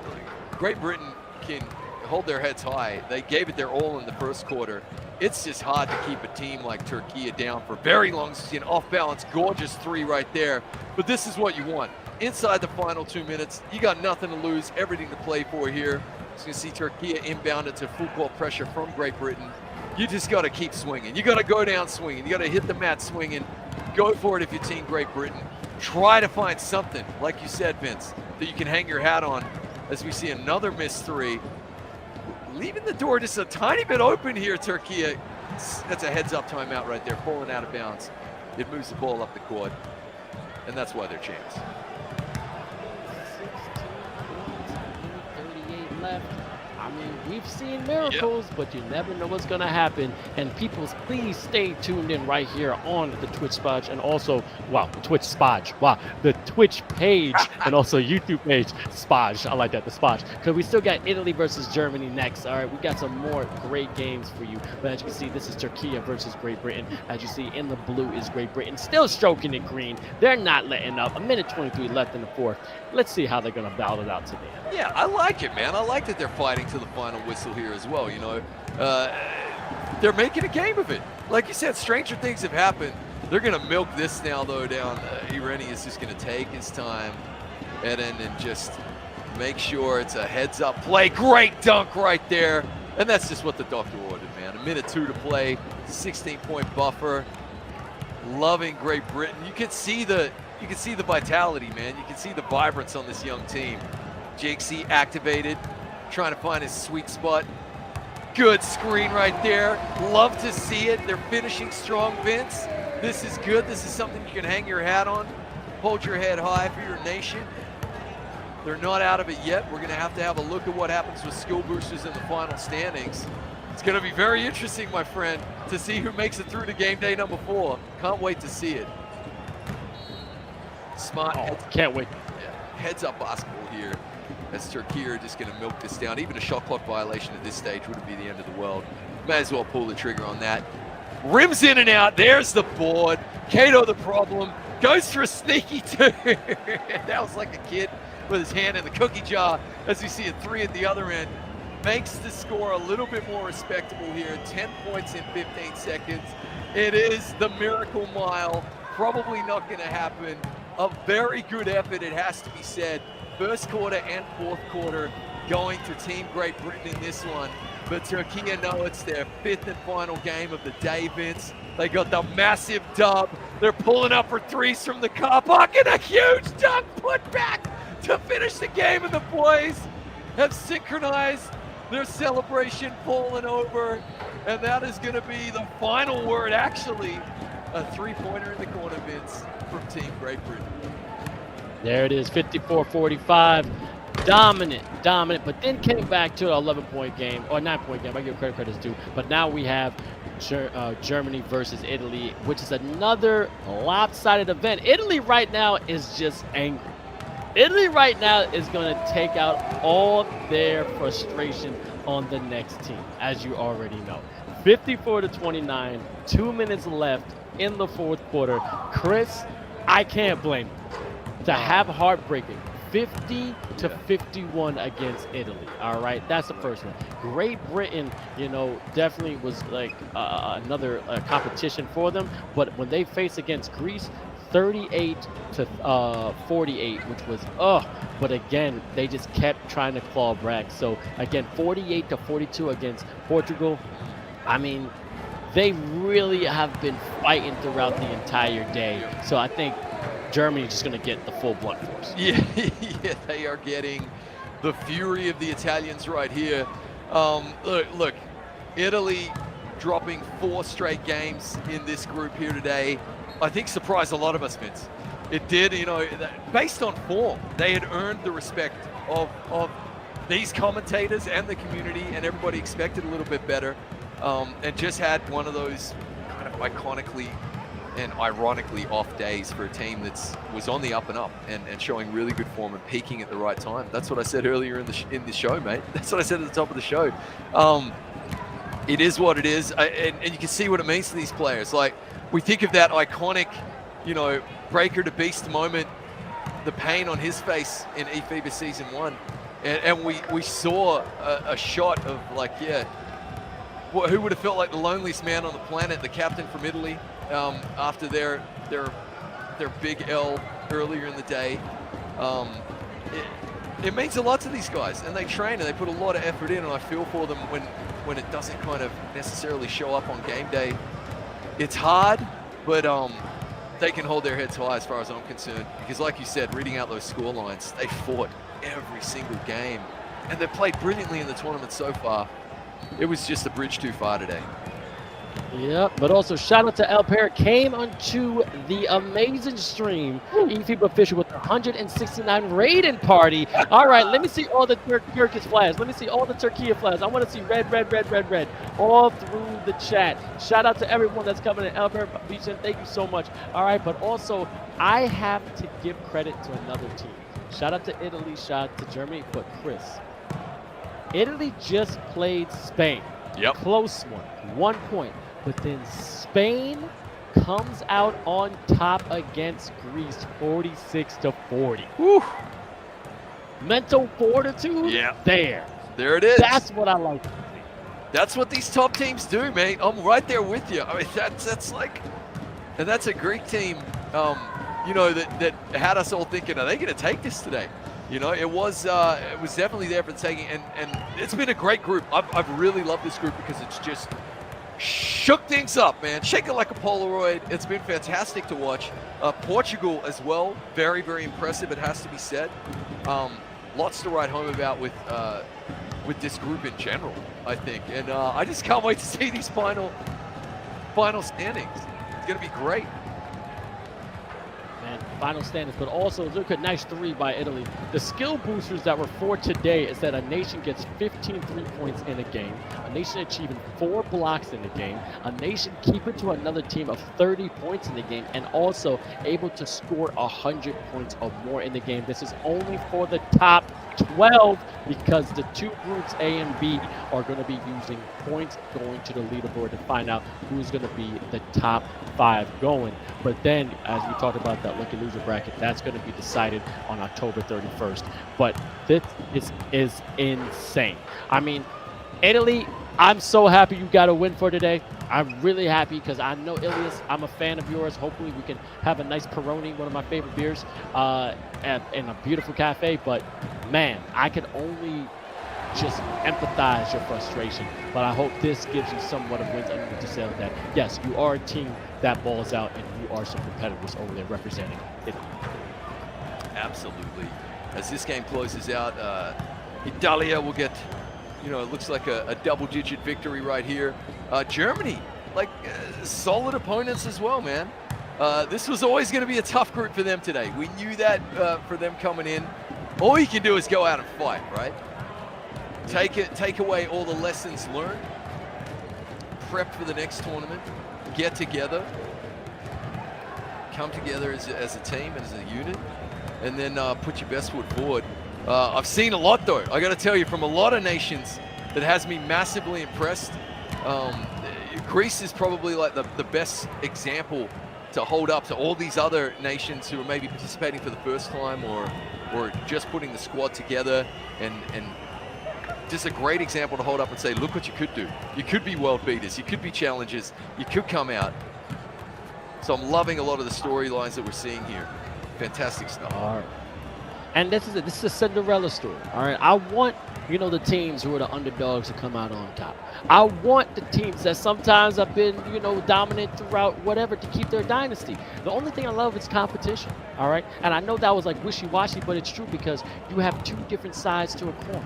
Great Britain can hold their heads high. They gave it their all in the first quarter. It's just hard to keep a team like Turkiye down for very long. You see an off-balance, gorgeous 3 right there. But this is what you want. Inside the final 2 minutes, you got nothing to lose, everything to play for here. So you see Turkiye inbound into full court pressure from Great Britain. You just got to keep swinging. You got to go down swinging. You got to hit the mat swinging. Go for it if you're Team Great Britain. Try to find something, like you said, Vince, that you can hang your hat on as we see another missed 3. Leaving the door just a tiny bit open here, Turkiye. That's a heads-up timeout right there, falling out of bounds. It moves the ball up the court, and that's why they're champs. 38 left. I mean, we've seen miracles, but you never know what's going to happen. And people, please stay tuned in right here on the Twitch Spodge, and also, wow, Twitch Spodge. Wow, the Twitch page and also YouTube page, Spodge. I like that, the Spodge. Because we still got Italy versus Germany next. All right, we got some more great games for you. But as you can see, this is Turkiye versus Great Britain. As you see, in the blue is Great Britain, still stroking it green. They're not letting up. 1:23 left in the 4th. Let's see how they're going to battle it out today. Yeah, I like it, man. I like that they're fighting to the final whistle here as well, you know. They're making a game of it. Like you said, stranger things have happened. They're going to milk this now, though, down. Irene is just going to take his time, and just make sure it's a heads-up play. Great dunk right there. And that's just what the doctor ordered, man. 1:02 to play, 16-point buffer. Loving Great Britain. You can see the vitality, man. You can see the vibrance on this young team. 𝐂𝐄 activated, trying to find his sweet spot. Good screen right there. Love to see it. They're finishing strong, Vince. This is good. This is something you can hang your hat on. Hold your head high for your nation. They're not out of it yet. We're going to have a look at what happens with skill boosters in the final standings. It's going to be very interesting, my friend, to see who makes it through to game day number 4. Can't wait to see it. Smart. Oh, can't wait. Yeah, heads up basketball here. As Turkiye are just going to milk this down. Even a shot clock violation at this stage wouldn't be the end of the world. May as well pull the trigger on that. Rims in and out. There's the board. 𝐂𝐄 the problem. Goes for a sneaky 2. That was like a kid with his hand in the cookie jar. As you see a 3 at the other end. Makes the score a little bit more respectable here. 10 points in 15 seconds. It is the miracle mile. Probably not going to happen. A very good effort, it has to be said. First quarter and fourth quarter, going to Team Great Britain in this one. But Turkiye know it's their 5th and final game of the day, Vince. They got the massive dub. They're pulling up for threes from the car park and a huge dunk put back to finish the game. And the boys have synchronized their celebration, falling over. And that is going to be the final word, actually. A three-pointer in the corner, Vince, from Team Great Britain. There it is, 54-45. Dominant, but then came back to an 11-point game, or 9-point game. I give credit is due. But now we have Germany versus Italy, which is another lopsided event. Italy right now is just angry. Italy right now is going to take out all their frustration on the next team, as you already know. 54-29, 2 minutes left in the fourth quarter. Chris, I can't blame you to have heartbreaking 50-51 against Italy. All right, that's the first one. Great Britain, you know, definitely was like another competition for them, but when they faced against Greece, 38-48, which was but again, they just kept trying to claw back. So again, 48-42 against Portugal. I mean, they really have been fighting throughout the entire day. So I think Germany's just going to get the full blunt force. Yeah, yeah, they are getting the fury of the Italians right here. Look, Italy dropping 4 straight games in this group here today, I think surprised a lot of us, Vince. It did, you know, based on form, they had earned the respect of these commentators and the community, and everybody expected a little bit better, and just had one of those kind of iconically and ironically off days for a team that was on the up and up and showing really good form and peaking at the right time. That's what I said earlier in the show, mate. That's what I said at the top of the show. It is what it is, and you can see what it means to these players. Like, we think of that iconic, you know, breaker to beast moment, the pain on his face in eFIBA Season 1, and we saw a shot of, like, yeah, who would have felt like the loneliest man on the planet, the captain from Italy, after their big L earlier in the day. It means a lot to these guys, and they train and they put a lot of effort in, and I feel for them when it doesn't kind of necessarily show up on game day. It's hard, but they can hold their heads high as far as I'm concerned, because like you said, reading out those score lines, they fought every single game, and they've played brilliantly in the tournament so far. It was just a bridge too far today. Yep, but also shout out to 𝐿𝐴𝐻, came onto the amazing stream. eFIBA official with the 169 raiding party. All right, let me see all the Turkish flags. Let me see all the Turkiye flags. I want to see red, red, red, red, red all through the chat. Shout out to everyone that's coming in. 𝐿𝐴𝐻, thank you so much. All right, but also I have to give credit to another team. Shout out to Italy, shout out to Germany, but Chris, Italy just played Spain. Yep. Close one, 1 point. But then Spain comes out on top against Greece, 46-40. Whew. Mental fortitude, yeah, there it is. That's what I like. That's what these top teams do, mate. I'm right there with you. I mean, that's like, and that's a Greek team, you know, that had us all thinking, are they going to take this today? You know, it was definitely there for the taking, and it's been a great group. I've really loved this group because it's just shook things up, man. Shake it like a Polaroid. It's been fantastic to watch. Portugal as well, very, very impressive, it has to be said. Lots to write home about with this group in general, I think. And I just can't wait to see these final standings. It's going to be great. Man, final standings, but also look at nice 3 by Italy. The skill boosters that were for today is that a nation gets 15 3-points in a game, a nation achieving 4 blocks in the game, a nation keeping to another team of 30 points in the game, and also able to score 100 points or more in the game. This is only for the top 12 because the 2 groups A and B are going to be using points going to the leaderboard to find out who's going to be the top 5 going. But then, as we talked about that lucky loser bracket, that's going to be decided on October 31st. But this is insane. I mean, Italy, I'm so happy you got a win for today. I'm really happy because I know, Ilias, I'm a fan of yours. Hopefully we can have a nice Peroni, one of my favorite beers, in a beautiful cafe. But man, I could only just empathize your frustration. But I hope this gives you somewhat of wins underneath the sail that, yes, you are a team that balls out and you are some competitors over there representing it. Absolutely. As this game closes out, Italia will get, you know, it looks like a double-digit victory right here. Germany, like solid opponents as well, man. This was always going to be a tough group for them today. We knew that for them coming in. All you can do is go out and fight, right? Take away all the lessons learned, prep for the next tournament, get together, come together as a team, as a unit, and then put your best foot forward. I've seen a lot, though. I got to tell you, from a lot of nations that has me massively impressed. Greece is probably like the best example to hold up to all these other nations who are maybe participating for the first time or just putting the squad together, and just a great example to hold up and say, look what you could do. You could be world beaters, you could be challengers, you could come out. So I'm loving a lot of the storylines that we're seeing here. Fantastic stuff. All right. And this is a Cinderella story. All right. I want, you know, the teams who are the underdogs to come out on top. I want the teams that sometimes have been, you know, dominant throughout whatever to keep their dynasty. The only thing I love is competition. All right. And I know that was like wishy-washy, but it's true because you have two different sides to a coin.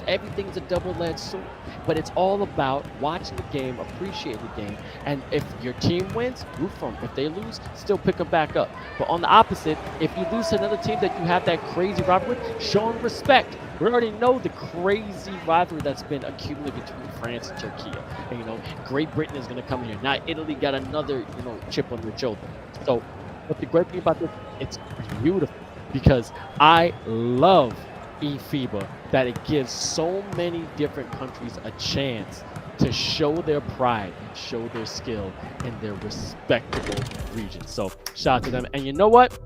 Everything's a double-edged sword, but it's all about watching the game, appreciating the game, and if your team wins, root for them. If they lose, still pick them back up. But on the opposite, if you lose to another team that you have that crazy rivalry with, show them respect. We already know the crazy rivalry that's been accumulated between France and Turkiye. And, you know, Great Britain is going to come here. Now Italy got another, you know, chip on their shoulder. So, but the great thing about this, it's beautiful because I love eFIBA, that it gives so many different countries a chance to show their pride and show their skill in their respectable regions. So shout out to them. And you know what?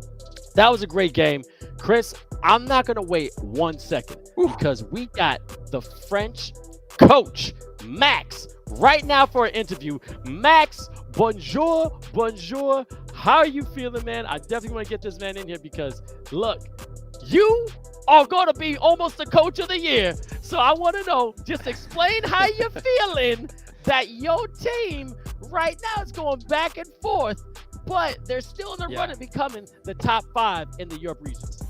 That was a great game. Chris, I'm not going to wait 1 second because we got the French coach, Max, right now for an interview. Max, bonjour, bonjour. How are you feeling, man? I definitely want to get this man in here because, look, you are going to be almost the coach of the year. So I want to know, just explain how you're feeling that your team right now is going back and forth, but they're still in the run of becoming the top 5 in the Europe regions.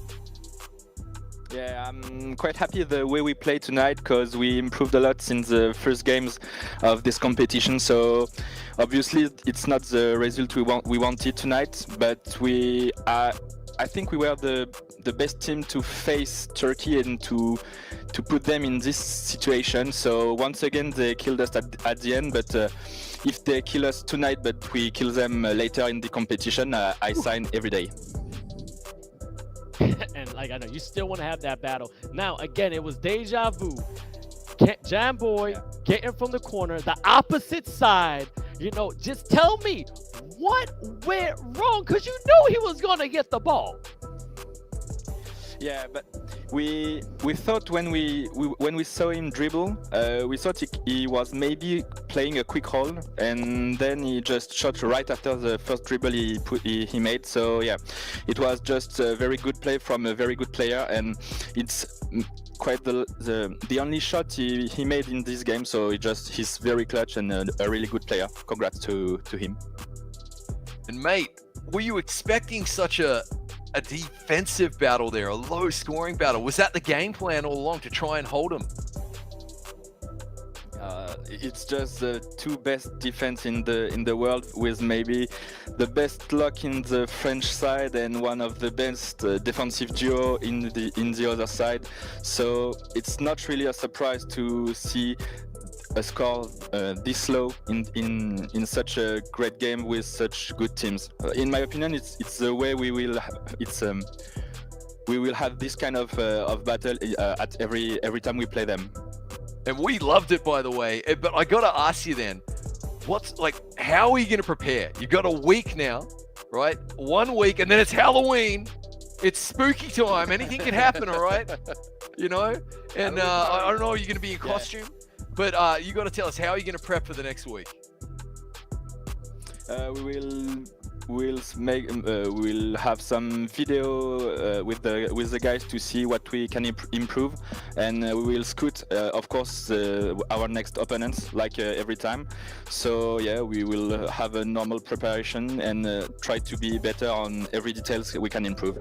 Yeah, I'm quite happy the way we played tonight because we improved a lot since the first games of this competition. So obviously it's not the result we wanted tonight, but I think we were the best team to face Turkey and to put them in this situation. So once again, they killed us at the end, but if they kill us tonight, but we kill them later in the competition, I sign every day. And like, I know you still want to have that battle. Now, again, it was deja vu. Jamboy getting from the corner, the opposite side. You know, just tell me what went wrong, because you knew he was going to get the ball. Yeah, but we thought when we saw him dribble, we thought he was maybe playing a quick roll, and then he just shot right after the first dribble he made. So yeah, it was just a very good play from a very good player, and it's quite the only shot he made in this game. So he's very clutch and a really good player. Congrats to him. And mate, were you expecting such a defensive battle there, a low scoring battle? Was that the game plan all along, to try and hold him? It's just the two best defense in the world, with maybe the best luck in the French side and one of the best defensive duo in the other side. So it's not really a surprise to see a score this low in such a great game with such good teams. In my opinion, it's the way we will have this kind of battle at every time we play them. And we loved it, by the way. But I got to ask you then, how are you going to prepare? You got a week now, right? 1 week, and then it's Halloween. It's spooky time. Anything can happen, all right? You know? And I don't know, are you going to be in costume? But you got to tell us, how are you going to prep for the next week? We will we'll have some video with the guys to see what we can improve, and we will scout, of course, our next opponents like every time. So yeah, we will have a normal preparation and try to be better on every details we can improve.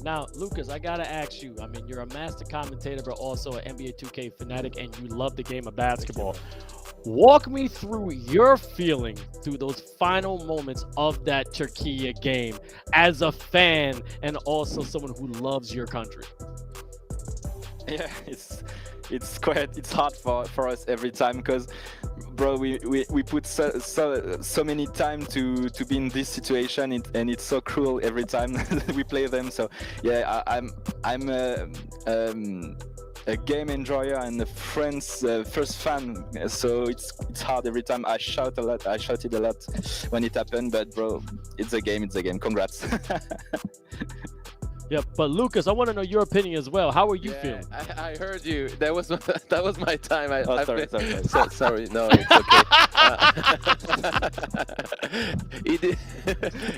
Now, Lucas, I gotta ask you. I mean, you're a master commentator, but also an NBA 2K fanatic, and you love the game of basketball. Walk me through your feeling through those final moments of that Turkiye game as a fan and also someone who loves your country. Yeah, it's hard for us every time, because bro, we put so many time to be in this situation, and it's so cruel every time we play them. So yeah, I'm a game enjoyer and a friend's first fan, so it's hard every time. I shouted a lot when it happened, but bro, it's a game. Congrats. Yeah, but Lucas, I want to know your opinion as well. How are you feeling? I heard you. That was my time. Sorry. Sorry. No, it's okay.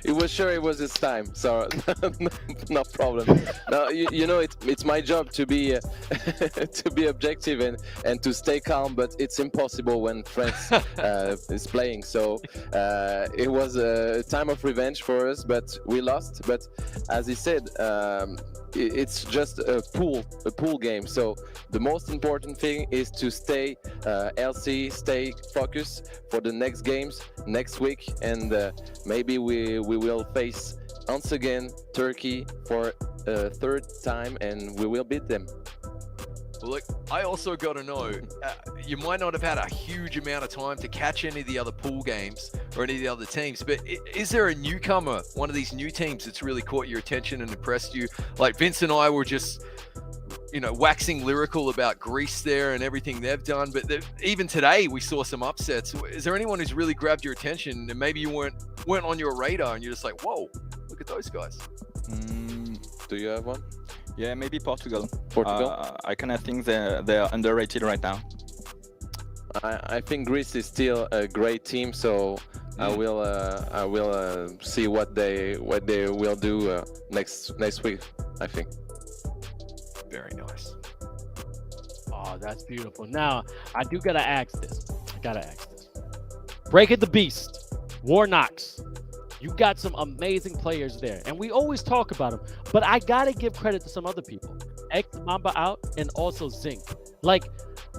He was sure it was his time, so no problem. No, you know, it's my job to be objective and to stay calm, but it's impossible when France is playing. So it was a time of revenge for us, but we lost. But as he said, it's just a pool game. So the most important thing is to stay healthy, stay focused for the next games next week, and maybe we will face once again Turkey for a third time, and we will beat them. Well, look, I also got to know, you might not have had a huge amount of time to catch any of the other pool games or any of the other teams, but is there a newcomer, one of these new teams that's really caught your attention and impressed you? Like Vince and I were just, you know, waxing lyrical about Greece there and everything they've done, but even today we saw some upsets. Is there anyone who's really grabbed your attention and maybe you weren't on your radar and you're just like, whoa, look at those guys? Do you have one? Yeah, maybe Portugal. I kind of think they're underrated right now. I think Greece is still a great team, so I will see what they will do next week, I think. Very nice. Oh, that's beautiful. Now, I gotta ask this. Break of the Beast, 𝐷𝐿. You got some amazing players there, and we always talk about them, but I gotta give credit to some other people. 𝐿𝐷𝐄 out, and also 𝐷𝐿𝐷. Like,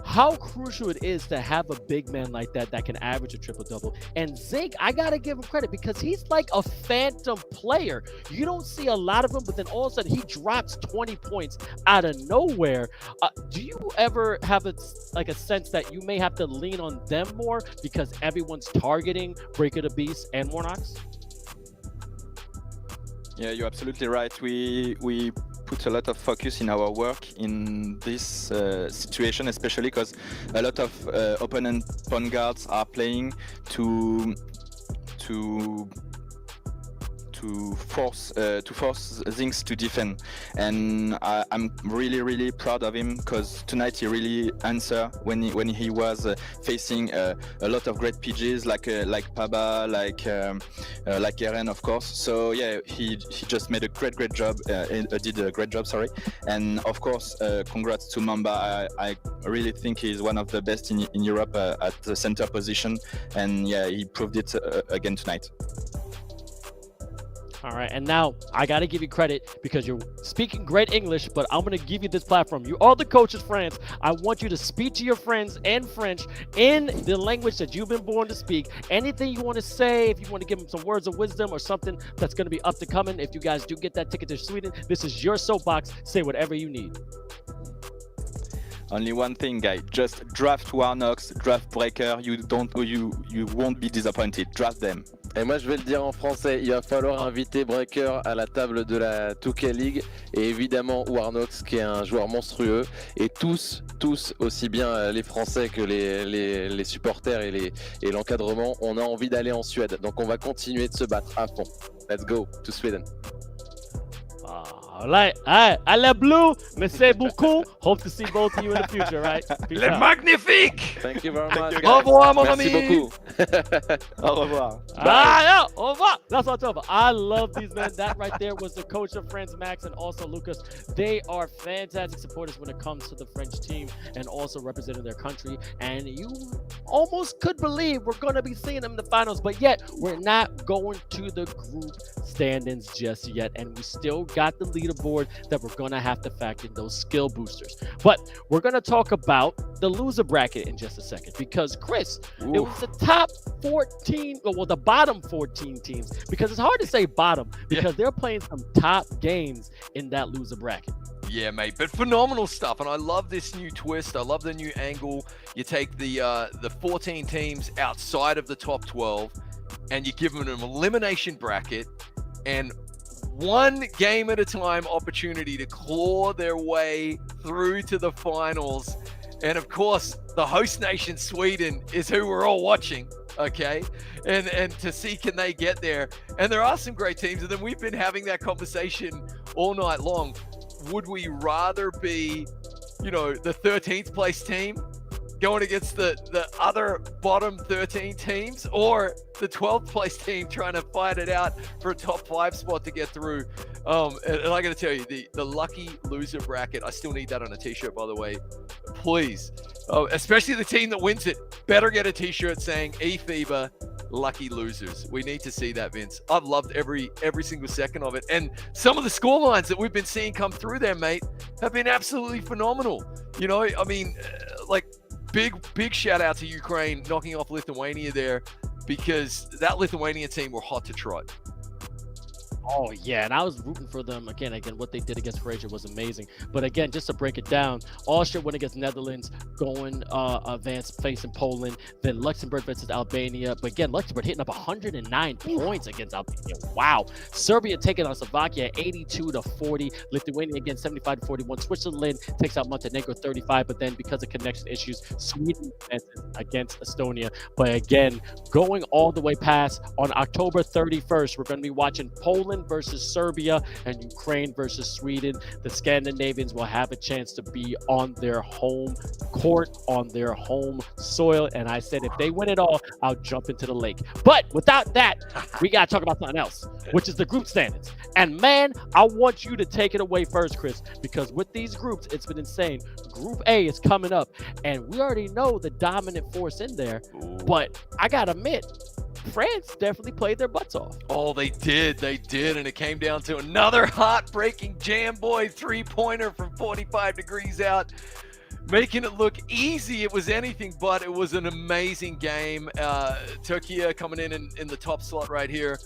how crucial it is to have a big man like that can average a triple-double. And 𝐷𝐿𝐷, I gotta give him credit because he's like a phantom player. You don't see a lot of him, but then all of a sudden he drops 20 points out of nowhere. Do you ever have a sense that you may have to lean on them more because everyone's targeting Break of the Beast and 𝐷𝐷𝐿? Yeah, you're absolutely right. We put a lot of focus in our work in this situation, especially because a lot of opponent point guards are playing to force things to defend, and I'm really proud of him because tonight he really answered when he was facing a lot of great PGs like Paba, like Eren, of course. So yeah, he just made a great job. Did a great job, sorry. And of course, congrats to Mamba. I really think he's one of the best in Europe at the center position, and yeah, he proved it again tonight. All right, and now I got to give you credit because you're speaking great English, but I'm going to give you this platform. You are the coach of France. I want you to speak to your friends in French in the language that you've been born to speak. Anything you want to say, if you want to give them some words of wisdom or something that's going to be up to coming, if you guys do get that ticket to Sweden, this is your soapbox. Say whatever you need. Only one thing, guys. Just draft 𝐷𝐿𝐷, draft Breaker. You won't be disappointed. Draft them. Et moi je vais le dire en français, il va falloir inviter Breaker à la table de la 2K League et évidemment 𝐷𝐿𝐷 qui est un joueur monstrueux, et tous aussi bien les Français que les supporters et l'encadrement, on a envie d'aller en Suède, donc on va continuer de se battre à fond. Let's go to Sweden. All right, allez bleu, merci beaucoup. Hope to see both of you in the future, right? Les magnifiques! Thank you very much, guys. Au revoir, mon Merci ami! beaucoup. Au revoir. Yeah, au revoir. That's what I'm talking about. I love these men. That right there was the coach of France, Max, and also Lucas. They are fantastic supporters when it comes to the French team and also representing their country. And you almost could believe we're going to be seeing them in the finals, but yet we're not going to the group standings just yet. And we still got the leaderboard that we're going to have to factor in those skill boosters. But we're going to talk about the loser bracket in just a second because, Chris, it was the top 14, well, the bottom 14 teams, because it's hard to say bottom because they're playing some top games in that loser bracket. Yeah, mate, but phenomenal stuff, and I love this new twist. I love the new angle. You take the 14 teams outside of the top 12, and you give them an elimination bracket, and one game at a time opportunity to claw their way through to the finals. And of course, the host nation, Sweden, is who we're all watching, okay? And to see can they get there. And there are some great teams, and then we've been having that conversation all night long. Would we rather be, you know, the 13th place team going against the other bottom 13 teams, or the 12th place team trying to fight it out for a top 5 spot to get through? And I got to tell you, the lucky loser bracket, I still need that on a t-shirt, by the way. Please, especially the team that wins it, better get a t-shirt saying eFIBA lucky losers. We need to see that, Vince. I've loved every single second of it. And some of the scorelines that we've been seeing come through there, mate, have been absolutely phenomenal. You know, I mean, like, big shout out to Ukraine knocking off Lithuania there, because that Lithuanian team were hot to trot. Oh, yeah, and I was rooting for them. Again, what they did against Croatia was amazing. But again, just to break it down, Austria went against Netherlands, going advanced facing Poland, then Luxembourg versus Albania. But again, Luxembourg hitting up 109 points against Albania. Wow. Serbia taking on Slovakia 82-40. Lithuania again 75-41. Switzerland takes out Montenegro 35. But then because of connection issues, Sweden against Estonia. But again, going all the way past on October 31st, we're going to be watching Poland versus Serbia and Ukraine versus Sweden. The Scandinavians will have a chance to be on their home court, on their home soil. And I said, if they win it all, I'll jump into the lake. But without that, we got to talk about something else, which is the group standings. And man, I want you to take it away first, Chris, because with these groups, it's been insane. Group A is coming up, and we already know the dominant force in there. But I got to admit, France definitely played their butts off. Oh, they did, and it came down to another heartbreaking jam boy three-pointer from 45 degrees out, making it look easy. It was anything but. It was an amazing game. Turkiye coming in the top slot right here.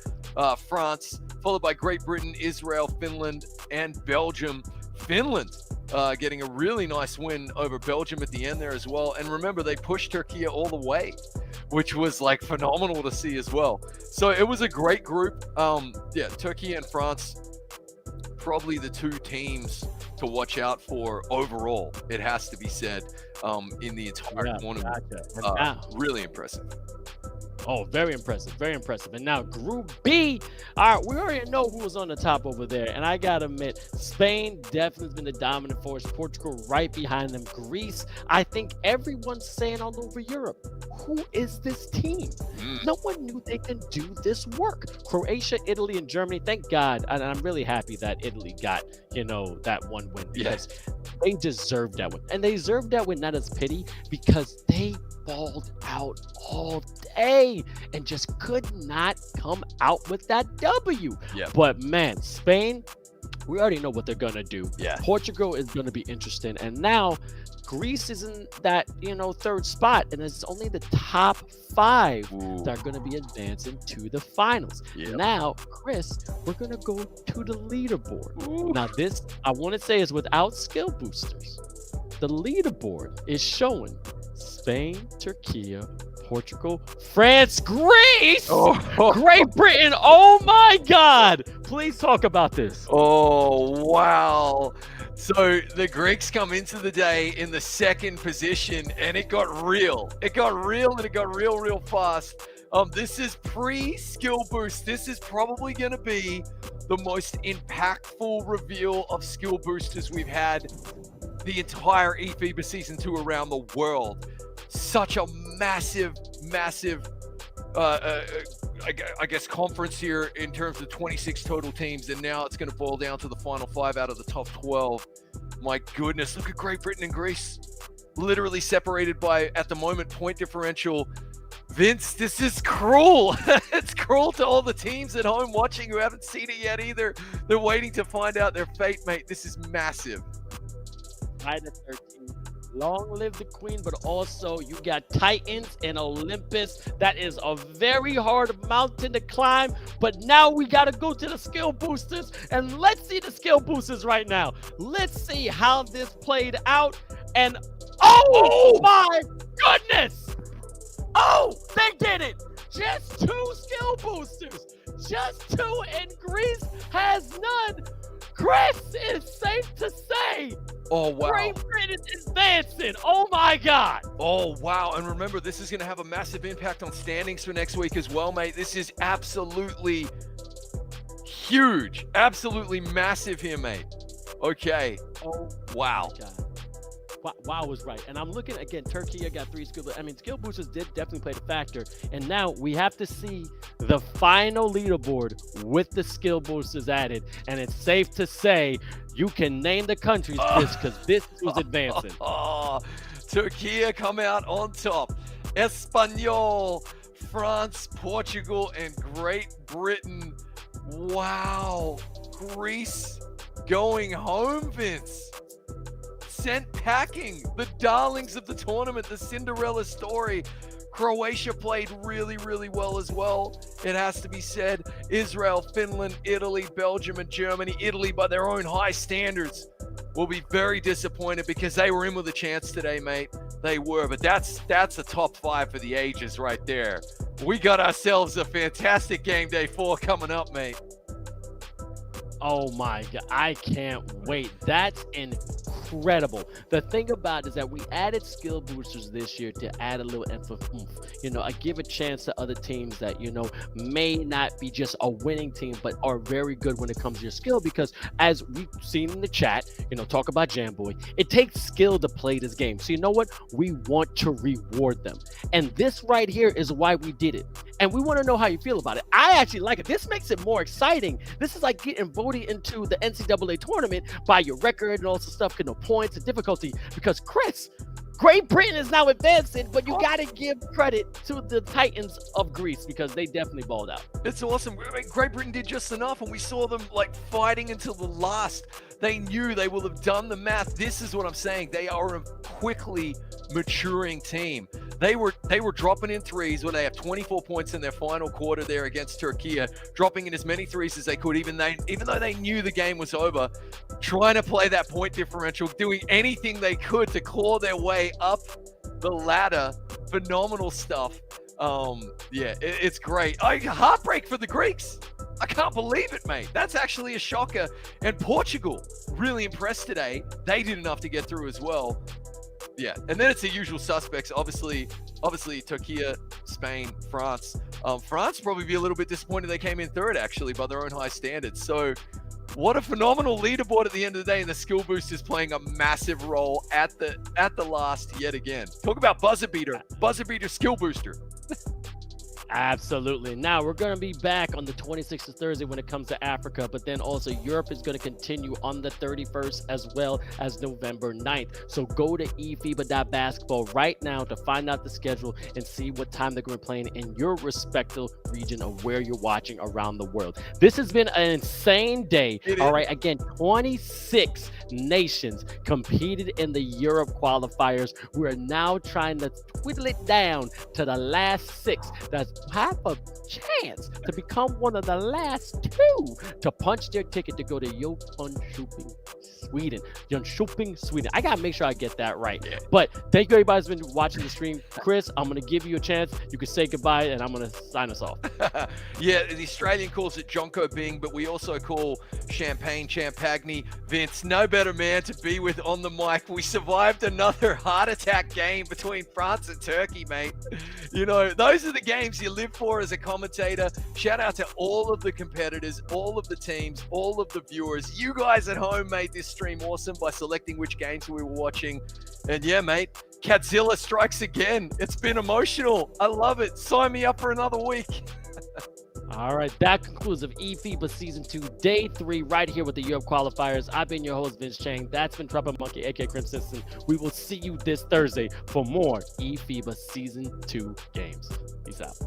France, followed by Great Britain, Israel, Finland, and Belgium. Finland getting a really nice win over Belgium at the end there as well. And remember, they pushed Turkiye all the way, which was like phenomenal to see as well. So it was a great group. Yeah, Turkey and France, probably the two teams to watch out for overall, it has to be said, in the entire tournament. Really impressive. Oh, very impressive, very impressive. And now Group B, all right, we already know who was on the top over there. And I got to admit, Spain definitely has been the dominant force. Portugal right behind them. Greece, I think everyone's saying all over Europe, who is this team? No one knew they can do this work. Croatia, Italy, and Germany, thank God. And I'm really happy that Italy got, you know, that one win, because they deserved that win. And they deserved that win not as pity, because they balled out all day and just could not come out with that W. But man, Spain, we already know what they're gonna do. Portugal is gonna be interesting, and now Greece is in that, you know, third spot, and it's only the top 5 that are going to be advancing to the finals. Now, Chris, we're going to go to the leaderboard. Now, this, I want to say, is without skill boosters. The leaderboard is showing Spain, Turkiye, Portugal, France, Greece, Great Britain. Oh my God. Please talk about this. Oh, wow. So the Greeks come into the day in the second position, and it got real. It got real, and it got real fast. This is pre-skill boost. This is probably going to be the most impactful reveal of skill boosters we've had the entire eFIBA Season 2 around the world. Such a massive I guess conference here in terms of 26 total teams, and now it's going to boil down to the final 5 out of the top 12. My goodness, look at Great Britain and Greece, literally separated by, at the moment, point differential. Vince, this is cruel. It's cruel to all the teams at home watching who haven't seen it yet either. They're waiting to find out their fate, mate. This is massive. Right at 13. Long live the queen, but also you got Titans and Olympus. That is a very hard mountain to climb, but now we got to go to the skill boosters, and let's see the skill boosters right now. Let's see how this played out, and oh my goodness! Oh, they did it! Just 2 skill boosters, just 2, and Greece has none. Chris, it's safe to say, oh wow, Great Britain is advancing. Oh my God. Oh wow, and remember, this is going to have a massive impact on standings for next week as well, mate. This is absolutely huge, absolutely massive here, mate. Okay. Oh wow. my God. Wow was right. And I'm looking again, Turkiye got 3 skill. I mean, skill boosters did definitely play the factor. And now we have to see the final leaderboard with the skill boosters added. And it's safe to say you can name the countries, Chris, because this was advancing. Turkiye come out on top. Espanyol, France, Portugal, and Great Britain. Wow. Greece going home, Vince. Sent packing, the darlings of the tournament, the Cinderella story. Croatia played really, really well as well, it has to be said. Israel, Finland, Italy, Belgium, and Germany. Italy, by their own high standards, will be very disappointed because they were in with a chance today, mate. They were, but that's a top 5 for the ages right there. We got ourselves a fantastic game day 4 coming up, mate. Oh my God, I can't wait. That's incredible. The thing about it is that we added skill boosters this year to add a little emphasis. You know, I give a chance to other teams that, you know, may not be just a winning team, but are very good when it comes to your skill, because as we've seen in the chat, you know, talk about Jamboy, it takes skill to play this game. So you know what? We want to reward them. And this right here is why we did it. And we want to know how you feel about it. I actually like it. This makes it more exciting. This is like getting voted into the NCAA tournament by your record and all this stuff, you know, points and difficulty. Because Chris, Great Britain is now advancing, but you got to give credit to the Titans of Greece because they definitely balled out. It's awesome. I mean, Great Britain did just enough, and we saw them like fighting until the last. They knew they will have done the math. This is what I'm saying. They are a quickly maturing team. They were dropping in threes when they have 24 points in their final quarter there against Turkiye, dropping in as many threes as they could, even though they knew the game was over, trying to play that point differential, doing anything they could to claw their way up the ladder. Phenomenal stuff. Yeah, it's great. Heartbreak for the Greeks. I can't believe it, mate. That's actually a shocker. And Portugal, really impressed today. They did enough to get through as well. Yeah, and then it's the usual suspects. Obviously Turkiye, Spain, France. France probably be a little bit disappointed they came in third, actually, by their own high standards. So what a phenomenal leaderboard at the end of the day, and the skill boost is playing a massive role at the last yet again. Talk about buzzer beater skill booster. Absolutely. Now we're going to be back on the 26th of Thursday when it comes to Africa, but then also Europe is going to continue on the 31st as well as November 9th. So go to eFIBA.basketball right now to find out the schedule and see what time they're going to be playing in your respective region of where you're watching around the world. This has been an insane day. All right. Again, 26 nations competed in the Europe qualifiers. We're now trying to whittle it down to the last 6. That's have a chance to become one of the last 2 to punch their ticket to go to Jönköping, Sweden. I gotta make sure I get that right. Yeah. But thank you everybody who's been watching the stream. Chris, I'm gonna give you a chance. You can say goodbye and I'm gonna sign us off. Yeah, the Australian calls it Jönköping, but we also call Champagne Champagne. Vince, no better man to be with on the mic. We survived another heart attack game between France and Turkey, mate. You know, those are the games you live for as a commentator. Shout out to all of the competitors, all of the teams, all of the viewers. You guys at home made this stream awesome by selecting which games we were watching. And yeah, mate, 𝐂𝐇𝐄 strikes again. It's been emotional. I love it. Sign me up for another week. All right, that concludes of eFIBA Season 2, Day 3, right here with the Europe qualifiers. I've been your host, Vince Chang. That's been Trumpet Monkey, aka 𝐂𝐶HNCH𝐿. We will see you this Thursday for more eFIBA Season 2 games. Peace out.